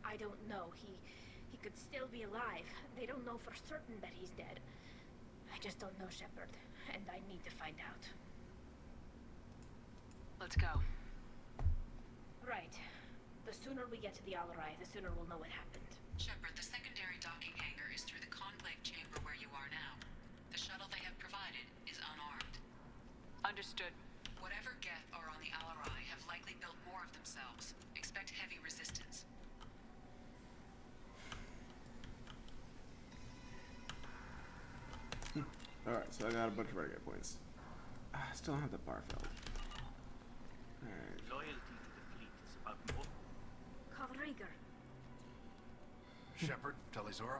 I don't know. He could still be alive. They don't know for certain that he's dead. I just don't know, Shepard, and I need to find out. Let's go. Right. The sooner we get to the Alarai, the sooner we'll know what happened. Shepard, the secondary docking hangar is through the conclave chamber where you are now. The shuttle they have provided is unarmed. Understood. Whatever Geth are on the Alarai have likely built more of themselves. Expect heavy resistance. Alright, so I got a bunch of renegade points. I still don't have the bar filled. Alright. Loyalty to the fleet is about more. Kalrieger. Shepard, Talizora,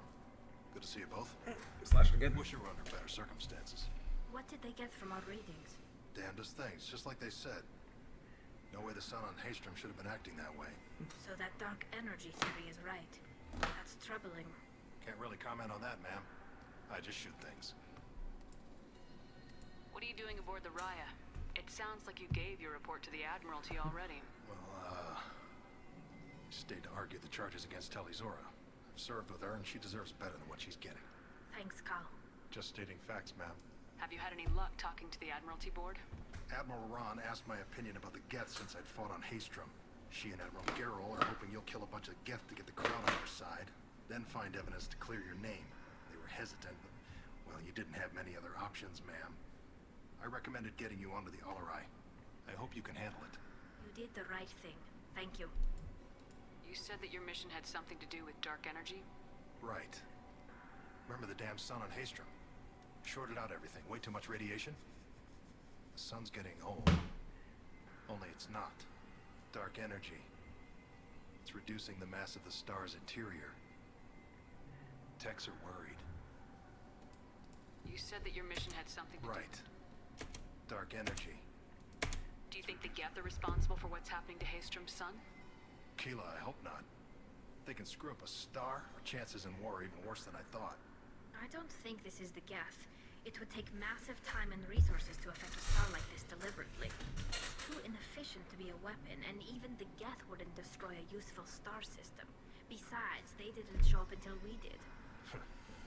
good to see you both. Slash again. Wish you were under better circumstances. What did they get from our readings? Damnedest things, just like they said. No way the sun on Haystrom should have been acting that way. So that dark energy theory is right. That's troubling. Can't really comment on that, ma'am. I just shoot things. What are you doing aboard the Raya? It sounds like you gave your report to the Admiralty already. Well, stayed to argue the charges against Talizora. I've served with her, and she deserves better than what she's getting. Thanks, Kal. Just stating facts, ma'am. Have you had any luck talking to the Admiralty board? Admiral Ron asked my opinion about the Geth since I'd fought on Haystrom. She and Admiral Garrel are hoping you'll kill a bunch of Geth to get the crown on your side, then find evidence to clear your name. They were hesitant, but, well, you didn't have many other options, ma'am. I recommended getting you onto the Alarai. I hope you can handle it. You did the right thing. Thank you. You said that your mission had something to do with dark energy? Right. Remember the damn sun on Haystrom? Shorted out everything. Way too much radiation? The sun's getting old. Only it's not. Dark energy. It's reducing the mass of the star's interior. Techs are worried. You said that your mission had something to do... Right. Dark energy. Do you think the Geth are responsible for what's happening to Haystrom's sun? Keela, I hope not. They can screw up a star. Our chances in war are even worse than I thought. I don't think this is the Geth. It would take massive time and resources to affect a star like this deliberately. Too inefficient to be a weapon, and even the Geth wouldn't destroy a useful star system. Besides, they didn't show up until we did.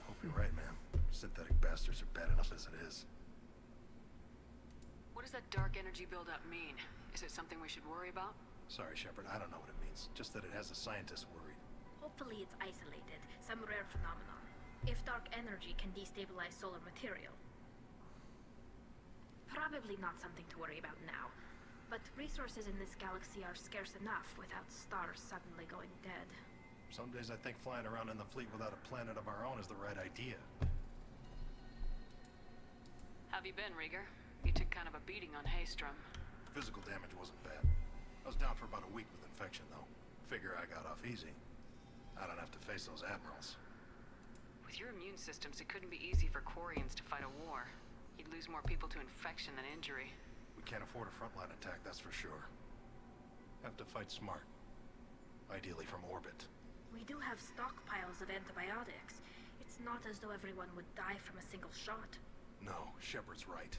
Hope you're right, ma'am. Synthetic bastards are bad enough as it is. What does that dark energy buildup mean? Is it something we should worry about? Sorry, Shepard, I don't know what it means. Just that it has the scientists worried. Hopefully it's isolated, some rare phenomenon. If dark energy can destabilize solar material. Probably not something to worry about now. But resources in this galaxy are scarce enough without stars suddenly going dead. Some days I think flying around in the fleet without a planet of our own is the right idea. How have you been, Rieger? You took kind of a beating on Haystrom. Physical damage wasn't bad. I was down for about a week with infection, though. Figure I got off easy. I don't have to face those admirals. With your immune systems, it couldn't be easy for Quarians to fight a war. You'd lose more people to infection than injury. We can't afford a frontline attack, that's for sure. Have to fight smart. Ideally from orbit. We do have stockpiles of antibiotics. It's not as though everyone would die from a single shot. No, Shepard's right.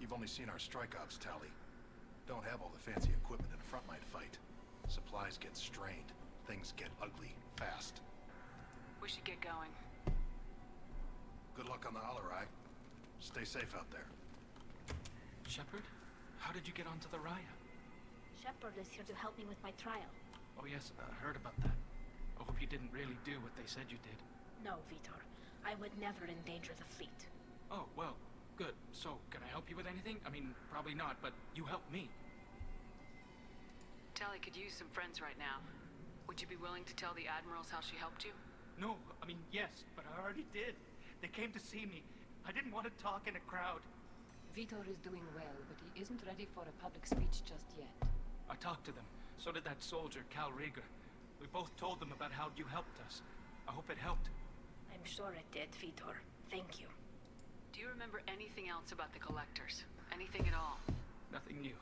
You've only seen our strike ops tally. Don't have all the fancy equipment in a frontline fight. Supplies get strained. Things get ugly, fast. We should get going. Good luck on the Alarai. Stay safe out there. Shepard? How did you get onto the Raya? Shepard is here to help me with my trial. Oh yes, I heard about that. I hope you didn't really do what they said you did. No, Vitor. I would never endanger the fleet. Oh, well, good. So, can I help you with anything? I mean, probably not, but you helped me. Tali could use some friends right now. Would you be willing to tell the Admirals how she helped you? No, I mean, yes, but I already did. They came to see me. I didn't want to talk in a crowd. Vitor is doing well, but he isn't ready for a public speech just yet. I talked to them. So did that soldier, Cal Rieger. We both told them about how you helped us. I hope it helped. I'm sure it did, Vitor. Thank you. Do you remember anything else about the Collectors? Anything at all? Nothing new.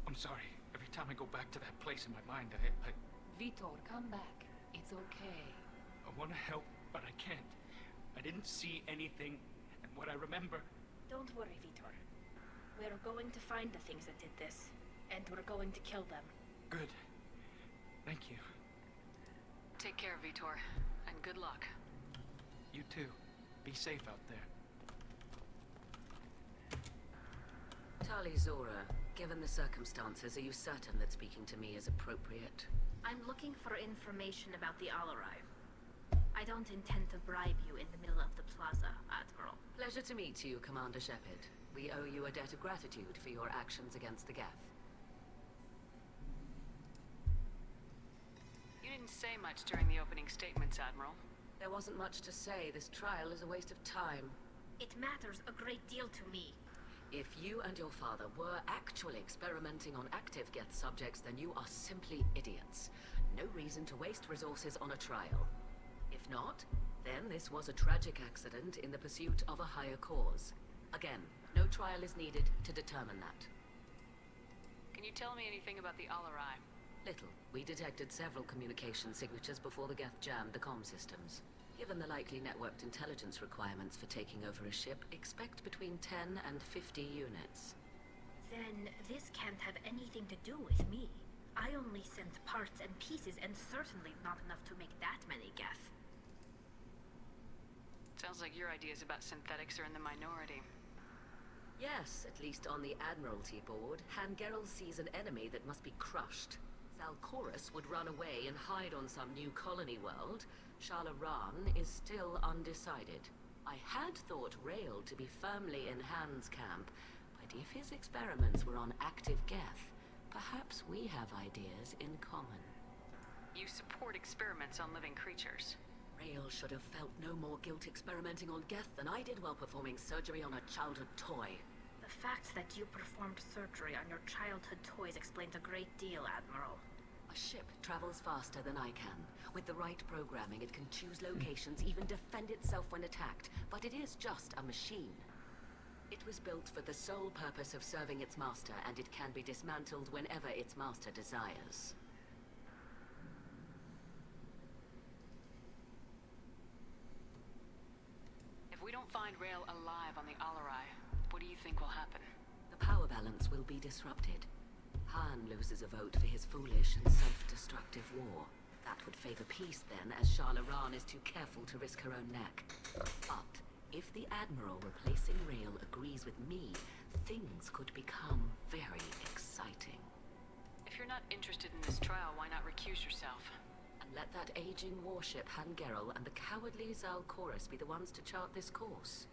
I'm sorry. Every time I go back to that place in my mind, I Vitor, come back. It's okay. I want to help, but I can't. I didn't see anything, and what I remember... Don't worry, Vitor. We're going to find the things that did this, and we're going to kill them. Good. Thank you. Take care, Vitor, and good luck. You too. Be safe out there. Tali Zora, given the circumstances, are you certain that speaking to me is appropriate? I'm looking for information about the Alarai. I don't intend to bribe you in the middle of the plaza, Admiral. Pleasure to meet you, Commander Shepard. We owe you a debt of gratitude for your actions against the Geth. You didn't say much during the opening statements, Admiral. There wasn't much to say. This trial is a waste of time. It matters a great deal to me. If you and your father were actually experimenting on active Geth subjects, then you are simply idiots. No reason to waste resources on a trial. If not, then this was a tragic accident in the pursuit of a higher cause. Again, no trial is needed to determine that. Can you tell me anything about the Alarai? Little. We detected several communication signatures before the Geth jammed the comm systems. Given the likely networked intelligence requirements for taking over a ship, expect between 10 and 50 units. Then this can't have anything to do with me. I only sent parts and pieces, and certainly not enough to make that many Geth. Sounds like your ideas about synthetics are in the minority. Yes, at least on the Admiralty board, Han Gerrel sees an enemy that must be crushed. Zalcorus would run away and hide on some new colony world. Shala-Ran is still undecided. I had thought Rael to be firmly in Han's camp, but if his experiments were on active Geth, perhaps we have ideas in common. You support experiments on living creatures. Rael should have felt no more guilt experimenting on Geth than I did while performing surgery on a childhood toy. The fact that you performed surgery on your childhood toys explains a great deal, Admiral. A ship travels faster than I can. With the right programming, it can choose locations, even defend itself when attacked. But it is just a machine. It was built for the sole purpose of serving its master, and it can be dismantled whenever its master desires. If we don't find Rael alive on the Alarai, what do you think will happen? The power balance will be disrupted. Han loses a vote for his foolish and self-destructive war. That would favor peace then, as Shala-Ran is too careful to risk her own neck. But if the Admiral replacing Rael agrees with me, things could become very exciting. If you're not interested in this trial, why not recuse yourself? And let that aging warship Han Gerrel and the cowardly Zalcorus be the ones to chart this course?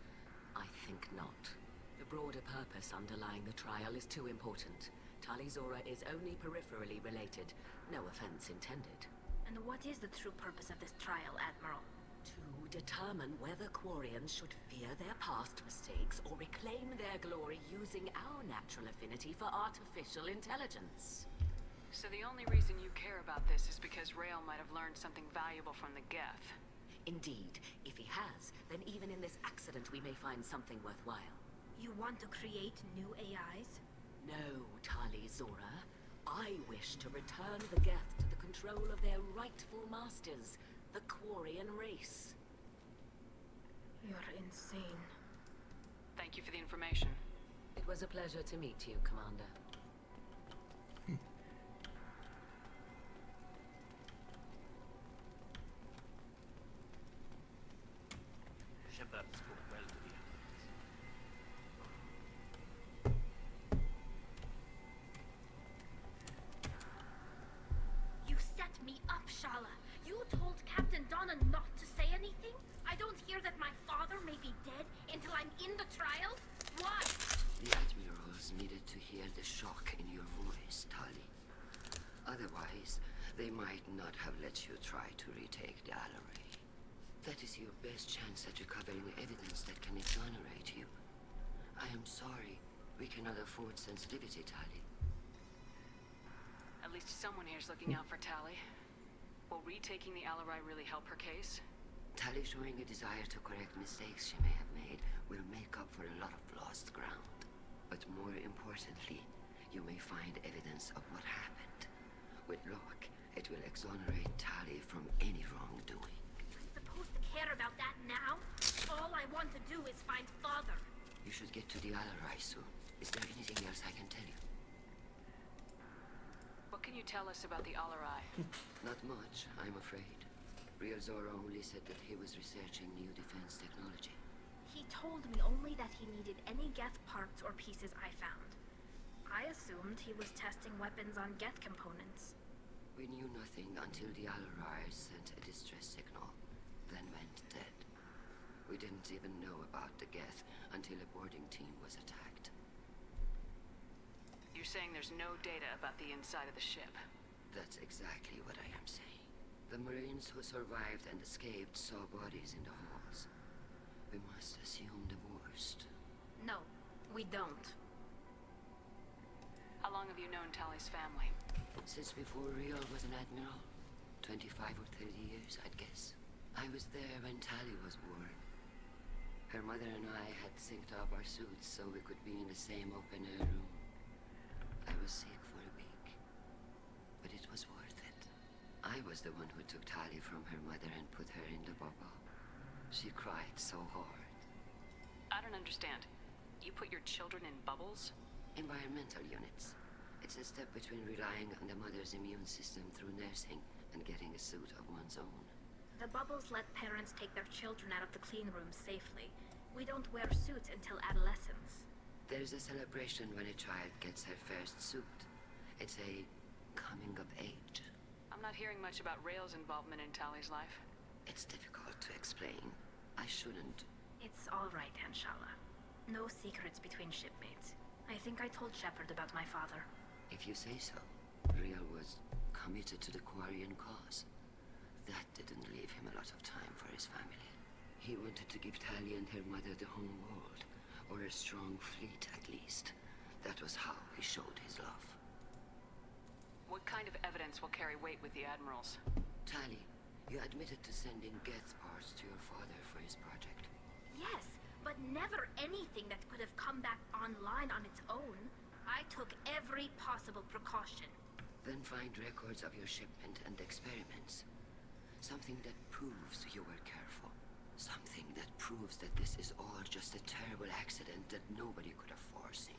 I think not. The broader purpose underlying the trial is too important. Tali Zora is only peripherally related. No offense intended. And what is the true purpose of this trial, Admiral? To determine whether Quarians should fear their past mistakes or reclaim their glory using our natural affinity for artificial intelligence. So the only reason you care about this is because Rael might have learned something valuable from the Geth. Indeed. If he has, then even in this accident we may find something worthwhile. You want to create new AIs? No, Tali Zora. I wish to return the Geth to the control of their rightful masters, the Quarian race. You're insane. Thank you for the information. It was a pleasure to meet you, Commander. Shepard spoke well to the enemies. You set me up, Shala. You told Captain Donna not to say anything? I don't hear that my father may be dead until I'm in the trial? Why? The admirals needed to hear the shock in your voice, Tali. Otherwise, they might not have let you try to retake the Alaray. That is your best chance at recovering evidence that can exonerate you. I am sorry. We cannot afford sensitivity, Tali. At least someone here's looking out for Tali. Will retaking the Alarai really help her case? Tali showing a desire to correct mistakes she may have made will make up for a lot of lost ground. But more importantly, you may find evidence of what happened. With luck, it will exonerate Tali from any wrongdoing. Supposed to care about that now? All I want to do is find father. You should get to the Alarai soon. Is there anything else I can tell you? What can you tell us about the Alarai? Not much, I'm afraid. Real Zora only said that he was researching new defense technology. He told me only that he needed any Geth parts or pieces I found. I assumed he was testing weapons on Geth components. We knew nothing until the Alarai sent a distress signal, then went dead. We didn't even know about the Geth until a boarding team was attacked. You're saying there's no data about the inside of the ship? That's exactly what I am saying. The Marines who survived and escaped saw bodies in the halls. We must assume the worst. No, we don't. How long have you known Tali's family? Since before Real was an admiral. 25 or 30 years, I'd guess. I was there when Tali was born. Her mother and I had synced up our suits so we could be in the same open-air room. I was sick for a week, but it was worth it. I was the one who took Tali from her mother and put her in the bubble. She cried so hard. I don't understand. You put your children in bubbles? Environmental units. It's a step between relying on the mother's immune system through nursing and getting a suit of one's own. The bubbles let parents take their children out of the clean room safely. We don't wear suits until adolescence. There's a celebration when a child gets her first suit. It's a coming of age. I'm not hearing much about Rael's involvement in Tali's life. It's difficult to explain. I shouldn't. It's all right, Anshala. No secrets between shipmates. I think I told Shepard about my father. If you say so. Real was committed to the Quarian cause. That didn't leave him a lot of time for his family. He wanted to give Tali and her mother the home world, or a strong fleet at least. That was how he showed his love. What kind of evidence will carry weight with the admirals? Tali, you admitted to sending Geth parts to your father for his project. Yes, but never anything that could have come back online on its own. I took every possible precaution. Then find records of your shipment and experiments. Something that proves you were careful. Something that proves that this is all just a terrible accident that nobody could have foreseen.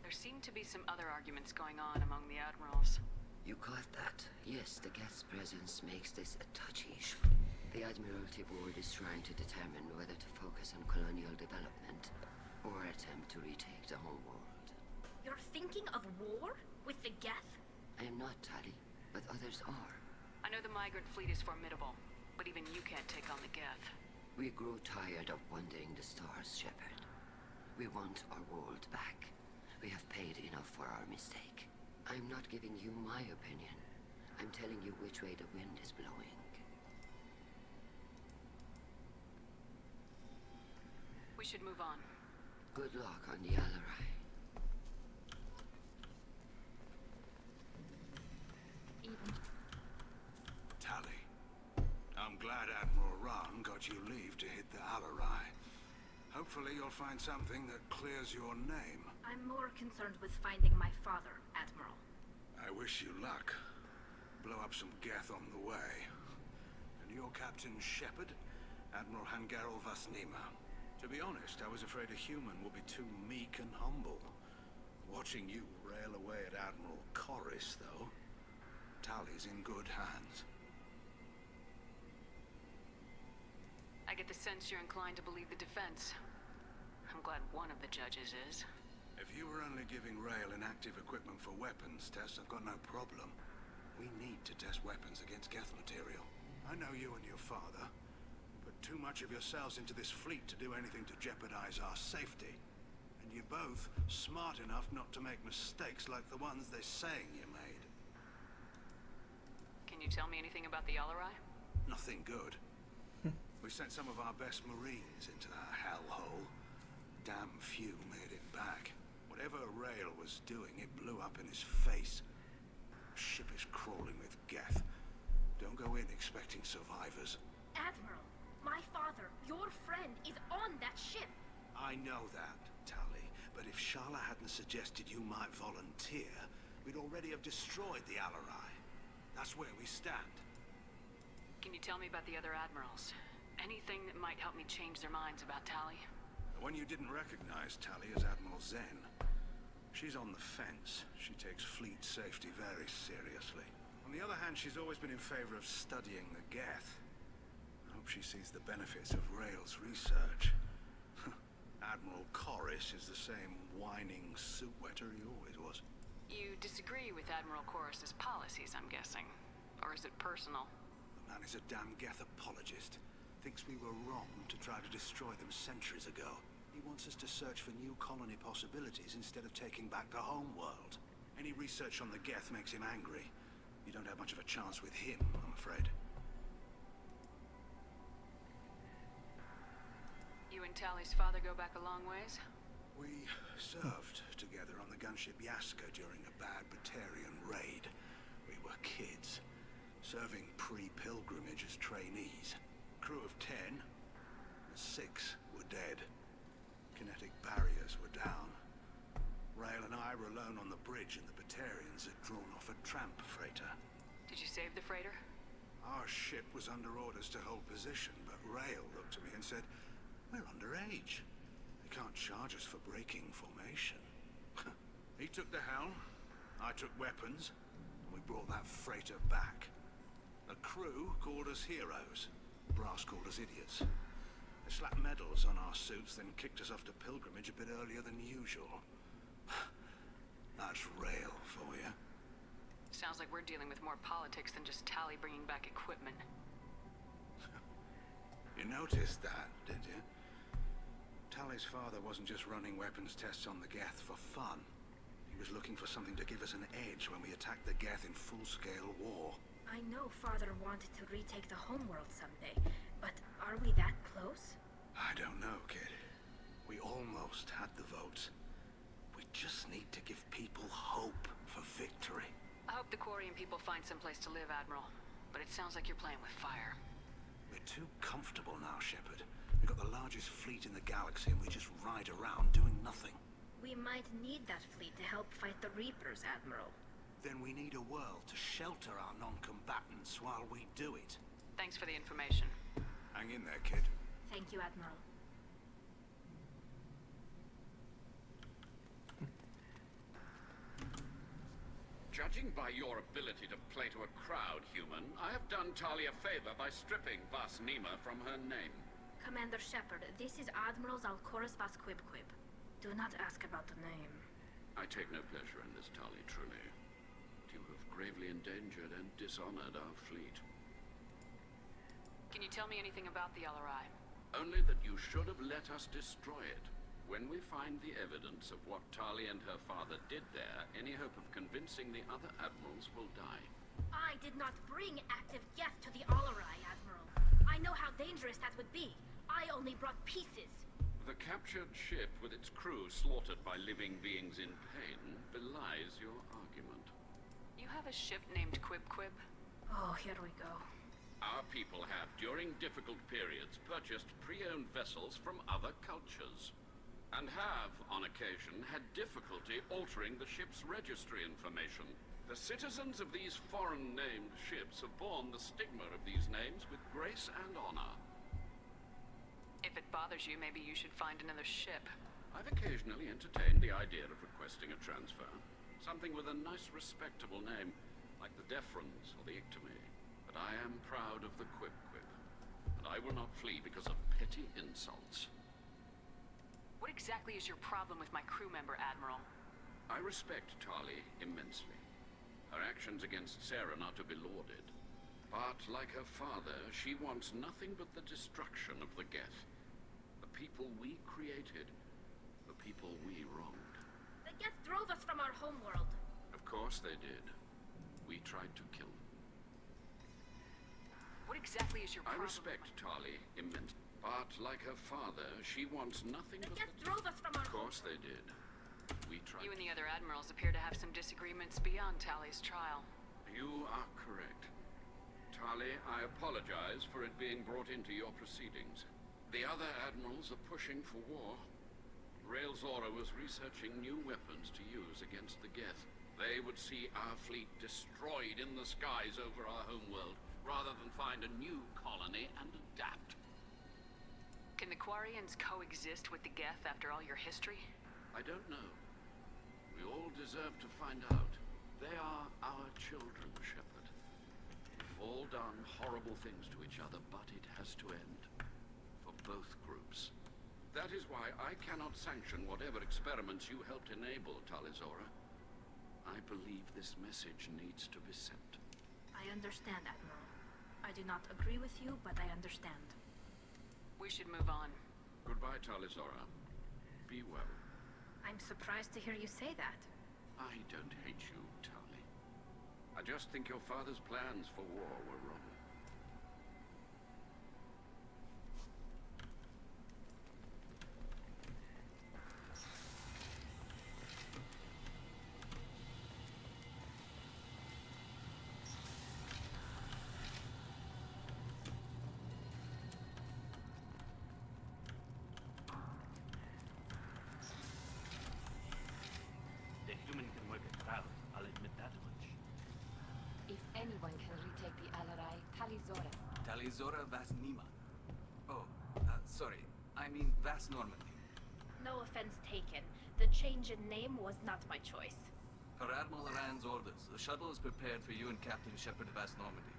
There seem to be some other arguments going on among the admirals. You caught that? Yes, the Geth's presence makes this a touchy issue. The Admiralty Board is trying to determine whether to focus on colonial development or attempt to retake the home world. You're thinking of war? With the Geth? I am not, Tali, but others are. I know the migrant fleet is formidable, but even you can't take on the Geth. We grow tired of wandering the stars, Shepard. We want our world back. We have paid enough for our mistake. I'm not giving you my opinion. I'm telling you which way the wind is blowing. We should move on. Good luck on the Alarai. Tali, I'm glad Admiral Ran got you leave to hit the Alarai. Hopefully you'll find something that clears your name. I'm more concerned with finding my father, Admiral. I wish you luck. Blow up some Geth on the way. And your Captain Shepard, Admiral Hangarel Vasnima. To be honest, I was afraid a human would be too meek and humble. Watching you rail away at Admiral Corris, though, Tali's in good hands. I get the sense you're inclined to believe the defense. I'm glad one of the judges is. If you were only giving Rail inactive equipment for weapons tests, I've got no problem. We need to test weapons against Geth material. I know you and your father put too much of yourselves into this fleet to do anything to jeopardize our safety. And you're both smart enough not to make mistakes like the ones they're saying you made. Can you tell me anything about the Alarai? Nothing good. We sent some of our best Marines into that hellhole. Damn few made it back. Whatever Rail was doing, it blew up in his face. Ship is crawling with Geth. Don't go in expecting survivors. Admiral, my father, your friend, is on that ship. I know that, Tali, but if Shala hadn't suggested you might volunteer, we'd already have destroyed the Alarai. That's where we stand. Can you tell me about the other admirals? Anything that might help me change their minds about Tali? The one you didn't recognize, Tali, is Admiral Zen. She's on the fence. She takes fleet safety very seriously. On the other hand, she's always been in favor of studying the Geth. I hope she sees the benefits of Rail's research. Admiral Corris is the same whining suit-wetter he always was. You disagree with Admiral Corris's policies, I'm guessing. Or is it personal? The man is a damn Geth apologist. Thinks we were wrong to try to destroy them centuries ago. He wants us to search for new colony possibilities instead of taking back the home world. Any research on the Geth makes him angry. You don't have much of a chance with him, I'm afraid. You and Tali's father go back a long ways? We served together on the gunship Yaska during a bad Batarian raid. We were kids, serving pre-pilgrimage as trainees. Crew of 10, 6 were dead. Kinetic barriers were down. Rail and I were alone on the bridge and the Batarians had drawn off a tramp freighter. Did you save the freighter? Our ship was under orders to hold position, but Rail looked at me and said, "We're underage. They can't charge us for breaking formation." He took the helm, I took weapons, and we brought that freighter back. The crew called us heroes. Brass called us idiots. They slapped medals on our suits, then kicked us off to pilgrimage a bit earlier than usual. That's Rail for you. Sounds like we're dealing with more politics than just Tali bringing back equipment. You noticed that, did you? Tali's father wasn't just running weapons tests on the Geth for fun. He was looking for something to give us an edge when we attacked the Geth in full-scale war. I know Father wanted to retake the homeworld someday, but are we that close? I don't know, kid. We almost had the votes. We just need to give people hope for victory. I hope the Quarian people find some place to live, Admiral. But it sounds like you're playing with fire. We're too comfortable now, Shepard. We've got the largest fleet in the galaxy and we just ride around doing nothing. We might need that fleet to help fight the Reapers, Admiral. Then we need a world to shelter our non-combatants while we do it. Thanks for the information. Hang in there, kid. Thank you, Admiral. Judging by your ability to play to a crowd, human, I have done Tali a favor by stripping Vasnima from her name. Commander Shepard, this is Admiral Zalkoris Vasquibquib. Do not ask about the name. I take no pleasure in this, Tali, truly. You have gravely endangered and dishonored our fleet. Can you tell me anything about the Alarai? Only that you should have let us destroy it. When we find the evidence of what Tali and her father did there, any hope of convincing the other admirals will die. I did not bring active Geth to the Alarai, Admiral. I know how dangerous that would be. I only brought pieces. The captured ship with its crew slaughtered by living beings in pain belies your argument. You have a ship named Quib Quib? Oh, here we go. Our people have, during difficult periods, purchased pre-owned vessels from other cultures. And have, on occasion, had difficulty altering the ship's registry information. The citizens of these foreign-named ships have borne the stigma of these names with grace and honor. If it bothers you, maybe you should find another ship. I've occasionally entertained the idea of requesting a transfer. Something with a nice, respectable name, like the Defrons or the Ictomy. But I am proud of the Quib Quib, and I will not flee because of petty insults. What exactly is your problem with my crew member, Admiral? I respect Tali immensely. Her actions against Saren are to be lauded. But, like her father, she wants nothing but the destruction of the Geth. The people we created. The people we wronged. The Geth drove us from our homeworld. Of course they did. We tried to kill them. What exactly is your problem? I respect Tali immensely. But, like her father, she wants nothing but Geth drove us from our... Of course they did. We tried... You and the other admirals appear to have some disagreements beyond Tali's trial. You are correct. Tali, I apologize for it being brought into your proceedings. The other admirals are pushing for war. Rael Zora was researching new weapons to use against the Geth. They would see our fleet destroyed in the skies over our homeworld, rather than find a new colony and adapt. Can the Quarians coexist with the Geth after all your history? I don't know. We all deserve to find out. They are our children, Shepard. We've all done horrible things to each other, but it has to end. For both groups. That is why I cannot sanction whatever experiments you helped enable, Talizora. I believe this message needs to be sent. I understand, Admiral. I do not agree with you, but I understand. We should move on. Goodbye, Talizora. Be well. I'm surprised to hear you say that. I don't hate you, Tali. I just think your father's plans for war were wrong. Anyone can retake the Alarai, Talizora. Talizora Vas Nima. Oh, sorry. I mean Vas Normandy. No offense taken. The change in name was not my choice. Per Admiral Rand's orders, the shuttle is prepared for you and Captain Shepard Vas Normandy.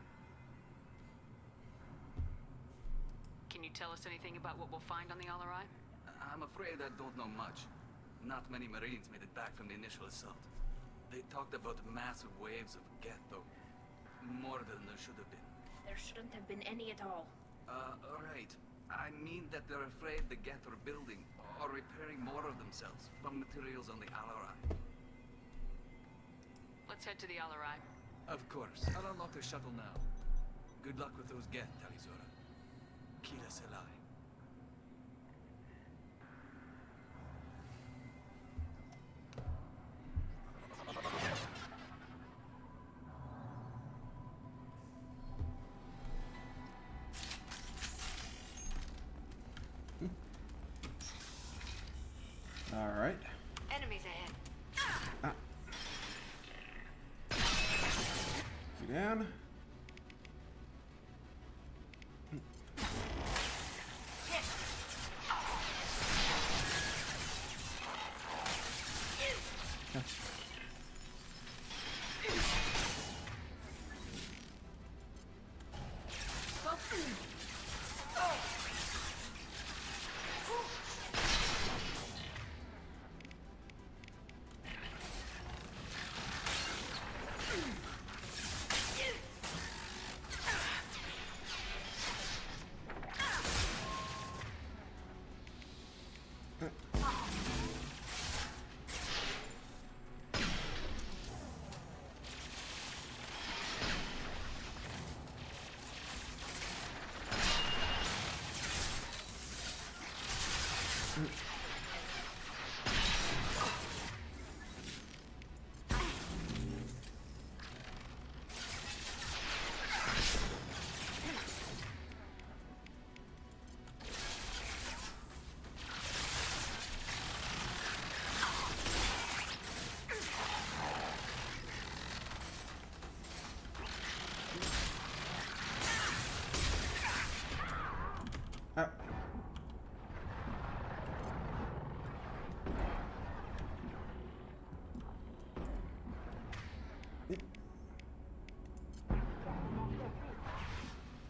Can you tell us anything about what we'll find on the Alarai? I'm afraid I don't know much. Not many Marines made it back from the initial assault. They talked about massive waves of Geth, though. More than there should have been. There shouldn't have been any at all. Right. I mean that they're afraid the Geth are building or repairing more of themselves from materials on the Alarai. Let's head to the Alarai. Of course. I'll unlock the shuttle now. Good luck with those Geth, Talizora. Kila Selai. All right. Enemies ahead. You down?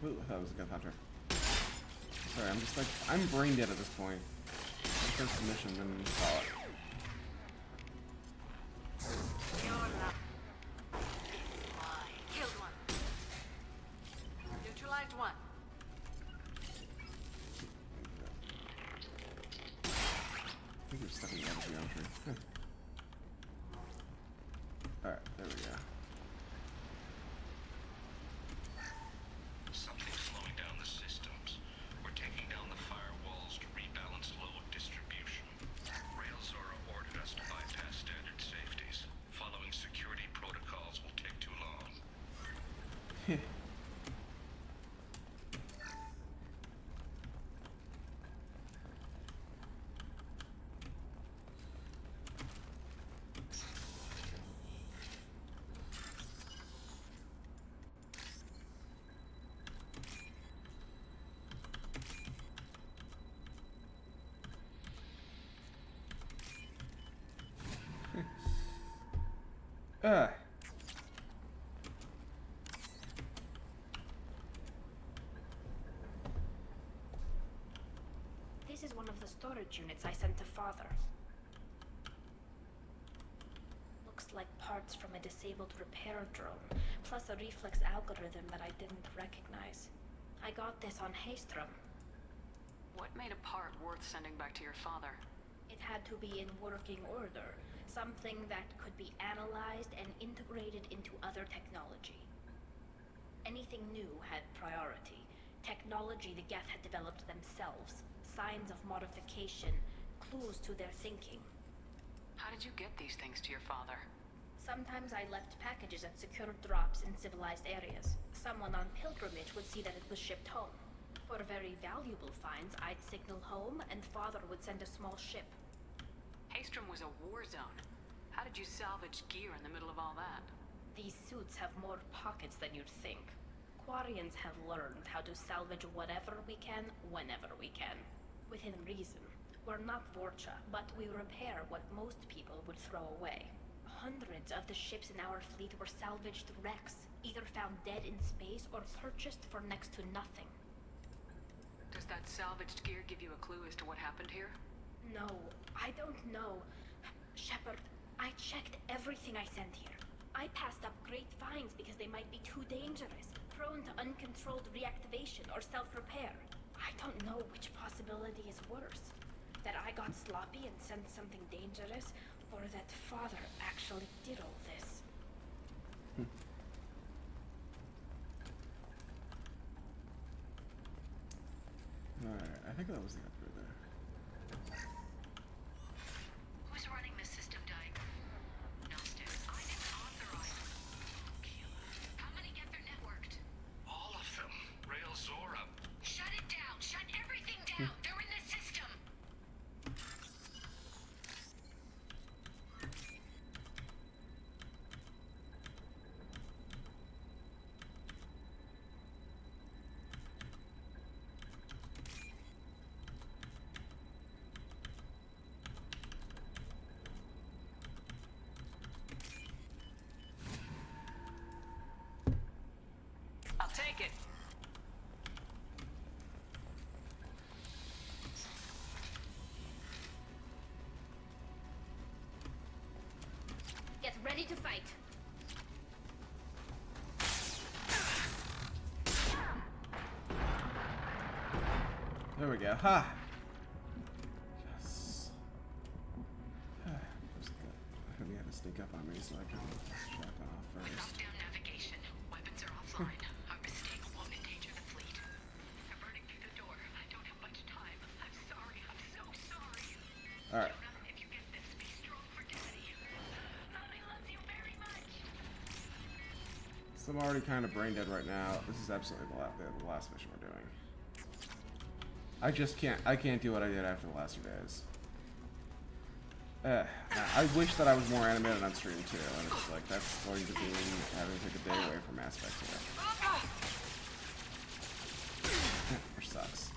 Ooh, I thought it was a Geth Hunter. Sorry, I'm just like, I'm brain dead at this point. First mission, then call it. Killed one. Neutralized one. I think we're stuck in the other geometry. Alright, there we go. Something's slowing down the systems. We're taking down the firewalls to rebalance load distribution. Rail Zora ordered us to bypass standard safeties. Following security protocols will take too long. This is one of the storage units I sent to Father. Looks like parts from a disabled repair drone, plus a reflex algorithm that I didn't recognize. I got this on Haystrom. What made a part worth sending back to your father? It had to be in working order. Something that could be analyzed and integrated into other technology. Anything new had priority. Technology the Geth had developed themselves. Signs of modification. Clues to their thinking. How did you get these things to your father? Sometimes I left packages at secure drops in civilized areas. Someone on pilgrimage would see that it was shipped home. For very valuable finds, I'd signal home, and Father would send a small ship. Haystrom was a war zone. How did you salvage gear in the middle of all that? These suits have more pockets than you'd think. Quarians have learned how to salvage whatever we can, whenever we can. Within reason. We're not Vorcha, but we repair what most people would throw away. Hundreds of the ships in our fleet were salvaged wrecks, either found dead in space or purchased for next to nothing. Does that salvaged gear give you a clue as to what happened here? No, I don't know. Shepard, I checked everything I sent here. I passed up great finds because they might be too dangerous, prone to uncontrolled reactivation or self-repair. I don't know which possibility is worse. That I got sloppy and sent something dangerous, or that Father actually did all this. Alright, I think that was the upgrade there. Who's running the system diagnostic? I didn't authorize. How many get their networked? All of them. Rail Zora. Shut it down! Shut everything down! They're in the system! I'll take it. Get ready to fight. There we go. Ha! Yes. That was good. I think he had to sneak up on me so I could shot that off first. Down navigation. Weapons are offline. Our mistake won't endanger the fleet. They're burning through the door. I don't have much time. I'm sorry. I'm so sorry. Alright. If you get this, be strong for Daddy. Mommy loves you very much. So I'm already kind of brain dead right now. This is absolutely the last mission we're doing. I just can't. I can't do what I did after the last 2 days. I wish that I was more animated on stream too, and it's like that's going to be having to take a day away from Mass Effect here. Which sucks.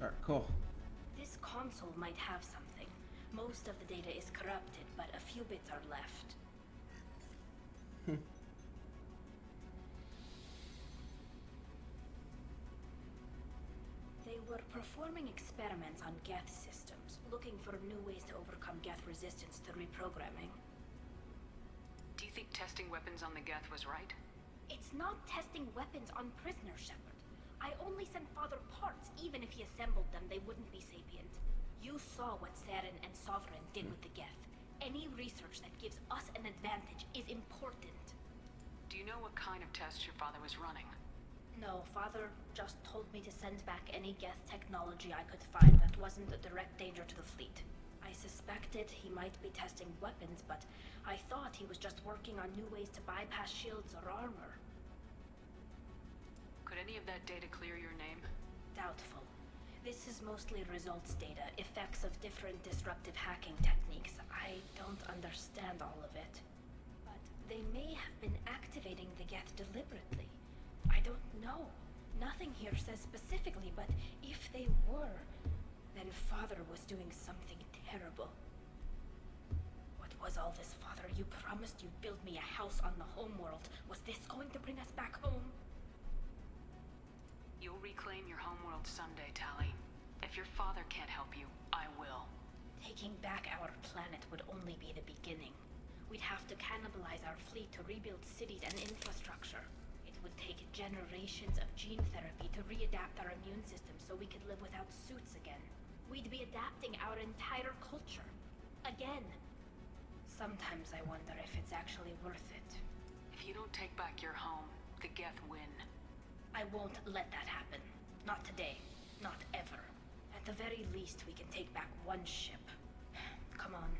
Alright, cool. This console might have something. Most of the data is corrupted, but a few bits are left. They were performing experiments on Geth systems, looking for new ways to overcome Geth resistance to reprogramming. Do you think testing weapons on the Geth was right? It's not testing weapons on prisoners, Shepard. I only sent Father parts. Even if he assembled them, they wouldn't be sapient. You saw what Saren and Sovereign did with the Geth. Any research that gives us an advantage is important. Do you know what kind of tests your father was running? No, Father just told me to send back any Geth technology I could find that wasn't a direct danger to the fleet. I suspected he might be testing weapons, but I thought he was just working on new ways to bypass shields or armor. Could any of that data clear your name? Doubtful. This is mostly results data, effects of different disruptive hacking techniques. I don't understand all of it. But they may have been activating the Geth deliberately. I don't know. Nothing here says specifically, but if they were, then Father was doing something terrible. What was all this, Father? You promised you'd build me a house on the homeworld. Was this going to bring us back home? You'll reclaim your homeworld someday, Tali. If your father can't help you, I will. Taking back our planet would only be the beginning. We'd have to cannibalize our fleet to rebuild cities and infrastructure. It would take generations of gene therapy to readapt our immune system so we could live without suits again. We'd be adapting our entire culture. Again. Sometimes I wonder if it's actually worth it. If you don't take back your home, the Geth win. I won't let that happen. Not today. Not ever. At the very least, we can take back one ship. Come on.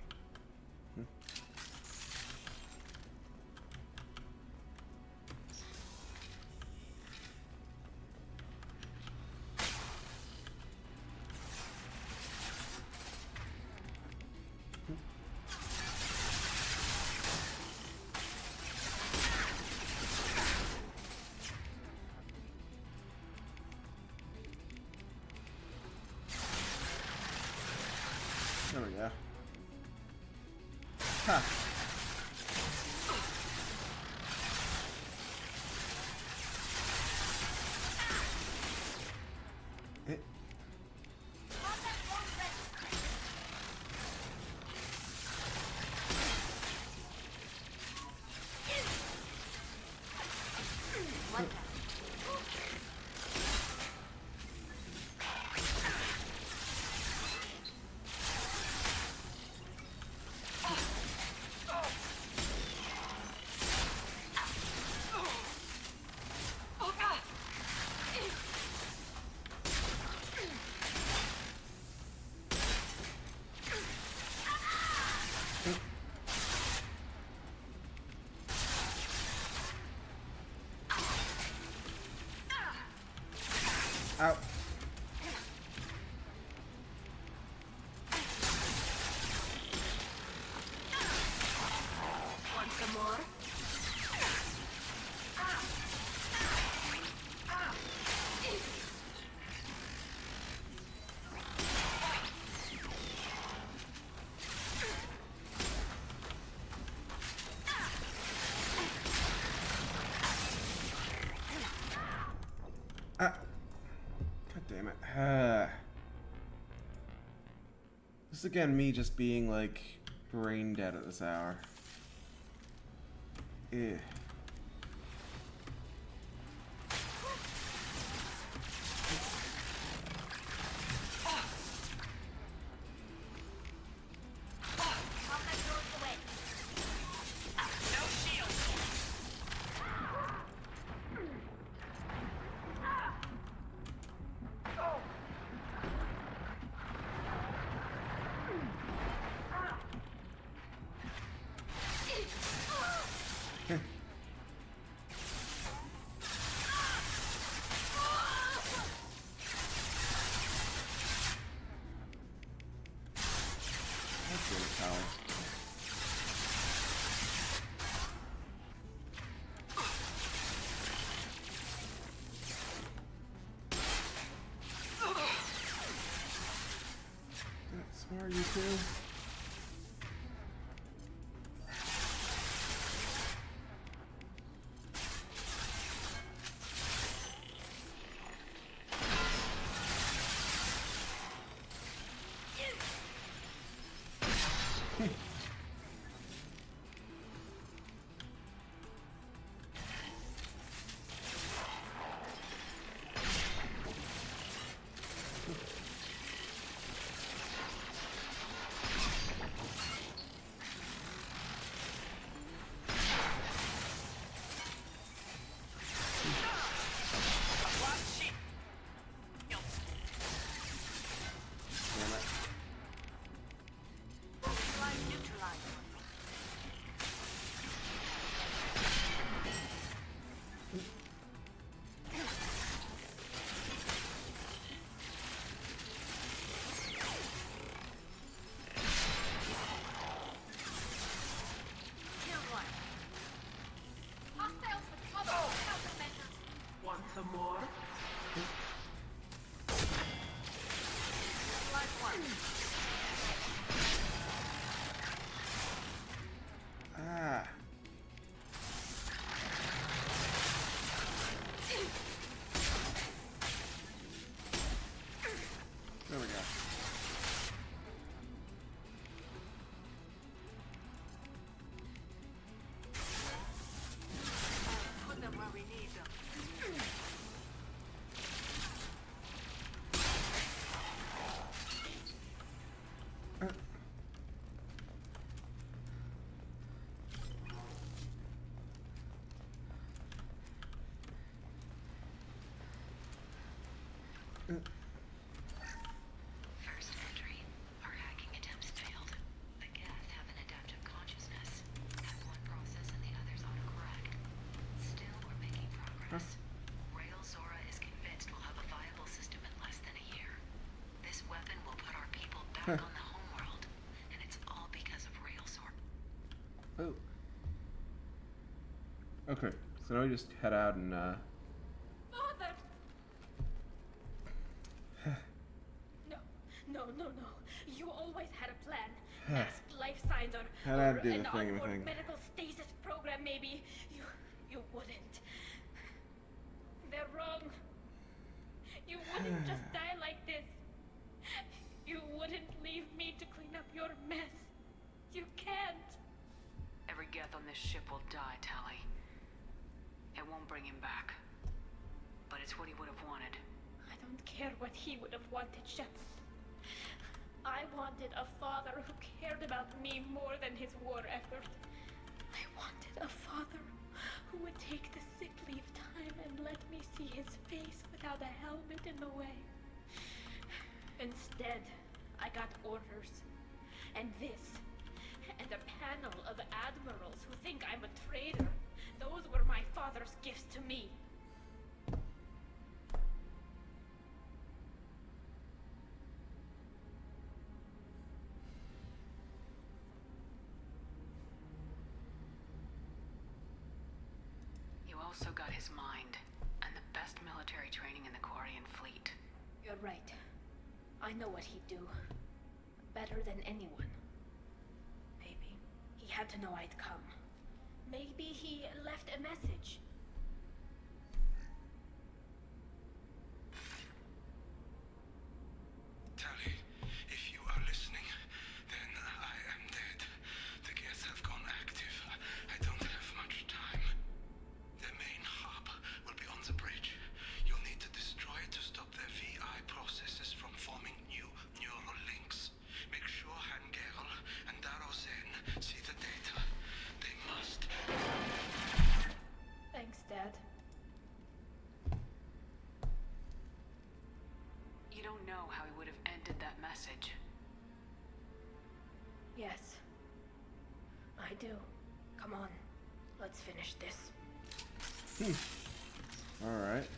There we go. Ha! It. Out. Want some more? God damn it. This again, me just being like brain dead at this hour. Eh. Are you too? There we go. Put them where we need them. First entry. Our hacking attempts failed. The Geth have an adaptive consciousness. Have one process and the others autocorrect. Still, we're making progress. Rail Zora is convinced we'll have a viable system in less than a year. This weapon will put our people back on the homeworld, and it's all because of Rail Zora. Oh. Okay, so now we just head out and Father! No. You always had a plan. Masked life signs or How'd I do the an thing, onboard thing? medical stasis program, maybe. You wouldn't. They're wrong. You wouldn't just die like this. You wouldn't leave me to clean up your mess. You can't. Every Geth on this ship will die, Tali. It won't bring him back. But it's what he would have wanted. I don't care what he would have wanted, Shepard. I wanted a father who cared about me more than his war effort. I wanted a father who would take the sick leave time and let me see his face without a helmet in the way. Instead, I got orders. And this. And a panel of admirals who think I'm a traitor. Those were my father's gifts to me. You also got his mind, and the best military training in the Quarian fleet. You're right. I know what he'd do. Better than anyone. Maybe he had to know I'd come. Maybe he left a message. Tali, if you are listening, Yes. I do. Come on. Let's finish this. Alright.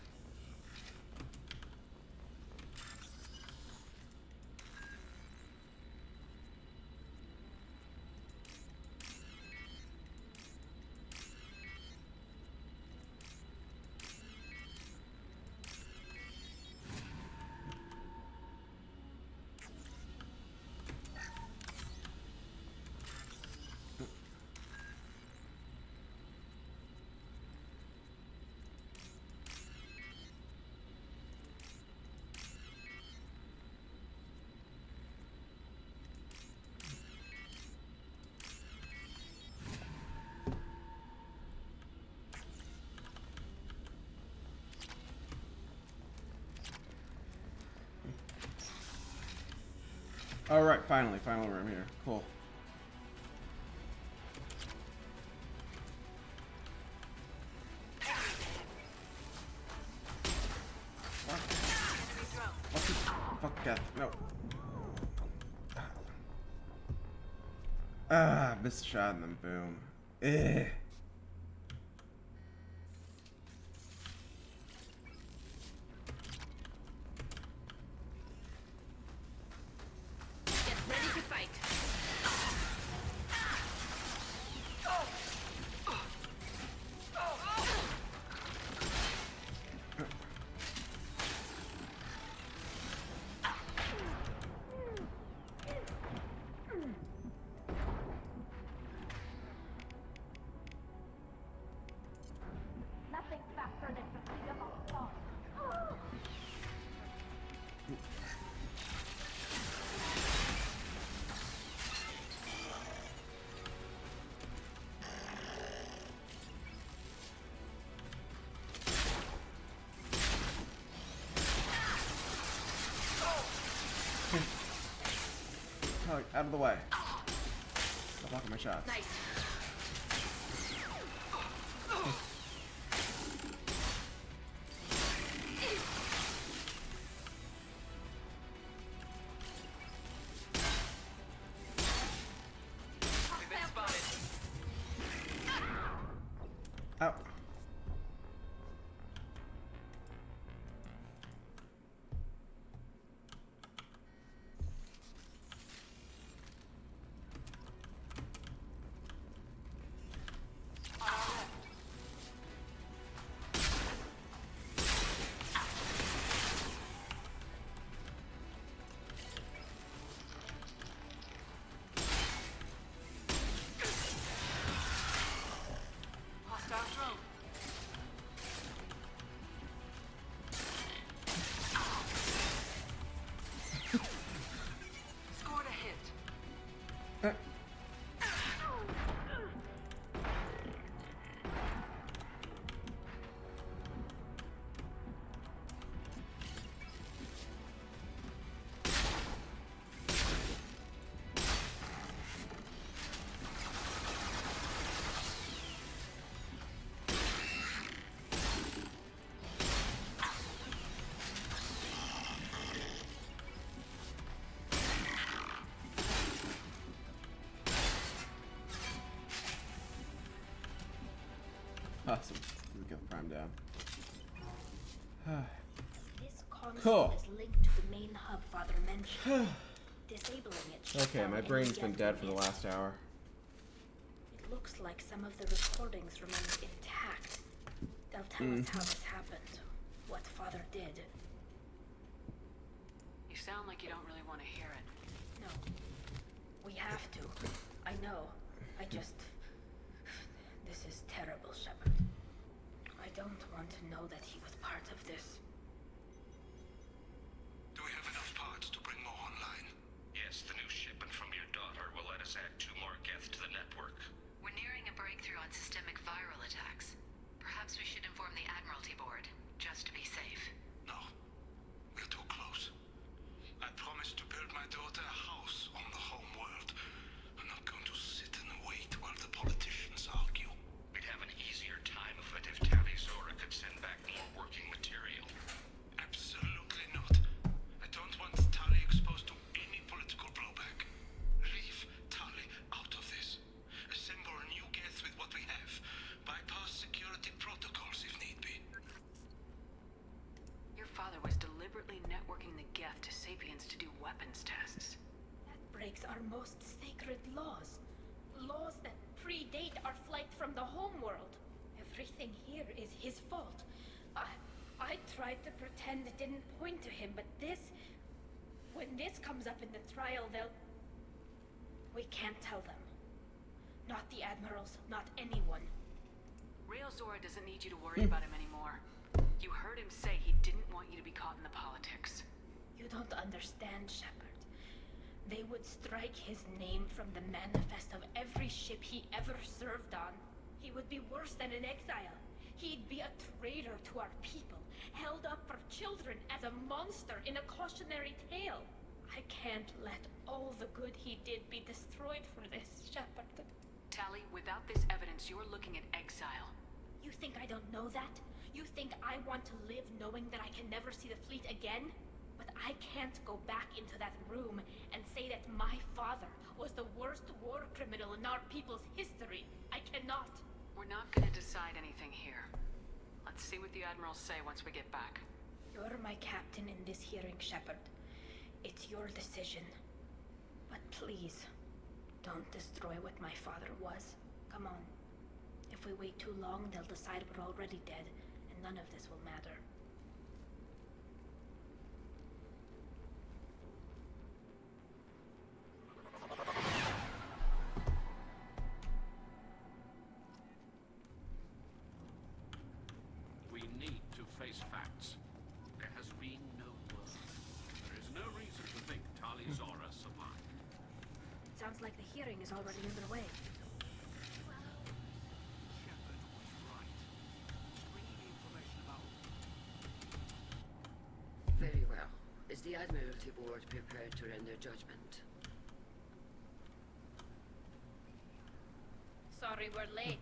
All right, finally, final room here. Cool. Fuck Death. No. Ah, missed a shot and then boom. Eh. Out of the way. Stop blocking my shots. Nice. Out. Awesome. We get the prime down. This console Cool. is linked to the main hub Father mentioned. Disabling it should Okay, down my any brain's been deadly dead for the mist. last hour. It looks like some of the recordings remain intact. They'll tell us how this happened, what Father did. You sound like you don't really want to hear it. No. We have to. I know. I just... This is terrible, Shepard. I don't want to know that he was part of this. Do we have enough parts to bring more online? Yes, the new shipment from your daughter will let us add 2 more Geth to the network. We're nearing a breakthrough on systemic viral attacks. Perhaps we should inform the Admiralty Board, just to be safe. No, we're too close. I promised to build my daughter a house on the home world. I'm not going to sit and wait while the politicians argue. We'd have an easier time of it if Tali Zora could send back more working material. our most sacred laws. Laws that predate our flight from the homeworld. Everything here is his fault. I tried to pretend it didn't point to him, but when this comes up in the trial, we can't tell them. Not the admirals, not anyone. Rael Zora doesn't need you to worry about him anymore. You heard him say he didn't want you to be caught in the politics. You don't understand, Shepard. They would strike his name from the manifest of every ship he ever served on. He would be worse than an exile. He'd be a traitor to our people, held up for children as a monster in a cautionary tale. I can't let all the good he did be destroyed for this, Shepard. Tali, without this evidence, you're looking at exile. You think I don't know that? You think I want to live knowing that I can never see the fleet again? But I can't go back into that room and say that my father was the worst war criminal in our people's history. I cannot. We're not gonna decide anything here. Let's see what the admirals say once we get back. You're my captain in this hearing, Shepard. It's your decision. But please, don't destroy what my father was. Come on. If we wait too long, they'll decide we're already dead, and none of this will matter. We need to face facts. There has been no word. There is no reason to think Tali Zora survived. It sounds like the hearing is already underway. Shepard was right. Bringing the information about. Very well. Is the Admiralty Board prepared to render judgment? Sorry we're late.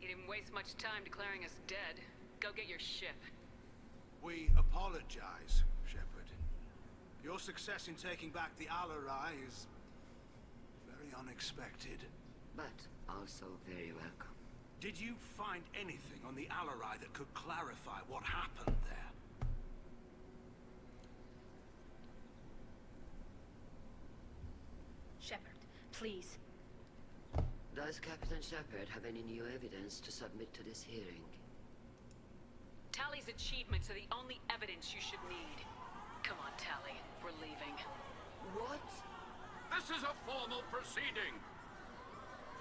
You didn't waste much time declaring us dead. Go get your ship. We apologize, Shepard. Your success in taking back the Al-Arai is very unexpected. But also very welcome. Did you find anything on the Al-Arai that could clarify what happened there? Shepard, please. Does Captain Shepard have any new evidence to submit to this hearing? Tali's achievements are the only evidence you should need. Come on, Tali. We're leaving. What? This is a formal proceeding.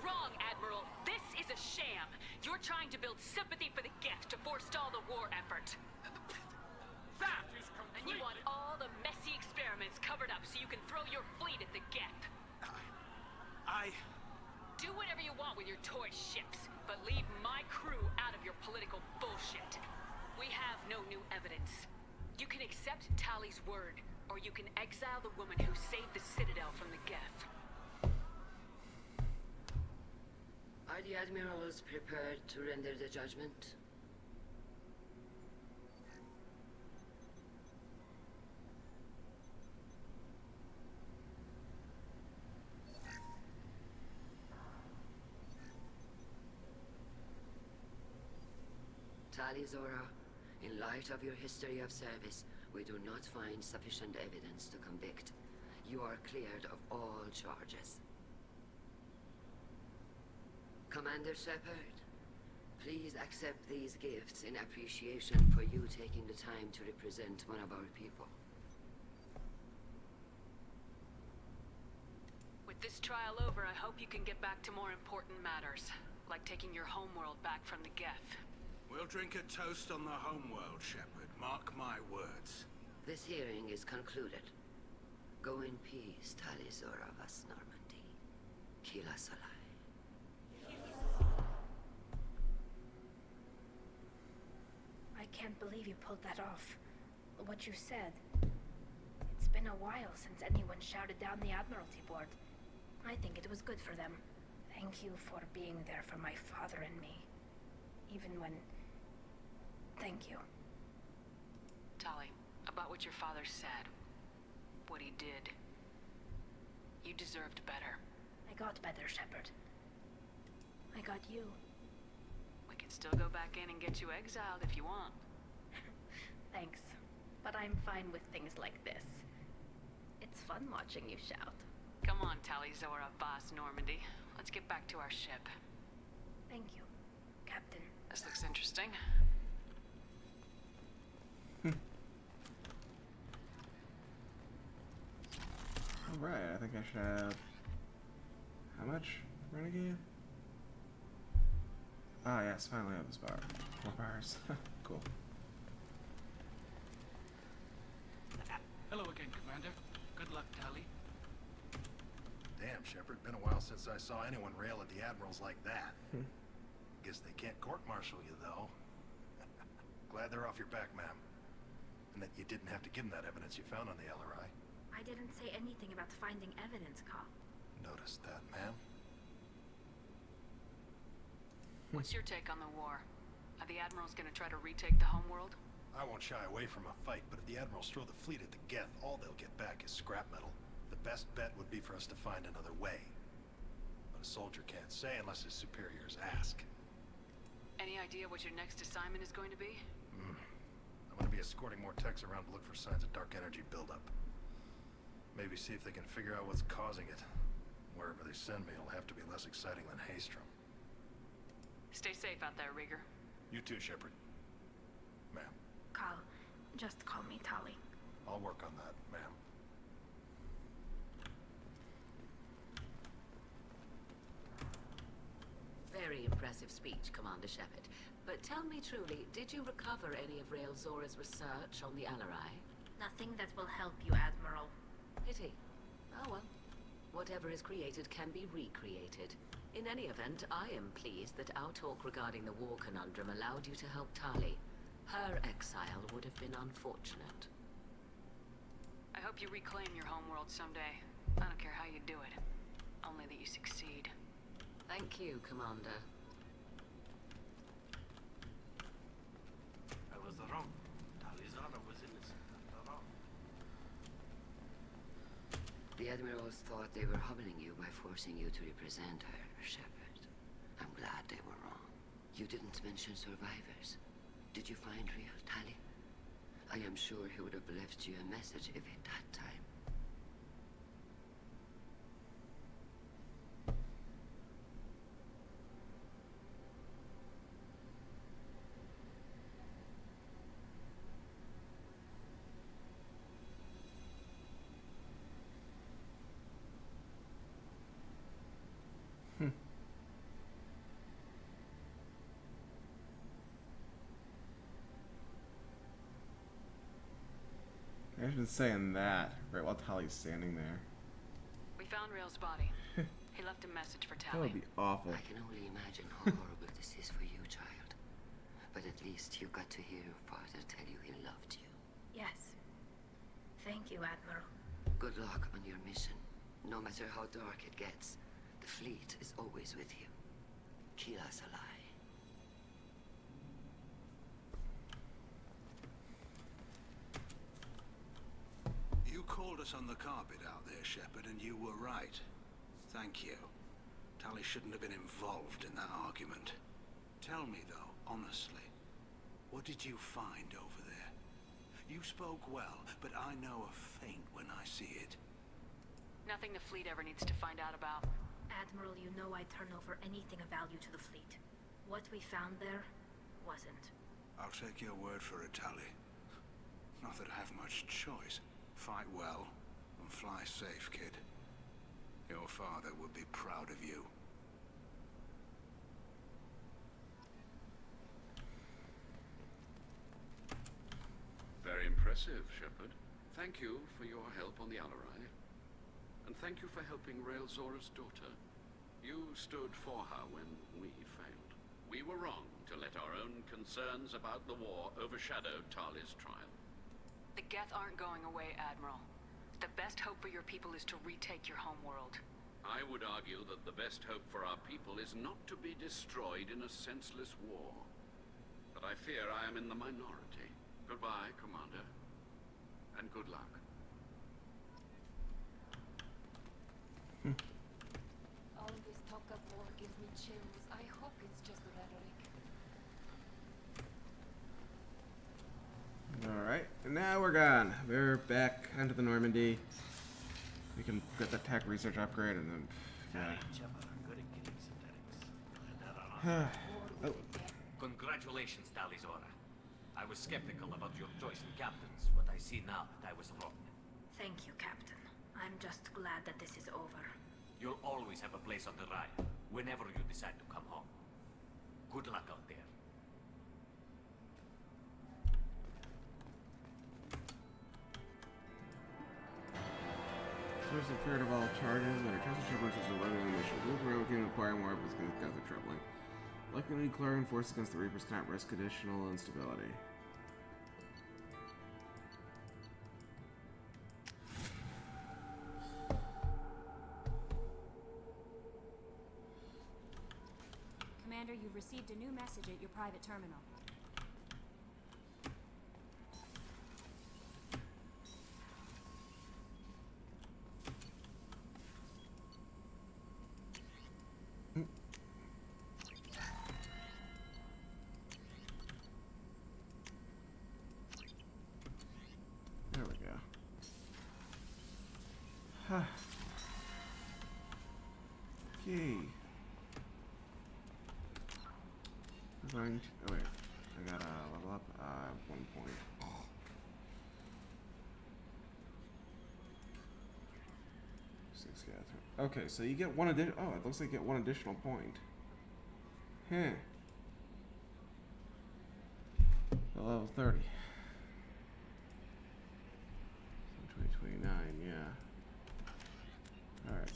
Wrong, Admiral. This is a sham. You're trying to build sympathy for the Geth to forestall the war effort. That is completely... And you want all the messy experiments covered up so you can throw your fleet at the Geth. Do whatever you want with your toy ships, but leave my crew out of your political bullshit. We have no new evidence. You can accept Tali's word, or you can exile the woman who saved the Citadel from the Geth. Are the Admirals prepared to render the judgment? Tali Zora, in light of your history of service, we do not find sufficient evidence to convict. You are cleared of all charges. Commander Shepard, please accept these gifts in appreciation for you taking the time to represent one of our people. With this trial over, I hope you can get back to more important matters, like taking your homeworld back from the Geth. We'll drink a toast on the homeworld, Shepard. Mark my words. This hearing is concluded. Go in peace, Tali Zora Vas Normandy. Kila Salai. I can't believe you pulled that off. What you said. It's been a while since anyone shouted down the Admiralty Board. I think it was good for them. Thank you for being there for my father and me. Even when... Thank you. Tali, about what your father said, what he did, you deserved better. I got better, Shepard. I got you. We can still go back in and get you exiled if you want. Thanks, but I'm fine with things like this. It's fun watching you shout. Come on, Tali Zora, Boss Normandy. Let's get back to our ship. Thank you, Captain. This looks interesting. Alright, I think I should have... How much? Renegade? Ah, yes, finally I have this bar. 4 bars. Cool. Hello again, Commander. Good luck, Tali. Damn, Shepard. Been a while since I saw anyone rail at the admirals like that. Guess they can't court-martial you, though. Glad they're off your back, ma'am. And that you didn't have to give them that evidence you found on the LRI. I didn't say anything about finding evidence, Carl. Noticed that, ma'am. What's your take on the war? Are the admirals gonna try to retake the homeworld? I won't shy away from a fight, but if the admirals throw the fleet at the Geth, all they'll get back is scrap metal. The best bet would be for us to find another way. But a soldier can't say unless his superiors ask. Any idea what your next assignment is going to be? I'm gonna be escorting more techs around to look for signs of dark energy buildup. Maybe see if they can figure out what's causing it. Wherever they send me, it'll have to be less exciting than Haystrom. Stay safe out there, Rieger. You too, Shepard. Ma'am. Carl, just call me Tali. I'll work on that, ma'am. Very impressive speech, Commander Shepard. But tell me truly, did you recover any of Rael Zora's research on the Alarai? Nothing that will help you, Admiral. Pity. Oh well. Whatever is created can be recreated. In any event, I am pleased that our talk regarding the war conundrum allowed you to help Tali. Her exile would have been unfortunate. I hope you reclaim your homeworld someday. I don't care how you do it. Only that you succeed. Thank you, Commander. I was wrong. Talizana was innocent after all. The Admirals thought they were humbling you by forcing you to represent her, Shepard. I'm glad they were wrong. You didn't mention survivors. Did you find real Tali? I am sure he would have left you a message if he'd had time. I should have been saying that right while Tali's standing there. We found Rael's body. He left a message for That Tali. would be awful. I can only imagine how horrible this is for you, child. But at least you got to hear your father tell you he loved you. Yes. Thank you, Admiral. Good luck on your mission. No matter how dark it gets, the fleet is always with you. Kila Salai. You called us on the carpet out there, Shepard, and you were right. Thank you. Tali shouldn't have been involved in that argument. Tell me, though, honestly, what did you find over there? You spoke well, but I know a feint when I see it. Nothing the fleet ever needs to find out about. Admiral, you know I turn over anything of value to the fleet. What we found there wasn't. I'll take your word for it, Tali. Not that I have much choice. Fight well, and fly safe, kid. Your father would be proud of you. Very impressive, Shepard. Thank you for your help on the Alarai. And thank you for helping Rael Zora's daughter. You stood for her when we failed. We were wrong to let our own concerns about the war overshadow Tali's trial. The Geth aren't going away, Admiral. The best hope for your people is to retake your homeworld. I would argue that the best hope for our people is not to be destroyed in a senseless war. But I fear I am in the minority. Goodbye, Commander. And good luck. All this talk of war gives me chills. I hope it's just rhetoric. Alright, and now we're gone. We're back onto the Normandy. You can get the tech research upgrade and then, yeah. Oh. Congratulations, Talizora. I was skeptical about your choice in captains, but I see now that I was wrong. Thank you, Captain. I'm just glad that this is over. You'll always have a place on the ride, whenever you decide to come home. Good luck out there. Source of fear of all charges, and a trusted shipper is a regular mission. Move around with you and acquire more weapons against guys are troubling. Luckily, Clarion force against the Reapers cannot risk additional instability. Commander, you've received a new message at your private terminal. There we go. Huh. Okay. We're going to, oh wait, I gotta level up, 1 point. Six, yeah. Okay, so you get one additional, oh, it looks like you get one additional point. Huh. Level 30. 2029, yeah. Alright,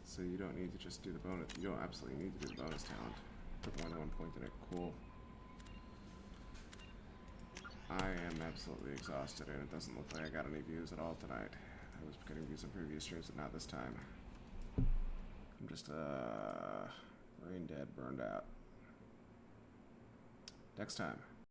so you don't need to just do the bonus. You don't absolutely need to do the bonus talent. Put more than 1 point in it. Cool. I am absolutely exhausted, and it doesn't look like I got any views at all tonight. I was getting views on previous streams, but not this time. I'm just, brain dead, burned out. Next time.